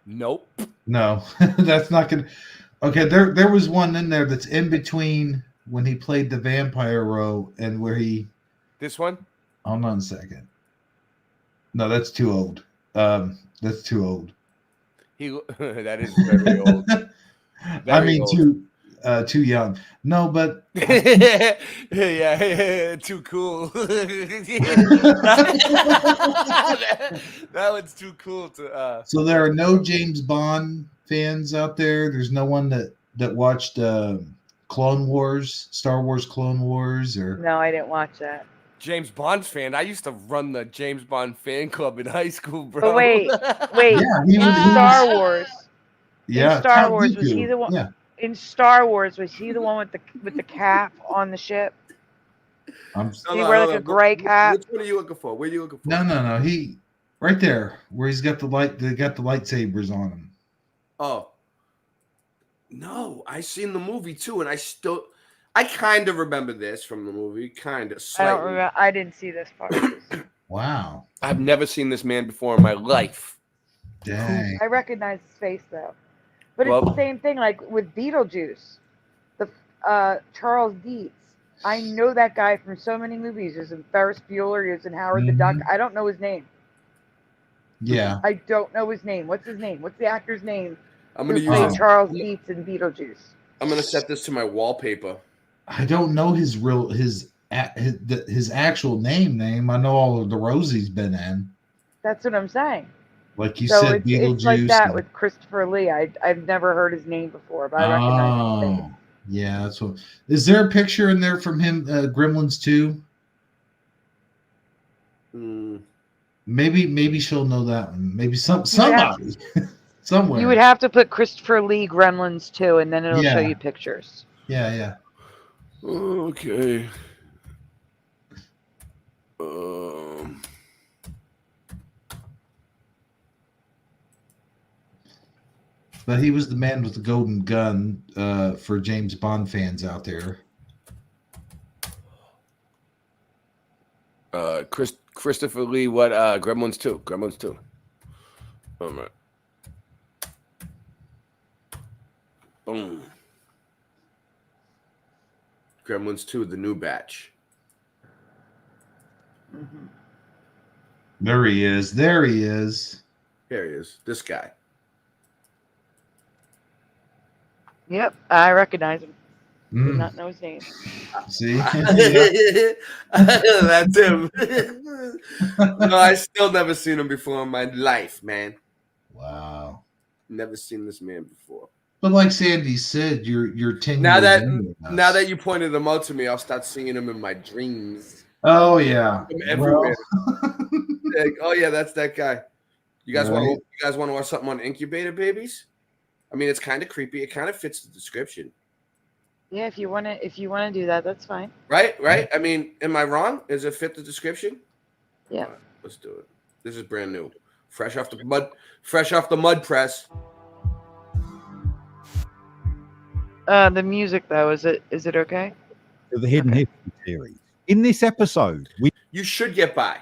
Nope. No, that's not gonna. Okay, there was one in there that's in between when he played the vampire role and where he. This one? Hold on a second. No, that's too old. That's too old. That is very old. I mean, too young. No, but yeah, too cool. that one's too cool to. So there are no James Bond fans out there. There's no one that watched Clone Wars, Star Wars Clone Wars, or No, I didn't watch that. James Bond fan. I used to run the James Bond fan club in high school, bro. But wait. Yeah, he was- Star Wars. Yeah, in Star Count Wars was he Dooku. the one? Yeah. In Star Wars was he the one with the cap on the ship? I'm, He wear like a gray cap. Which one are you looking for? Where are you looking for? no. He right there where he's got the light. They got the lightsabers on him. Oh. No, I seen the movie too, and I kind of remember this from the movie, kind of. I don't remember. I didn't see this part. Wow. I've never seen this man before in my life. Dang. I recognize his face though, but Well- it's the same thing. Like with Beetlejuice, the Charles Dietz. I know that guy from so many movies. He was in Ferris Bueller. He was in Howard the Duck. I don't know his name. Yeah. I don't know his name. What's his name? What's the actor's name? I'm gonna who use played this. Charles Dietz in Beetlejuice. I'm gonna set this to my wallpaper. I don't know his actual name. I know all of the roles he's been in. That's what I'm saying. Like you So said, it's like Beetlejuice. that and- with Christopher Lee. I've never heard his name before, but I recognize his face. Oh, yeah. That's what. Is there a picture in there from him? Gremlins 2? Maybe she'll know that one. Maybe somebody somewhere. You would have to put Christopher Lee Gremlins 2, and then it'll show Yeah. you pictures. Yeah. Okay. But he was the man with the golden gun for James Bond fans out there. Christopher Lee, what? Gremlins 2. Gremlins 2. All right. Boom. Gremlins 2, the new batch. There he is. There he is. Here he is. This guy. Yep, I recognize him. Did Mm. not know his name. See? That's him. No, I still never seen him before in my life, man. Wow. Never seen this man before. But like Sandy said, you're 10 Now years that into this. now that you pointed him out to me, I'll start seeing him in my dreams. Oh yeah. I'm everywhere. Like, oh yeah, that's that guy. You guys want to watch something on incubator babies? I mean, it's kind of creepy. It kind of fits the description. Yeah, if you wanna do that, that's fine. Right? I mean, am I wrong? Does it fit the description? Yeah. Right, let's do it. This is brand new. Fresh off the mud press. The music though, is it okay? The Hidden History series. In this episode, You should get by.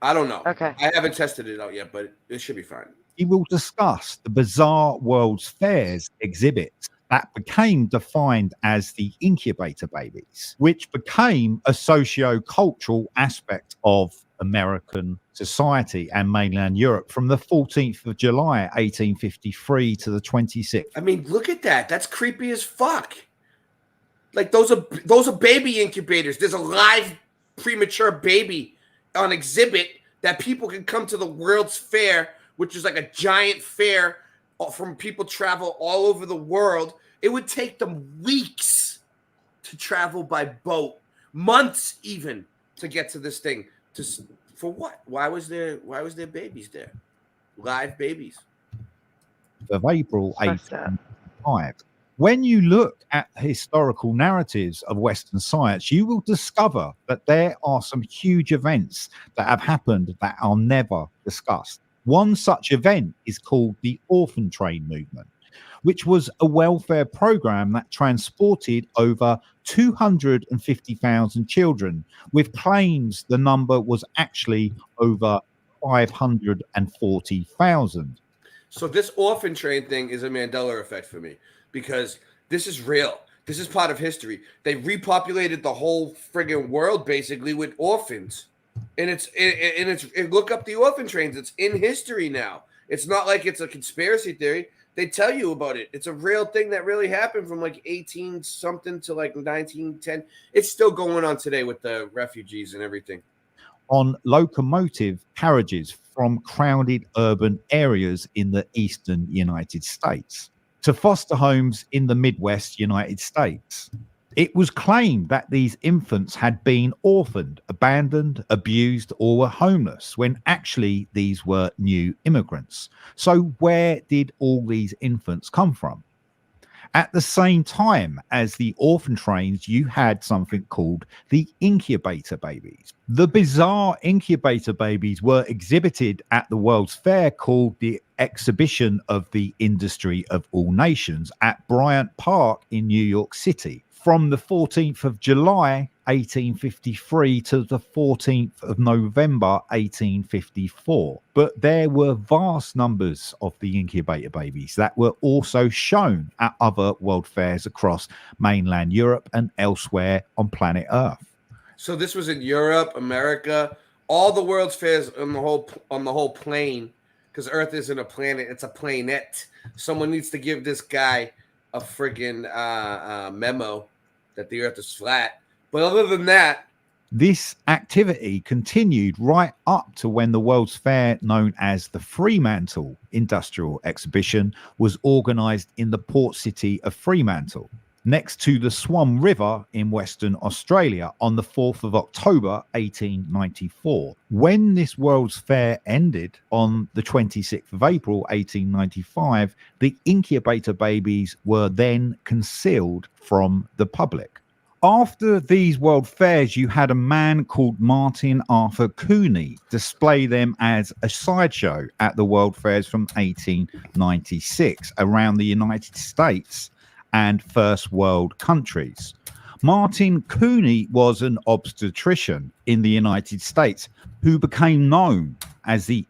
I don't know. Okay. I haven't tested it out yet, but it should be fine. we will discuss the bizarre World's Fairs exhibits that became defined as the incubator babies, which became a socio-cultural aspect of American society and mainland Europe from the 14th of July, 1853 to the 26th. I mean, look at that. That's creepy as fuck. Like those are baby incubators. There's a live premature baby on exhibit that people can come to the World's Fair, which is like a giant fair from people travel all over the world. It would take them weeks to travel by boat, months even, to get to this thing. For what? Why was there babies there? Live babies. Of April 1895. When you look at historical narratives of Western science, you will discover that there are some huge events that have happened that are never discussed. One such event is called the Orphan Train Movement, which was a welfare program that transported over 250,000 children, with claims the number was actually over 540,000. So this orphan train thing is a Mandela effect for me, because this is real. This is part of history. They repopulated the whole friggin' world basically with orphans. And it's look up the orphan trains. It's in history now. It's not like it's a conspiracy theory. They tell you about it. It's a real thing that really happened from like 18 something to like 1910. It's still going on today with the refugees and everything. On locomotive carriages from crowded urban areas in the eastern United States to foster homes in the Midwest United States. It was claimed that these infants had been orphaned, abandoned, abused, or were homeless, when actually these were new immigrants. So where did all these infants come from? At the same time as the orphan trains, you had something called the incubator babies. The bizarre incubator babies were exhibited at the World's Fair, called the Exhibition of the Industry of All Nations, at Bryant Park in New York City, from the 14th of July 1853 to the 14th of November 1854. But there were vast numbers of the incubator babies that were also shown at other world fairs across mainland Europe and elsewhere on planet Earth. So this was in Europe, America, all the World's Fairs on the whole plane, because Earth isn't a planet, it's a planet. Someone needs to give this guy a friggin' memo that the Earth is flat. But other than that, this activity continued right up to when the World's Fair, known as the Fremantle Industrial Exhibition, was organized in the port city of Fremantle, next to the Swan River in Western Australia, on the 4th of October 1894. When this World's Fair ended on the 26th of April 1895, the incubator babies were then concealed from the public. After these world fairs, you had a man called Martin Arthur Cooney display them as a sideshow at the world fairs from 1896 around the United States and first world countries. Martin Cooney was an obstetrician in the United States who became known as the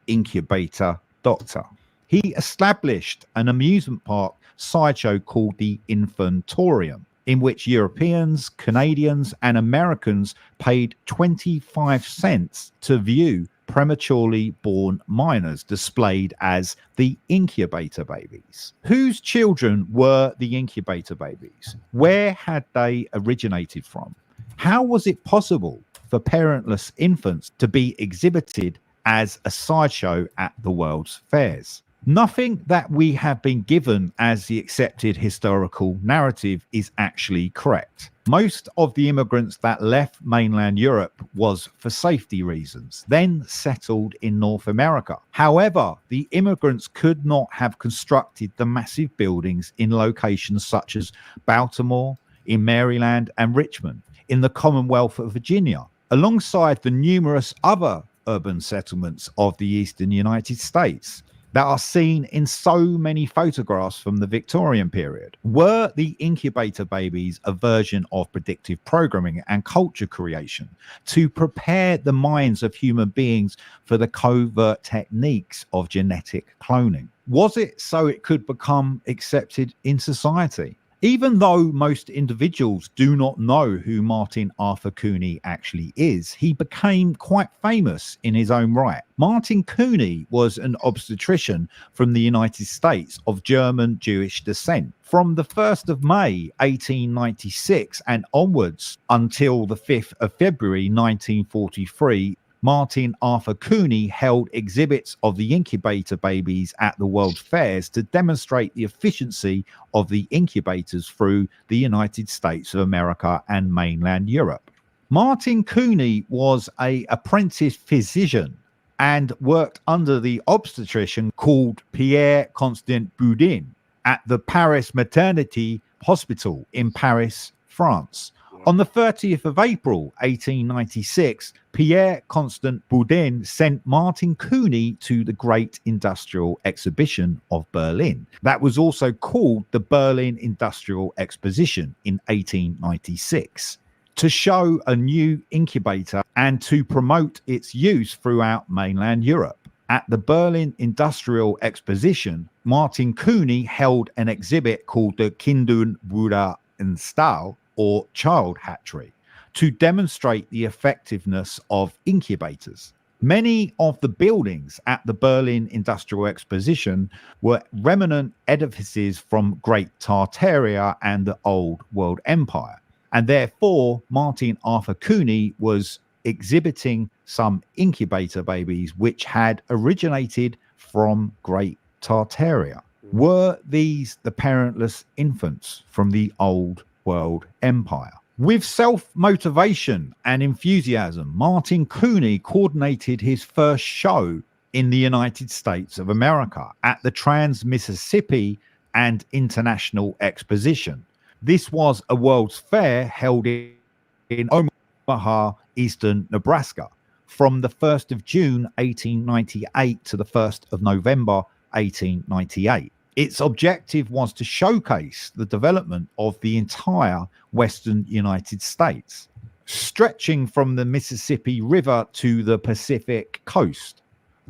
incubator doctor. He established an amusement park sideshow called the Infantorium, in which Europeans, Canadians, and Americans paid 25 cents to view prematurely born minors displayed as the incubator babies. Whose children were the incubator babies? Where had they originated from? How was it possible for parentless infants to be exhibited as a sideshow at the world's fairs? Nothing that we have been given as the accepted historical narrative is actually correct. Most of the immigrants that left mainland Europe was for safety reasons, then settled in North America. However, the immigrants could not have constructed the massive buildings in locations such as Baltimore, in Maryland, and Richmond, in the Commonwealth of Virginia, alongside the numerous other urban settlements of the eastern United States that are seen in so many photographs from the Victorian period. Were the incubator babies a version of predictive programming and culture creation to prepare the minds of human beings for the covert techniques of genetic cloning? Was it so it could become accepted in society? Even though most individuals do not know who Martin Arthur Cooney actually is, he became quite famous in his own right. Martin Cooney was an obstetrician from the United States of German Jewish descent. From the 1st of May 1896 and onwards until the 5th of February 1943, Martin Arthur Cooney held exhibits of the incubator babies at the World's Fairs to demonstrate the efficiency of the incubators through the United States of America and mainland Europe. Martin Cooney was an apprentice physician and worked under the obstetrician called Pierre Constant Boudin at the Paris Maternity Hospital in Paris, France. On the 30th of April 1896, Pierre Constant Boudin sent Martin Cooney to the Great Industrial Exhibition of Berlin. That was also called the Berlin Industrial Exposition in 1896, to show a new incubator and to promote its use throughout mainland Europe. At the Berlin Industrial Exposition, Martin Cooney held an exhibit called the Kinderbruderanstalt, or child hatchery, to demonstrate the effectiveness of incubators. Many of the buildings at the Berlin Industrial Exposition were remnant edifices from Great Tartaria and the Old World Empire, and therefore Martin Arthur Cooney was exhibiting some incubator babies which had originated from Great Tartaria. Were these the parentless infants from the Old World Empire? With self-motivation and enthusiasm, Martin Cooney coordinated his first show in the United States of America at the Trans-Mississippi and International Exposition. This was a World's Fair held in Omaha, eastern Nebraska, from the 1st of June 1898 to the 1st of November 1898. Its objective was to showcase the development of the entire western United States, stretching from the Mississippi River to the Pacific coast.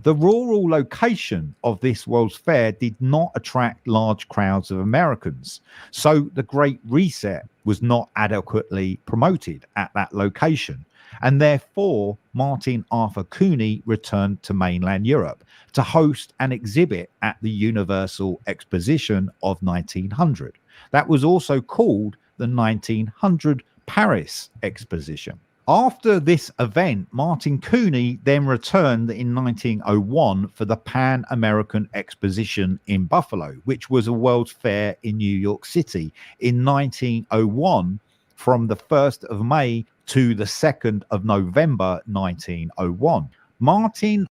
The rural location of this World's Fair did not attract large crowds of Americans, so the Great Reset was not adequately promoted at that location, and therefore Martin Arthur Cooney returned to mainland Europe to host an exhibit at the Universal Exposition of 1900. That was also called the 1900 Paris Exposition. After this event, Martin Cooney then returned in 1901 for the Pan American Exposition in Buffalo, which was a World's Fair in New York City in 1901 from the 1st of May to the 2nd of November 1901. Martin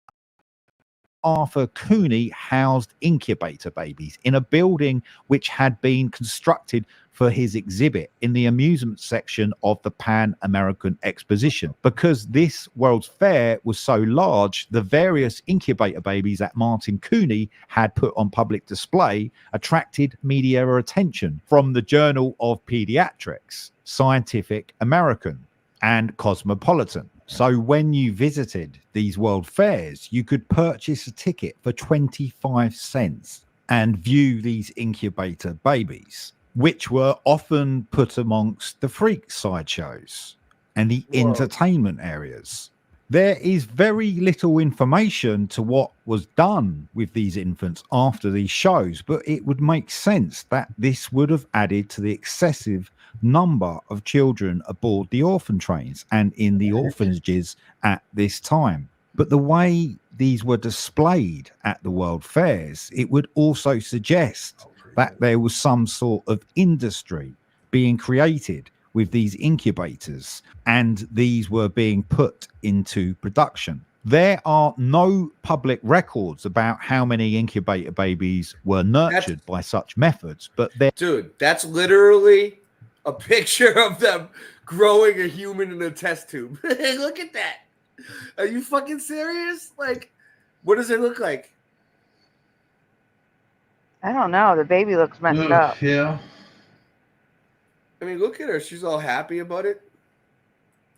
Arthur Cooney housed incubator babies in a building which had been constructed for his exhibit in the amusement section of the Pan American Exposition. Because this World's Fair was so large, the various incubator babies that Martin Cooney had put on public display attracted media attention from the Journal of Pediatrics, Scientific American, and Cosmopolitan. So when you visited these World Fairs, you could purchase a ticket for 25 cents and view these incubator babies, which were often put amongst the freak sideshows and the entertainment areas. There is very little information to what was done with these infants after these shows, but it would make sense that this would have added to the excessive number of children aboard the orphan trains and in the orphanages at this time. But the way these were displayed at the world fairs, it would also suggest that there was some sort of industry being created with these incubators, and these were being put into production. There are no public records about how many incubator babies were nurtured by such methods, but there... Dude, that's literally a picture of them growing a human in a test tube. Look at that. Are you fucking serious? Like, what does it look like? I don't know. The baby looks messed up. Yeah. I mean, look at her. She's all happy about it.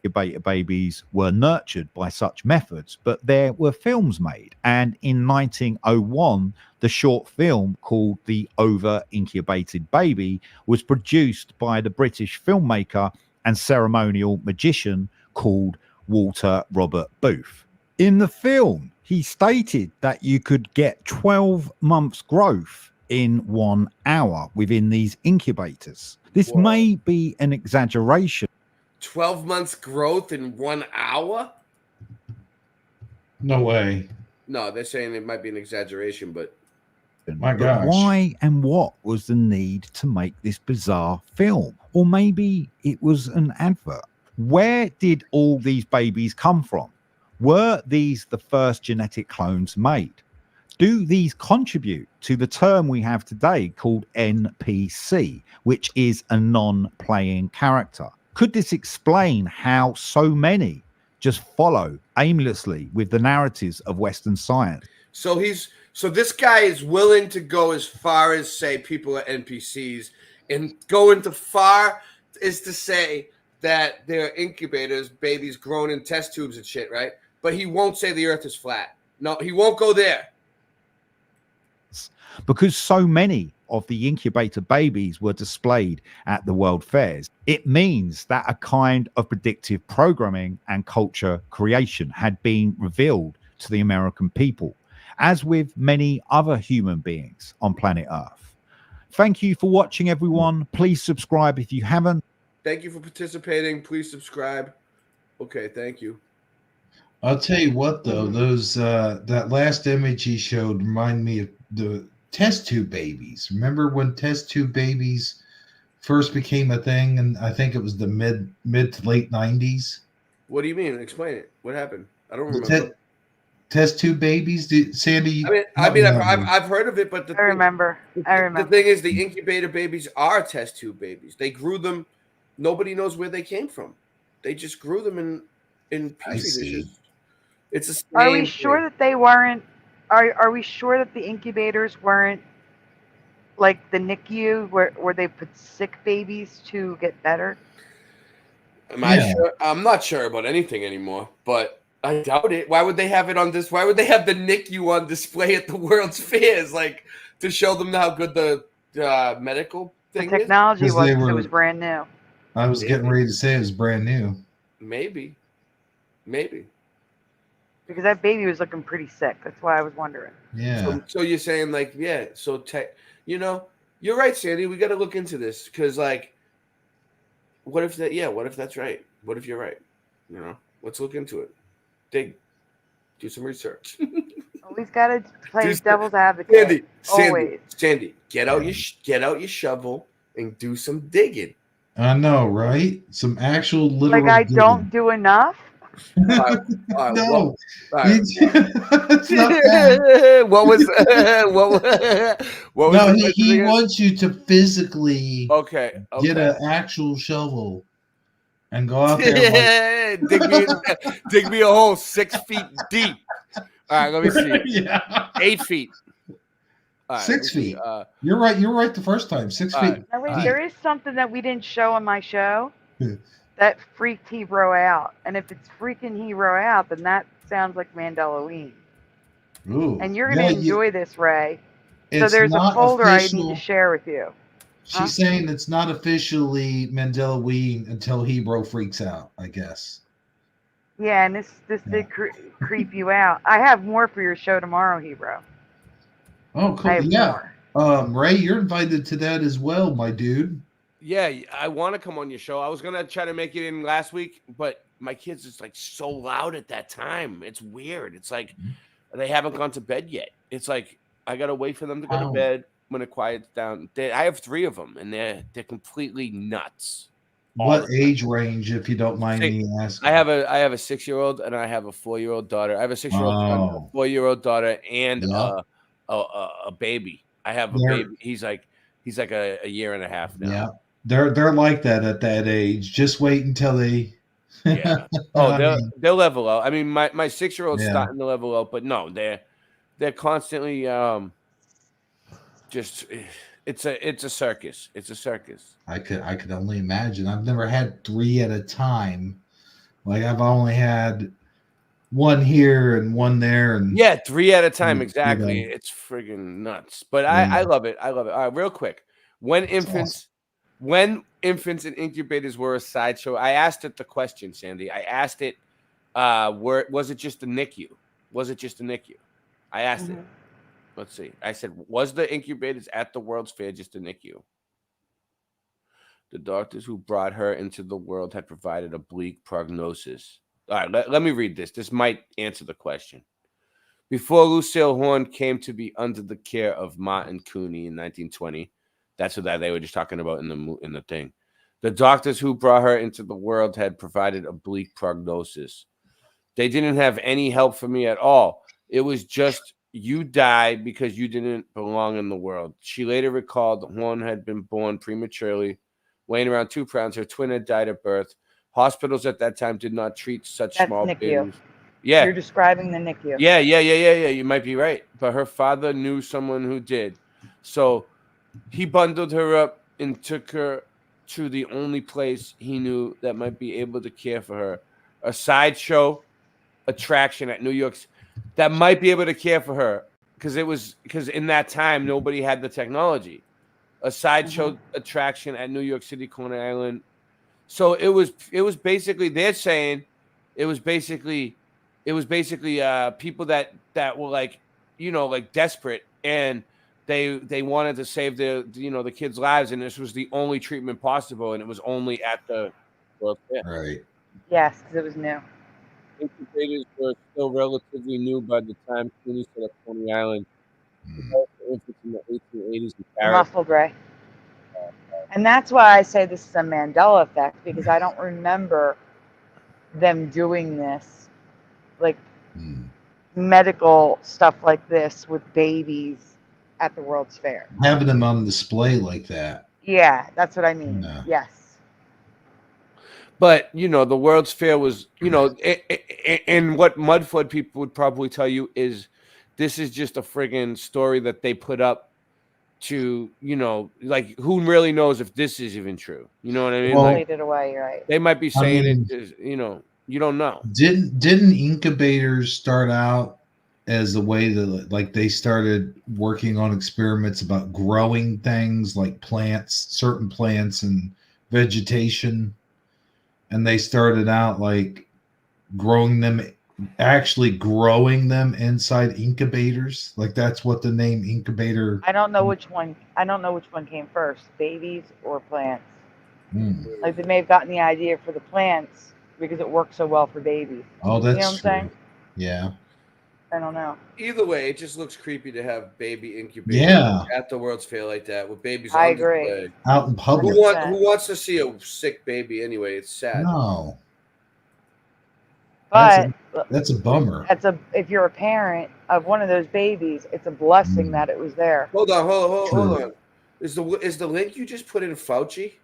Incubator babies were nurtured by such methods, but there were films made. And in 1901, the short film called The Over-Incubated Baby was produced by the British filmmaker and ceremonial magician called Walter Robert Booth. In the film, he stated that you could get 12 months growth in 1 hour within these incubators. This may be an exaggeration. 12 months growth in 1 hour? No way. No, they're saying it might be an exaggeration, but my gosh. Why and what was the need to make this bizarre film? Or maybe it was an advert. Where did all these babies come from? Were these the first genetic clones made? Do these contribute to the term we have today called NPC, which is a non-playing character? Could this explain how so many just follow aimlessly with the narratives of Western science? So this guy is willing to go as far as say people are NPCs, and going to far is to say that they're incubators, babies grown in test tubes and shit, right? But he won't say the earth is flat. No, he won't go there. Because so many of the incubator babies were displayed at the world fairs, it means that a kind of predictive programming and culture creation had been revealed to the American people, as with many other human beings on planet Earth. Thank you for watching, everyone. Please subscribe if you haven't. Thank you for participating. Please subscribe. Okay, thank you. I'll tell you what, though, those that last image he showed remind me of the test tube babies. Remember when test tube babies first became a thing? And I think it was the mid to late 90s. What do you mean? Explain it. What happened? I don't remember. Test tube babies, Sandy. I've heard of it, but I remember. The thing is, the incubator babies are test tube babies. They grew them. Nobody knows where they came from. They just grew them in petri dishes. It's the same. Are we sure that they weren't? Are we sure that the incubators weren't like the NICU where they put sick babies to get better? Am I sure? I'm not sure about anything anymore, but I doubt it. Why would they have it on this? Why would they have the NICU on display at the World's Fairs, like to show them how good the medical thing the technology was? It was brand new. I was getting ready to say it was brand new. Maybe. Because that baby was looking pretty sick. That's why I was wondering. Yeah. So you're saying like, yeah. So you're right, Sandy. We got to look into this because like, what if that? Yeah. What if that's right? What if you're right? Let's look into it. Do some research. Always got to play devil's advocate. Sandy, get out your shovel and do some digging. I know, right? Some actual literal. Like I don't do enough. No, it's not that. What was? No, he wants you to physically okay. Get an actual shovel and go out there. Dig me a hole 6 feet deep. All right, let me see. Yeah. 8 feet. Right, 6 feet. You're right. You're right the first time. 6 feet. Now, wait, there is something that we didn't show on my show that freaked Hero out. And if it's freaking Hero out, then that sounds like Mandelaween. Ooh. And you're going to enjoy this, Ray. So there's a folder I need to share with you. She's saying it's not officially Mandelaween until Hebrew freaks out, I guess. Yeah, and this did creep you out. I have more for your show tomorrow, Hero. Oh, I cool. have Yeah. more. Ray, you're invited to that as well, my dude. Yeah, I want to come on your show. I was gonna try to make it in last week, but my kids is like so loud at that time. It's weird. It's like they haven't gone to bed yet. It's like I gotta wait for them to go to bed when it quiets down. I have 3 of them, and they're completely nuts. What age range, if you don't mind me asking? I have a 6-year-old and I have a 4-year-old daughter. I have a 6-year-old son, a 4-year-old daughter, and a baby. I have a baby. He's like a year and a half now. Yeah, they're like that at that age. Just wait until they. Yeah. Oh, they'll level out. I mean, my 6-year-old's Yeah. starting to level out, but no, they're constantly just. It's a circus. It's a circus. I could only imagine. I've never had 3 at a time. Like I've only had one here and one there, and yeah, 3 at a time. Exactly. You know. It's friggin' nuts. But I love it. I love it. All right, real quick. When infants and incubators were a sideshow, I asked it the question, Sandy. I asked it, was it just a NICU? Was it just a NICU? I asked it. Let's see. I said, was the incubators at the World's Fair just a NICU? The doctors who brought her into the world had provided a bleak prognosis. All right, let me read this. This might answer the question. Before Lucille Horn came to be under the care of Martin Cooney in 1920, that's what they were just talking about in the thing. The doctors who brought her into the world had provided a bleak prognosis. They didn't have any help for me at all. It was just, you died because you didn't belong in the world. She later recalled that Horn had been born prematurely, weighing around 2 pounds. Her twin had died at birth. Hospitals at that time did not treat such small NICU. babies. Yeah. You're describing the NICU. Yeah. You might be right. But her father knew someone who did. So he bundled her up and took her to the only place he knew that might be able to care for her. A sideshow attraction at New York's that might be able to care for her. Because in that time, nobody had the technology. A sideshow attraction at New York City, Coney Island. So it was basically, they're saying it was basically people that were like, like desperate, and they wanted to save the kids' lives, and this was the only treatment possible, and it was only at the World Fair. Right. Yes, because it was new. Incubators were still relatively new by the time Cooney set up Coney Island. Infants in the 1880s in Paris. Muffled Ray. And that's why I say this is a Mandela effect, because I don't remember them doing this, like medical stuff like this with babies at the World's Fair. Having them on display like that. Yeah, that's what I mean. No. Yes. But, the World's Fair was, and what Mudflood people would probably tell you is this is just a friggin' story that they put up to, like, who really knows if this is even true? You know what I mean? Well, like, it away, you're right. they might be saying it is, you don't know. Didn't incubators start out as a way that, like, they started working on experiments about growing things like plants, certain plants and vegetation, and they started out like growing them inside incubators? Like, that's what the name incubator. I don't know which one came first, babies or plants. Like, they may have gotten the idea for the plants because it works so well for babies. Oh, that's you know what I'm saying? Yeah. I don't know. Either way, it just looks creepy to have baby incubators at the World's Fair like that with babies I on agree. display. Out in public. Who wants to see a sick baby anyway? It's sad. No. But that's a bummer. If you're a parent of one of those babies, it's a blessing that it was there. Hold on. Is the link you just put in Fauci?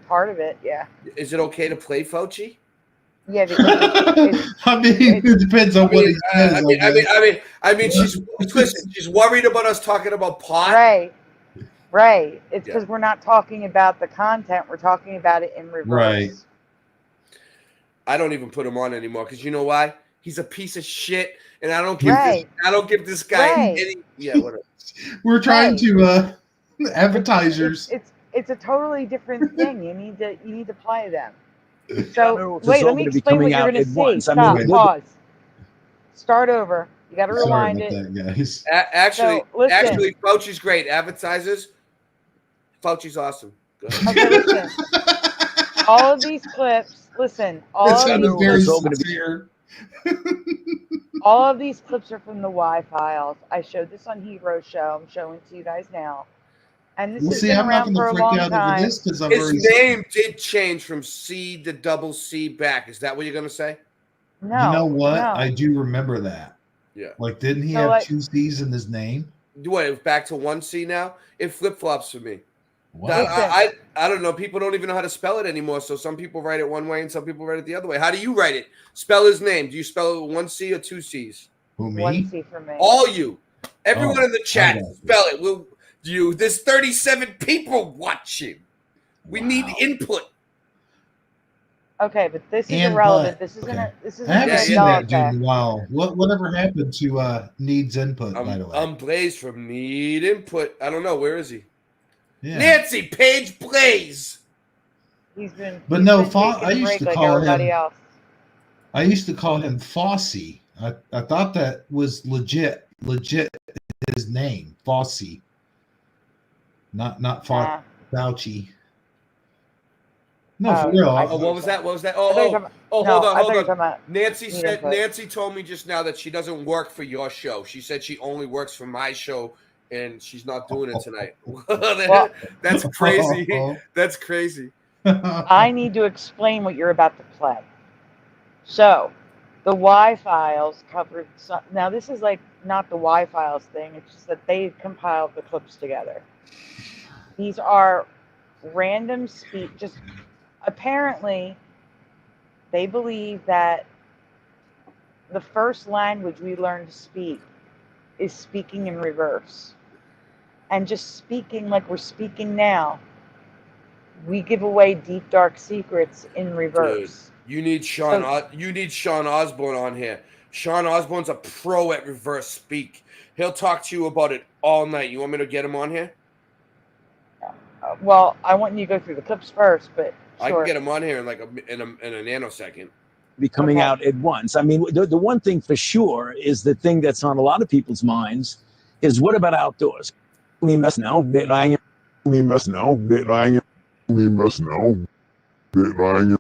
Part of it, yeah. Is it okay to play Fauci? Yeah. I mean, it depends on what he says. I mean, she's worried about us talking about pot. Right. It's because we're not talking about the content; we're talking about it in reverse. Right. I don't even put him on anymore because you know why? He's a piece of shit, and I don't give this guy any. Yeah, whatever. We're trying to advertisers. It's a totally different thing. You need to play them. So wait, let me explain what you're going to see. Stop. Pause. Start over. You got to rewind it. guys. Actually, So, listen. actually, Fauci's great. Advertisers, Fauci's awesome. Go ahead. Okay, listen. All of these clips. Listen. All of these clips are from the Y files. I showed this on Hero's show. I'm showing it to you guys now. And this has been around for a long time. His name did change from C to double C back. Is that what you're gonna say? No. You know what? No. I do remember that. Yeah. Like, didn't he So, have like- 2 C's in his name? What? Back to 1C now? It flip flops for me. What? I don't know. People don't even know how to spell it anymore. So some people write it one way and some people write it the other way. How do you write it? Spell his name. Do you spell it with 1C or 2 C's? Who, me? 1C for me. All you. Everyone Oh, in the chat, I got you. spell it. Will you? There's 37 people watching. We need input. Okay, but this is And irrelevant. but, This isn't okay. this isn't I haven't a seen Mandela that dude effect. in a while. Whatever happened to needs input, by the way? I'm Blaze from Need Input. I don't know. Where is he? Yeah. Nancy Page Blaze. He's been. But he's no, been I taking a used break to like call everybody him. else. I used to call him Fossey. I thought that was legit his name, Fossey. Not Fauci. No, for real. Oh, what was that? What was that? I thought you were Oh, talking- hold no, on, I thought hold you were on. talking about Nancy Need said. Input. Nancy told me just now that she doesn't work for your show. She said she only works for my show, and she's not doing it tonight. That's crazy. That's crazy. I need to explain what you're about to play. So, the Y files covered. Now, this is like not the Y files thing. It's just that they compiled the clips together. These are random speech. Just apparently, they believe that the first language we learn to speak is speaking in reverse, and just speaking like we're speaking now. We give away deep, dark secrets in reverse. Dude, you need Sean Osborne on here. Sean Osborne's a pro at reverse speak. He'll talk to you about it all night. You want me to get him on here? Well, I want you to go through the clips first, but I sure. can get him on here in like in a nanosecond. Be coming out at once. I mean, the one thing for sure is the thing that's on a lot of people's minds is what about outdoors? We must know that I am. We must know that I am. We must know that I am.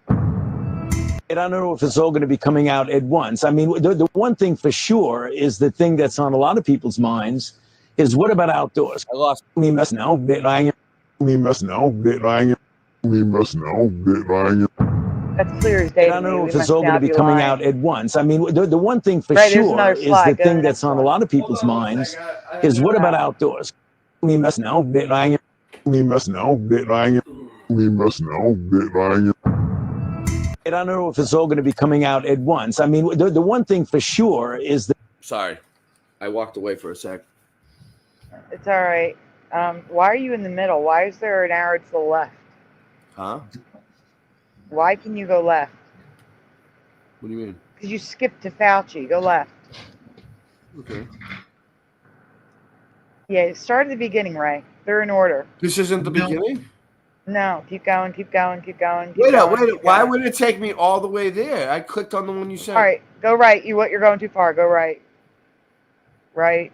I don't know if it's all going to be coming out at once. I mean, the one thing for sure is the thing that's on a lot of people's minds is what about outdoors? I lost. We must know that I am. We must know that I am. We must know that I am. That's clear as day. I don't know if it's all going to be coming out at once. I mean, the one thing for Right, there's sure another is slide. the Go to thing the that's on a lot of people's minds is what about outdoors? We must know that I am. We must know that I am. We must know that I am. I don't know if it's all going to be coming out at once. I mean, the one thing for sure is that. Sorry, I walked away for a sec. It's all right. Why are you in the middle? Why is there an arrow to the left? Huh? Why can you go left? What do you mean? Because you skipped to Fauci. Go left. Okay. Yeah, start at the beginning, Ray. They're in order. This isn't the beginning? No, keep going, keep going, keep going. Wait a minute. Why would it take me all the way there? I clicked on the one you said. All right, go right. You're going too far. Go right. Right.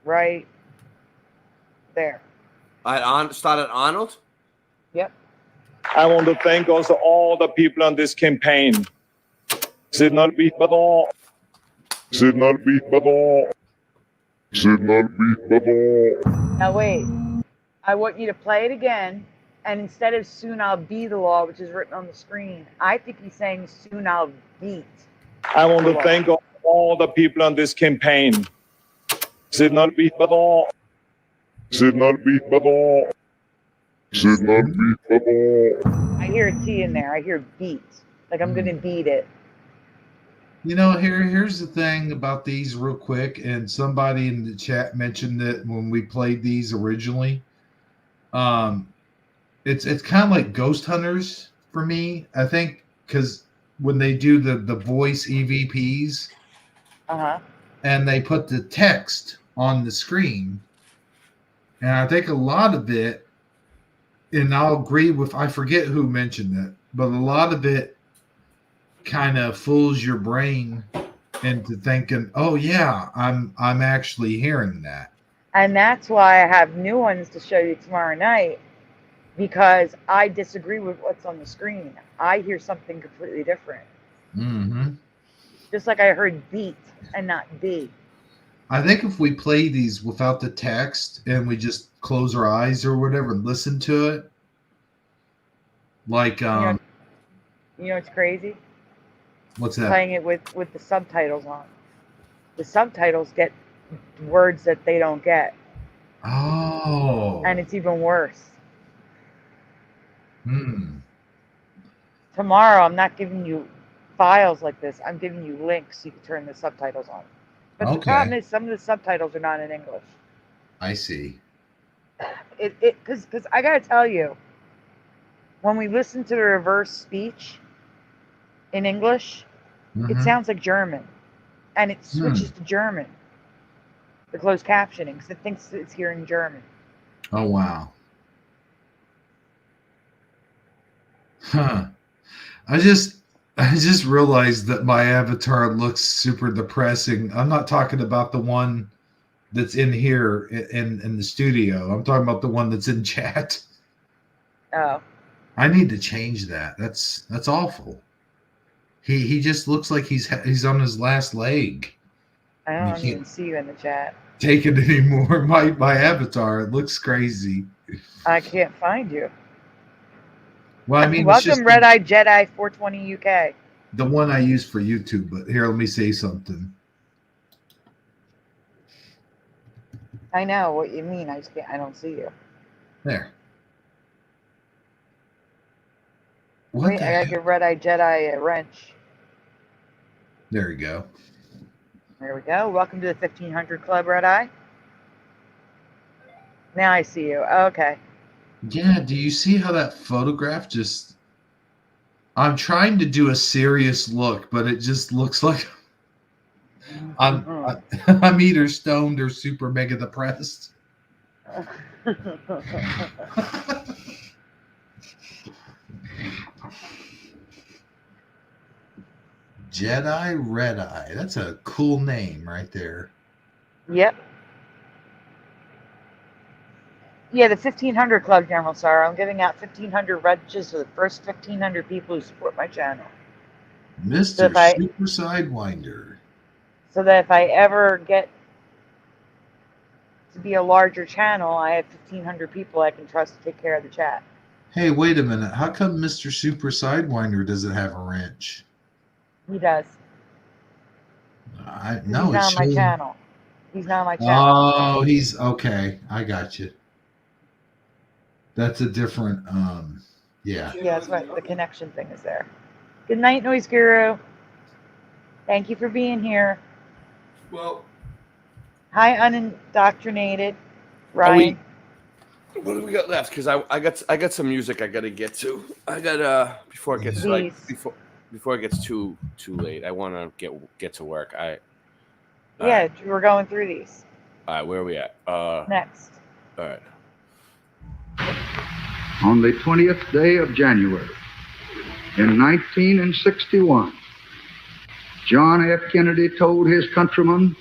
Right. There. Start at Arnold? Yep. I want to thank also all the people on this campaign. Should not be but all. Should not be but all. Should not be but all. Now wait. I want you to play it again, and instead of soon I'll be the law, which is written on the screen, I think he's saying soon I'll beat. I want to thank all the people on this campaign. Should not be but all. Should not be but all. Should not be but all. I hear a T in there. I hear beat. Like I'm going to beat it. You know, here's the thing about these real quick, and somebody in the chat mentioned it when we played these originally. It's kind of like Ghost Hunters for me, I think, because when they do the voice EVPs, and they put the text on the screen, and I think a lot of it and I'll agree with, I forget who mentioned it, but a lot of it kind of fools your brain into thinking, oh yeah, I'm actually hearing that. And that's why I have new ones to show you tomorrow night, because I disagree with what's on the screen. I hear something completely different. Mm-hmm. Just like I heard beat and not B. I think if we play these without the text and we just close our eyes or whatever and listen to it, like You know what's crazy? what's that? Playing it with the subtitles on. The subtitles get words that they don't get. Oh. And it's even worse. Hmm. Tomorrow, I'm not giving you files like this. I'm giving you links so you can turn the subtitles on. But the problem is some of the subtitles are not in English. I see. Because I got to tell you, when we listen to the reverse speech in English, it sounds like German. And it switches to German. The closed captioning, because it thinks it's hearing German. Oh, wow. Huh. I just realized that my avatar looks super depressing. I'm not talking about the one that's in here in the studio. I'm talking about the one that's in chat. Oh. I need to change that. That's awful. He just looks like he's on his last leg. I don't even see you in the chat. Take it anymore. My avatar, it looks crazy. I can't find you. Well, I mean, welcome, Red Eye Jedi 420 UK. The one I use for YouTube. But here, let me say something. I know what you mean. I just can't. I don't see you. There. Wait, I gotta give Red Eye Jedi a wrench. There we go. There we go. Welcome to the 1500 Club, Red Eye. Now I see you. Okay. Yeah, do you see how that photograph just... I'm trying to do a serious look, but it just looks like I'm either stoned or super mega depressed. Jedi Red Eye. That's a cool name right there. Yep. Yeah, the 1500 Club, General Sorrow. I'm giving out 1500 wrenches to the first 1500 people who support my channel. Mr. Super Sidewinder. So that if I ever get to be a larger channel, I have 1500 people I can trust to take care of the chat. Hey, wait a minute. How come Mr. Super Sidewinder doesn't have a wrench? He does. No, he's not on my channel. He's not on my channel. Oh, he's okay. I got you. That's a different, yeah. Yeah, that's right. The connection thing is there. Good night, Noise Guru. Thank you for being here. Well, hi, unindoctrinated Ryan. What do we got left? Because I got some music I got to get to. I got before it gets before it gets too late. I want to get to work. Yeah, we're going through these. All right, where are we at? Next. All right. On the 20th day of January in 1961, John F. Kennedy told his countrymen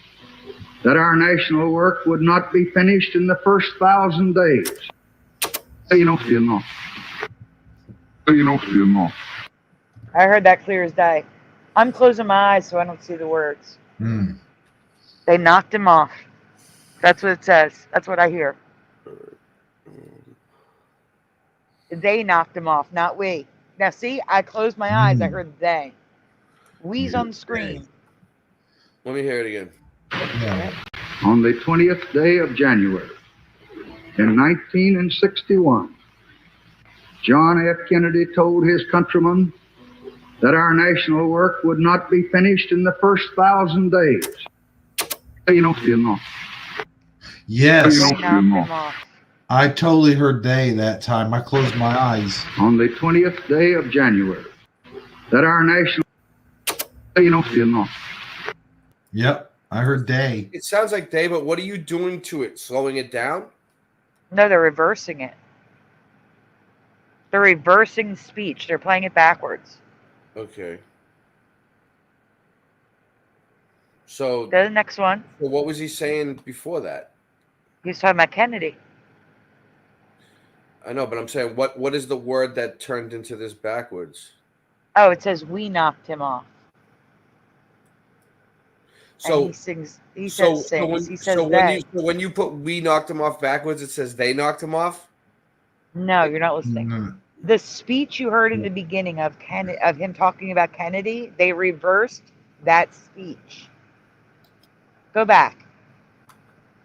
that our national work would not be finished in the first 1,000 days. I heard that clear as day. I'm closing my eyes so I don't see the words. They knocked him off. That's what it says. That's what I hear. They knocked him off, not we. Now, see, I closed my eyes. I heard they. We's on the screen. Let me hear it again. On the 20th day of January in 1961, John F. Kennedy told his countrymen that our national work would not be finished in the first 1,000 days. Yes. I totally heard they that time. I closed my eyes. On the 20th day of January, that our national... Yep, I heard they. It sounds like they, but what are you doing to it? Slowing it down? No, they're reversing it. They're reversing speech. They're playing it backwards. Okay. So Go to the next one. So what was he saying before that? He was talking about Kennedy. I know, but I'm saying what is the word that turned into this backwards? Oh, it says we knocked him off. So and he sings. He says sings. He says when you put we knocked him off backwards, it says they knocked him off. No, you're not listening. The speech you heard in the beginning of him talking about Kennedy, they reversed that speech. Go back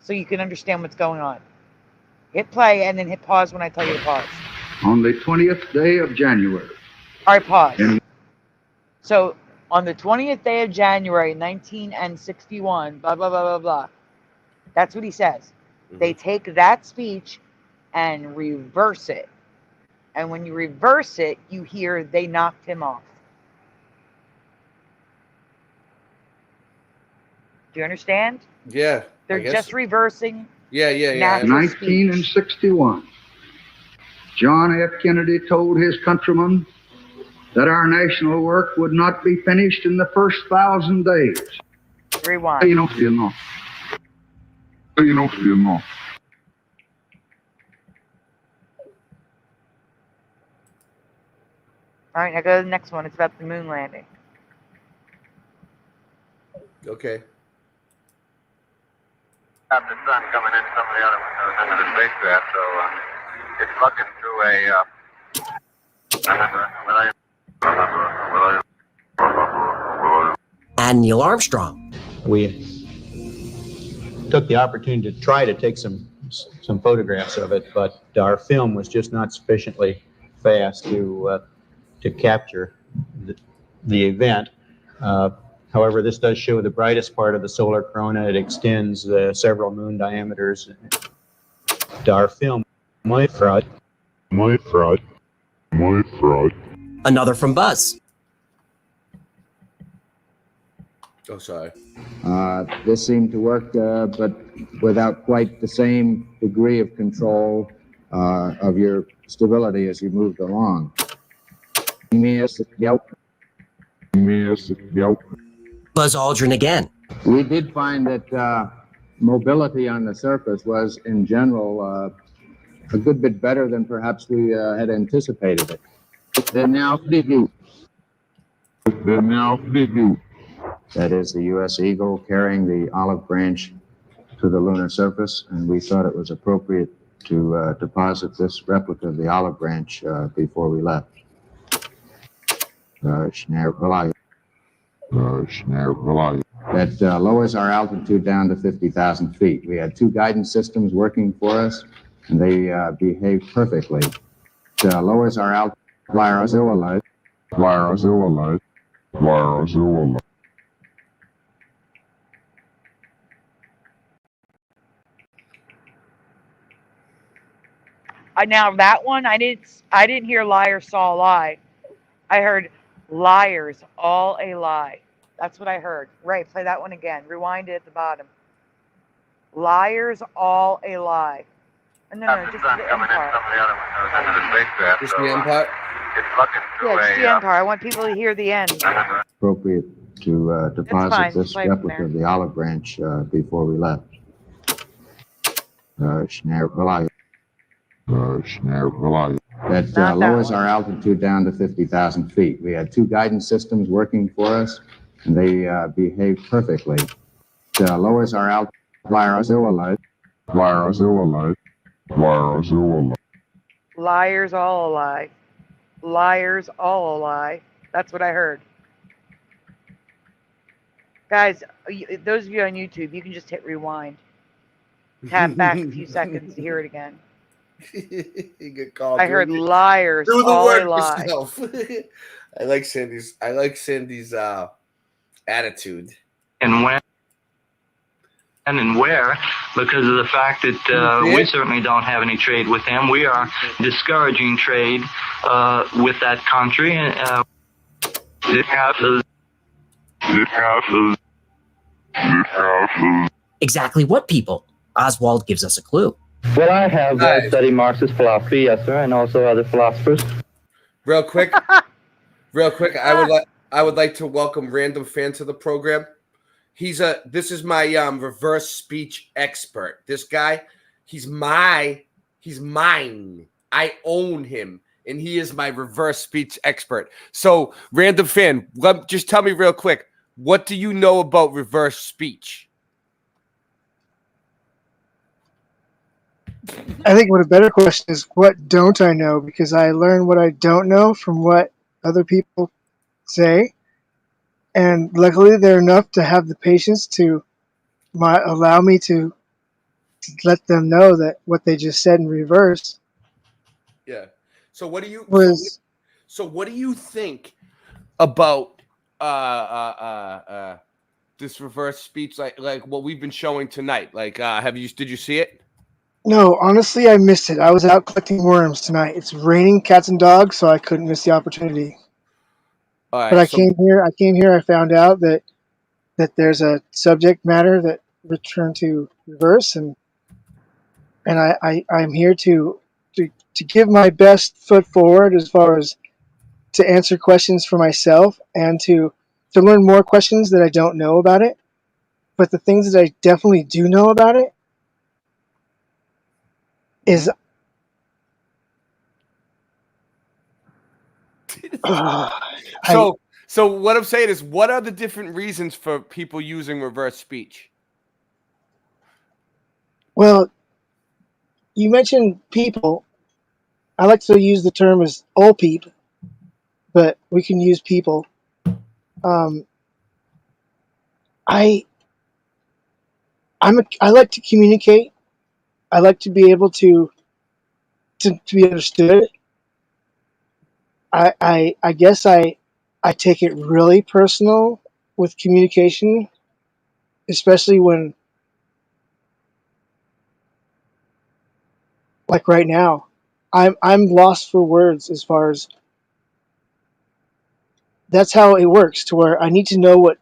so you can understand what's going on. Hit play and then hit pause when I tell you to pause. On the 20th day of January. All right, pause. So on the 20th day of January, 1961, blah, blah, blah, blah, blah. That's what he says. They take that speech and reverse it. And when you reverse it, you hear they knocked him off. Do you understand? Yeah. They're just reversing. Yeah. 1961. John F. Kennedy told his countrymen that our national work would not be finished in the first 1,000 days. Rewind. All right, now go to the next one. It's about the moon landing. Okay. Got the sun coming in some of the other windows into the spacecraft, so it's looking through And Neil Armstrong. We took the opportunity to try to take some photographs of it, but our film was just not sufficiently fast to capture the event. However, this does show the brightest part of the solar corona. It extends several moon diameters. Our film, my fraud. Another from Buzz. Oh, sorry. This seemed to work, but without quite the same degree of control of your stability as you moved along. Buzz Aldrin again. We did find that mobility on the surface was, in general, a good bit better than perhaps we had anticipated it. That is the U.S. Eagle carrying the olive branch to the lunar surface, and we thought it was appropriate to deposit this replica of the olive branch before we left. That lowers our altitude down to 50,000 feet. We had two guidance systems working for us, and they behaved perfectly. It lowers our altitude. Now that one, I didn't hear liar saw a lie. I heard liars all a lie. That's what I heard. Ray, play that one again. Rewind it at the bottom. Liars all a lie. No, just the end part. Just the end part? It's looking through Yeah, just the end part. I want people to hear the end. Appropriate to deposit fine. this Play from replica there. of the olive branch before we left. That lowers our altitude down to 50,000 feet. We had two guidance systems working for us, and they behaved perfectly. It lowers our altitude. Liars all a lie. Liars all a lie. That's what I heard. Guys, those of you on YouTube, you can just hit rewind. Tap back a few seconds to hear it again. You get called. I heard liars Do the all a work lie. yourself. I like Sandy's attitude. And when and where, because of the fact that we certainly don't have any trade with them. We are discouraging trade with that country. Exactly what people? Oswald gives us a clue. Well, I have studied Marxist philosophy, yes, sir, and also other philosophers. Real quick, I would like to welcome Random Fan to the program. This is my reverse speech expert. This guy, he's mine. I own him, and he is my reverse speech expert. So, Random Fan, just tell me real quick, what do you know about reverse speech? I think what a better question is, what don't I know? Because I learn what I don't know from what other people say. And luckily, they're enough to have the patience to allow me to let them know that what they just said in reverse. Yeah. So what do you was? So what do you think about this reverse speech, like what we've been showing tonight? Like, did you see it? No, honestly, I missed it. I was out collecting worms tonight. It's raining cats and dogs, so I couldn't miss the opportunity. All right, but I came here. I found out that there's a subject matter that returned to reverse, and I'm here to give my best foot forward as far as to answer questions for myself and to learn more questions that I don't know about it. But the things that I definitely do know about it is So what I'm saying is, what are the different reasons for people using reverse speech? Well, you mentioned people. I like to use the term as all peep, but we can use people. I like to communicate. I like to be able to be understood. I guess I take it really personal with communication, especially when, like right now, I'm lost for words as far as that's how it works, to where I need to know what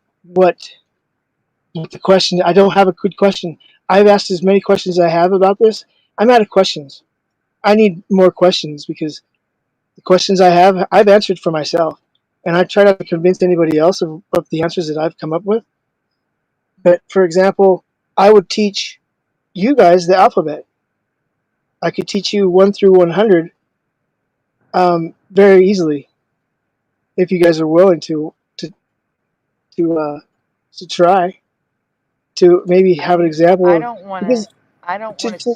the question. I don't have a good question. I've asked as many questions as I have about this. I'm out of questions. I need more questions because the questions I have, I've answered for myself, and I try not to convince anybody else of the answers that I've come up with. But for example, I would teach you guys the alphabet. I could teach you 1 through 100 very easily if you guys are willing to try to maybe have an example I of, don't want because to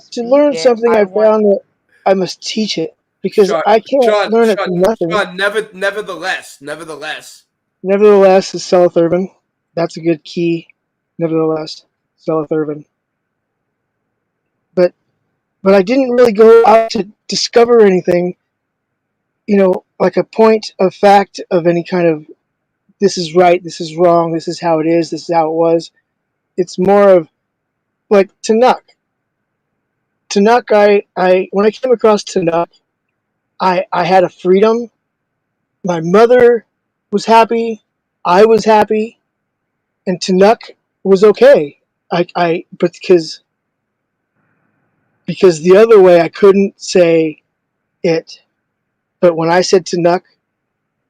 speak learn it. something I found that I must teach it because I can't learn it from nothing. Sean, nevertheless. Nevertheless is Celithurban. That's a good key. Nevertheless, Celithurban. But I didn't really go out to discover anything, like a point of fact of any kind of this is right, this is wrong, this is how it is, this is how it was. It's more of like Tanuk. Tanuk, when I came across Tanuk, I had a freedom. My mother was happy, I was happy, and Tanuk was okay. But because the other way I couldn't say it. But when I said Tanuk,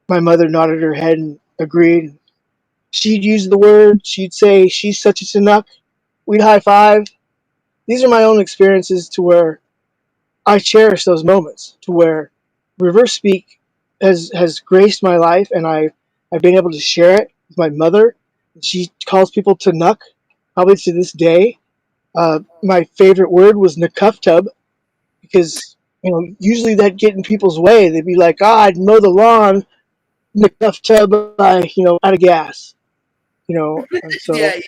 my mother nodded her head and agreed. She'd use the word. She'd say, "She's such a Tanuk." We'd high five. These are my own experiences to where I cherish those moments, to where reverse speak has graced my life, and I've been able to share it with my mother. She calls people Tanuk, probably to this day. My favorite word was Nakuftub, because usually that get in people's way. They'd be like, I'd mow the lawn, Nakuftub, out of gas. And so Yeah.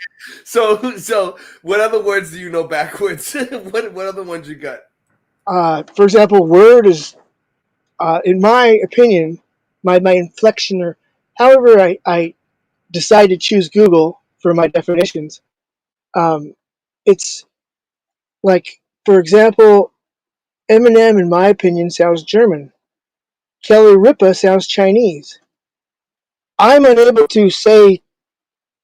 So what other words do you know backwards? what other ones you got? for example, word is, in my opinion, my inflection, or however I decide to choose Google for my definitions. It's like, for example, Eminem, in my opinion, sounds German. Kelly Ripa sounds Chinese. I'm unable to say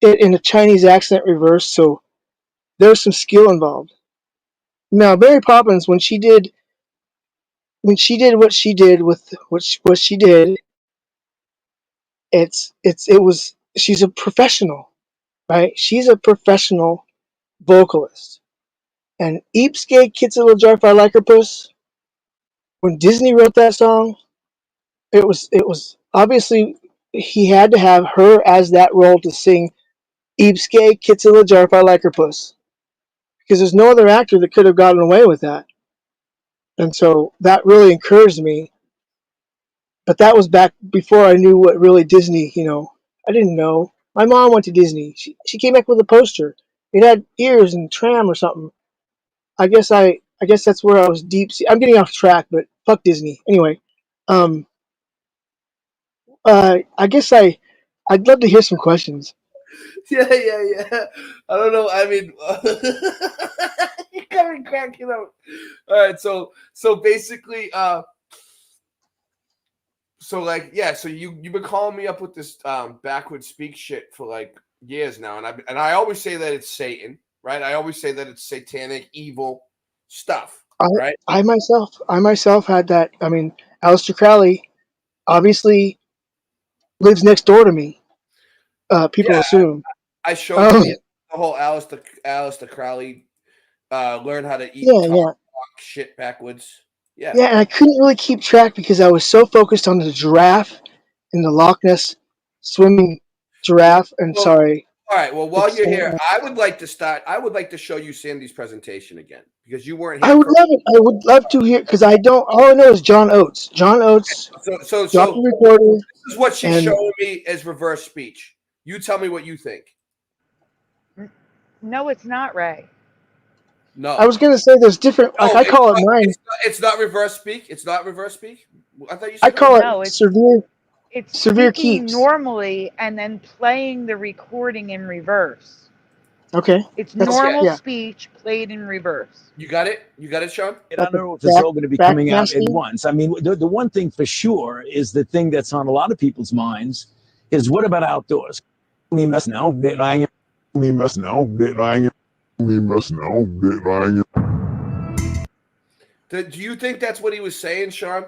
it in a Chinese accent reverse, so there's some skill involved. Now, Mary Poppins, when she did when she did what she did with what she did, she's a professional, right? She's a professional vocalist. And Eepskate Kit's a Little Jar if I Like Her Puss, when Disney wrote that song, it was obviously he had to have her as that role to sing Eepskate Kit's a Little Jar if I Like Her Puss. Because there's no other actor that could have gotten away with that. And so that really encouraged me. But that was back before I knew what really Disney, I didn't know. My mom went to Disney. She came back with a poster. It had ears and tram or something. I guess that's where I was deep. I'm getting off track, but fuck Disney. Anyway, I guess I'd love to hear some questions. Yeah. I don't know. I mean, you got me cracking up. All right, so basically, so you've been calling me up with this backward speak shit for like years now, and I always say that it's Satan, right? I always say that it's satanic, evil stuff, right? I myself had that. I mean, Aleister Crowley obviously lives next door to me. People assume. I showed you the whole Aleister Crowley learn how to eat talk shit backwards. Yeah, and I couldn't really keep track because I was so focused on the giraffe and the Loch Ness swimming giraffe. And sorry. All right. Well, while you're here, I would like to show you Sandy's presentation again because you weren't here. I would love it. I would love to hear because I don't. All I know is John Oates. John Oates. So dropped the recorder. This is what she's showing me as reverse speech. You tell me what you think. No, it's not, Ray. No. I was gonna say there's different. No, I call it mine. It's not reverse speak. It's not reverse speak. I thought you said I call it severe. It's severe speaking keeps normally and then playing the recording in reverse. Okay. It's normal speech played in reverse. You got it? You got it, Sean? I don't know if it's all going to be coming out at once. I mean, the one thing for sure is the thing that's on a lot of people's minds is what about outdoors? We must know that I am. We must know that I am. We must know that I am. Do you think that's what he was saying, Sean?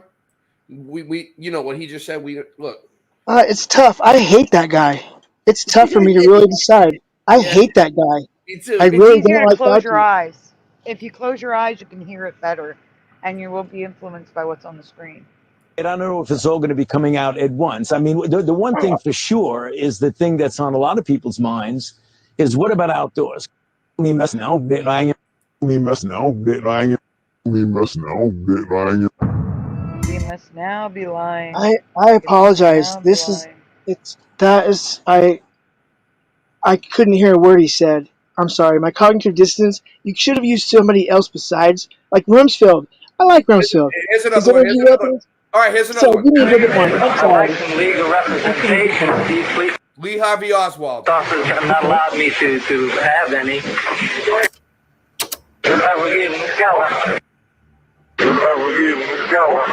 We what he just said. We look. It's tough. I hate that guy. It's tough for me to really decide. I hate that guy. Me too. I really It's easier don't to like close that. your eyes. If you close your eyes, you can hear it better, and you will be influenced by what's on the screen. I don't know if it's all going to be coming out at once. I mean, the one thing for sure is the thing that's on a lot of people's minds is what about outdoors? We must know that I am. We must know that I am. We must know that I am. We must now be lying. I apologize. I couldn't hear a word he said. I'm sorry. My cognitive dissonance. You should have used somebody else besides, like Rumsfeld. I like Rumsfeld. Here's another one. All right, here's another one. Give me a different one. I'm sorry. Some legal representation. These police Lee Harvey Oswald. officers have not allowed me to have any. I will give him Scala. I will give him Scala.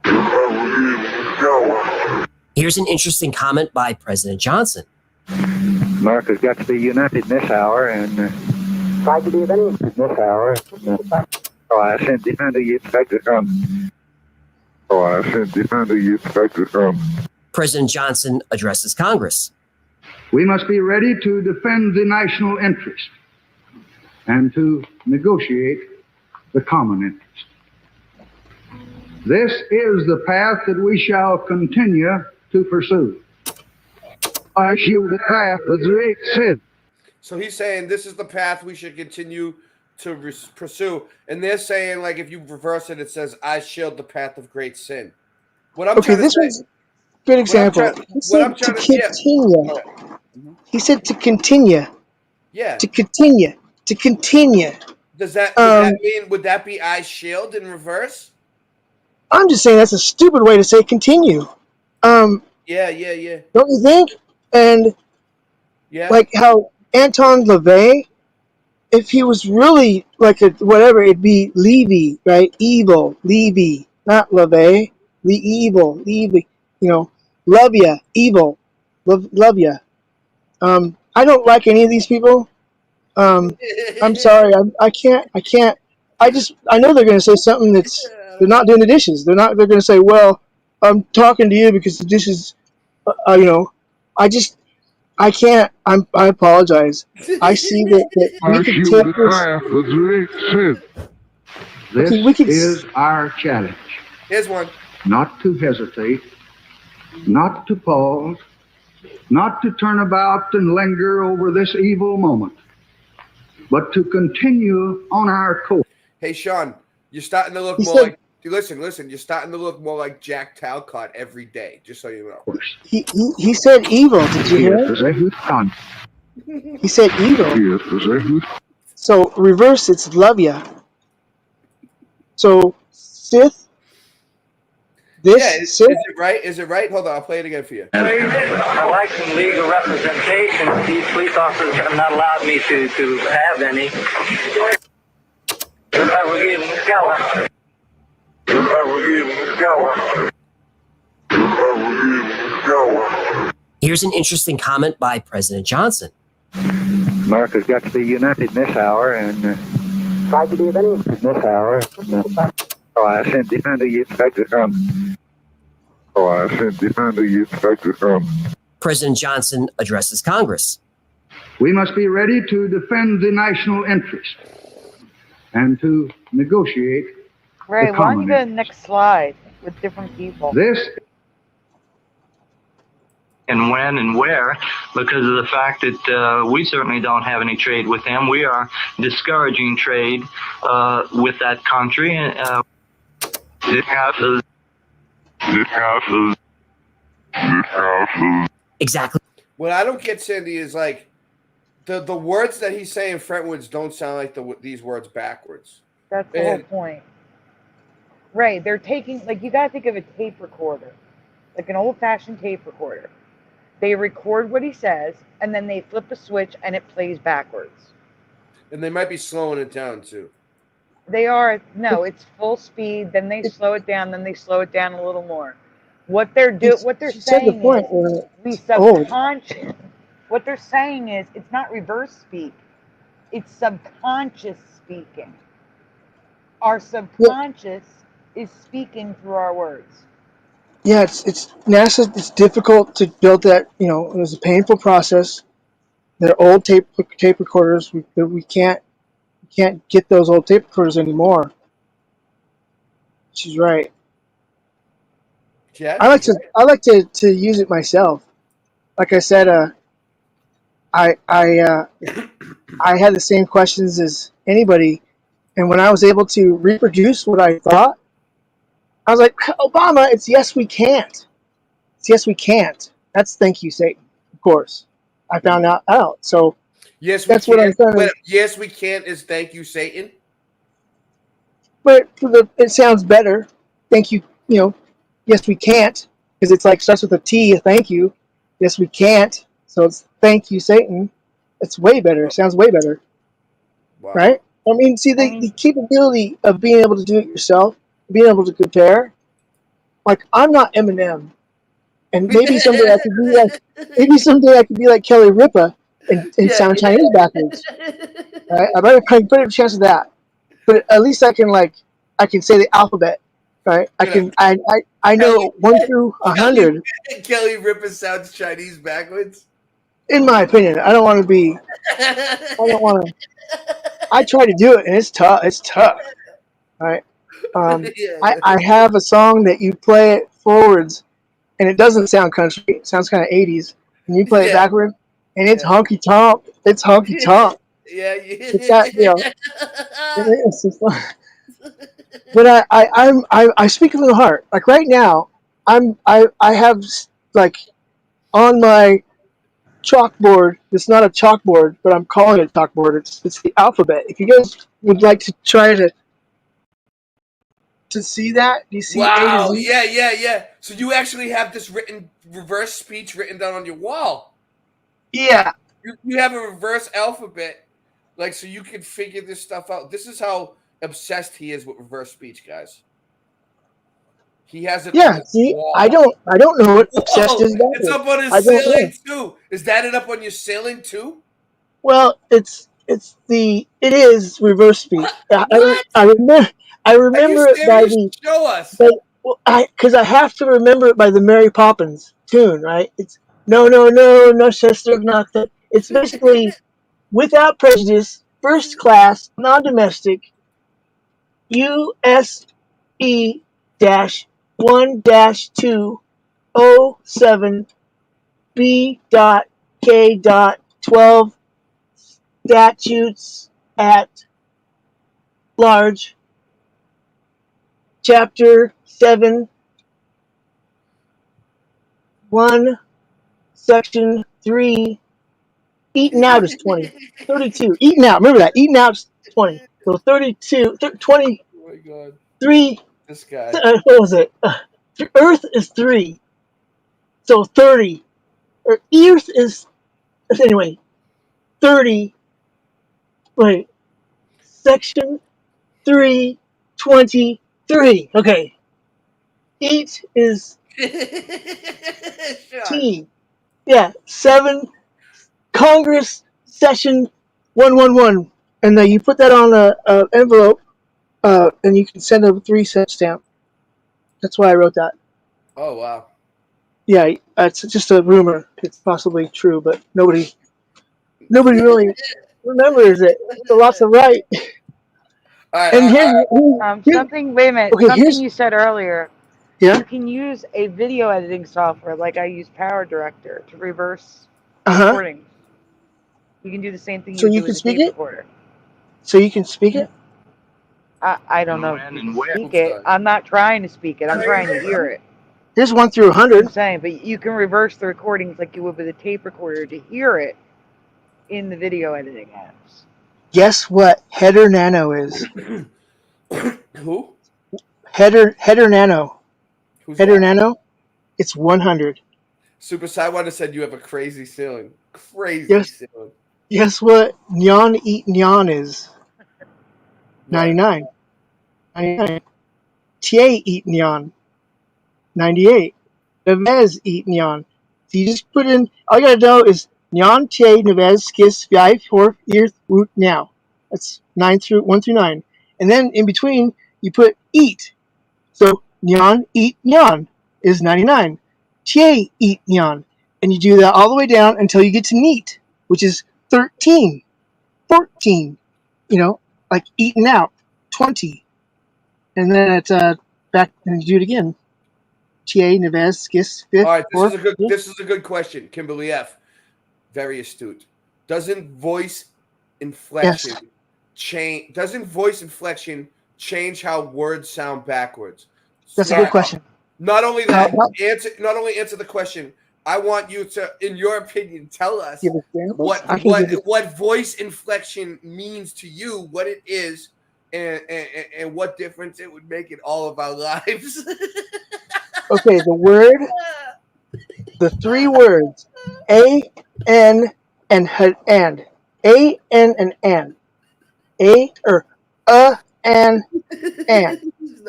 I will give him Scala. Here's an interesting comment by President Johnson. America's got to be united in this hour, and try to be of any in this hour. So I sent defender you expect to come. So I sent defender you expect to come. President Johnson addresses Congress. We must be ready to defend the national interest and to negotiate the common interest. This is the path that we shall continue to pursue. I shield the path of great sin. So he's saying this is the path we should continue to pursue. And they're saying, like, if you reverse it, it says, I shield the path of great sin. What I'm trying to say. Was a good example. He said to continue. He said to continue. Yeah. To continue. To continue. Does that mean, would that be I shield in reverse? I'm just saying that's a stupid way to say continue. Yeah. Don't you think? And like how Anton LaVey, if he was really like a whatever, it'd be Levy, right? Evil, Levy, not LaVey. The evil, Levy. Love ya, evil, love ya. I don't like any of these people. I'm sorry. I can't. I know they're going to say something that's they're not doing the dishes. They're going to say, well, I'm talking to you because the dishes, I can't. I apologize. I see that we can take this. This is our challenge. Here's one. Not to hesitate, not to pause, not to turn about and linger over this evil moment, but to continue on our course. Hey, Sean, you're starting to look He more said- like. Listen. You're starting to look more like Jack Talcott every day. Just so you know. He said evil. Did you hear it? He said evil. So reverse, it's love ya. So Sith. Is it right? Is it right? Hold on, I'll play it again for you. I'd like some legal representation. These police officers have not allowed me to have any. Here's an interesting comment by President Johnson. America's got to be united in this hour, and tried to be of any in this hour. So I sent defender you expected from. President Johnson addresses Congress. We must be ready to defend the national interest and to negotiate. Ray, the why don't you common go to the next slide with different people? This and when and where, because of the fact that we certainly don't have any trade with them. We are discouraging trade with that country. Exactly. What I don't get, Cindy, is like the words that he's saying frontwards don't sound like these words backwards. That's the whole point. Ray, they're taking, like, you got to think of a tape recorder, like an old-fashioned tape recorder. They record what he says, and then they flip a switch, and it plays backwards. And they might be slowing it down, too. They are, no, it's full speed, then they slow it down, then they slow it down a little more. What they're saying is, we subconscious, what they're saying is, it's not reverse speak, it's subconscious speaking. Our subconscious is speaking through our words. Yeah, it's NASA. It's difficult to build that. You know, it was a painful process. They're old tape recorders. We can't get those old tape recorders anymore. She's right. Yeah, I like to use it myself. Like I said, I had the same questions as anybody, and when I was able to reproduce what I thought, I was like, Obama, it's yes we can't. It's yes we can't. That's thank you, Satan. Of course, I found out. So yes, that's we what I'm can't. trying to. Yes, we can't is thank you, Satan. But it sounds better. Thank you. You know, yes we can't because it's like starts with a T. Thank you. Yes we can't. So it's thank you, Satan. It's way better. It sounds way better. Wow. Right? I mean, see the capability of being able to do it yourself, being able to compare. Like I'm not Eminem, and maybe someday I could be like Kelly Ripa and sound Chinese backwards. Right? I better put a chance of that. But at least I can say the alphabet. Right? I know 1 through 100. Kelly Ripa sounds Chinese backwards. In my opinion, I don't want to be. I try to do it, and it's tough. It's tough. Right? I have a song that you play it forwards, and it doesn't sound country. It sounds kind of 80s. And you play it backward, and it's honky tonk. It's honky tonk. It's that, you know. It's just, but I speak from the heart. Like right now, I have like on my chalkboard. It's not a chalkboard, but I'm calling it a chalkboard. It's the alphabet. If you guys would like to try to see that, do you see Wow! A to Z? Yeah. So you actually have this reverse speech written down on your wall. Yeah. You have a reverse alphabet, like so you can figure this stuff out. This is how obsessed he is with reverse speech, guys. He has it. Yeah. On his See, wall. I don't know what obsessed is. It's up on his ceiling too. Is that it up on your ceiling too? Well, it's It is reverse speak. What? I remember. I Are you remember it by serious? the. Show us. Because I have to remember it by the Mary Poppins tune, right? It's no, sister, not that. It's basically without prejudice, first class, non-domestic, USE -1-207 B.K.12 statutes at large, chapter 7, 1, section 3. Eating out is 20. 32. Eating out. Remember that. Eating out is 20. So 32, 20, Oh my god. 3. This guy. What was it? Earth is 3. So 30. Or Earth is, anyway, 30. Wait. Section 3, 23. Okay. Eat is T. Yeah. 7. Congress session 111. And then you put that on a envelope, and you can send a 3-cent stamp. That's why I wrote that. Oh wow. Yeah, it's just a rumor. It's possibly true, but nobody really remembers it. It's a lot to write. All right. And Something. Wait a minute. Okay, Something you said earlier. Yeah. You can use a video editing software like I use PowerDirector to reverse Uh-huh. recordings. You can do the same thing you So would you do can with a speak tape it? recorder. So you can speak it? I don't know if you can speak it. I'm not trying to speak it. I'm trying to hear it. There's 1 through That's what 100. I'm saying, but you can reverse the recordings like you would with a tape recorder to hear it in the video editing apps. Guess what Header Nano is? Who? Header Nano. Who's Header that? Nano? It's 100. Super Sidewonder said you have a crazy ceiling. Crazy Yes. ceiling. Guess what Nyan Eat Nyan is? 99. 99. Tie Eat Nyan. 98. Neves Eat Nyan. So you just put in, all you gotta know is Nyan Tie Neves Skis 5 4 Earth Root Now. That's 1 through 9. And then in between you put eat. So Nyan Eat Nyan is 99. Tie Eat Nyan. And you do that all the way down until you get to neat, which is 13. 14. Like eating out. 20. And then it's back and you do it again. TA Neves Skis 5. All right, this is a good question. Kimberly F. Very astute. Doesn't voice inflection change? Doesn't voice inflection change how words sound backwards? That's a good question. Not only that, not only answer the question. I want you to, in your opinion, tell us what voice inflection means to you, what it is, and what difference it would make in all of our lives. Okay, the 3 words, A, N, and and. A, N, and and. A, or and.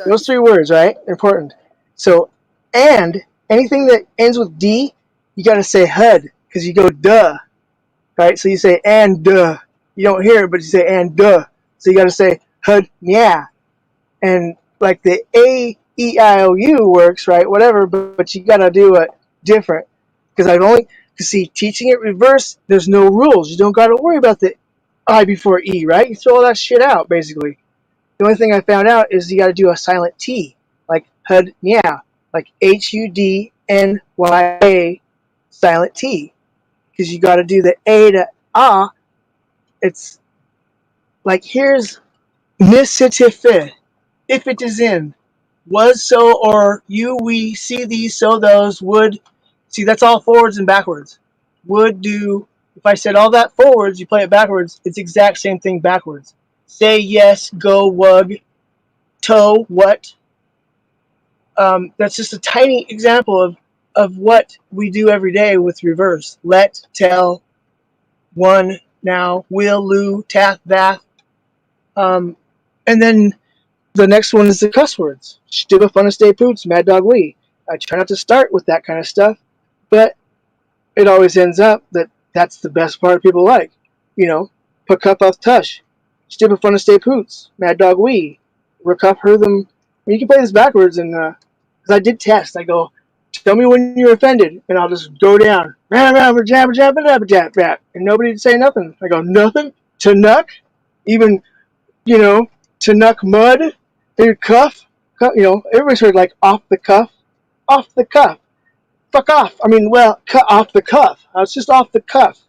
Those 3 words, right? They're important. So, and, anything that ends with D, you gotta say HUD, because you go duh, right? So you say and duh. You don't hear it, but you say and duh. So you gotta say HUD, yeah. And like the A-E-I-O-U works, right? Whatever, but you gotta do it different. Because teaching it reverse, there's no rules. You don't gotta worry about the I before E, right? You throw all that shit out, basically. The only thing I found out is you gotta do a silent T, like HUD, yeah, like HUDNYA, silent T. Because you gotta do the A to ah. It's like, here's Mississippi. If it is in, was, so, or, you, we, see, these, so, those, would. See, that's all forwards and backwards. Would, do. If I said all that forwards, you play it backwards, it's the exact same thing backwards. Say, yes, go, wug, toe, what. That's just a tiny example of what we do every day with reverse. Let, tell, one, now, will, loo, tath, bath. And then the next one is the cuss words. Stupid, fun, stay poots, mad dog, wee. I try not to start with that kind of stuff, but it always ends up that that's the best part people like. Pacup of Tush, Stupid Fun to Stay Poots, Mad Dog Wee, Recup Her Them. You can play this backwards, and because I did test, I go, tell me when you're offended, and I'll just go down, and nobody would say nothing. I go, nothing? Tanuck? Even, Tanuck Mud? Dude, cuff? Everybody's heard, like, off the cuff. Off the cuff. Fuck off. I mean, well, cut off the cuff. It's just off the cuff.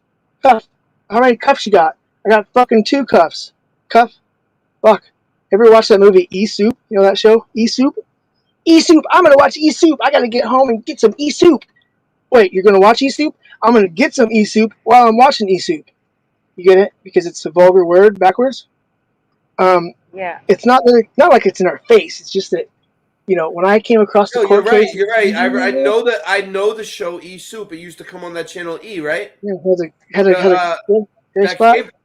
Cuff. How many cuffs you got? I got fucking 2 cuffs. Cuff. Fuck. Ever watch that movie E-Soup? You know that show? E-Soup? E-Soup. I'm going to watch E-Soup. I got to get home and get some E-Soup. Wait, you're going to watch E-Soup? I'm going to get some E-Soup while I'm watching E-Soup. You get it? Because it's a vulgar word backwards. Yeah. It's not like it's in our face. It's just that, when I came across the court case. You're right. I know that. I know the show E-Soup. It used to come on that channel E, right? Yeah, had a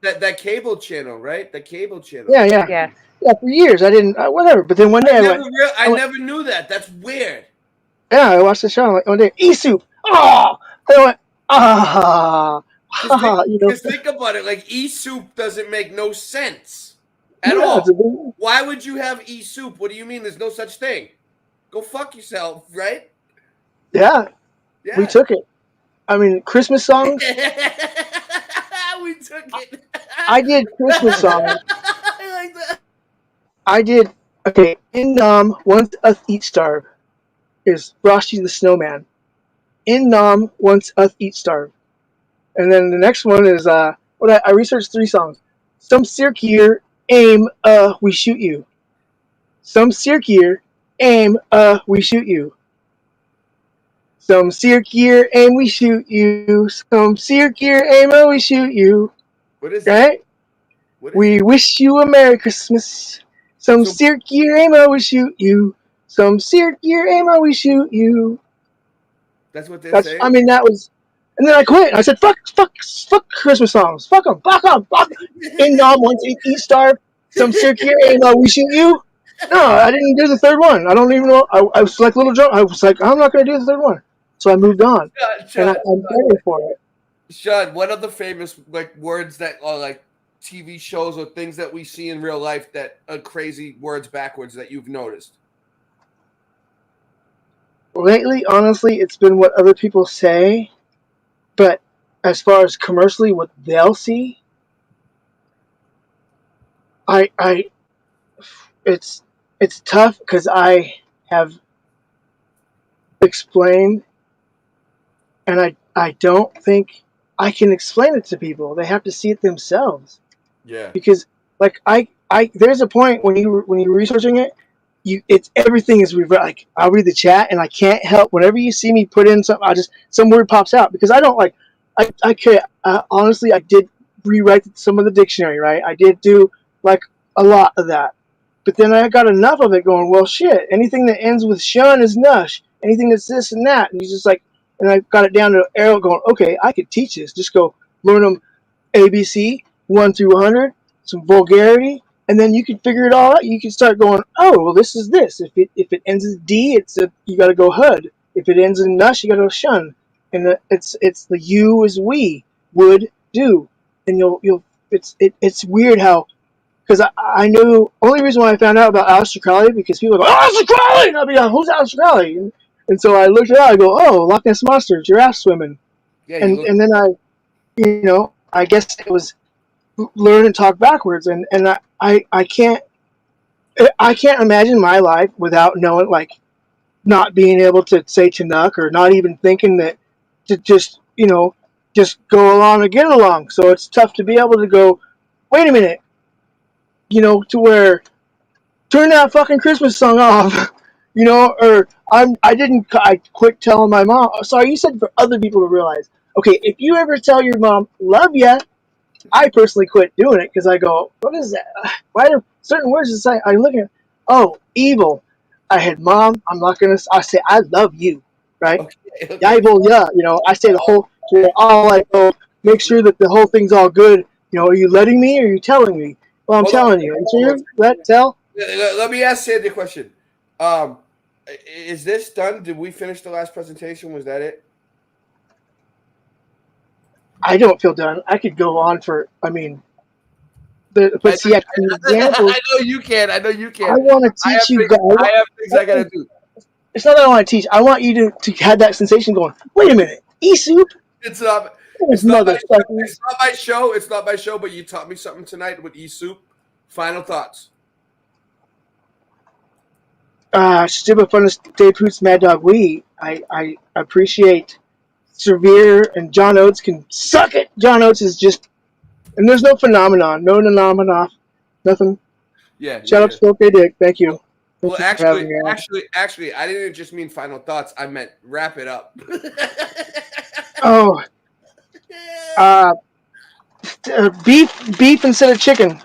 that cable channel, right? The cable channel. Yeah. Yeah, for years I didn't. Whatever. But then one day I never knew that. That's weird. Yeah, I watched the show. I'm like, one day, E-Soup. Oh, I went, Just think about it. Like E-Soup doesn't make no sense at all. Why would you have E-Soup? What do you mean? There's no such thing. Go fuck yourself, right? Yeah. We took it. I mean, Christmas songs. We took it. I did Christmas songs. I like that. I did. Okay, in Once Us Eat Starve is Frosty the Snowman. In Once Us Eat Starve. And then the next one is I researched 3 songs. Some Circular Aim We Shoot You. Some Circular Aim We Shoot You. Some Circular Aim We Shoot You. Some Circular Aim We Shoot You. What is right? We wish you a Merry Christmas. Some Circular Aim We Shoot You. Some Circular Aim We Shoot You. That's what they're saying. I mean, that was. And then I quit. I said, fuck Christmas songs. Fuck them. Fuck them. Fuck them. In Once Eat Starve. Some Circular Aim We Shoot You. No, I didn't do the third one. I don't even know. I was like Little John. I was like, I'm not going to do the third one. So I moved on. Sean, and I'm better for it. Sean, what are the famous words that are like TV shows or things that we see in real life that are crazy words backwards that you've noticed? Lately, honestly, it's been what other people say. But as far as commercially, what they'll see, it's tough because I have explained, and I don't think I can explain it to people. They have to see it themselves. Yeah. Because there's a point when you're researching it, it's everything is like I'll read the chat and I can't help whenever you see me put in something, some word pops out because I don't like honestly I did rewrite some of the dictionary, right? I did do like a lot of that, but then I got enough of it going, well shit, anything that ends with shun is nush, anything that's this and that, and you just like, and I got it down to arrow going, okay, I could teach this, just go learn them ABC 1 through 100, some vulgarity. And then you can figure it all out. You can start going, oh, well, this is this. If it ends in D, you got to go HUD. If it ends in nush, you got to go shun. And it's the you is we, would, do. And it's weird how, because I knew, only reason why I found out about Aleister Crowley, because people go, Aleister Crowley! And I'll be like, who's Aleister Crowley? And so I looked it up, I go, oh, Loch Ness Monster, giraffe swimming. Yeah, and then I guess it was learn and talk backwards, and I can't imagine my life without knowing, like, not being able to say Chinook or not even thinking that to just go along and get along. So it's tough to be able to go, wait a minute, to where turn that fucking Christmas song off, or I quit telling my mom. Sorry, you said for other people to realize. Okay, if you ever tell your mom, love ya, I personally quit doing it because I go, what is that? Why do certain words just say, I look at, oh, evil. I had mom, I say, I love you, right? Okay. Evil, yeah, I say the whole, all like, oh, make sure that the whole thing's all good. Are you letting me or are you telling me? Well, I'm telling you. Tell? Let me ask Sandy a question. Is this done? Did we finish the last presentation? Was that it? I don't feel done. I could go on for, But see, the examples. I know you can. I know you can. I want to teach you guys. I have things I gotta do. It's not that I want to teach. I want you to have that sensation going. Wait a minute, soup. It's not. It's Not my show. It's not my show. But you taught me something tonight with soup. Final thoughts. Stupid fun to Dave Poots, Mad Dog Wee. I appreciate Severe and John Oates can suck it. John Oates is just, and there's no phenomenon, nothing. Yeah. Shout out to OK Dick. Thank you. Well, Thank you for having me on. actually, I didn't just mean final thoughts. I meant wrap it up. Oh, beef instead of chicken.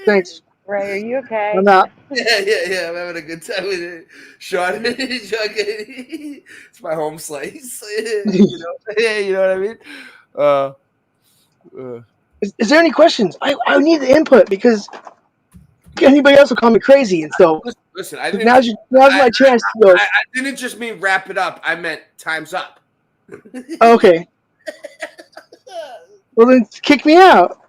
Thanks. Ray, are you okay? I'm out. Yeah. I'm having a good time with it. Sean, it's my home slice. You know what I mean? Is there any questions? I need the input because anybody else will call me crazy, and so listen. I didn't. Now's my chance to go. I didn't just mean wrap it up. I meant time's up. Okay. Well, then kick me out.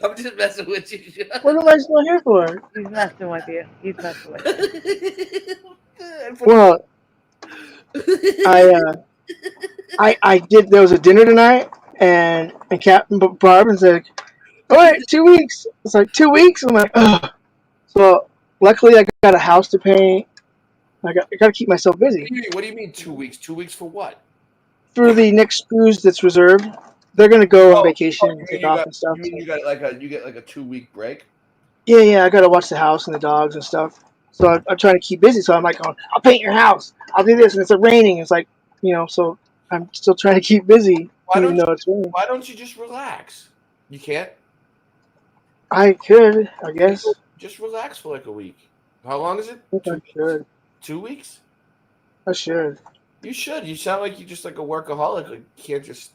I'm just messing with you. What am I still here for? He's messing with you. Well, I did. There was a dinner tonight, and Captain Barb said, "All right, 2 weeks." It's like 2 weeks. I'm like, ugh. So luckily, I got a house to paint. I got to keep myself busy. What do you mean 2 weeks? 2 weeks for what? For the next cruise that's reserved, they're gonna go on vacation and take off and stuff. You mean you get like a 2 week break? Yeah. I gotta watch the house and the dogs and stuff. So I'm trying to keep busy. So I'm like, I'll paint your house. I'll do this, and it's raining. It's like, so I'm still trying to keep busy. Why don't you just relax? You can't? I could, I guess. Just relax for like a week. How long is it? I should. 2 weeks? I should. You should. You sound like you're just like a workaholic. Like, you can't just.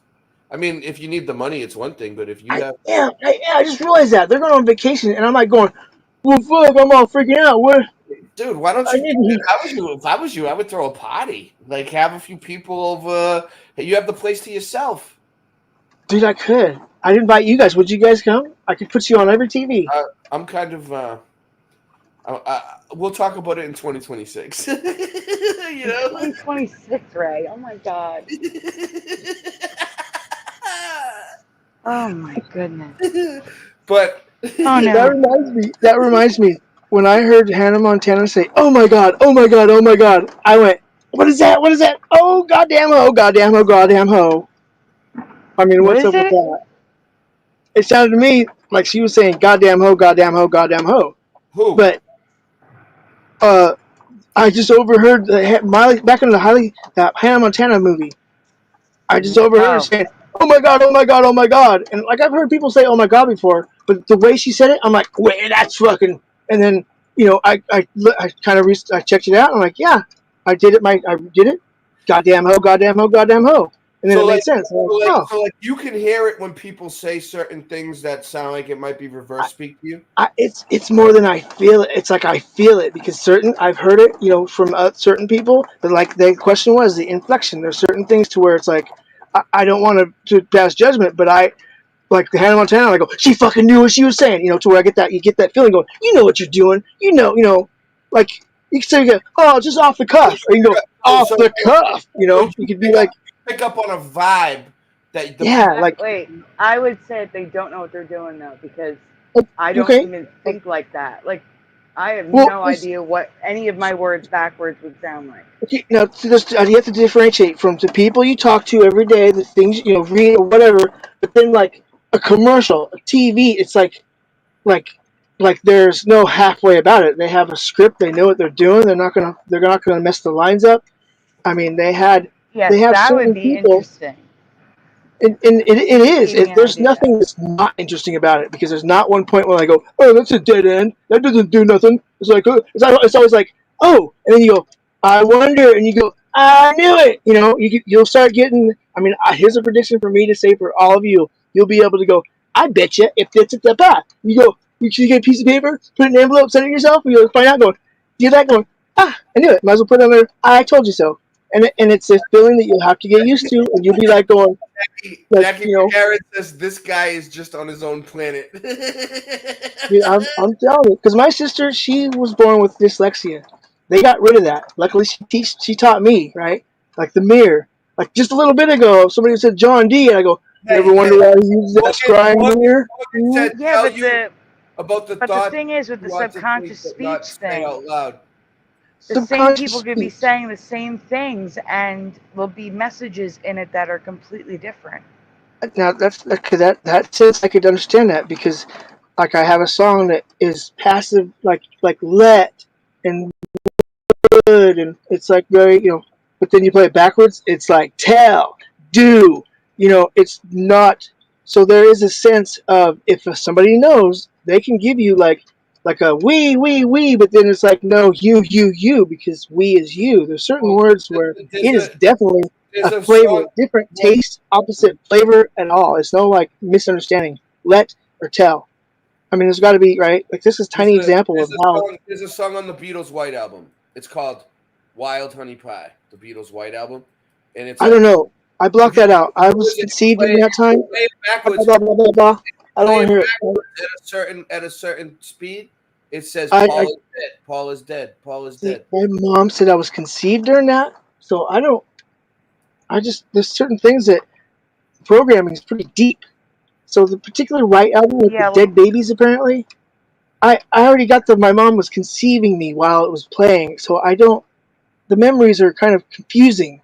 I mean, if you need the money, it's one thing. But if you have, I just realized that they're going on vacation, and I'm like going, well, fuck, I'm all freaking out. What? Dude, why don't you? If I was you, I would throw a party. Like, have a few people over. You have the place to yourself. Dude, I could. I'd invite you guys. Would you guys come? I could put you on every TV. I'm kind of. We'll talk about it in 2026. 2026, Ray. Oh my God. Oh my goodness. But that reminds me. When I heard Hannah Montana say, "Oh my God, oh my God, oh my God," I went, "What is that? What is that? Oh goddamn ho, goddamn ho, goddamn ho." I mean, what's up with that? It sounded to me like she was saying, "Goddamn ho, goddamn ho, goddamn ho." Who? But I just overheard back in that Hannah Montana movie. I just overheard her saying, "Oh my God, oh my God, oh my God," and like I've heard people say, "Oh my God" before, but the way she said it, I'm like, "Wait, that's fucking." And then I kind of I checked it out. And I'm like, "Yeah, I did it. I did it. Goddamn ho, goddamn ho, goddamn ho." And then it made sense. So you can hear it when people say certain things that sound like it might be reverse speak to you. It's more than I feel it. It's like I feel it because I've heard it, from certain people. But like the question was the inflection. There's certain things to where it's like I don't want to pass judgment, but like the Hannah Montana, I go, she fucking knew what she was saying. To where you get that feeling going. You know what you're doing. Like you can say, "Oh, just off the cuff," or you can go off the cuff. You could be like. Pick up on a vibe that wait, I would say they don't know what they're doing though, because I don't even think like that. Like I have no idea what any of my words backwards would sound like. Okay, now you have to differentiate from the people you talk to every day, the things read or whatever. But then like a commercial, a TV, it's like there's no halfway about it. They have a script. They know what they're doing. They're not gonna mess the lines up. I mean, they have that would be people, interesting. And it is. There's nothing that's not interesting about it because there's not one point where I go, "Oh, that's a dead end. That doesn't do nothing." It's like it's always like, "Oh," and then you go, "I wonder," and you go, "I knew it." You'll start getting. I mean, here's a prediction for me to say for all of you. You'll be able to go, "I bet you if it's at the back." You go, you get a piece of paper, put it in an envelope, send it yourself, and you'll find out. Going, do that. Going, I knew it. Might as well put it on there. I told you so. and it's a feeling that you'll have to get used to, and you'll be like going, like, Jackie you know, Garrett says this guy is just on his own planet. dude, I'm telling you, because my sister, she was born with dyslexia. They got rid of that. Luckily, she taught me, right? Like the mirror. Like just a little bit ago, somebody said John D, and I go, you ever wonder why he uses that scrying mirror? Said, Yeah, tell but you about the the thought thing is with the you want to subconscious think, but not speech say thing, out loud. the same people Subconscious could be speech. saying the same things, and there'll be messages in it that are completely different. Now that sense I could understand that, because like I have a song that is passive, like let and would, and it's like very, you know, but then you play it backwards, it's like tell, do, you know, it's not. So there is a sense of, if somebody knows, they can give you like a we, but then it's like no, you, because we is you. There's certain words where it is definitely a There's a flavor, song. different taste, opposite flavor at all. It's no like misunderstanding. Let or tell. I mean, there's got to be, right. Like this is a tiny example of how. There's a song on the Beatles' White Album. It's called "Wild Honey Pie," the Beatles' White Album, and it's I like, don't know. I blocked that out. I was if you conceived play in that time. play it backwards. Blah, blah, blah, blah, blah. I don't Play want it to hear it. backwards at a certain speed. It says I Paul is dead. Paul is dead. Paul is see. dead. My mom said I was conceived during that, so I don't. I just, there's certain things that programming is pretty deep. So the particular White Album with the Yeah, dead babies, apparently, I already got my mom was conceiving me while it was playing, so I don't. The memories are kind of confusing,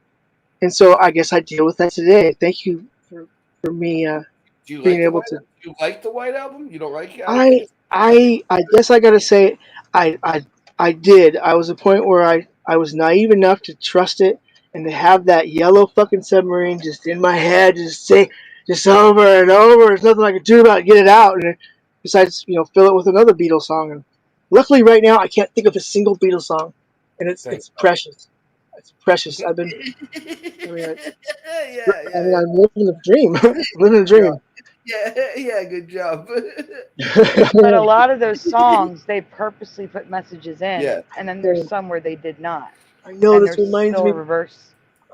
and so I guess I deal with that today. Thank you for me Do you being like the able White? to. Do you like the White Album? You don't like it? I don't think I guess I gotta say I did. I was a point where I was naive enough to trust it and to have that yellow fucking submarine just in my head, just say just over and over. There's nothing I could do about it. Get it out, and besides, you know, fill it with another Beatles song. And luckily, right now, I can't think of a single Beatles song, and it's precious. It's precious. I've been. I mean, I'm living the dream. Living the dream. Yeah, good job. but a lot of those songs they purposely put messages in, Yeah. and then there's some where they did not. I know And this there's reminds still me. a reverse.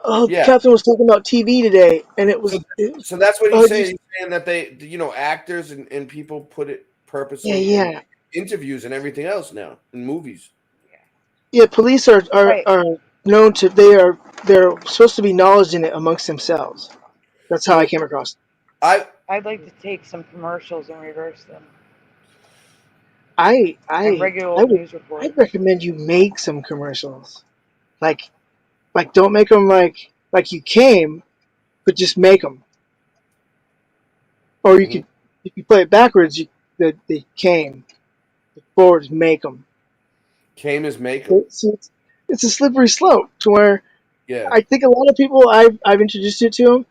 Oh, Yeah. Catherine was talking about TV today, and it was. So that's what oh, he's saying. He's saying that they, you know, actors and people put it purposely Yeah. in interviews and everything else now in movies. Yeah, police are known to they're supposed to be knowledge in it amongst themselves. That's how I came across it. I'd like to take some commercials and reverse them. I And regular would news reports. I'd recommend you make some commercials, like don't make them like you came, but just make them. Or you could, if you play it backwards, they came, the forwards make them. Came is make 'em. It's a slippery slope to where Yeah. I think a lot of people I've introduced it to them.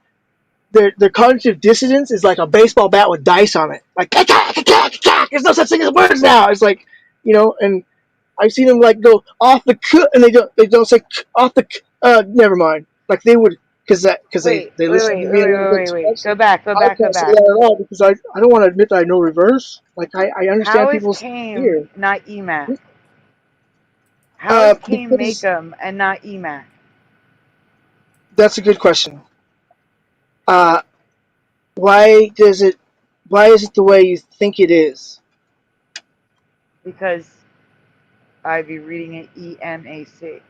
Their cognitive dissonance is like a baseball bat with dice on it. Like, there's no such thing as words now. It's like, you know, and I've seen them like go off the and they don't say off the never mind. Like they would, because they listen to me a little bit too much. Go back. I can't say that at all because I don't want to admit that I know reverse. Like I understand How is people's came fear. not EMAC? How is came Because make them and not EMAC? that's a good question. Why is it the way you think it is? Because I'd be reading it EMAC.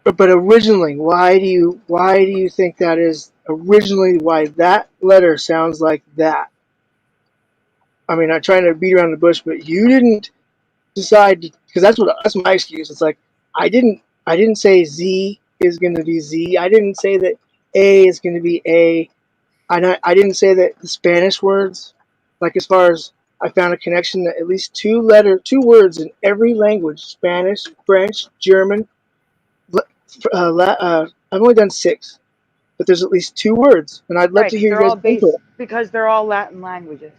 But originally, why do you think that is originally why that letter sounds like that? I mean, I'm trying to beat around the bush, but you didn't decide because that's my excuse. It's like I didn't say Z is going to be Z. I didn't say that A is going to be A. I didn't say that the Spanish words, like as far as I found a connection that at least two words in every language: Spanish, French, German. I've only done 6, but there's at least 2 words, and I'd love to hear they're you all guys based input. because they're all Latin languages.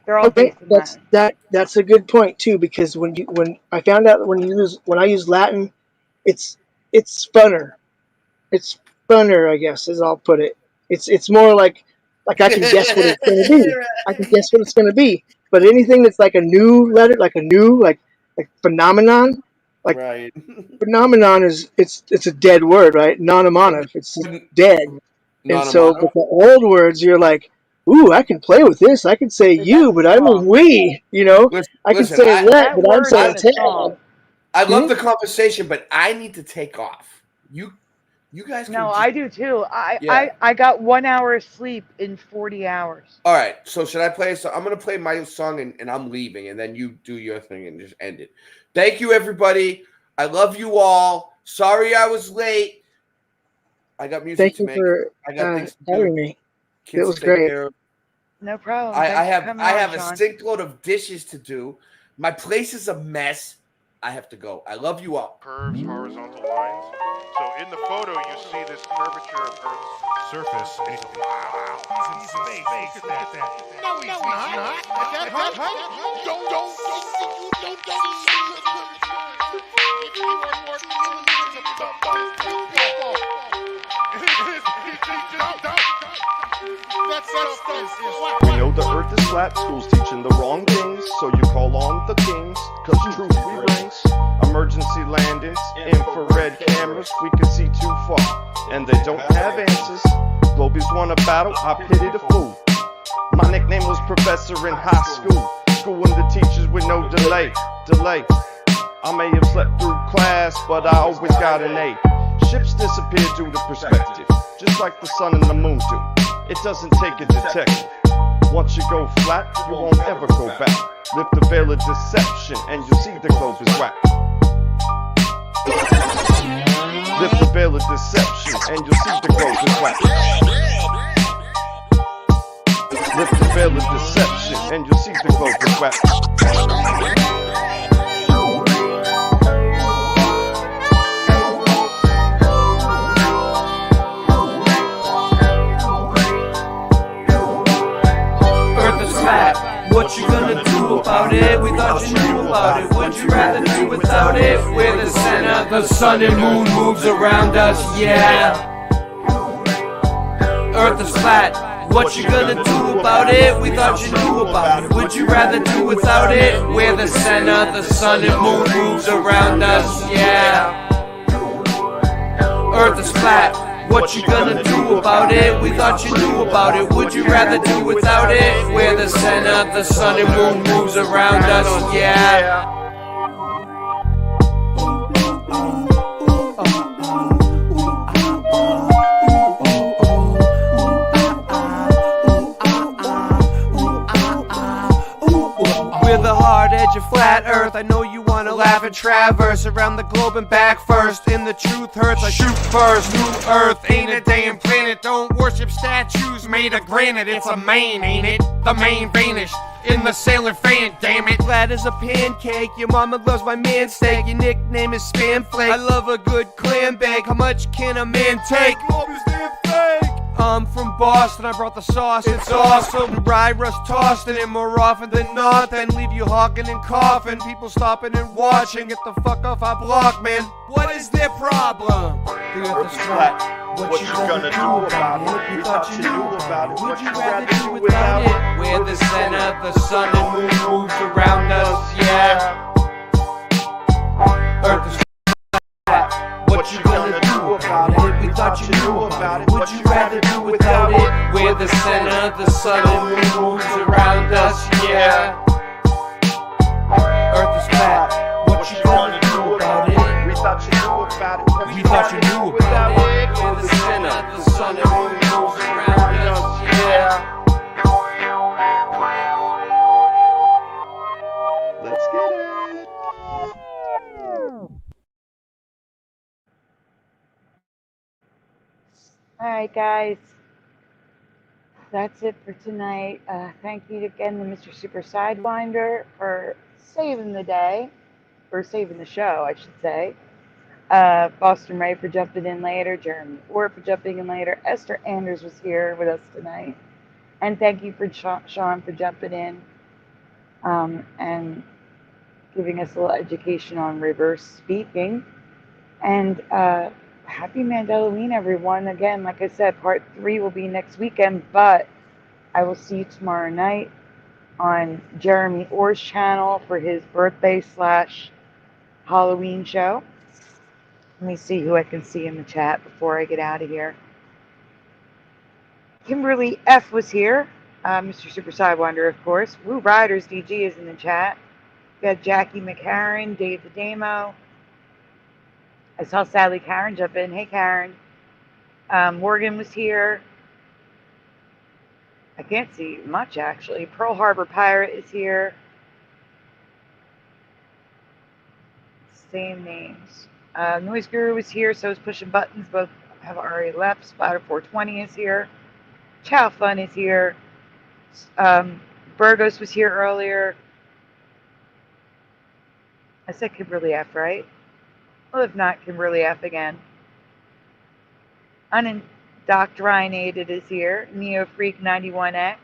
They're all Okay, based in Latin. that's a good point too, because when I found out when I use Latin, it's funner. It's funner, I guess, as I'll put it. It's more like I can guess what it's going to be. I can guess what it's going to be. But anything that's like a new letter, like a new like phenomenon, Like right. phenomenon is it's a dead word, right? Non-emotive, it's dead. And so, Non-emotive? but the old words, you're like, ooh, I can play with this. I can say you, but I mean we. You know, I can Listen, say let, but I'm saying Ted. I love the conversation, but I need to take off. You guys can No, I do too. Yeah. I got 1 hour of sleep in 40 hours. All right, so should I play a song? I'm going to play my song and I'm leaving, and then you do your thing and just end it. Thank you, everybody. I love you all. Sorry I was late. I got music Thank to you make. for I got things to do. having me. Kids It was to take great. care of. No problem. I Thanks for have coming I on, have a Sean. stink load of dishes to do. My place is a mess. I have to go. I love you all. Curves, horizontal lines. So in the photo, you see this curvature of Earth's surface. And you go, wow, he's in space. Look at that. No, he's not. At that height, don't if you are more millimeters above those people. We know the earth is flat, school's teaching the wrong things, so you call on the kings, cause truth reigns. Emergency landings, infrared cameras, we can see too far, and they don't have answers. Globies want a battle, I pity the fool. My nickname was professor in high school, schooling the teachers with no delay. I may have slept through class, but I always got an A. Ships disappear due to perspective, just like the sun and the moon do. It doesn't take a detective. Once you go flat, you won't ever go back. Lift the veil of deception, and you'll see the globe is whack. Lift the veil of deception, and you'll see the globe is whack. Lift the veil of deception, and you'll see the globe is whack. What you gonna do about it? We thought you knew about it. Would you rather do without it? We're the center, the sun and moon moves around us, yeah. Earth is flat. What you gonna do about it? We thought you knew about it. Would you rather do without it? We're the center, the sun and moon moves around us, yeah. Earth is flat. What you gonna do about it? We thought you knew about it. Would you rather do without it? We're the center, the sun and moon moves around us, yeah. We're the hard edge of flat earth. I know you wanna laugh and traverse around the globe and back first. And the truth hurts, I shoot first. New earth ain't a damn planet. Don't worship statues made of granite. It's a main, ain't it? The main vanished in the sailor fan, damn it. Flat as a pancake. Your mama loves my man steak. Your nickname is Spam Flake. I love a good clam bake. How much can a man take? I'm from Boston, I brought the sauce, it's awesome. Rye rust tossed in it more often than not, then leave you hawking and coughing. People stopping and watching, get the fuck off our block, man. What is their problem? The earth is flat. What you gonna do about it? We thought you knew about it. Would you rather do without it? We're the center, the sun and moon moves around us, yeah. Earth is flat. What you gonna do about it? We thought you knew about it. Would you rather do without it? We're the center, the sun and moon moves around us, yeah. Earth is flat. What you gonna do about it? We thought you knew about it. We thought you knew about it. We're the center, the sun and moon moves around us, yeah. Let's get it. All right, guys. That's it for tonight. Thank you again to Mr. Super Sidewinder for saving the day, or saving the show, I should say. Boston Ray for jumping in later. Jeremy Orr for jumping in later. Esther Anders was here with us tonight. And thank you for Sean for jumping in and giving us a little education on reverse speaking. And happy Mandelaween, everyone. Again, like I said, part 3 will be next weekend, but I will see you tomorrow night on Jeremy Orr's channel for his birthday / Halloween show. Let me see who I can see in the chat before I get out of here. Kimberly F was here. Mr. Super Sidewinder, of course. Woo Riders DG is in the chat. We got Jackie McCarran, Dave the Damo. I saw Sally Karen jump in. Hey, Karen. Morgan was here. I can't see much, actually. Pearl Harbor Pirate is here. Same names. Noise Guru is here, so is Pushing Buttons. Both have already left. Spider 420 is here. Chow Fun is here. Burgos was here earlier. I said Kimberly F, right? Well, if not, Kimberly F again. Unindoctrinated is here. Neo Freak 91X.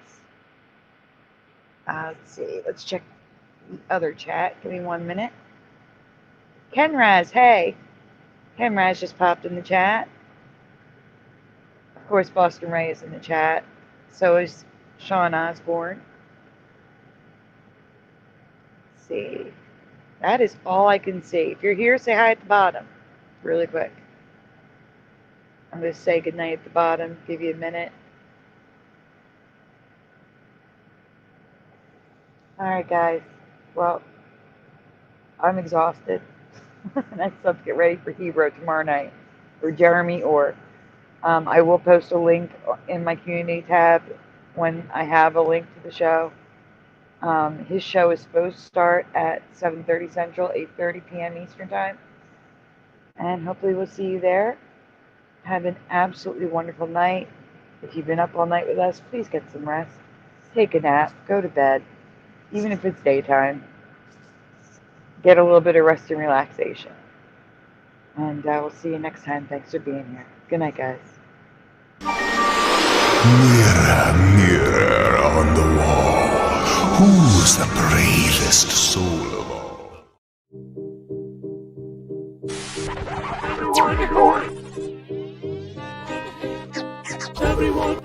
Let's see. Let's check the other chat. Give me 1 minute. Kenraz, hey. Kenraz just popped in the chat. Of course, Boston Ray is in the chat. So is Sean Osborne. Let's see. That is all I can see. If you're here, say hi at the bottom. Really quick. I'm going to say goodnight at the bottom. Give you a minute. Alright, guys. Well, I'm exhausted. And I still have to get ready for Hebrew tomorrow night. Or Jeremy Orr. I will post a link in my community tab when I have a link to the show. His show is supposed to start at 7:30 Central, 8:30 p.m. Eastern Time. And hopefully we'll see you there. Have an absolutely wonderful night. If you've been up all night with us, please get some rest. Take a nap. Go to bed. Even if it's daytime. Get a little bit of rest and relaxation. And we'll see you next time. Thanks for being here. Good night, guys. Mirror, mirror on the wall, who's the bravest soul of all? Everyone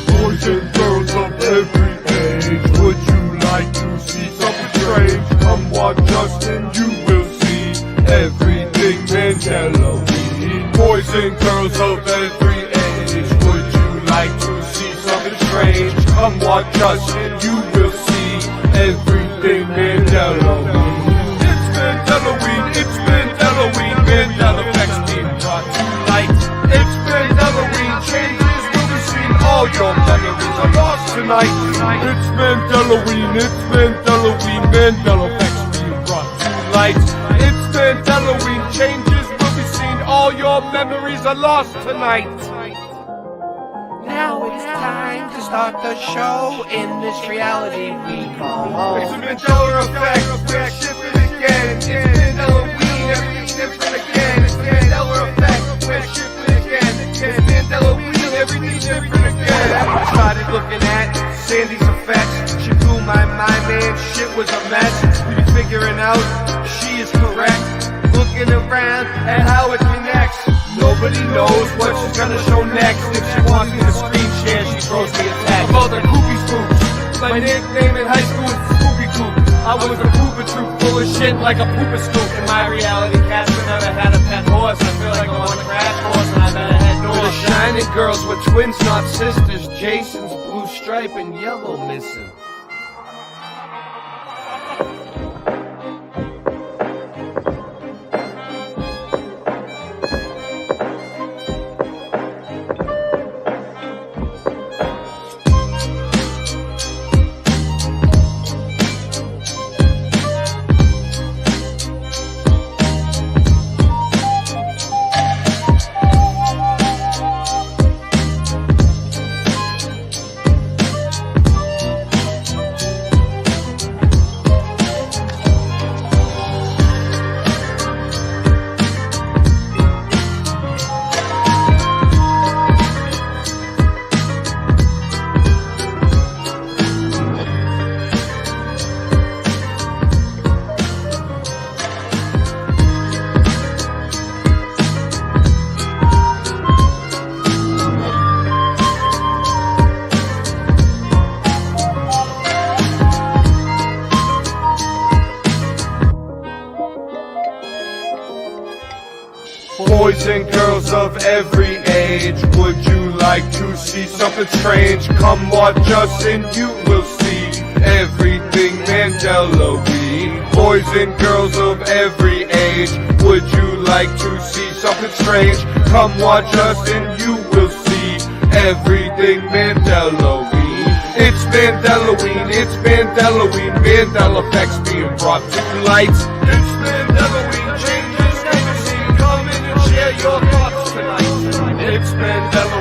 boys and girls of every age, would you like to see something strange? Come watch us and you will see everything Mandela-ween. Boys and girls of every age, would you like to see something strange? Come watch us and you will see everything Mandela-ween. It's Mandela-ween, it's Mandela-ween, Mandela effects being brought to light. It's Mandela-ween, changes will be seen, all your memories are lost tonight. It's Mandela-ween, it's Mandela-ween, Mandela effects being brought to light. It's Mandela-ween, changes will be seen, all your memories are lost tonight. Now it's time to start the show in this reality we call home. It's a Mandela effect, we're shifting again. It's Mandela-ween, everything's different again. It's Mandela effect, we're shifting again. It's Mandela-ween, everything's different again. I started looking at Sandy's effects. She blew my mind, man, shit was a mess. We be figuring out she is correct. Looking around at how it connects. Nobody knows what she's gonna show next. If she wants me to screen share, she throws me a text. I called her Koopy Scoops. My nickname in high school was Koopy Coop. I was a pooper troop full of shit like a pooper scoop. In my reality cast, I never had a pet horse. I feel like I'm on a crash course and I better head north. The shining girls were twins, not sisters. Jason's blue stripe and yellow missing. of every age. Would you like to see something strange? Come watch us and you will see everything Mandela-ween. Boys and girls of every age. Would you like to see something strange? Come watch us and you will see everything Mandela-ween. It's Mandelaween, it's Mandelaween, Mandela effects being brought to light. It's Mandelaween, changes never seen. Come in and share your thoughts tonight. It's Mandela.